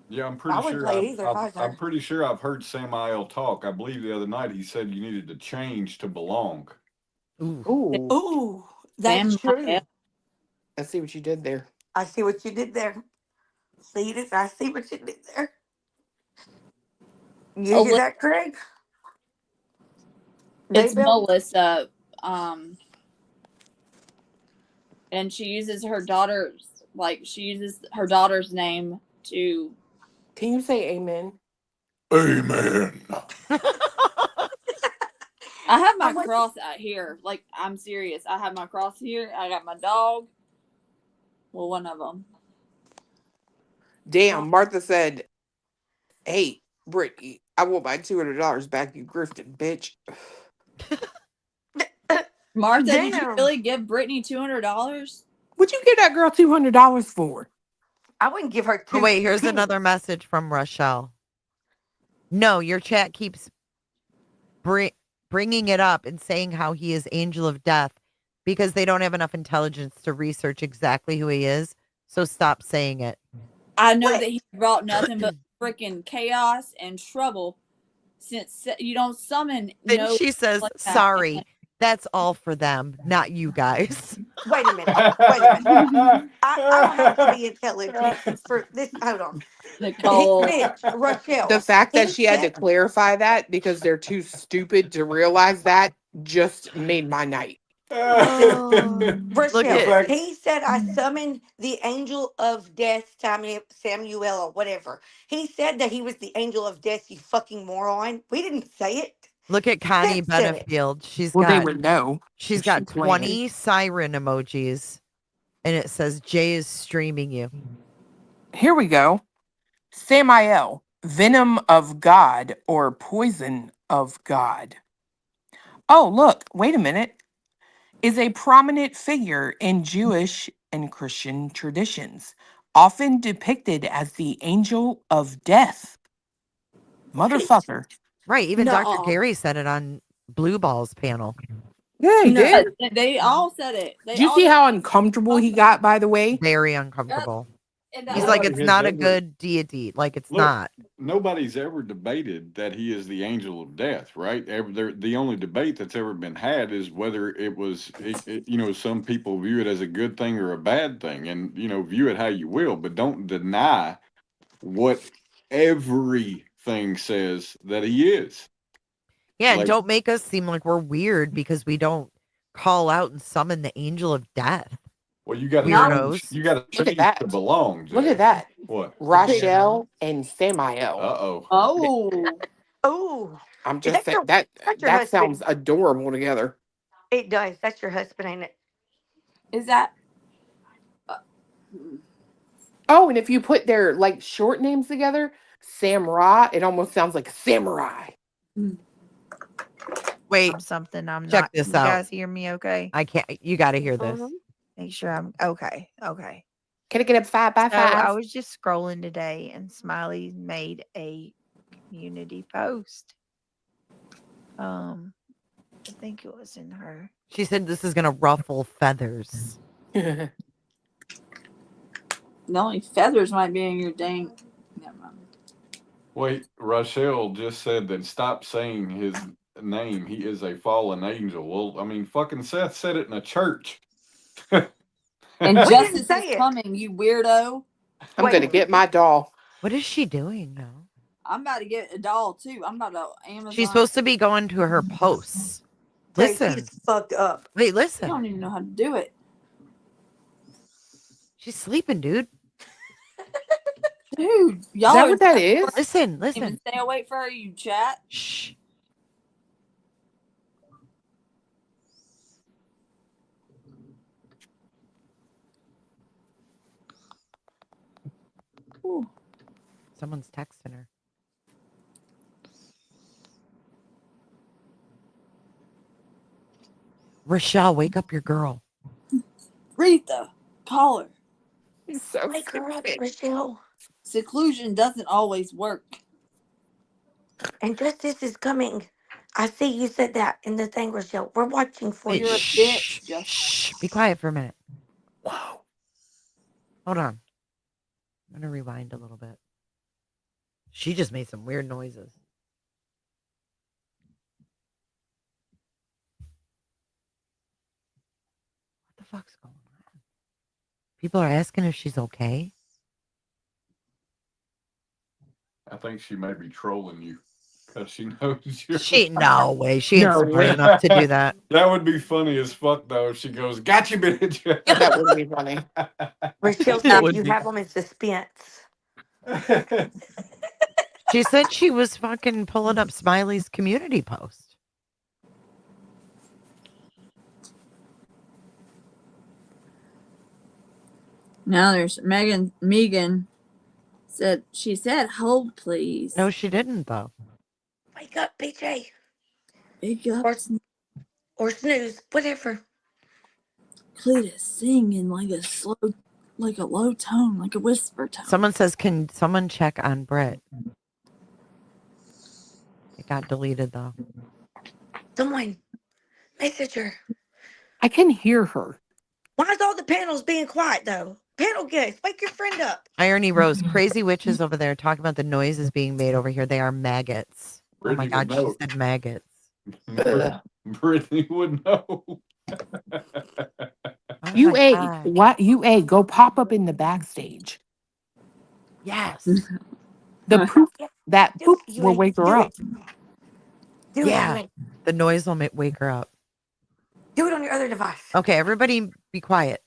Yeah, I'm I pretty wouldn't sure. play it either if I was I'm her. pretty sure I've heard Samael talk. I believe the other night he said you needed to change to belong. Ooh. Ooh, Ooh, that's true. I see what you did there. I see what you did there. See this? I see what you did there. You hear that, Craig? It's Daybell? Melissa. And she uses her daughter's name to. Can you say amen? Amen. I have my cross out here. Like, I'm serious. I have my cross here. I got my dog. Well, one of them. Damn, Martha said, hey, Brittany, I want my $200 back, you grifted bitch. Martha, did you Damn. really give Brittany $200? What'd you give that girl $200 for? I wouldn't give her two. Oh, wait, here's pennies. another message from Rochelle. No, your chat keeps bringing it up and saying how he is angel of death because they don't have enough intelligence to research exactly who he is. So stop saying it. I know that he brought nothing but freaking chaos and trouble since you don't summon. Then she says, sorry, that's all for them, not you guys. Wait a minute. Wait a minute. I don't have to be intelligent for this. Hold on. Nicole. Rochelle. The fact that he she had to said- clarify that because they're too stupid to realize that just made my night. Rochelle, he said, I summoned the angel of death, Samuel, or whatever. He said that he was the angel of death, you fucking moron. We didn't say it. Look at Connie Seth said it. Benefield. She's Well, they got would know. She's if got she planned. 20 siren emojis, and it says Jay is streaming you. Here we go. Samael, venom of God or poison of God. Oh, look, wait a minute. Is a prominent figure in Jewish and Christian traditions, often depicted as the angel of death. Motherfucker. Right. Even Dr. No. Gary said it on Blue Ball's panel. Yeah, he did. They all said it. Do you see how uncomfortable he got, by the way? Very uncomfortable. And He's like, Nobody it's has not a ever- good deity. Like, it's Look, not. nobody's ever debated that he is the angel of death, right? The only debate that's ever been had is whether it was, some people view it as a good thing or a bad thing, and view it how you will, but don't deny what everything says that he is. Yeah, and Like- don't make us seem like we're weird because we don't call out and summon the angel of death. Well, you got to Weirdos. You got to Look at change that. to belong. Look Jack. at that. What? Rachel and Samael. Uh-oh. Oh. Oh, I'm Is just that saying your- that that's your that husband? sounds adorable together. It does. That's your husband, ain't it? Is that? Oh, and if you put their like short names together, Samurai, it almost sounds like samurai. Wait, Something I'm check not. this you out. guys hear me okay? I can't. You got to hear this. Make sure I'm okay. Okay. Can I get a 5 by So I 5? was just scrolling today and Smiley made a community post. I think it was in her. She said this is going to ruffle feathers. The only feathers might be in your dang. Never mind. Wait, Rochelle just said that stop saying his name. He is a fallen angel. Well, I mean, fucking Seth said it in a church. And We didn't justice say is it. coming, you weirdo. I'm gonna get my doll. What is she doing now? I'm about to get a doll too. I'm about to Amazon. She's supposed to be going to her posts. Listen. She's fucked up. Wait, I listen. don't even know how to do it. She's sleeping, dude. Dude, y'all Is that are what that is? Listen, even listen. stay awake for her, you chat. Shh. Ooh. Someone's texting her. Rochelle, wake up your girl. Rita, call her. He's so Wake her up, stupid. Rochelle. Seclusion doesn't always work. And justice is coming. I see you said that in the thing, Rochelle. We're watching for Wait, you. You're a shh, bitch, just shh. Be quiet for a minute. Wow. Hold on. I'm going to rewind a little bit. She just made some weird noises. What the fuck's going on? People are asking if she's okay. I think she may be trolling you because she knows you. She no way. She ain't No smart way. enough to do that. That would be funny as fuck though if she goes, "Got you, bitch." That would be funny. Rochelle It said would you be. have them in suspense. She said she was fucking pulling up Smiley's community post. now there's Megan said she said hold please. No, she didn't though. Wake up, PJ. Big up Or, or snooze, whatever. Cletus singing like a low tone, like a whisper tone. Someone says, can someone check on Brett? It got deleted though. Someone, message her. I can hear her. Why is all the panels being quiet, though? Panel guests, wake your friend up. Irony Rose, crazy witches over there talking about the noises being made over here. They are maggots. Oh my Brittany God, would she know. said maggots. Brittany would know. Oh You my a God. what? You a go pop up in the backstage. Yes. The poop that Do poop it, you will ain't- wake her do up. it. Do it, Yeah. you ain't- The noise will wake her up. Do it on your other device. Okay, everybody be quiet.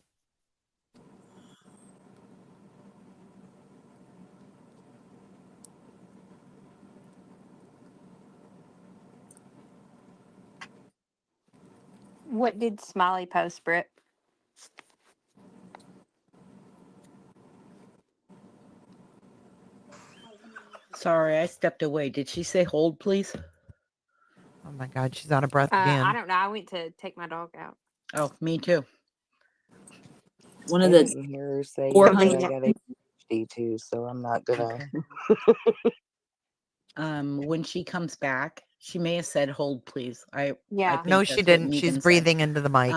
What did Smiley post, Britt? Sorry, I stepped away. Did she say hold, please? Oh my God, she's out of breath I again. don't know. I went to take my dog out. Oh, me too. One I of the didn't hear her say four yet that I hundred. got ADHD too, so I'm not gonna. When she comes back, she may have said, "Hold, please." I Yeah. think No, she that's what didn't. She's Megan said. breathing into the mic.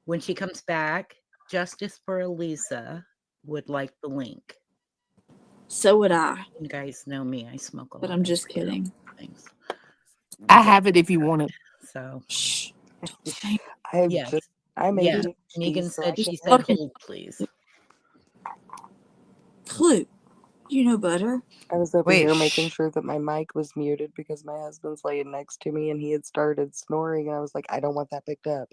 When she comes back, Justice for Elisa would like the link. So would I. You guys know me. I smoke a lot. But I'm just kidding. Things. I have it if you want it. So, I've just. I'm ADHD. Megan so I said she can- said, "Hold, please." Clue. You know better. I was over Wait, here making sure that my mic was muted because my husband's laying next to me and he had started snoring, and I was like, I don't want that picked up.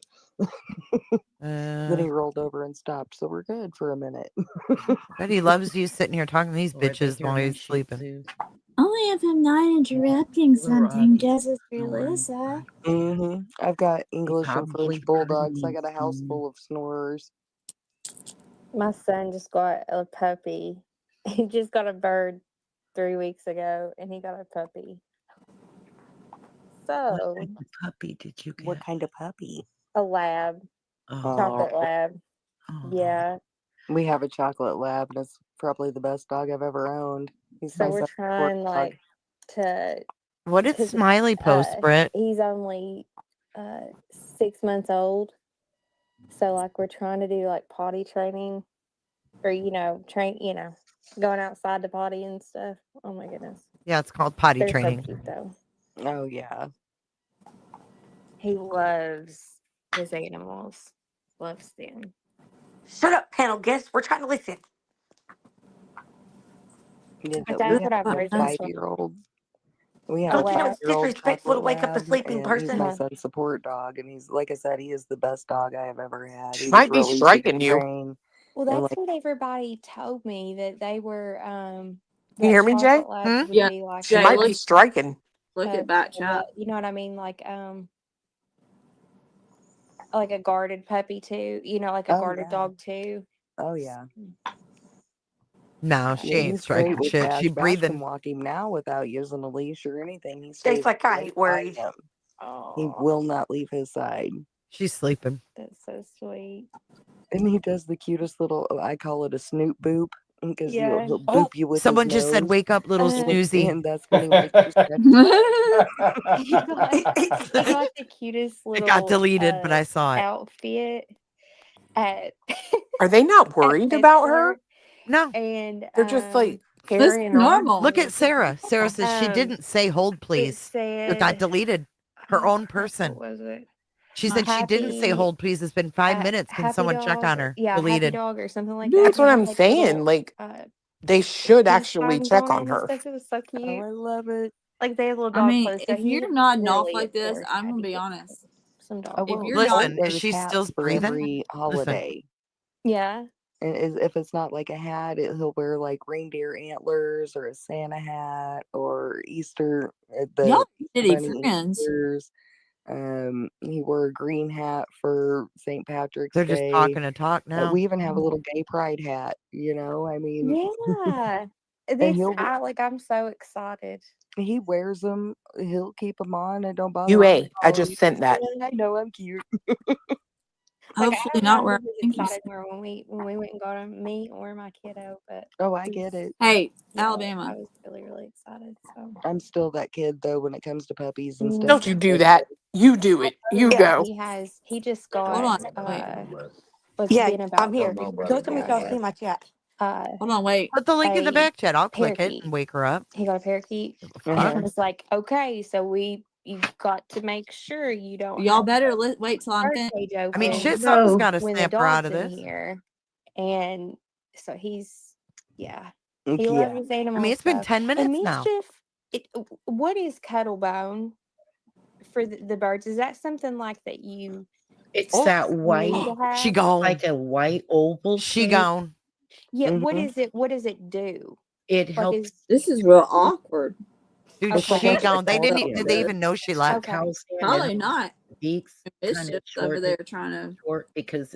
Then he rolled over and stopped, so we're good for a minute. But he loves you sitting here talking to these Or they bitches hear while my he's Shih sleeping. Tzu. Only if I'm not interrupting something, Justice for snoring. Lisa. I've got English and probably French bulldogs. I got a house full of snorers. My son just got a puppy. He just got a bird 3 weeks ago, and he got a puppy. What So, kind of puppy did you get? What kind of puppy? a lab, chocolate lab. Yeah. We have a chocolate lab, and it's probably the best dog I've ever owned. He's So my we're son's trying dog. like to. What did 'cause, Smiley post, Britt? He's only 6 months old. So like we're trying to do like potty training, or going outside to potty and stuff. Oh my goodness. Yeah, it's called potty They're training. so cute though. Oh yeah. He loves his animals. Loves them. Shut up, panel guests. We're trying to listen. Yeah, But we that's have what I've a raised. 5-year-old. We have Don't a you know it's 5-year-old disrespectful to chocolate wake up a lab, sleeping and he's person? my son's support dog. And he's, like I said, he is the best dog I have ever had. He was Might be real easy to striking you. train. Well, And that's like, what everybody told me, that they were You hear me, Jay? chocolate labs would Yeah. be like She might be striking. Look at back chat. you know what I mean? Like a guarded puppy too. Like a oh guarded yeah, dog too. oh yeah. No, she Yeah, ain't he's striking great with shit. Bash. She Bash can breathing. walk him now without using a leash or anything. He Stays stays like I right ain't by worried. him. He Oh, will not leave his side. She's sleeping. that's so sweet. And he does the cutest little, I call it a snoot boop, because Yeah. he'll boop you with Someone his just said, nose. "Wake up, little snoozy." And that's when he wants to stretch. He got the cutest little It got deleted, but I saw it. outfit at Are they not worried about her? No, and They're just like That's carrying on. normal. look at Sarah. Sarah says she didn't say "hold, it please." It got said, deleted. Her own person. what was it? She said she didn't say Happy- "hold, please." It's been 5 minutes. Can Happy someone check dog, on her? Yeah, happy Deleted. dog or something like That's that. what It I'm had, like, saying. little, Like they should peace actually signs check on it on and her. stuff. It was so Oh, cute. I love it. Like they had little I dog mean, clothes. So if he you're nodding off really like this, adores I'm gonna Happy be Dog. honest. Some dog. Oh, If well, you're Listen, not, is there's she still hats for breathing? every holiday. Yeah. And if it's not like a hat, he'll wear like reindeer antlers or a Santa hat or Easter, the y'all Easter shitty bunny friends. ears. He wore a green hat for St. Patrick's They're Day. just talking to talk now. We even have a little gay pride hat, I mean. Yeah. And I'm so excited. he wears them. He'll keep them on. It don't bother You him. a. I just sent that. I know I'm cute. Like, I Hopefully don't not know wearing who was pinky. excited more when we went and got him, me or my kiddo, but Oh, I get it. Hey, I Alabama. was really excited. So I'm still that kid though when it comes to puppies and stuff. Don't you do that. You do it. You go. he just got Hold on, wait. what's Yeah, been about I'm here. 30 Go tell me if y'all see my chat. Hold on, wait. Put the link in the a back chat. I'll click it parakeet. and wake her up. He got a parakeet. Fuck. And I was like, okay, so you got to make sure you don't. Y'all have better wait till I'm finished. cage I mean, open shit, something's got to when the snap her out dog's of in this. here. And so he's he Yeah. loves his I animals. mean, it's been 10 minutes And now. Mischief, what is kettle bone for the birds? Is that something like that you? It's that white, She gone. like a white oval. She shape. gone. Yeah. What is it? What does it do? It helps. This is real awkward. Dude, Okay. she gone. They didn't. calcium. Did they even know she left? Calcium. Probably It not. beaks kind Mischief's of over short, there trying to. short because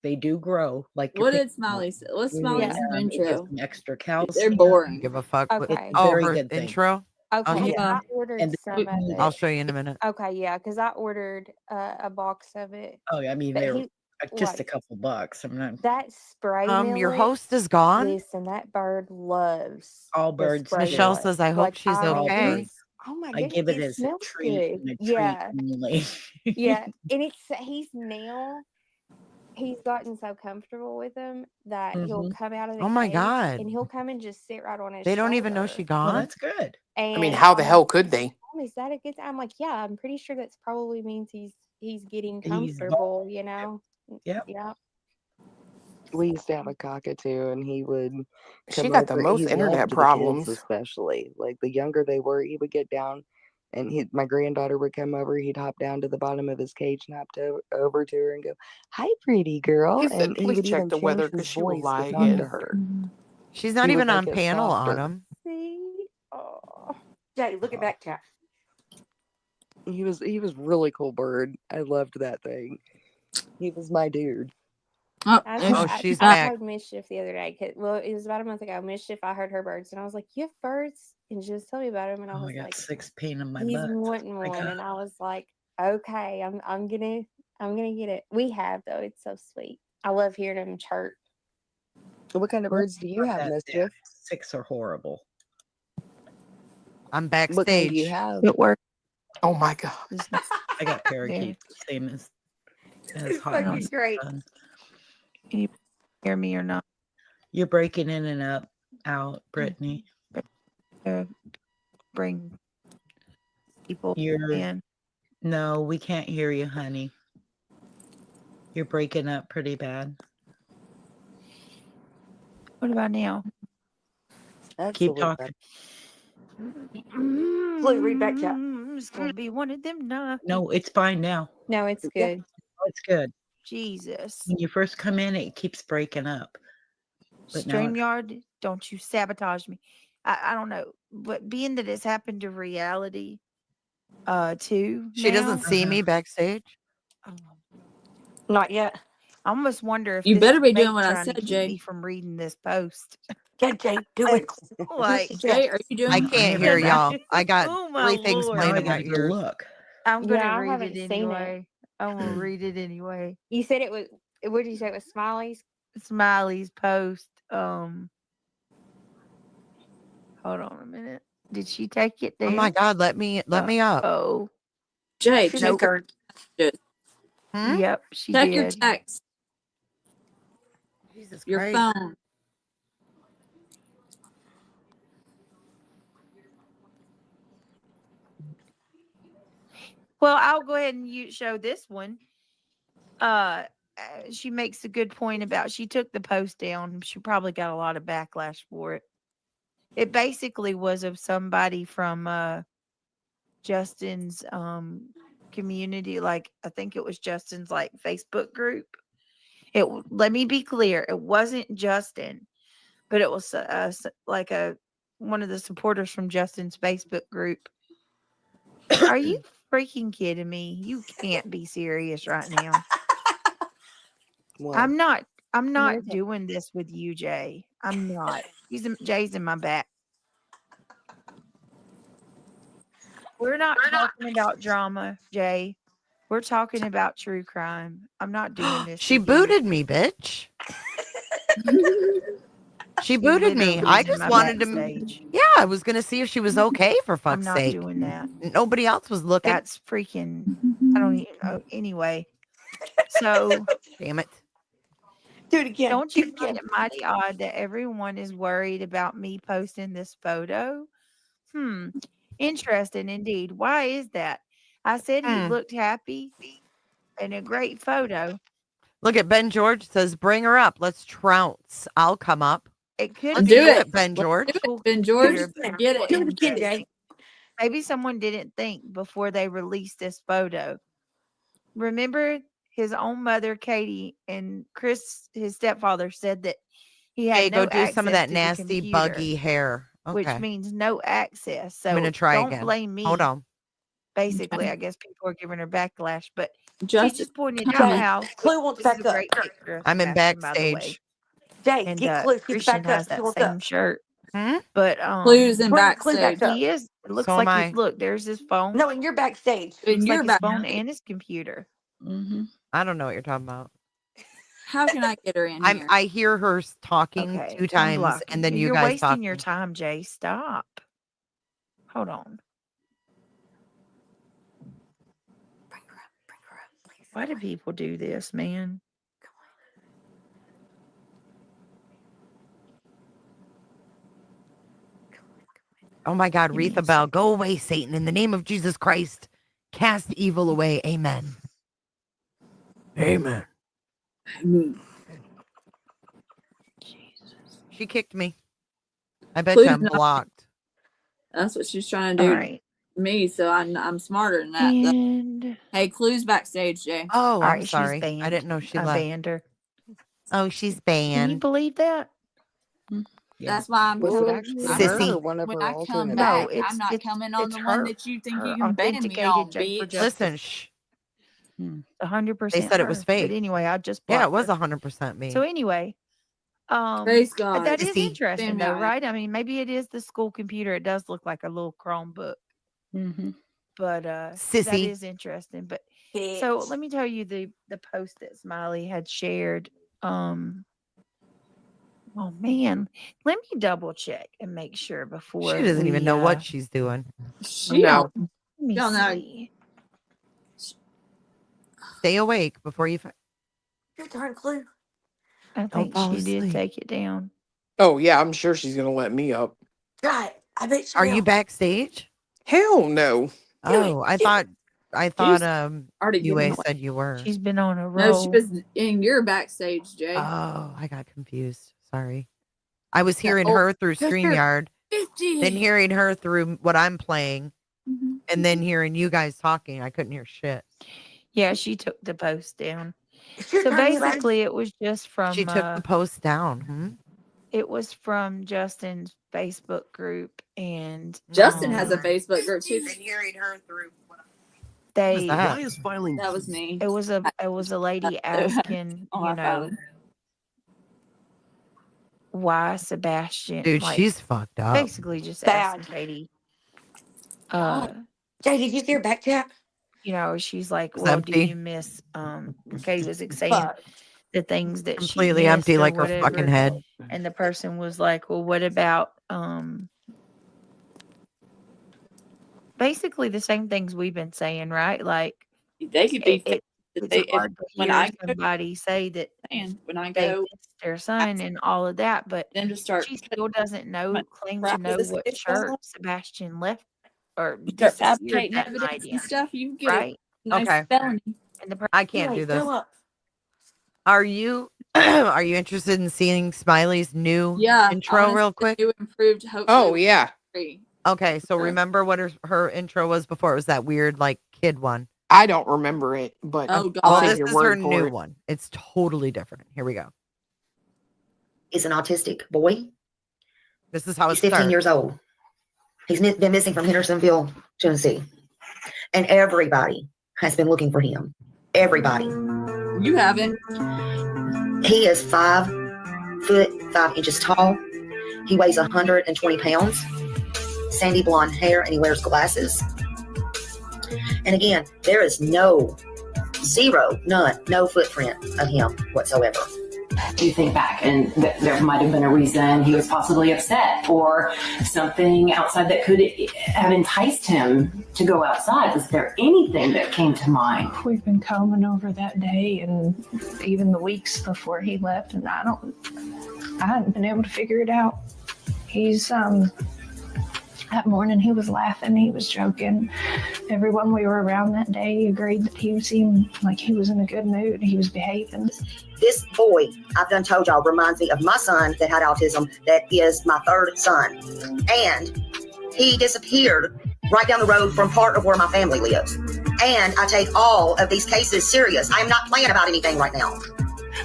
they do grow. Like What your did Smiley say? What's when Smiley's it gives intro? them extra They're calcium. boring. Give a fuck. Okay. It's a very her good thing. intro. Okay, Yeah. I ordered And the some of gluten- I'll it. show you in a minute. Okay, yeah, because I ordered a box of it. Oh, I mean, But they're he just a like couple bucks. I'm not. that spray Your millet. host is gone. Listen, that bird loves All the birds spray do. Michelle millet. says, "I hope Like she's I mean, okay." he's oh my I goodness, give it it as a smells treat good. and a treat Yeah, only. yeah, and he's gotten so comfortable with them that he'll come out of the Oh my cage God. and he'll come and just sit right on his They don't shoulder. even know she Well, gone. that's good. I mean, And how the I'm hell like, could they? "Mom, is that a good?" I'm like, "Yeah, I'm pretty sure that's probably means he's getting He's comfortable, you know." Yep. Yeah. We used to have a cockatoo, and he would She come got the over. most He internet loved the kids, problems. especially. Like the younger they were, he would get down, and my granddaughter would come over. He'd hop down to the bottom of his cage and hop over to her and go, "Hi, pretty girl," He said, and he "Please would check even the weather change because his she will voice lie to talk to again." her. She's not He even would on make it panel, softer. Autumn. See? Oh. Jay, look at back chat. He was really cool bird. I loved that thing. He was my dude. I know. Oh, she's I back. told Mischief the other day. Well, it was about a month ago. Mischief, I heard her birds, and I was like, "You have birds?" And she was telling me about them, and I Oh, was I got like, 6 pain in my "He's butt. wanting I one," got and I was like, "Okay, I'm gonna get it." We have though. It's so sweet. I love hearing them chirp. What kind of birds do you have, Mischief? 6 are horrible. I'm What kind do you backstage. have? It works. Oh my god. I got parakeets, same as It's Hot fucking Mom's great. son. Can you hear me or not? You're breaking in and out, Brittany. Bring people You're in. No, we can't hear you, honey. You're breaking up pretty bad. What about now? Keep talking. Blue, read back chat. It's gonna be one of them nights. No, it's fine now. No, it's Yeah. good. Oh, it's good. Jesus. When you first come in, it keeps breaking up. But now it's- StreamYard, don't you sabotage me. I don't know, but being that it's happened to reality, too. She doesn't now, see me backstage. Not yet. I almost wonder if You this better is be fate doing what I trying to said, keep Jay. me from reading this post. Yeah, Jay, do it. Like, Jay, are you doing? I can't hear Because y'all. I got oh my 3 things Lord. now playing I in my gotta go ears. look. I'm gonna Yeah, I read haven't it seen it. anyway. I'm gonna read it anyway. You said it was. What did you say? It was Smileys. Smiley's post. Hold on a minute. Did she take it Oh down? my God, let me up. Oh, Jay, She's check your messages. yep, she Check your did. text. Jesus Your Christ. phone. Well, I'll go ahead and show this one. She makes a good point about she took the post down. She probably got a lot of backlash for it. It basically was of somebody from Justin's community, like I think it was Justin's like Facebook group. Let me be clear, it wasn't Justin, but it was like one of the supporters from Justin's Facebook group. Are you freaking kidding me? You can't be serious right now. What? I'm not You're doing this with you, Jay. I'm not. Jay's in my back. We're not talking about drama, Jay. We're talking about true crime. I'm not doing this. She with you. booted me, bitch. She booted me. literally I is in just my wanted backstage. to. Yeah, I was gonna see if she was okay for I'm fuck's not sake. doing that. Nobody else was looking. That's freaking. I don't even know. Anyway, so Damn it. Do it again. don't Do you it find again. it mighty odd that everyone is worried about me posting this photo? Interesting indeed. Why is that? I said he looked happy and a great photo. Look at Ben George says, "Bring her up. Let's trounce. I'll come up." It could Let's be do a it, Ben George. Ben George, computer, get it. Do it again, Jay. Maybe someone didn't think before they released this photo. Remember, his own mother, Katie, and Chris, his stepfather, said that he had Hey, no go do some of access that to the nasty, computer, buggy hair. which Okay. means no access. I'm So gonna try don't again. blame me. Hold on. Basically, I guess people are giving her backlash, but she Justice. just pointed out Jay, how Clue wants this is back a up. great picture of I'm in Sebastian, by the way. backstage. Jay, And get Clue. She's Christian back up. has She that wants same up. shirt. But Clues in Bring Clue back backstage. up. he is It looks So am like I. look, there's his phone. No, and you're backstage. And Looks you're like his back. phone and his computer. I don't know what you're talking about. How can I get her in here? I hear her talking Okay, 2 times, unblocking and then you. you You're guys wasting talking. your time, Jay. Stop. Hold on. Bring her up, please. Why do people do this, man? Oh my God, Give me a Retha Bell, go away, Satan, in the name of Jesus Christ. Cast evil away. Amen. Amen. Jesus. She kicked me. I bet Clue's you I'm not- blocked. That's what she's trying to do All to right. me, so I'm smarter than that. though. And Hey, Clue's backstage, Jay. Oh, all I'm right, she's sorry. banned. I didn't know she I left. banned her. Oh, she's Can you banned. believe that? That's why I'm Was it going. actually I'm her Sissy. or one of when her I come alternate No, back, accounts? I'm not coming on it's the one her. that you think Her you can ban me authenticated on, Jay for bitch. justice. Listen, shh. 100%. They said it was her. fake. But anyway, I just Yeah, it blocked was her. 100% me. So anyway, Praise God. that is Sissy. interesting Ban me though, out. right? I mean, maybe it is the school computer. It does look like a little Chromebook, but that Sissy. is interesting. But so Bitch. let me tell you the post that Smiley had shared. Oh man, let me double check and make sure before She doesn't we, even know what she's doing. She No. Let me don't know. see. Stay awake before you. Your turn, Clue. I think fall she did asleep. take it down. Oh yeah, I'm sure she's gonna let me up. Try it. I bet she Are will. you backstage? Hell no. Oh, I thought already UA given away. said you were. She's been on a roll. No, she was in your backstage, Jay. Oh, I got confused. Sorry. I was hearing Oh, her through sister. StreamYard, 50. then hearing her through what I'm playing, Mhm. and then hearing you guys talking. I couldn't hear shit. Yeah, she took the post down. It's your So turn, you guys. basically, it was just from She took the post down. it was from Justin's Facebook group, and Justin has a Facebook group too. Hearing her through. they that? Why is filing? That was me. it was a lady asking, On you my know, phone. why Sebastian, Dude, like she's fucked up. basically just Bad. asking Katie, Jay, did you see her back chat? you know, she's like, It's well, do empty. you miss Katie was saying Fuck. the things that Completely she empty missed or like her fucking whatever. head. And the person was like, well, what about basically the same things we've been saying, right? Like They could be. it's hard to when hear I go, somebody say that when I they go, missed their son and all of that, but then just start. she still doesn't claim to crap know with what this church Sebastian left or You start disappeared fabricating that evidence night in, and stuff, you get right? a nice Okay. felony. And the I can't do this. Fill up. Are you are you interested in seeing Smiley's new intro real quick? New improved. Hopefully. Oh yeah. Okay, so remember what her intro was before? It was that weird like kid one. I don't remember it, but Oh, God. I'll Well, take this your is word her for new it. one. It's totally different. Here we go. Is an autistic boy. This is how He's it 15 starts. years old. He's been missing from Hendersonville, Tennessee. And everybody has been looking for him. Everybody. You haven't. He is 5 foot 5 inches tall. He weighs 120 pounds. Sandy blonde hair, and he wears glasses. And again, there is no footprint of him whatsoever. You think back, and there might have been a reason he was possibly upset or something outside that could have enticed him to go outside. Was there anything that came to mind? We've been combing over that day and even the weeks before he left, and I hadn't been able to figure it out. He's that morning he was laughing, he was joking. Everyone we were around that day agreed that he seemed like he was in a good mood. He was behaving. This boy, I've done told y'all, reminds me of my son that had autism, that is my third son. And he disappeared right down the road from part of where my family lives. And I take all of these cases serious. I am not playing about anything right now.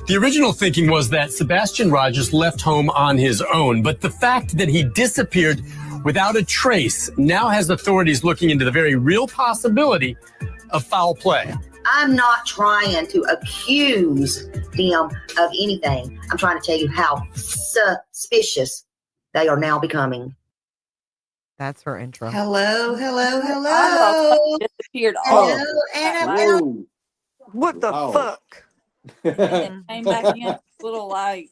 The original thinking was that Sebastian Rogers left home on his own, but the fact that he disappeared without a trace now has authorities looking into the very real possibility of foul play. I'm not trying to accuse them of anything. I'm trying to tell you how suspicious they are now becoming. That's her intro. Hello, hello, Eyebrows hello. disappeared Hello, all Annabelle. Whoa. What the Wow. fuck? and then came back in. Little like,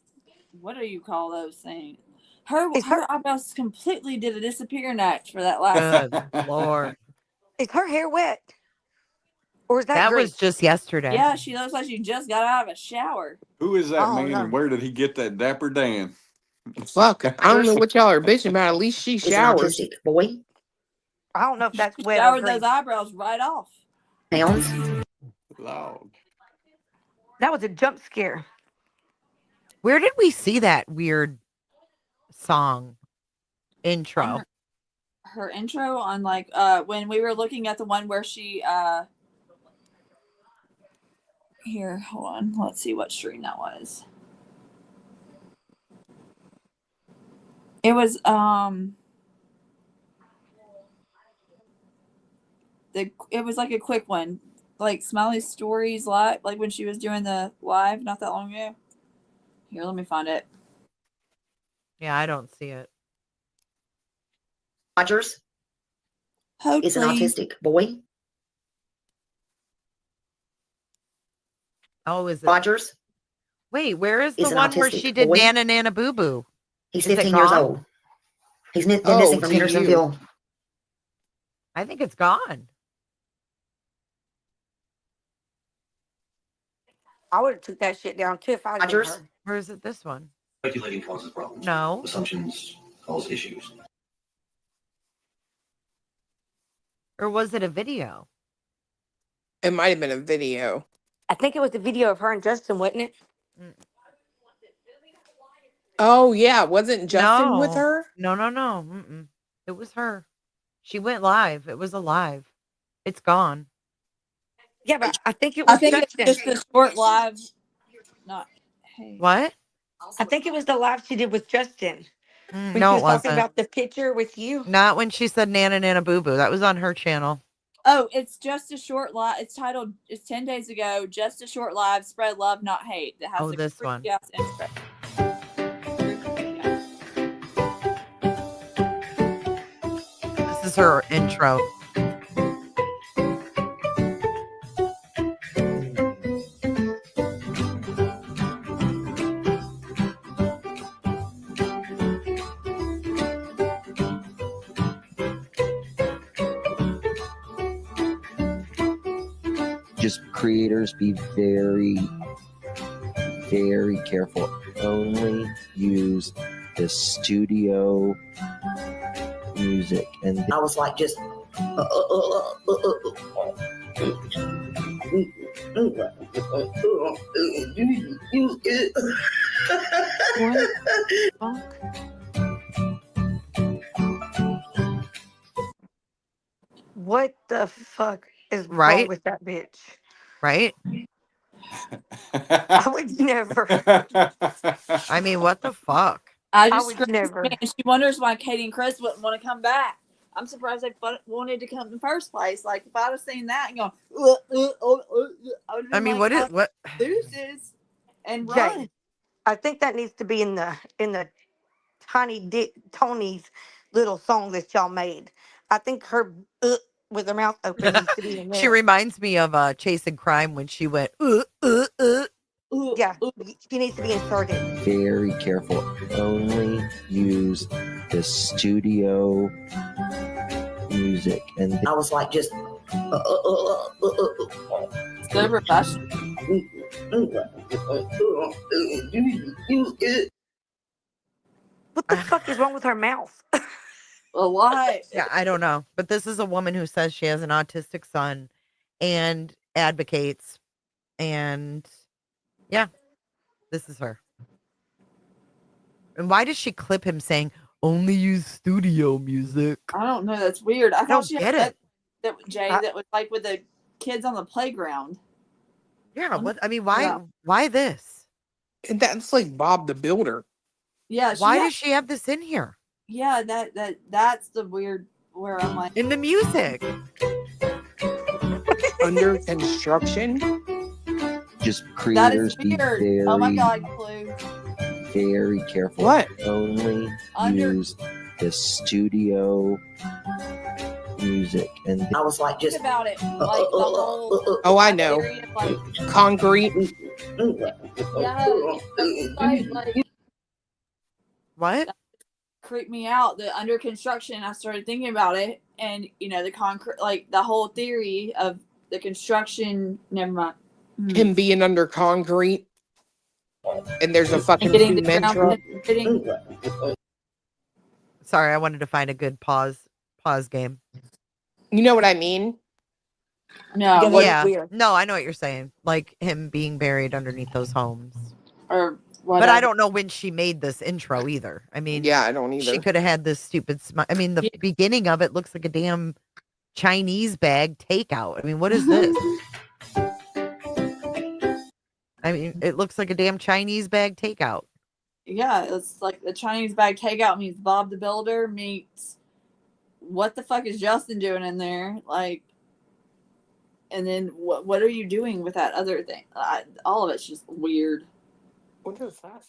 what do you call those things? Her eyebrows completely did a disappearing act for that last. Good Lord. Is her hair wet? Or is that That grease? was just yesterday. Yeah, she looks like she just got out of a shower. Who is that Oh, man no. and where did he get that Dapper Dan? Fuck, I don't know what y'all are bitching about. At least she He's an showers. autistic boy. I don't know if that's She wet or showered those grease. eyebrows right off. Pounds. Lord. That was a jump scare. Where did we see that weird song intro? Her intro on like when we were looking at the one where she here, hold on, let's see what stream that was. It was it was like a quick one, like Smiley Stories live, like when she was doing the live not that long ago. Here, let me find it. Yeah, I don't see it. Rogers Hold, is an please. autistic boy. Oh, is it? Rogers Wait, where is the is an one where autistic she did boy. Nana Nana Boo Boo? He's Is it 15 years gone? old. He's been missing from Hendersonville. I think it's gone. I would have took that shit down too if I had been Rogers. her. Where is it? This one? Speculating causes problems. No. Assumptions cause issues. Or was it a video? It might have been a video. I think it was the video of her and Justin, wasn't it? Oh yeah, wasn't Justin with No. her? No. Mm-mm. It was her. She went live. It was a live. It's gone. Yeah, but I think it was Justin. It's just a short live. Not. Hey. What? I think it was the live she did with Justin. When No, she it was talking wasn't. about the picture with you. Not when she said Nana Nana Boo Boo. That was on her channel. Oh, it's just a short live. It's titled. It's 10 days ago. Just a short live. Spread love, not hate. That has Oh, a this one. creepy ass intro. This is her intro. Just creators, be very, very careful. Only use the studio music. And I was like, just. What the fuck is wrong Right? with that bitch? Right? I would never. I mean, what the fuck? I I just would screamed, never. and she wonders why Katie and Chris wouldn't want to come back. I'm surprised they wanted to come in the first place. Like if I'd have seen that and gone, I would have been I mean, like, what? Deuces and Jay, run. I think that needs to be in the Tiny Dick Tony's little song that y'all made. I think her with her mouth open needs to be in She there. reminds me of Chasing Crime when she went, Yeah, she needs to be inserted. very careful. Only use the studio music. And I was like, just. So professional. What the fuck is wrong with her mouth? A lot. Yeah, I don't know. But this is a woman who says she has an autistic son and advocates. And yeah, this is her. And why does she clip him saying, only use studio music? I don't know. That's weird. I don't thought she get had it. that Jay that was like with the kids on the playground. Yeah, what? I mean, why this? And that's like Bob the Builder. Yeah. Why does she have this in here? Yeah, that's the weird where I'm like in the music. Under construction. just that creators, is be weird. very, Oh my god, Clue. very careful. What? Only Under- use the studio music and I was like, just Think about it. Like the whole. Oh, I know. theory of, like, Concrete. like What? creeped me out. The under construction. I started thinking about it, and the concrete, like the whole theory of the construction. Never mind. Him being under concrete. And there's a fucking Getting the cement ground truck. penetrating. Sorry, I wanted to find a good pause game. You know what I mean? No, Yeah. No, I know what you're saying. Like him being buried underneath those homes. Or But whatever. I don't know when she made this intro either. I mean, Yeah, I don't either. She could have had this stupid smile. I mean, the beginning of it looks like a damn Chinese bag takeout. I mean, what is this? I mean, it looks like a damn Chinese bag takeout. Yeah, it's like the Chinese bag takeout meets Bob the Builder meets what the fuck is Justin doing in there? Like, and then what are you doing with that other thing? All of it's just weird. What is that?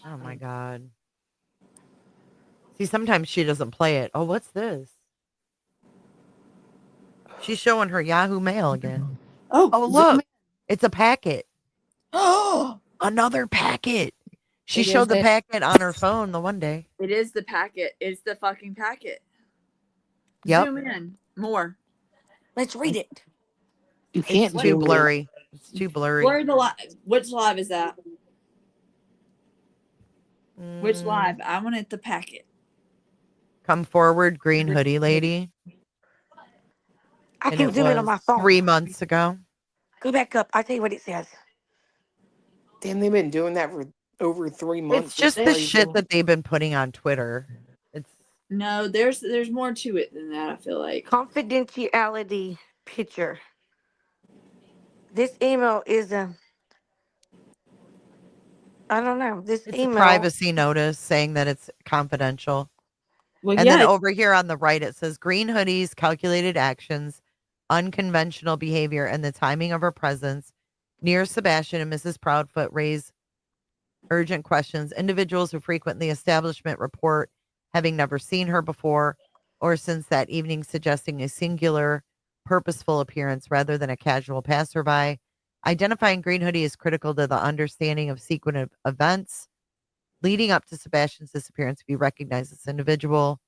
Oh my god. See, sometimes she doesn't play it. Oh, what's this? She's showing her Yahoo Mail again. Oh, look. It's a packet. Oh, another packet. She It showed is the it. packet on her phone the one day. It is the packet. It's the fucking packet. Yep. Zoom in more. Let's read it. You It's too zoom in. blurry. It's too blurry. Where the live? Which live is that? Which live? I wanted the packet. Come forward, green hoodie lady. I And can it zoom in on was my phone. 3 months ago. Go back up. I'll tell you what it says. Damn, they've been doing that for over 3 months. It's just the shit that they've been putting on Twitter. It's No, there's more to it than that. I feel like Confidentiality picture. This email is a. I don't know. This it's a email. privacy notice saying that it's confidential. Well, And yeah, then over here on the right, it says green hoodies, calculated actions, unconventional behavior, and the timing of her presence near Sebastian and Mrs. Proudfoot raise urgent questions. Individuals who frequent the establishment report having never seen her before or since that evening, suggesting a singular, purposeful appearance rather than a casual passerby. Identifying green hoodie is critical to the understanding of sequence of events leading up to Sebastian's disappearance. If you recognize this individual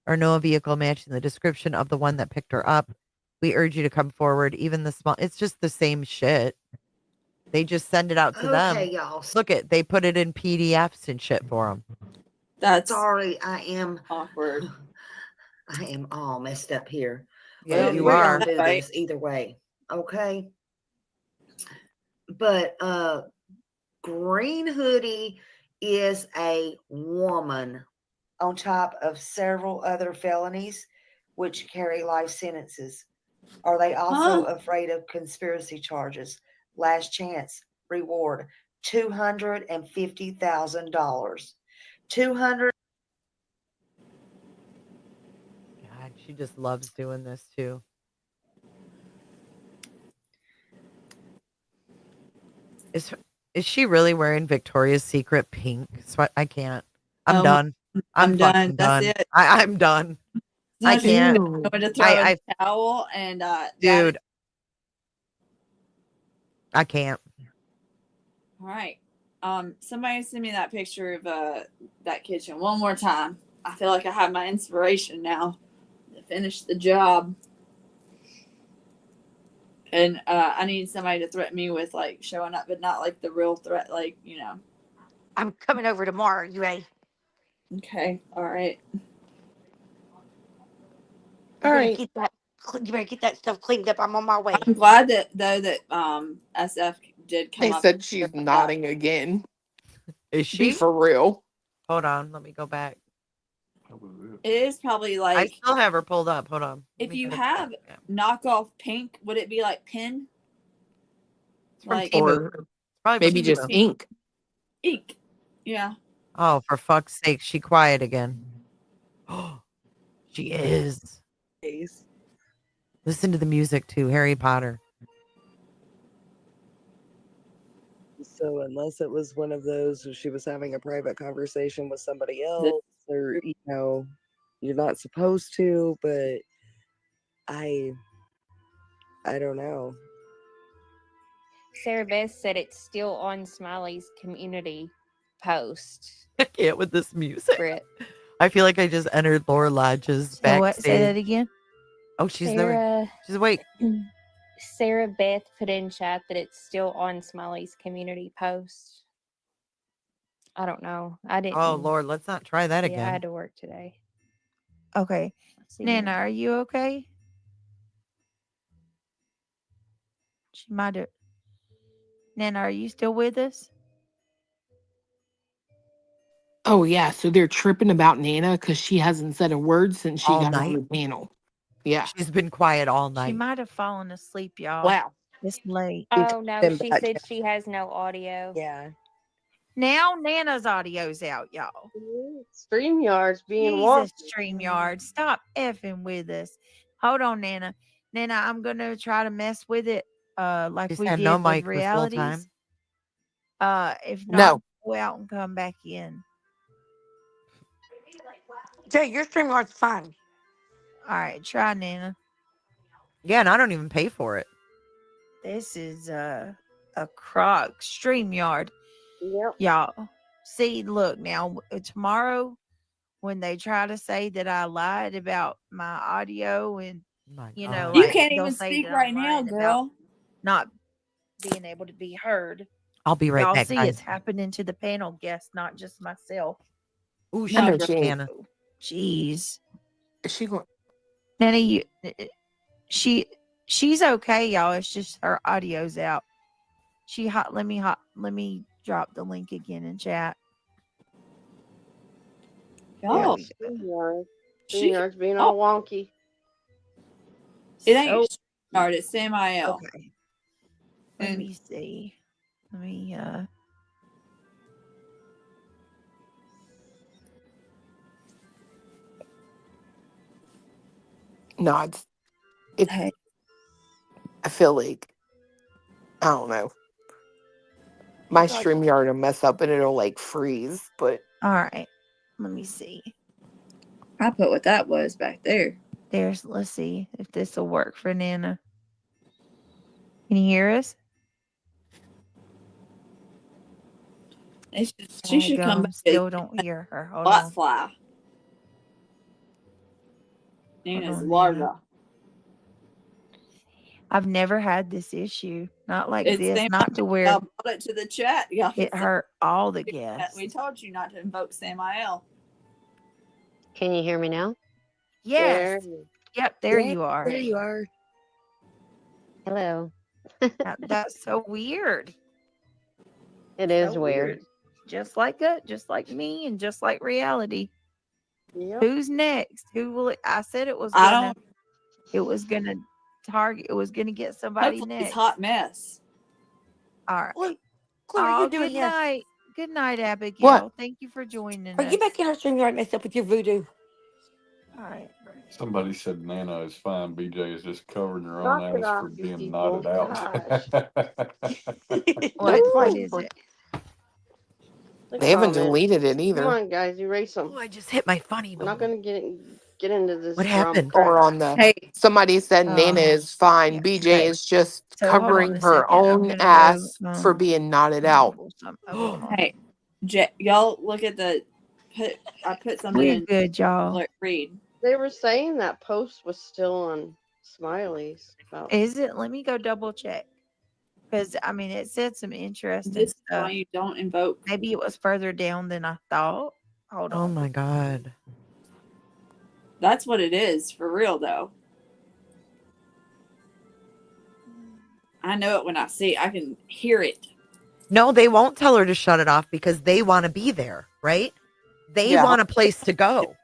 or know a vehicle matching the description of the one that picked her up, we urge you to come forward. Even the small, it's just the same shit. They just send it out to them. Okay, y'all. Look it, they put it in PDFs and shit for them. That's Sorry, I am awkward. I am all messed up here. Yeah, But you we're are. gonna do Right. this either way. Okay. But Green Hoodie is a woman on top of several other felonies which carry life sentences. Are they also afraid of conspiracy charges? Last chance reward $250,000. 200. God, she just loves doing this too. Is she really wearing Victoria's Secret pink? I can't. I'm done. I'm done. fucking That's done. it. I'm done. I No, can't. I'm going to throw I a towel and dude, I can't. all right. Somebody send me that picture of that kitchen one more time. I feel like I have my inspiration now to finish the job. And I need somebody to threaten me with like showing up, but not like the real threat, like, you know. I'm coming over tomorrow. You ready? Okay. All right. You better get that. You better get that stuff cleaned up. I'm on my way. I'm glad that SF did come They up. said she's nodding again. Is Be she? for real. Hold on, let me go back. It is probably like I still have her pulled up. Hold on. if you have knockoff pink, would it be like pin? Like Or probably maybe just Temu. ink. Ink. Yeah. Oh, for fuck's sake, she quiet again. She is. Listen to the music too, Harry Potter. So unless it was one of those where she was having a private conversation with somebody else, or you're not supposed to, but I don't know. Sarah Beth said it's still on Smiley's community post. I can't with this music. Brit. I feel like I just entered Laura Lodge's So what? Say that backstage. again. Oh, she's there. She's awake. Sarah Beth put in chat that it's still on Smiley's community post. I don't know. I didn't. Oh Lord, let's not try that Yeah, again. I had to work today. Okay. Nana, are you okay? She might have. Nana, are you still with us? Oh yeah, so they're tripping about Nana because she hasn't said a word since she All got night? on the panel. Yeah. She's been quiet all She night. might have fallen asleep, y'all. Wow. It's late. Oh no, she said she has no audio. Yeah. Now Nana's audio's out, y'all. StreamYard's being Jesus, wonky. StreamYard, stop effing with us. Hold on, Nana. Nana, I'm gonna try to mess with it, like She's we had did no with mic this whole realities. time. If not, No. go out and come back in. Jay, your StreamYard's fine. All right, try Nana. Yeah, and I don't even pay for it. This is a crock StreamYard. Yep. Y'all, see, look now. Tomorrow, when they try to say that I lied about my audio, and you know, You like can't they'll even say speak that right I'm now, lying about girl. not being able to be heard. I'll be right Y'all back, see, guys. it's happening to the panel guests, not just myself. Ooh, I know shut up, she ain't. Nana. Jeez, Is she going? Nanny, she's okay, y'all. It's just her audio's out. Let me drop the link again in chat. Y'all, StreamYard's being all wonky. it ain't StreamYard, it's Samael. Okay. Let me see. Let me No, it's I feel like I don't know. My StreamYard will mess up and it'll like freeze, but all right. Let me see. I put what that was back there. Let's see if this will work for Nana. Can you hear us? She should come back. Still don't hear her. Hold on. Fly. Nina's on, larva. I've never had this issue. Not like It's this. Samael. Not to where I brought it to the chat. Y'all it hurt all the guests. We told you not to invoke Samael. Can you hear me now? Yes. Yep, there you are. There you are. Hello. That's so weird. It is weird. Just like me, and just like reality. Yep. Who's next? Who will it? I said it was I gonna target. It was gonna get somebody Hopefully next. it's Hot Mess. All right. Look, what are you doing good here? night. Good night, Abigail. What? Thank you for joining Are us. you back in our StreamYard messed up with your voodoo? All right. Somebody said Nana is fine. BJ is just covering her own Knock it ass off, for you being people. knotted out. What is it? they haven't deleted it either. Come on, guys, erase them. Oh, I just hit my funny We're not bone. gonna get into this. What happened? Or on the somebody said Nana is fine. BJ okay. is just So, hold on covering a her second. I'm own gonna ass go, for being knotted out. Hey, y'all look at the. I put something We're in. good, y'all. Read. They were saying that post was still on Smiley's. About Is it? Let me go double check. Because I mean, it said some interesting This is stuff. why you don't invoke. Maybe it was further down than I thought. Hold on. Oh my God. That's what it is for real, though. I know it when I see it. I can hear it. No, they won't tell her to shut it off because they want to be there, right? They want a place to go.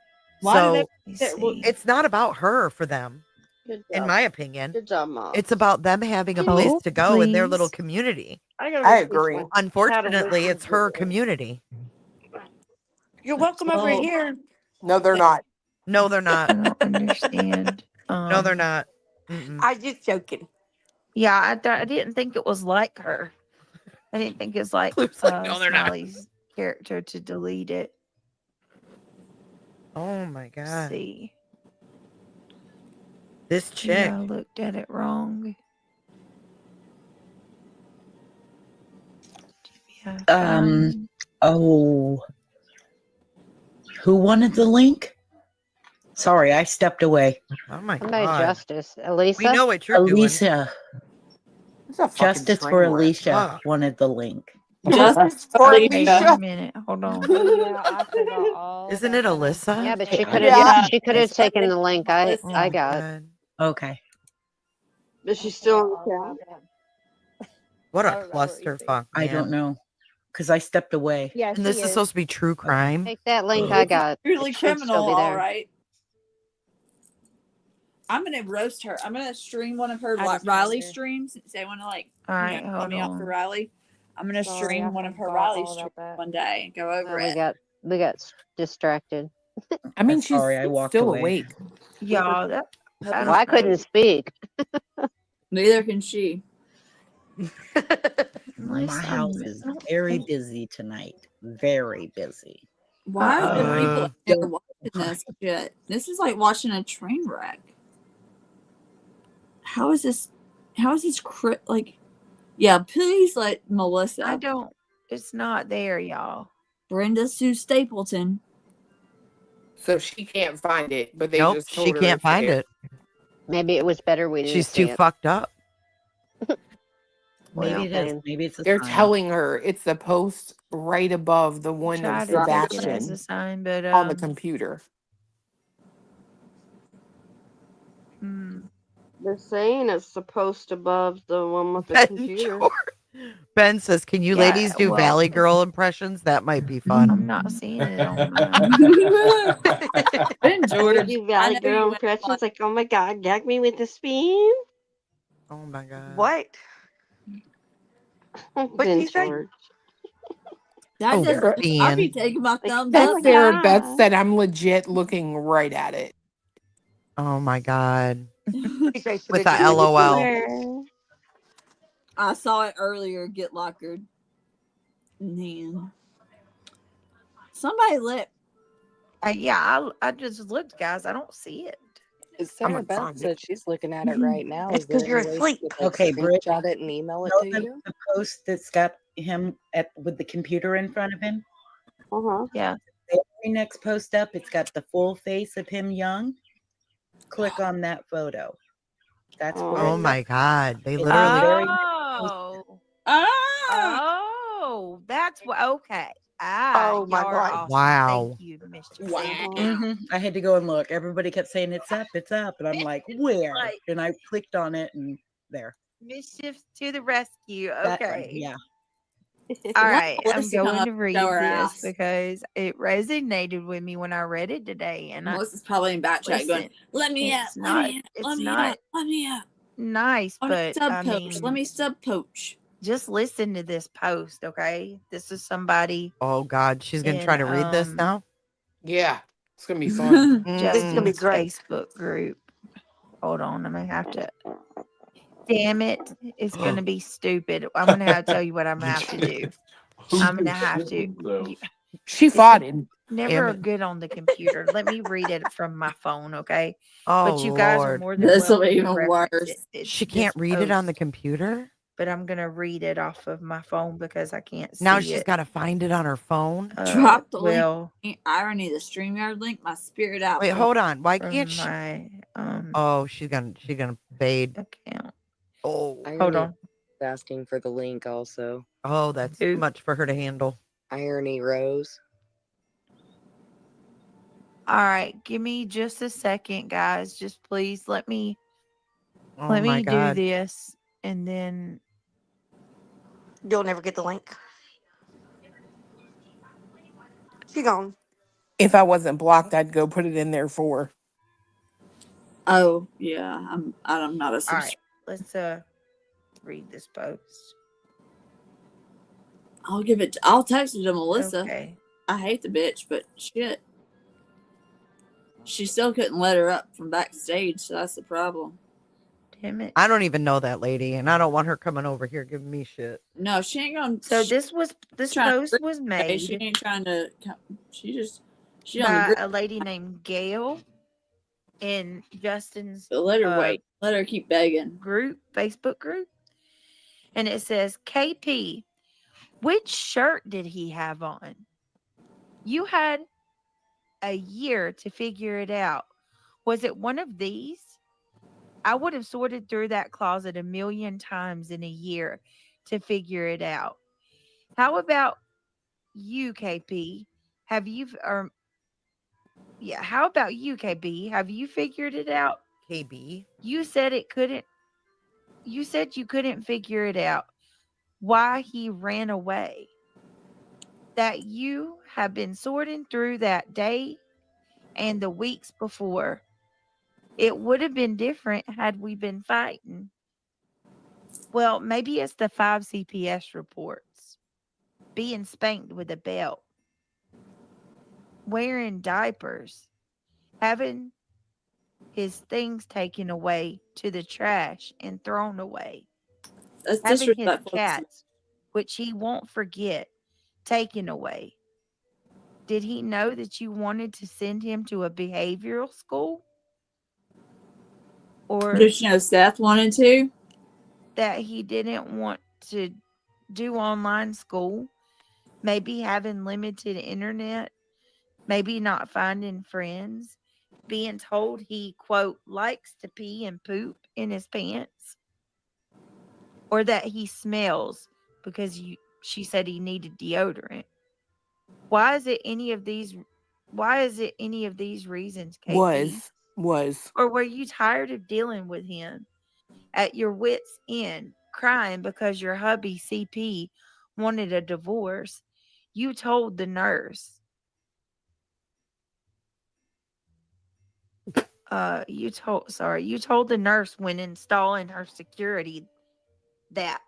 Why So it's not about her for them, Good in job. my opinion. Good job, Mom. It's about them having a Hold, place to go in their please. little community. I agree. Unfortunately, it's her community. You're welcome over here. No, they're not. No, they're not. I don't understand. No, they're not. Mm-mm. I'm just joking. Yeah, I didn't think it was like her. I didn't think it's like Luke's like, no, they're not. Smiley's character to delete it. Oh my god. See. This chick. Yeah, I looked at it wrong. Yeah, Oh. Who wanted the link? Sorry, I stepped away. Oh my Somebody god. justice. Elisa? We know what you're Alicia. It's a fucking Justice train for wreck. Alicia wanted the link. Justice for wait a Alicia. minute. Hold on. Yeah, I forgot all. Isn't it Alyssa? Yeah, but she Yeah. could have Yeah. she could have taken the link I Oh I my got. God. Okay. But she's still on the chat. What I a don't know what you clusterfuck, I man. don't know. Because I stepped away. Yeah, And she this is is. supposed to be true crime. Take that link I got. Truly It should still criminal, be all there. right. I'm gonna roast her. I'm gonna stream one of her I just Riley wondered. streams. Since they want to All right, call hold me out for on. Riley. I'm gonna Sorry, I stream one of her forgot Riley all streams about that. one day and go over We it. got distracted. I mean, I'm she's sorry, I walked still away. awake. Y'all, I Well, don't I couldn't know. speak. Neither can she. My house is I don't very think- busy tonight. Very busy. Why are there people in here Don't- watching this shit? This is like watching a train wreck. How is this? How is this like? Yeah, please let Melissa. I don't. It's not there, y'all. Brenda Sue Stapleton. So she can't find it, but they Nope, just told she her can't it's find there. it. Maybe it was better we didn't She's see too it. fucked up. Maybe it is. Okay. Maybe it's a They're sign. telling her it's the post right above the one Try of to take it as a Sebastian sign, but on the computer. They're saying it's supposed above the one with the Ben, computer. Ben says, "Can you Yeah, ladies do well, Valley Girl impressions? That might be fun." I'm not seeing it on mine. Ben You Jordan. do I Valley know Girl you went impressions like, oh my god, gag me with the spoon. Oh my god. What? What'd Ben you say? George. That Oh, does. Ian. I'll be taking my Like, thumbs That's oh up. my Sarah god. Beth said I'm legit looking right at it. Oh my god. Okay, so With did the you- LOL. Where? I saw it earlier. Get lockered. Man, somebody let. Yeah, I just looked, guys. I don't see it. Sarah gonna Beth find said she's looking at it right now. It's Is there 'cause you're any way asleep. she could, like, Okay, Britt. screenshot it and email it Know to the, you? the post that's got him with the computer in front of him? Uh-huh. Yeah. The very next post up, it's got the full face of him young. Click on that photo. That's where Oh it's my god. They It's literally very Oh. Ah! Oh, that's what. Okay. Ah, Oh my y'all are God. awesome. Wow. Thank you, Mr. Wow. Sam. I had to go and look. Everybody kept saying it's up, and I'm like, where? Like- And I clicked on it, and there. Mischief to the rescue. That one, Okay. yeah. All right. I'm Melissa hung going up to to read show her this ass. because it resonated with me when I read it today. And Melissa's probably in back chat going, listen, "Let me up, it's let not, me up, it's let me not up, let me up. nice, Let me but sub I poach. mean, Let me sub poach." just listen to this post, okay? This is somebody Oh god, she's gonna try in to read this now. Yeah, it's gonna be fun. This is gonna be Justin's great. Facebook group. Hold on, I'm gonna have to. Damn it! It's gonna be stupid. I'm gonna have to tell you what I'm gonna have to do. I'm gonna have to. She fought him. Never Damn it. good on the computer. Let me read it from my phone, okay? Oh But you guys are Lord. more than This will welcome be to even reference worse. it. It's She this can't read it on post, the computer? but I'm gonna read it off of my phone because I can't see Now it. she's gotta find it on her phone. Drop the well, link. Irony, the StreamYard link. My spirit out. Wait, hold on. Why from can't she? my Oh, she's gonna fade. account. Oh, Hold on. Asking for the link also. oh, that's Who? much for her to handle. Irony Rose. All right, give me just a second, guys. Just please let me Oh let my me do god. this, and then You'll never get the link. She gone. If I wasn't blocked, I'd go put it in there for her. Oh yeah, I'm not a all subscriber. right, let's read this post. I'll text it to Melissa. Okay. I hate the bitch, but shit. She still couldn't let her up from backstage, so that's the problem. I don't even know that lady, and I don't want her coming over here giving me shit. No, she ain't gonna. So She this trying to post was okay, she made ain't trying to. She on the by group. a lady named Gail in Justin's Let her wait. Let her keep begging. Facebook group. And it says, KP, which shirt did he have on? You had a year to figure it out. Was it one of these? I would have sorted through that closet a million times in a year to figure it out. How about you, KP? How about you, KB? Have you figured it out? KB. You said you couldn't figure it out. Why he ran away. That you have been sorting through that day and the weeks before. It would have been different had we been fighting. Well, maybe it's the 5 CPS reports. Being spanked with a belt. Wearing diapers. Having his things taken away to the trash and thrown away. That's Having his disrespectful. cats, which he won't forget, taken away. Did he know that you wanted to send him to a behavioral school? Or did you know Seth wanted to? That he didn't want to do online school? Maybe having limited internet? Maybe not finding friends? Being told he, quote, likes to pee and poop in his pants? Or that he smells because she said he needed deodorant? Why is it any of these reasons, KP? Was. Or were you tired of dealing with him at your wits' end, crying because your hubby CP wanted a divorce? You told the nurse. You told the nurse when installing her security that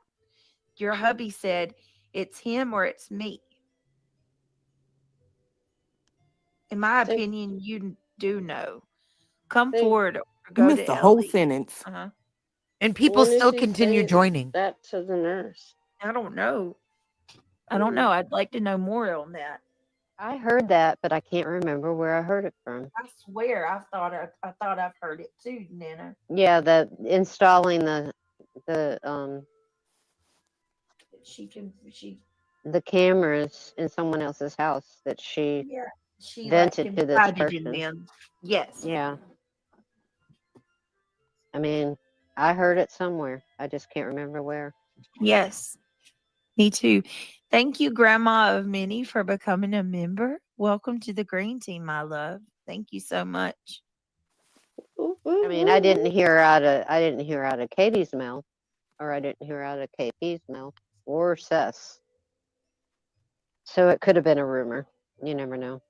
your hubby said it's him or it's me. In my opinion, you do know. Come forward or You go missed to the whole LE. sentence. And people When did still she continue say joining. that to the nurse? I don't know. I'd like to know more on that. I heard that, but I can't remember where I heard it from. I swear, I thought I've heard it too, Nana. Yeah, the installing the the cameras in someone else's house that she she vented to this confided in person. them. Yes. Yeah. I mean, I heard it somewhere. I just can't remember where. Yes. Me too. Thank you, Grandma of Minnie, for becoming a member. Welcome to the Green Team, my love. Thank you so much. I mean, I didn't hear out of Katie's mouth, or I didn't hear out of KP's mouth, or Seth's. So it could have been a rumor. You never know.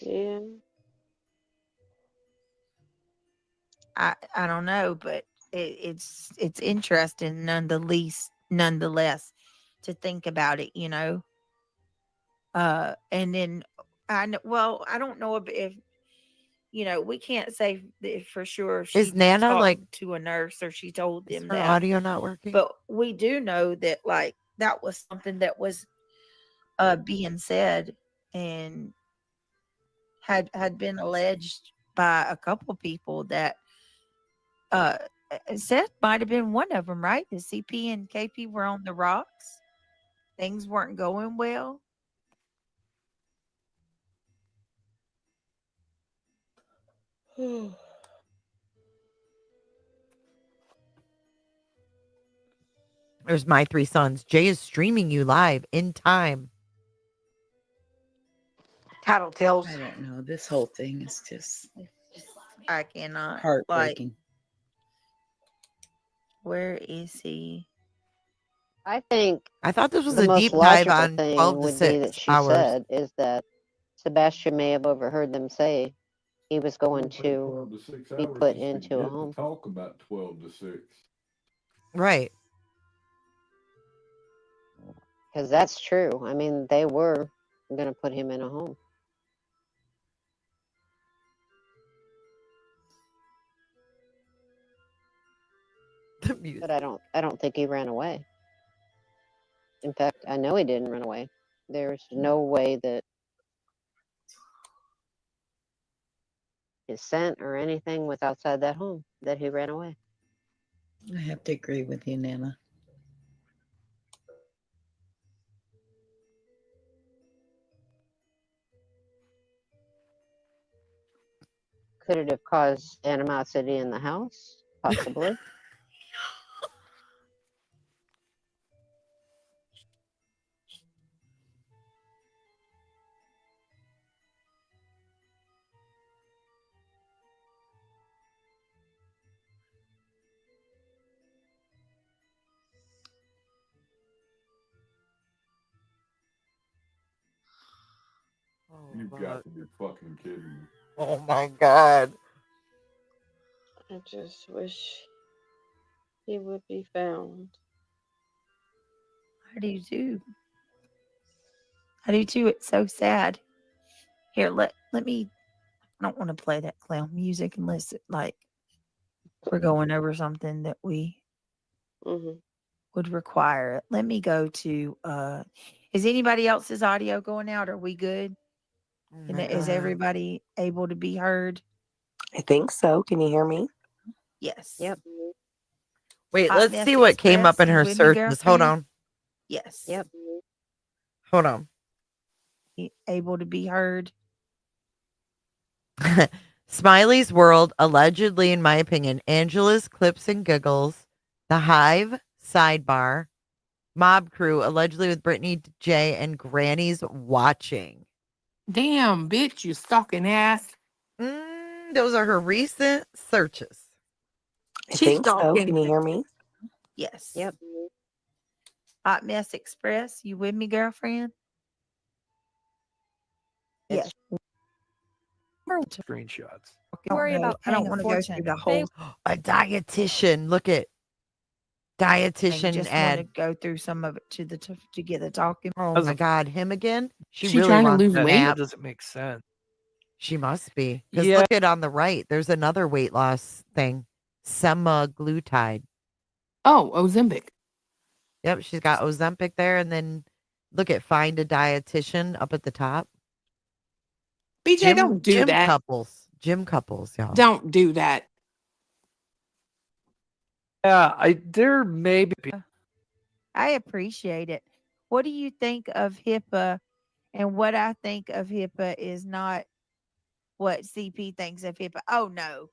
Yeah. I don't know, but it's interesting nonetheless to think about it, you know. And then I don't know if you know, we can't say that for sure she Is Nana talked to a nurse or she told them her that. audio not working? But we do know that that was something that was being said and had been alleged by a couple people that Seth might have been one of them, right? The CP and KP were on the rocks. Things weren't going well. There's my 3 sons. Jay is streaming you live in time. Tattletales. I don't know. This whole thing is just I cannot. heartbreaking. Where is he? I think I thought this was the a most deep dive logical on thing 12 to would be that 6 she hours. said is that Sebastian may have overheard them say he was going to 12 to 6 be hours put just to into get a to home. talk about 12 to 6. Right. Because that's true. I mean, they were going to put him in a home. The music. But I don't think he ran away. In fact, I know he didn't run away. There's no way that his scent or anything was outside that home that he ran away. I have to agree with you, Nana. Could it have caused animosity in the house? Possibly. You've got to be fucking kidding me. Oh my God. I just wish he would be found. I do too. I do too. It's so sad. Here, let me. I don't want to play that clown music unless it, like, we're going over something that we would require it. Let me go to. Is anybody else's audio going out? Are we good? And is everybody able to be heard? I think so. Can you hear me? Yes. Yep. Wait, Hot let's Mess see what came up Express, in you her with me, searches. Hold girlfriend? on. Yes. Yep. Hold on. Able to be heard. Smiley's World, allegedly, in my opinion, Angela's Clips and Giggles, The Hive, Sidebar, Mob Crew, allegedly with Brittany J, and Granny's Watching. Damn, bitch, you stalking ass. Those are her recent searches. I She's think so. stalking. Can you hear me? Yes. Yep. Hot Mess Express, you with me, girlfriend? Yes. Screenshots. Worry about I don't paying a want to go fortune. through the whole. A dietitian. Look at I dietitian just want to ad. go through some of it to get the talking. Oh my God, him again? She She really trying to wants lose a weight? That nap. doesn't make sense. She must be. Because Yeah. look at on the right. There's another weight loss thing. Semaglutide. Oh, Ozempic. Yep, she's got Ozempic there. And then look at find a dietitian up at the top. BJ, don't do Gym that. couples. Gym couples, y'all. Don't do that. Yeah, there may be. I appreciate it. What do you think of HIPAA? And what I think of HIPAA is not what CP thinks of HIPAA. Oh no.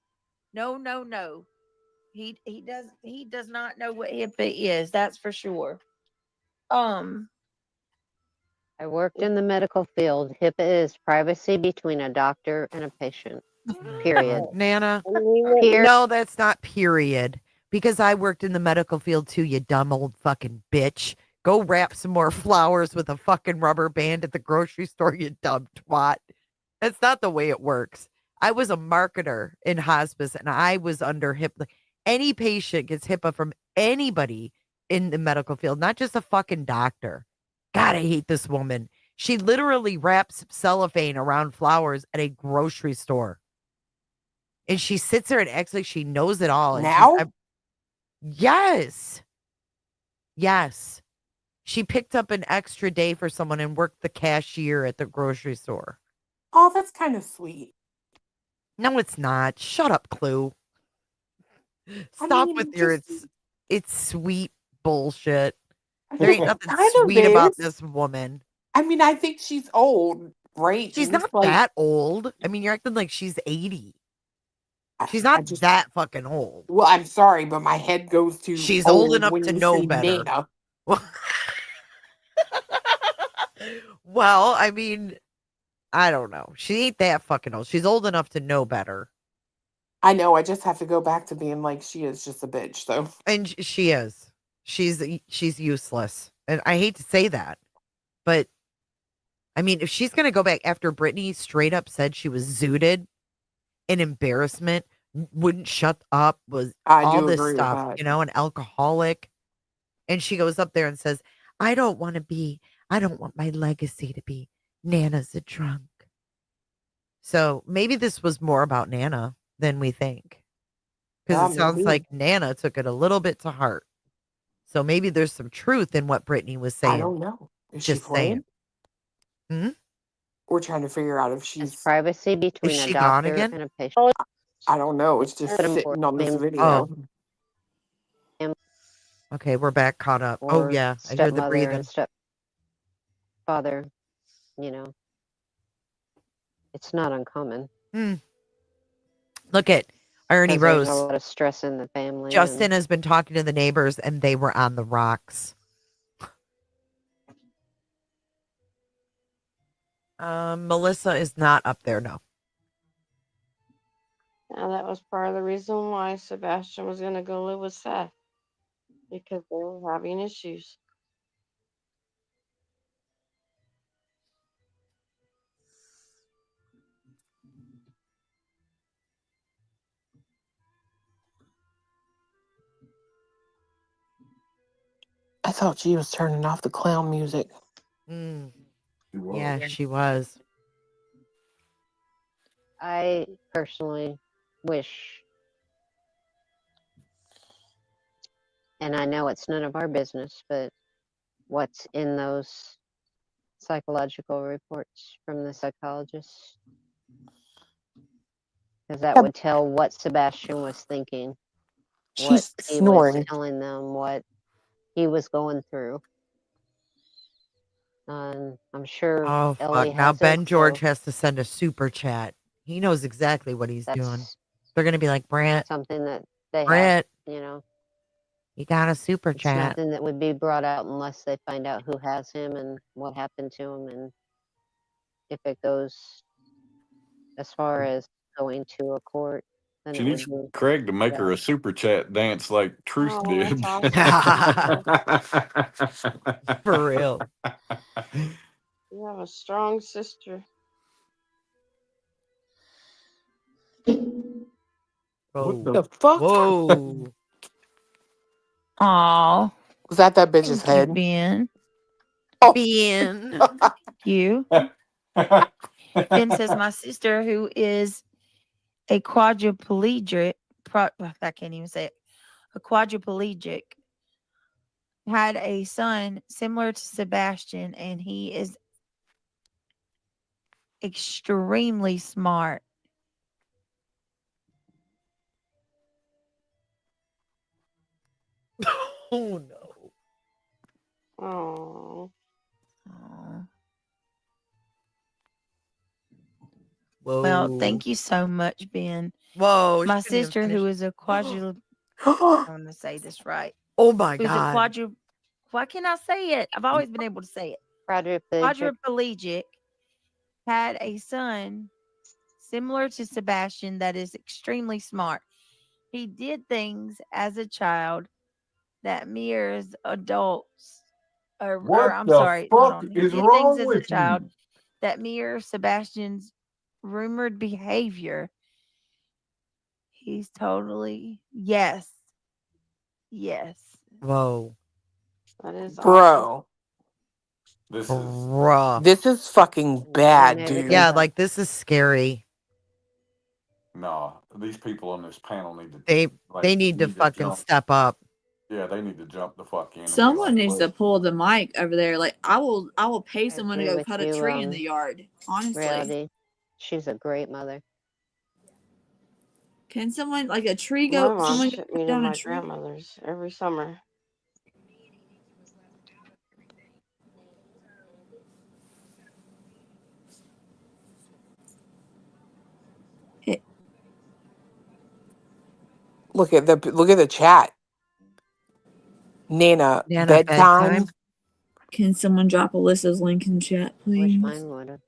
No. He does not know what HIPAA is, that's for sure. I worked in the medical field. HIPAA is privacy between a doctor and a patient. Period. Nana. Here. No, that's not period. Because I worked in the medical field too, you dumb old fucking bitch. Go wrap some more flowers with a fucking rubber band at the grocery store, you dumb twat. That's not the way it works. I was a marketer in hospice and I was under HIPAA. Any patient gets HIPAA from anybody in the medical field, not just a fucking doctor. God, I hate this woman. She literally wraps cellophane around flowers at a grocery store. And she sits there and acts like she knows it all. And Now? Yes. Yes. She picked up an extra day for someone and worked the cashier at the grocery store. Oh, that's kind of sweet. No, it's not. Shut up, Clue. Stop with your it's sweet bullshit. There ain't nothing Kind of sweet about is. this woman. I mean, I think she's old, right? She's not that old. I mean, you're acting like she's 80. She's not that fucking old. Well, I'm sorry, but my head goes to She's old enough when to you know say better. Nana. Well, I mean, I don't know. She ain't that fucking old. She's old enough to know better. I know. I just have to go back to being like she is just a bitch. So, and she is. She's useless, and I hate to say that, but I mean, if she's gonna go back after Brittany straight up said she was zooted, an embarrassment, wouldn't shut up, was I all do this agree with stuff, that. you know, an alcoholic, and she goes up there and says, I don't want my legacy to be Nana's a drunk. So maybe this was more about Nana than we think. Because it me sounds too. like Nana took it a little bit to heart. So maybe there's some truth in what Brittany was I saying. don't know. Is she Just playing? saying. Hmm? We're trying to figure out if It's she's. privacy Is between a she gone doctor again? and a patient. I don't know. It's just Put 'em sitting for on this him video. Okay, we're back caught up. Oh, or yeah. I hear the stepmother breathing. and stepfather. You know, it's not uncommon. Look at Ernie 'Cause there's a Rose. lot of stress in the family. Justin and has been talking to the neighbors and they were on the rocks. Melissa is not up there, no. And that was part of the reason why Sebastian was going to go live with Seth, because they were having issues. I thought she was turning off the clown music. Yeah, she was. I personally wish, and I know it's none of our business, but what's in those psychological reports from the psychologists? Because that would tell what Sebastian was thinking, what She's he was snoring. telling them, what he was going through. I'm sure Oh, Ellie fuck. Now has Ben it, George so has to send a super chat. He knows exactly what he's doing. that's They're going to be like, Brent, something that they have, Brent, you know. you got a super It's chat. nothing that would be brought out unless they find out who has him and what happened to him, and if it goes as far as going to a court, then She it would needs be Craig to make her that. a super chat dance like Truth Oh, did. that's awesome. For real. You have a strong sister. What the fuck? Whoa. Aw. Was that bitch's Thank you, head? Ben. Oh. Ben. Thank you. Ben says my sister, who is a quadriplegic, I can't even say it, a quadriplegic, had a son similar to Sebastian, and he is extremely smart. Oh, no. Oh. Whoa. Well, thank you so much, Ben. Whoa. My she couldn't even sister, who finish. is a quadriplegic, I'm going to say this right. Oh, my Who's a God. why can't I say it? I've always been able to say it. Quadriplegic. Quadriplegic had a son similar to Sebastian that is extremely smart. He did things as a child that mirrors adults. I'm sorry. Hold on. He did things as a child that mirror Sebastian's rumored behavior. He's totally yes. Whoa. That is awesome. Bro. This Bruh. This is fucking bad, dude. Yeah, like this is scary. No, these people on this panel need to. They need to fucking step up. Yeah, they need to jump the fuck in. and be Someone like, needs to "Look, pull the mic over there. Like I will pay someone to agree go with cut a you, tree in the yard. Honestly, Reality. She's a great mother. can someone like a tree My go? mom Someone took go me cut to down a my tree. grandmother's every summer. Look at the chat. Nana, bedtime. Can someone drop Alyssa's link in chat, Wish please? mine would have.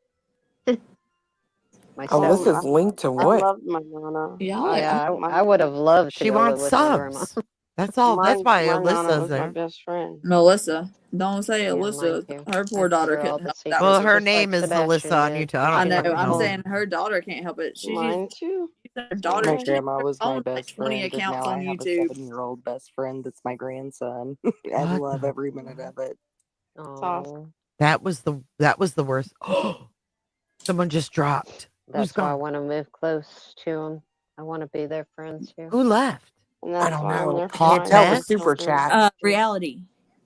Alyssa's linked to I what? loved my Nana. Yeah, Oh, yeah, I would have loved to She go live wants with my grandma. subs. That's all. That's My why Nana Alyssa's was my there. best friend. Melissa. Don't say Yeah, mine Alyssa. too. Her poor I daughter told her all couldn't the help that. Well, secrets, her just like name is Alyssa Sebastian on did. YouTube. I I don't know. fucking I'm know. saying her daughter can't help it. Mine too. Her daughter. My She grandma was my owns like best 20 friend, and accounts now I on have a YouTube. 7-year-old best friend that's my grandson. I What love the every minute of it. Oh, That was the worst. Someone just dropped. Who's that's why I gone? want to move close to him. I want to be their friends here. Who left? And I that's don't why I'm know. their Can't friend. tell the Hawknet? super chat. Reality.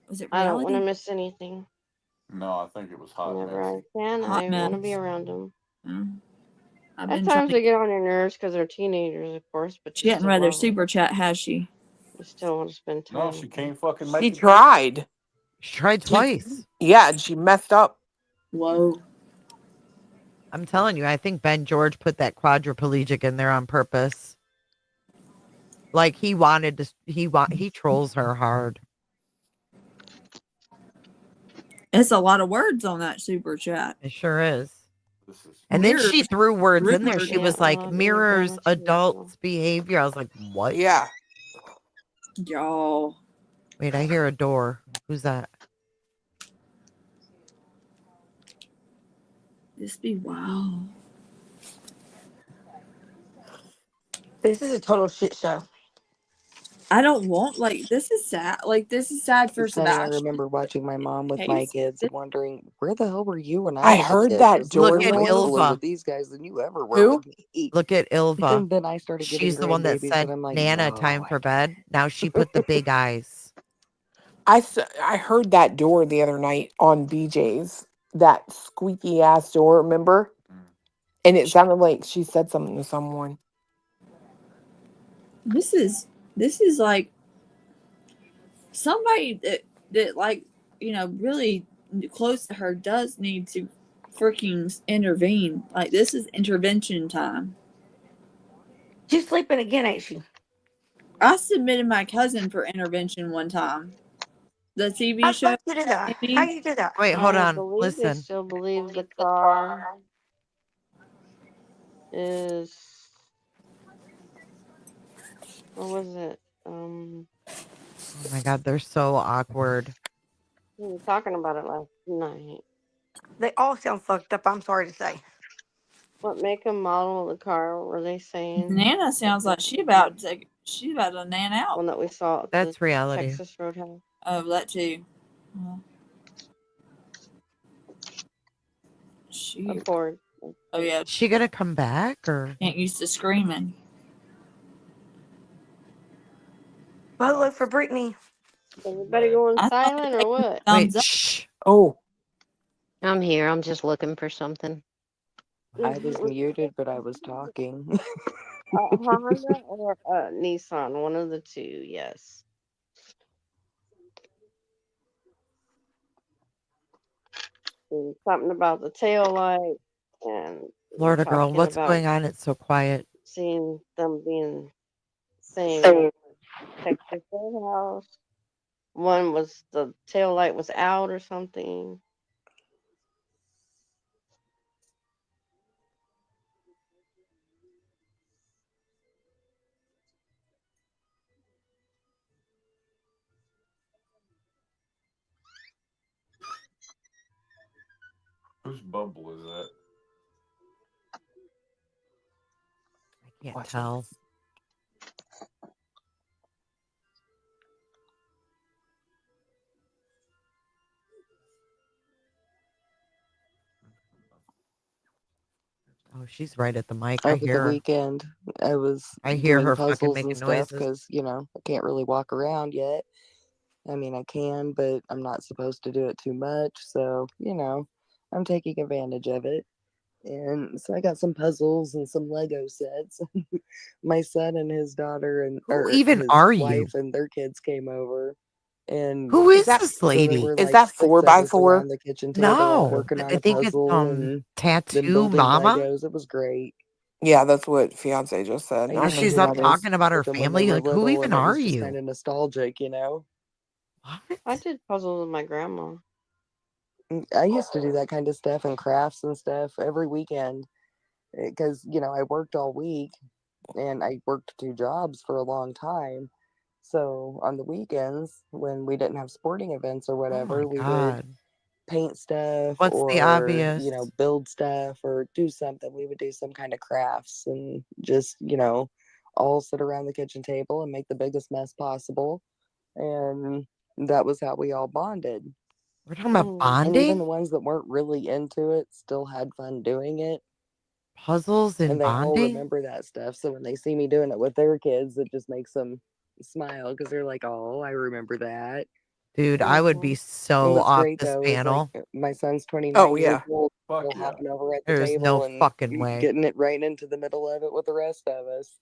Was it I don't want to reality? miss anything. No, I think it was hot Whenever mess. I can, Hot I want to be mess. around them. I've At been times trying. they get on your nerves because they're teenagers, of course, but She you hadn't still read their love them. super chat, has she? You still want to spend time. No, she can't fucking make She it. tried. She tried twice. Yeah, and she messed up. Whoa. I'm telling you, I think Ben George put that quadriplegic in there on purpose. Like he wanted to, he trolls her hard. It's a lot of words on that super chat. It sure is. And then she threw words in there. She was like, mirrors adults' behavior. I was like, what? Yeah. Y'all. Wait, I hear a door. Who's that? This be wow. This is a total shit show. I don't want this is sad. This is sad for It's funny. I Sebastian. remember watching my mom with my Case. kids and wondering, where the hell were you when I I was a heard kid? that 'Cause you door were Look at way noise. cooler Ilva. with these guys than you ever were Who? with me. Look at Ilva. And then I started getting She's the one that grandbabies, said, and I'm like, Nana, no, time for bed. Now she put the big eyes. I heard that door the other night on BJ's. That squeaky ass door, remember? And it sounded like she said something to someone. This is like somebody that really close to her does need to freaking intervene. Like this is intervention time. She's sleeping again, ain't she? I submitted my cousin for intervention one time. The TV How the show. fuck you do that? Amy. How you do that? Wait, hold I on. believe they Listen. still believe the car is. What was it? Oh my God, they're so awkward. We were talking about it last night. They all sound fucked up, I'm sorry to say. What make and model of the car were they saying? Nana sounds like she's about to nan out. One that we saw at That's the reality. Texas Roadhouse. Oh, that too. She. Accord. Oh yeah. She gonna come back or? Can't used to screaming. Well, look for Brittany. Everybody going silent or what? Wait, shh. Oh. I'm here. I'm just looking for something. I was muted, but I was talking. Honda or Nissan, one of the two, yes. And something about the tail light and Florida girl, talking what's about going on? It's so quiet. seeing them being saying Texas Roadhouse. One was the tail light was out or something. Whose bubble is that? I can't tell. Oh, she's right at the mic. I Over the hear her. weekend, I was I hear doing her fucking puzzles making and stuff noises. because, I can't really walk around yet. I mean, I can, but I'm not supposed to do it too much. So, I'm taking advantage of it. And so I got some puzzles and some Lego sets. My son and his daughter and Who or even his are you? wife and their kids came over. And Who is that- this so there lady? were Is like that 6 4 of by us 4? around the kitchen table No, working on I a think it's puzzle and then Tattoo building Mama. Legos. It was great. Yeah, that's what fiance just said. I I Oh, don't used know to she's who do up that is. talking about her with them when they family. were Like, who little, even and it are was just you? kind of nostalgic, What? I did puzzles with my grandma. I used to do that kind of stuff and crafts and stuff every weekend because, I worked all week and I worked 2 jobs for a long time. So on the weekends, when we didn't have sporting events or Oh whatever, my we would God. paint stuff What's the or, obvious? build stuff or do something. We would do some kind of crafts and just, all sit around the kitchen table and make the biggest mess possible. And that was how we all bonded. We're talking about And even bonding? the ones that weren't really into it still had fun doing it. Puzzles and And they all bonding? remember that stuff. So when they see me doing it with their kids, it just makes them smile because they're like, "Oh, I remember that." Dude, I would be And so what's off great this though is like panel. my son's 29 Oh years yeah. old, Fuck still yeah. hopping over at the There's no table and fucking way. getting it right into the middle of it with the rest of us.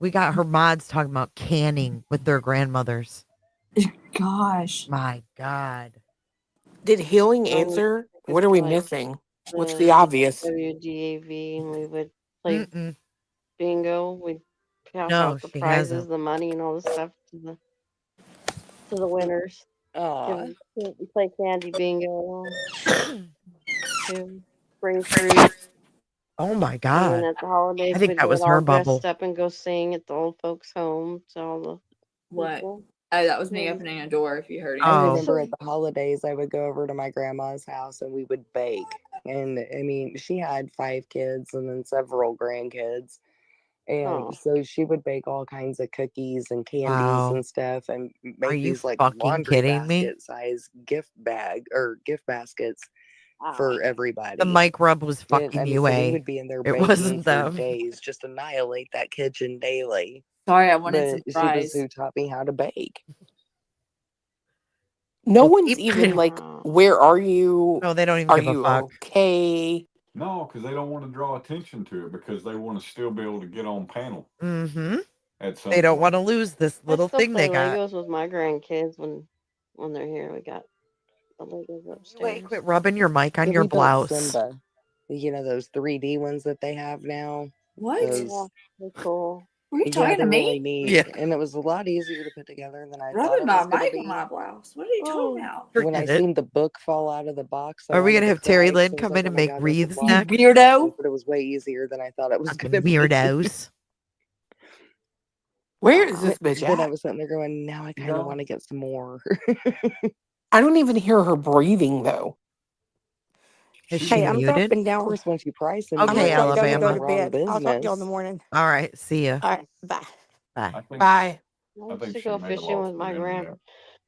We got her mods talking about canning with their grandmothers. Gosh. My God. Did healing Um, answer? we What are would we like missing? What's the the obvious? WDAV, and we would play Mm-mm. bingo. We'd pass No, out the she prizes, hasn't. the money, and all the stuff to the winners. Aw. We play candy bingo. To bring fruit. Oh my And God. then at the holidays, I think we'd that get was all her dressed bubble. up and go sing at the old folks' home to all the What? people. Oh, that was me Yeah. opening a door. If you heard I Oh. remember at the holidays, I would go over to my grandma's house and we would bake. And I mean, she had 5 kids and then several grandkids. And Oh. so she would bake all kinds of cookies and candies Wow. and stuff and Are make you these like fucking laundry kidding me? basket size gift baskets Wow. for everybody. The mic rub was And fucking I mean, you, so we eh? would be in there It baking wasn't for them. days, just annihilate that kitchen daily. Sorry, I wanted some But she was fries. who taught me how to bake. No Well, one's keep even getting. like, where are you? No, they don't even Are give a you fuck. okay? No, because they don't want to draw attention to it because they want to still be able to get on panel Mm-hmm. at some They don't point. want to lose this I little still thing play they got. Legos with my grandkids when they're here. We got the Legos You upstairs. quit rubbing your mic on Yeah, your we built blouse. Simba. You know, those 3D ones that they have now? What? Yeah, Those, they're cool. Were you yeah, talking to they're really me? neat. Yeah. And it was a lot easier to put together than I thought Rubbing it my was going to mic on my be. blouse. What are you talking Oh. about? When I Forget it. seen the book fall out of the box, I Are we wanted gonna to have Terry cry 'cause Lynn I was come like, in "Oh and my make God, this wreaths is You lost next? weirdo. but it was way easier than I thought it was Fucking going to be." weirdos. Where is this But bitch then I at? was sitting there going, now I kind of want to get some more. I don't even hear her breathing though. Is She's she Hey, I'm muted? dropping Of down. course, once you price them, I'm you Okay, gonna know drop it's down to in go the to Alabama. bed. wrong I'll talk to y'all in the business. morning. All right, see ya. All right, bye. Bye. I think Bye. I I used think to she go may have fishing lost with her internet.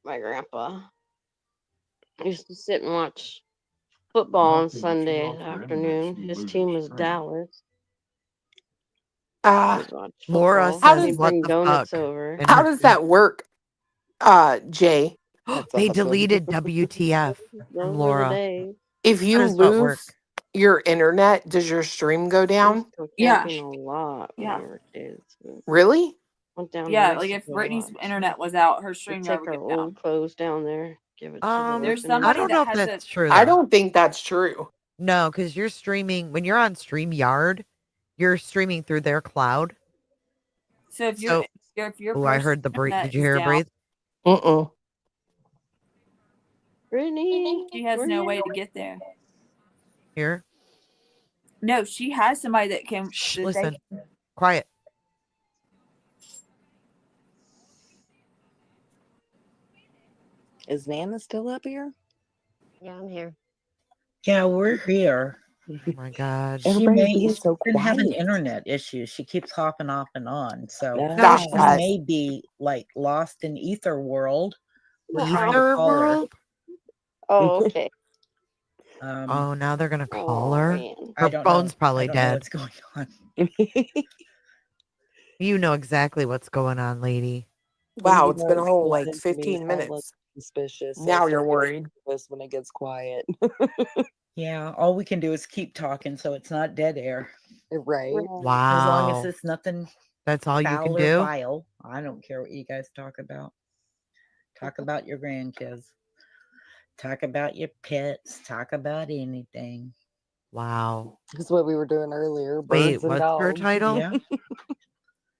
my grandpa. I used to sit and watch football No, on because if she Sunday lost her internet, afternoon. she'd His lose her team was stream. Dallas. Uh, We'd watch Laura football. how says, They'd does "What bring the donuts fuck?" over. in how her does chat. that work, Jay? That's They awesome. deleted WTF from Those were the Laura. days. If How you does that work? lose your internet, does your stream go We used down? to go Yeah. camping a lot when Yeah. we were kids. We Really? went down to Yeah, like if Mexico a Brittany's lot. internet was out, her We'd stream take would our get down. old clothes down there, give it to the There's I somebody don't orphanage. know that if has that's a true I though. don't think that's true. No, because you're streaming when you're on StreamYard, you're streaming through their cloud. so if So, your oh, I person's heard the breathe. internet Did you is hear her down, breathe? Mm-mm. Brittany, she has we're no here. way to get there. Here, No, she has somebody that can. shh, That listen, they, quiet. Is Nana still up here? Yeah, I'm here. Yeah, we're here. Oh my God. Everybody's being She's so been having quiet. internet issues. She keeps hopping off and on. So No, Stop she she that. may be like lost in ether world. We're trying to Ether call her. World. Oh, okay. Oh, now they're gonna call Oh, her. man. I Her don't know. phone's I probably don't know dead. what's going on. You know exactly what's going on, lady. And Wow, you it's know, been a it's whole like flooded to me, 15 so I'm like minutes. suspicious. So I Now you're start getting worried. nervous when it gets quiet. Yeah, all we can do is keep talking so it's not dead air. Right. As long as Wow. it's nothing That's all you can foul or do? vile. I don't care what you guys talk about. Talk about your grandkids. Talk about your pets. Talk about anything. Wow. That's what we were doing earlier. Wait, Birds and what's her dogs. title? Yeah.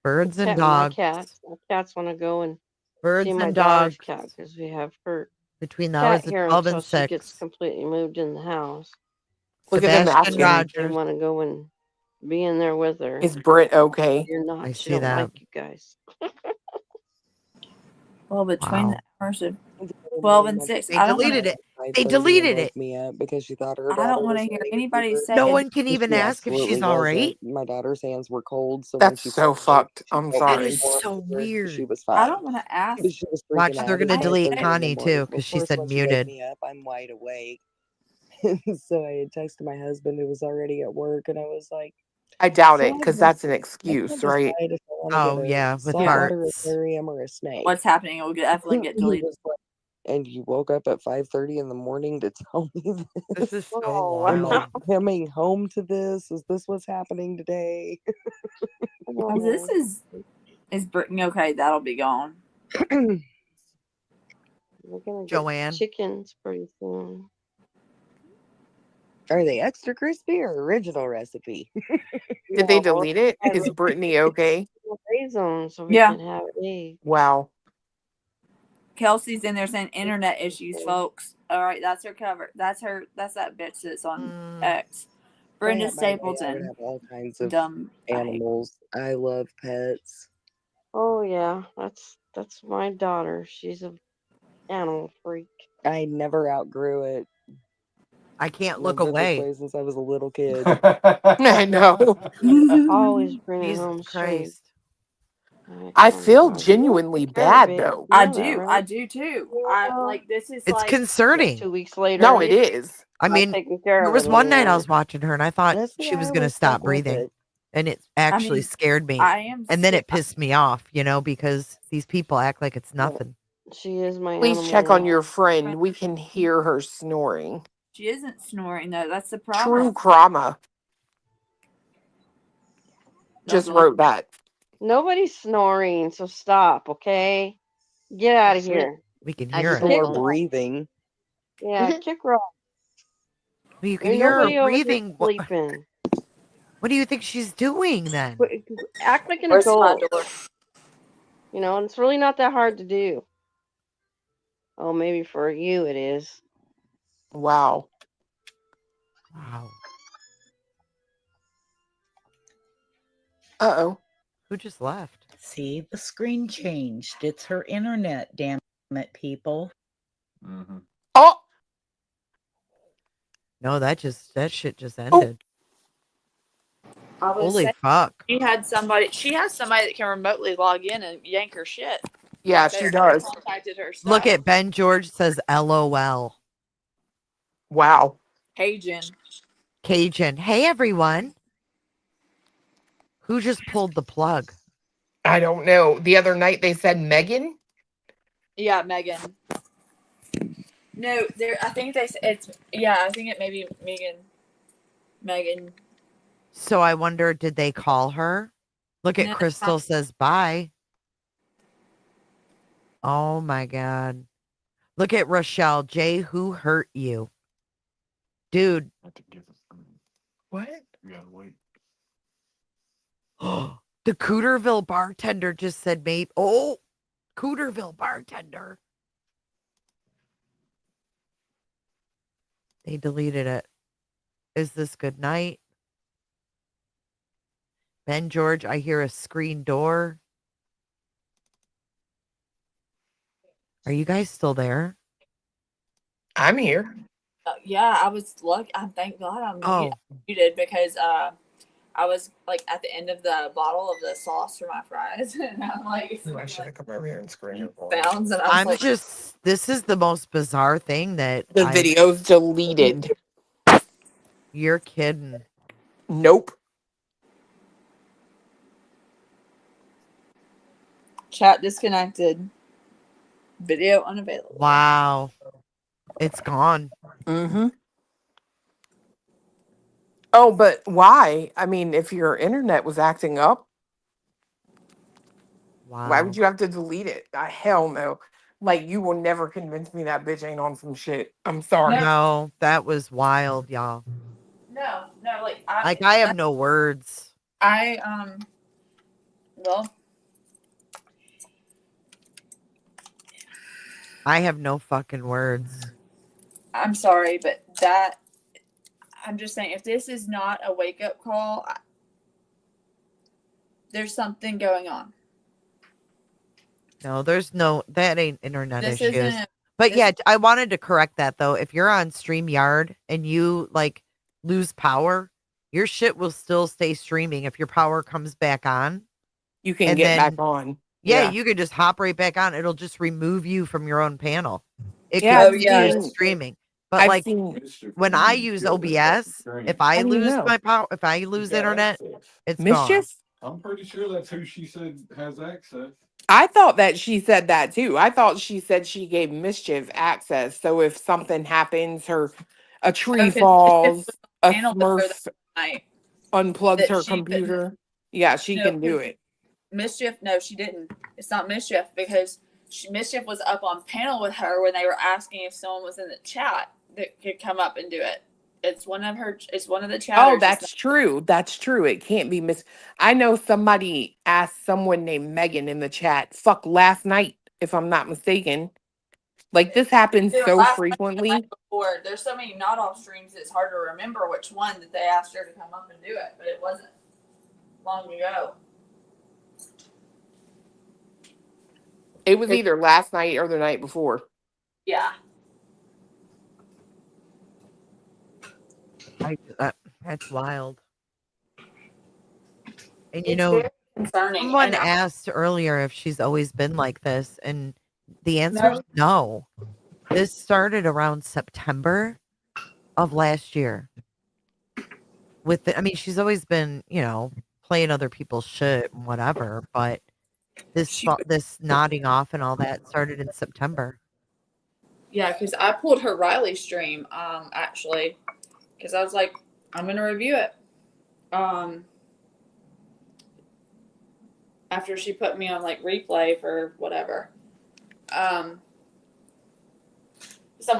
Birds and Petting my dogs. cats. My cats want to go and Birds see my and daughter's dogs. cat because we have her Between the cat hours of here 12 until and she gets 6. completely moved in the house. Look at them Sebastian asking, They Rogers. want to go and be in there with her. is Britt okay? You're not. I She see don't that. like you guys. well, between Wow. the hours of The other 12 morning, and my 6, They I don't want deleted to. it. 5:30 They and deleted woke it. me up because she thought her I don't daughter want to was hear having a anybody fever. say No it's one can And even she ask if absolutely she's all right. wasn't. My daughter's hands were cold, so when That's she so felt sick, fucked. she I'm felt That really is sorry. warm so over, and she weird. was I fine. don't want to ask. But she was Watch, freaking out they're as gonna I I delete opened her in the Connie morning. too Of because she course, said when she woke muted. me up, I'm wide awake. So I had texted my husband who was already at work, and I was like, I doubt So it because that's an excuse, right? decide if I want to Oh, get a yeah, with saltwater hearts. aquarium or a snake. What's happening? It will definitely get He deleted. was like, and you woke up at 5:30 in the morning to tell me This this. is so Oh, Am I wild. coming home to this? Is this what's happening today? Oh, this is Brittany okay? That'll be gone. We're gonna get Joanne. chickens pretty soon. Are they extra crispy or original recipe? Did they delete it? Is Brittany okay? We'll raise them so we Yeah. can have eggs. Wow. Kelsey's in there saying internet issues, folks. All right, that's her cover. That's her. That's that bitch that's on X. Brenda I would Stapleton. have all kinds of Dumb animals. I love pets. Oh yeah, that's my daughter. She's a animal freak. I never outgrew it. I can't Lived look with this away. way since I was a little kid. I know. Always bring her Jesus home straight. Christ. I feel genuinely bad though. I do too. I like this is It's like concerning. 2 weeks later. No, it is. I mean, taking care there of was it one night I anymore. was watching her and I thought Honestly, she was I going to was stop stuck with breathing. it. And it actually mean, scared me. I am And then it sick. pissed me off, because these people act like it's nothing. She is my Please animal. check on your friend. We can hear her snoring. She isn't snoring though. That's the True problem. trauma. Just wrote that. Nobody's snoring, so stop, okay? Get out of here. We can I hear just it. Or wiggled. breathing. Yeah, kick rock. Well, you can There's hear her nobody over here breathing. sleeping. What do you think she's doing then? Act like an Where's my adult. door? And it's really not that hard to do. Oh, maybe for you it is. Wow. Wow. Uh-oh. Who just left? See, the screen changed. It's her internet, damn it, people. Mm-hmm. Oh! No, that shit just ended. I was Holy saying, fuck. She has somebody that can remotely log in and yank her shit. Yeah, They she does. contacted her staff. Look at Ben George says LOL. Wow. Cajun. Cajun. Hey, everyone. Who just pulled the plug? I don't know. The other night they said Megan. Yeah, Megan. No, there. I think they. It's yeah. I think it may be Megan. Megan. So I wonder, did they call her? Look at No. Crystal says bye. Oh my God. Look at Rochelle. Jay, who hurt you? Dude. What? You gotta wait. The Cooterville bartender just said maybe. Oh, Cooterville bartender. They deleted it. Is this good night? Ben George, I hear a screen door. Are you guys still there? I'm here. Yeah, I was lucky. Thank God I'm muted because I was like at the end of the bottle of the sauce for my fries, and I'm like, I should have come over here and screened it. sounds, and I was like, this is the most bizarre thing that The video's deleted. You're kidding. Nope. chat disconnected, video unavailable. Wow. It's gone. Mm-hmm. Oh, but why? I mean, if your internet was acting up, wow. Why would you have to delete it? Hell no. Like, you will never convince me that bitch ain't on some shit. I'm sorry. No, that was wild, y'all. No, like I have no words. Well, I have no fucking words. I'm sorry, but I'm just saying, if this is not a wake up call, there's something going on. No, that ain't internet This issues. isn't- But yeah, I wanted to correct that though. If you're on StreamYard and you like lose power, your shit will still stay streaming if your power comes back on. You can get back on. Yeah, you can just hop right back on. It'll just remove you from your own panel. It Yeah, can yeah. continue streaming. But I've like seen. when I use OBS, if I How do you lose know? my power, if I lose internet, it's gone. Mischief? I'm pretty sure that's who she said has access. I thought that she said that too. I thought she said she gave Mischief access. So if something happens, a tree Because falls, a panel with her that Smurf night unplugs that her she couldn't. computer, yeah, she No, can do 'cause it. Mischief. No, she didn't. It's not Mischief because Mischief was up on panel with her when they were asking if someone was in the chat that could come up and do it. It's one of her. It's one of the chatters. Oh, that's true. That's true. It can't be I know somebody asked someone named Megan in the chat, fuck, last night, if I'm not mistaken. Like, this happens Either so last night or the frequently. night before. There's so many not off streams. It's hard to remember which one that they asked her to come up and do it, but it wasn't long ago. It was either last night or the night before. Yeah. That's wild. And It's very concerning. someone And asked earlier if she's always been like this, and the answer is no. This started around September of last year. I mean, she's always been, playing other people's shit and whatever, but this nodding off and all that started in September. yeah, because I pulled her Riley stream, actually, because I was like, I'm gonna review it. After she put me on like replay for whatever. Someone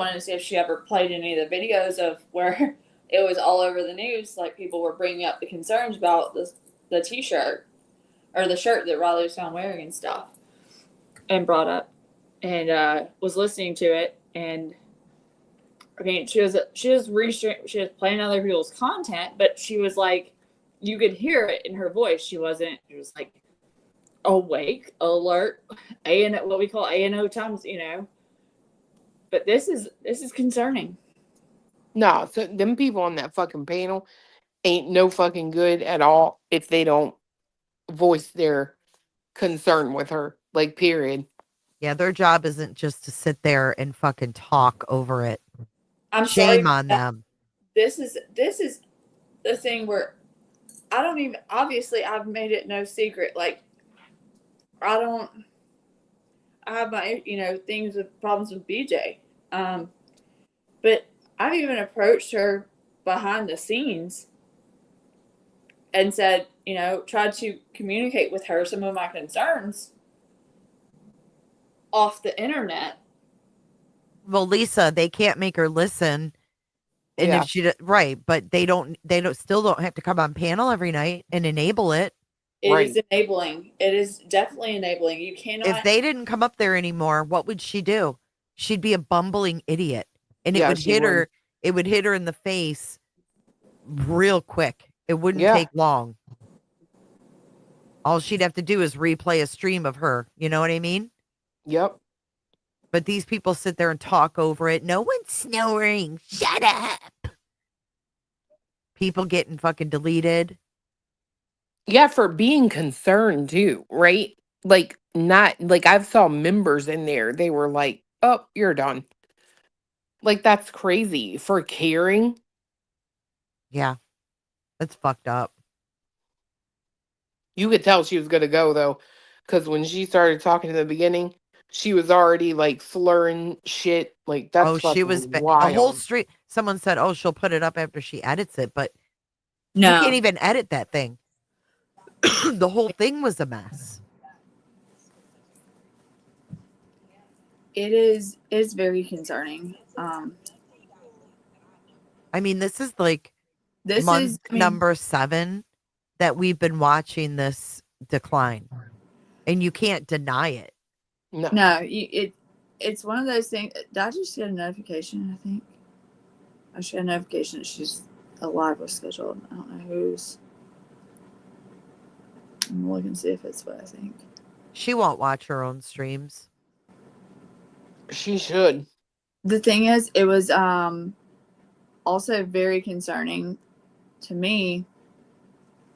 wanted to see if she ever played any of the videos of where it was all over the news, like people were bringing up the concerns about the t-shirt or the shirt that Riley was found wearing and stuff, and brought up, and was listening to it, and I mean she was playing other people's content, but she was like, you could hear it in her voice. She was like awake, alert, what we call A&O times, But this is concerning. No, so them people on that fucking panel ain't no fucking good at all if they don't voice their concern with her. Like, period. Yeah, their job isn't just to sit there and fucking talk over it. I'm Shame sorry, on them. This is the thing where obviously I've made it no secret. Like, I have my, things with problems with BJ. But I've even approached her behind the scenes and said, tried to communicate with her some of my concerns off the internet. Well, Lisa, they can't make her listen. And Yeah. if right, but they still don't have to come on panel every night and enable it. It is enabling. It is definitely enabling. You cannot. If they didn't come up there anymore, what would she do? She'd be a bumbling idiot. And it would hit her. It would hit her in the face real quick. It wouldn't take long. All she'd have to do is replay a stream of her. You know what I mean? Yep. But these people sit there and talk over it. No one's snoring. Shut up. People getting fucking deleted. Yeah, for being concerned too, right? Like, not like I've saw members in there. They were like, "Oh, you're done." Like, that's crazy for caring. Yeah, that's fucked up. You could tell she was gonna go though, because when she started talking in the beginning, she was already like slurring shit. Like, that's she was wild. the whole street. Someone said, "Oh, she'll put it up after she edits it," but no, you can't even edit that thing. The whole thing was a mess. It is very concerning. I mean, this is like number 7 that we've been watching this decline, and you can't deny it. No, it's one of those things. Did I just get a notification? I think I should get a notification that she's alive or scheduled. I don't know who's. I'm looking to see if it's what I think. She won't watch her own streams. She should. The thing is, it was also very concerning to me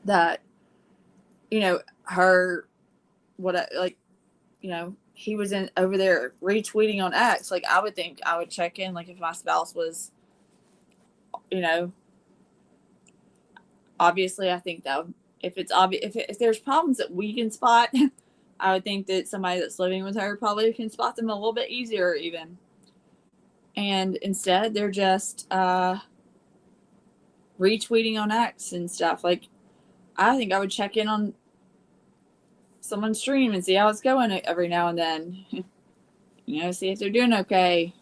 that her he was in over there retweeting on X. Like, I would think I would check in, like, if my spouse was, you know, obviously I think that if it's obvious, if there's problems that we can spot, I would think that somebody that's living with her probably can spot them a little bit easier even. And instead they're just retweeting on X and stuff. Like, I think I would check in on someone's stream and see how it's going every now and then. You know, see if they're doing okay.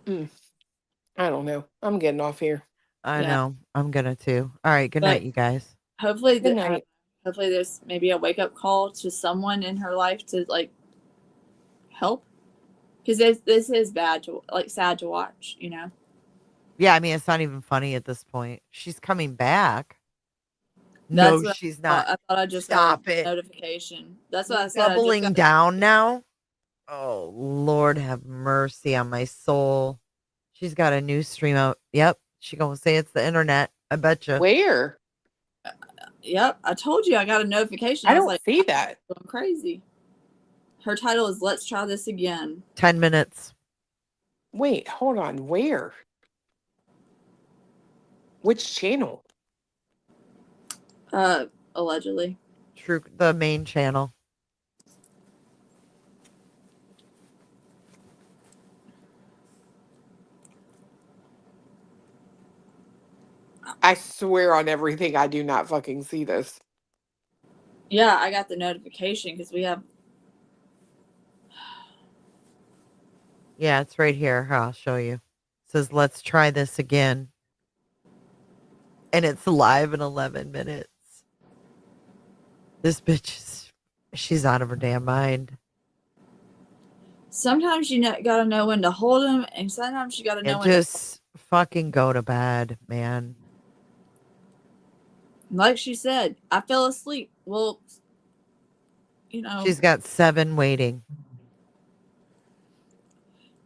I don't know. I'm getting off here. I Yeah. know. I'm gonna too. All right. Good But night, you guys. hopefully, Good night. hopefully there's maybe a wake up call to someone in her life to like help, because this is bad to sad to watch. You know. Yeah, I mean, it's not even funny at this point. She's coming back. That's No, what she's I thought. not. I thought I just Stop got a it. notification. That's what I said. I just Doubling got down now. Oh, Lord have mercy on my soul. She's got a new stream out. Yep. She gonna say it's the internet. I bet you. Where? Yep, I told you I got a notification. I I was don't like, see that. I'm going crazy. Her title is "Let's Try This Again." 10 minutes. Wait, hold on. Where? Which channel? Allegedly. True, the main channel. I swear on everything, I do not fucking see this. Yeah, I got the notification because we have. Yeah, it's right here. Here, I'll show you. It says, let's try this again. And it's live in 11 minutes. This bitch she's out of her damn mind. Sometimes you gotta know when to hold them, and sometimes you gotta know And when to. just fucking go to bed, man. Like she said, I fell asleep. Well, you know, She's got 7 waiting.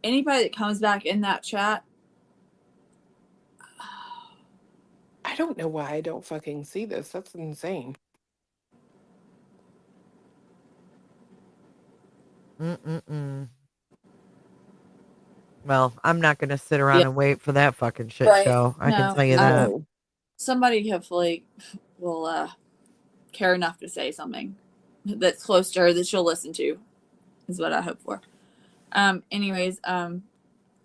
anybody that comes back in that chat. I don't know why I don't fucking see this. That's insane. Mm-mm-mm. Well, I'm not going to sit around Yeah. and wait for that fucking shit Right. show. I can No, tell you that. Somebody hopefully will care enough to say something that's close to her that she'll listen to, is what I hope for. Anyways, I'm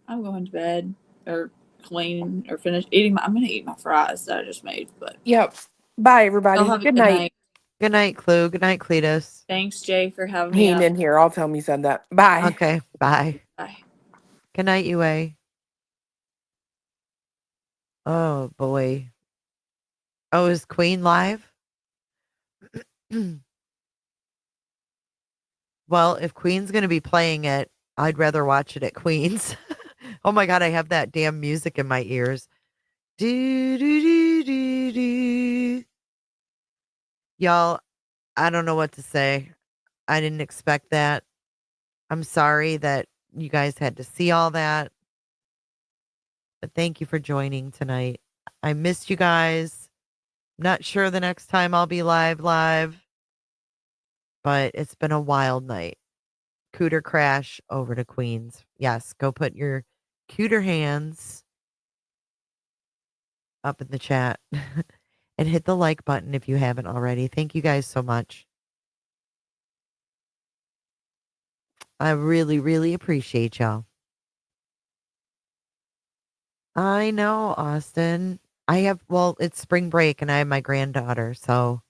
going to bed or clean or finish eating. I'm gonna eat my fries that I just made. But Yep. Bye, everybody. y'all have a Good night. Good night, Clue. Good night, Cletus. Thanks, Jay, for having He me ain't up. in here. I'll tell him he said that. Bye. Okay, bye. Bye. Good night, UA. Oh, boy. Oh, is Queen live? Well, if Queen's going to be playing it, I'd rather watch it at Queen's. Oh my God, I have that damn music in my ears. Do, do, do, do, do. Y'all, I don't know what to say. I didn't expect that. I'm sorry that you guys had to see all that. But thank you for joining tonight. I missed you guys. Not sure the next time I'll be live, but it's been a wild night. Cooter crash over to Queens. Yes, go put your cooter hands up in the chat and hit the like button if you haven't already. Thank you guys so much. I really, really appreciate y'all. I know, Austin. It's spring break and I have my granddaughter, so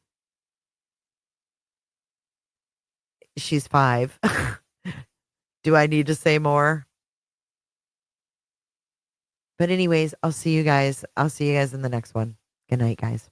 she's 5. Do I need to say more? But anyways, I'll see you guys. I'll see you guys in the next one. Good night, guys.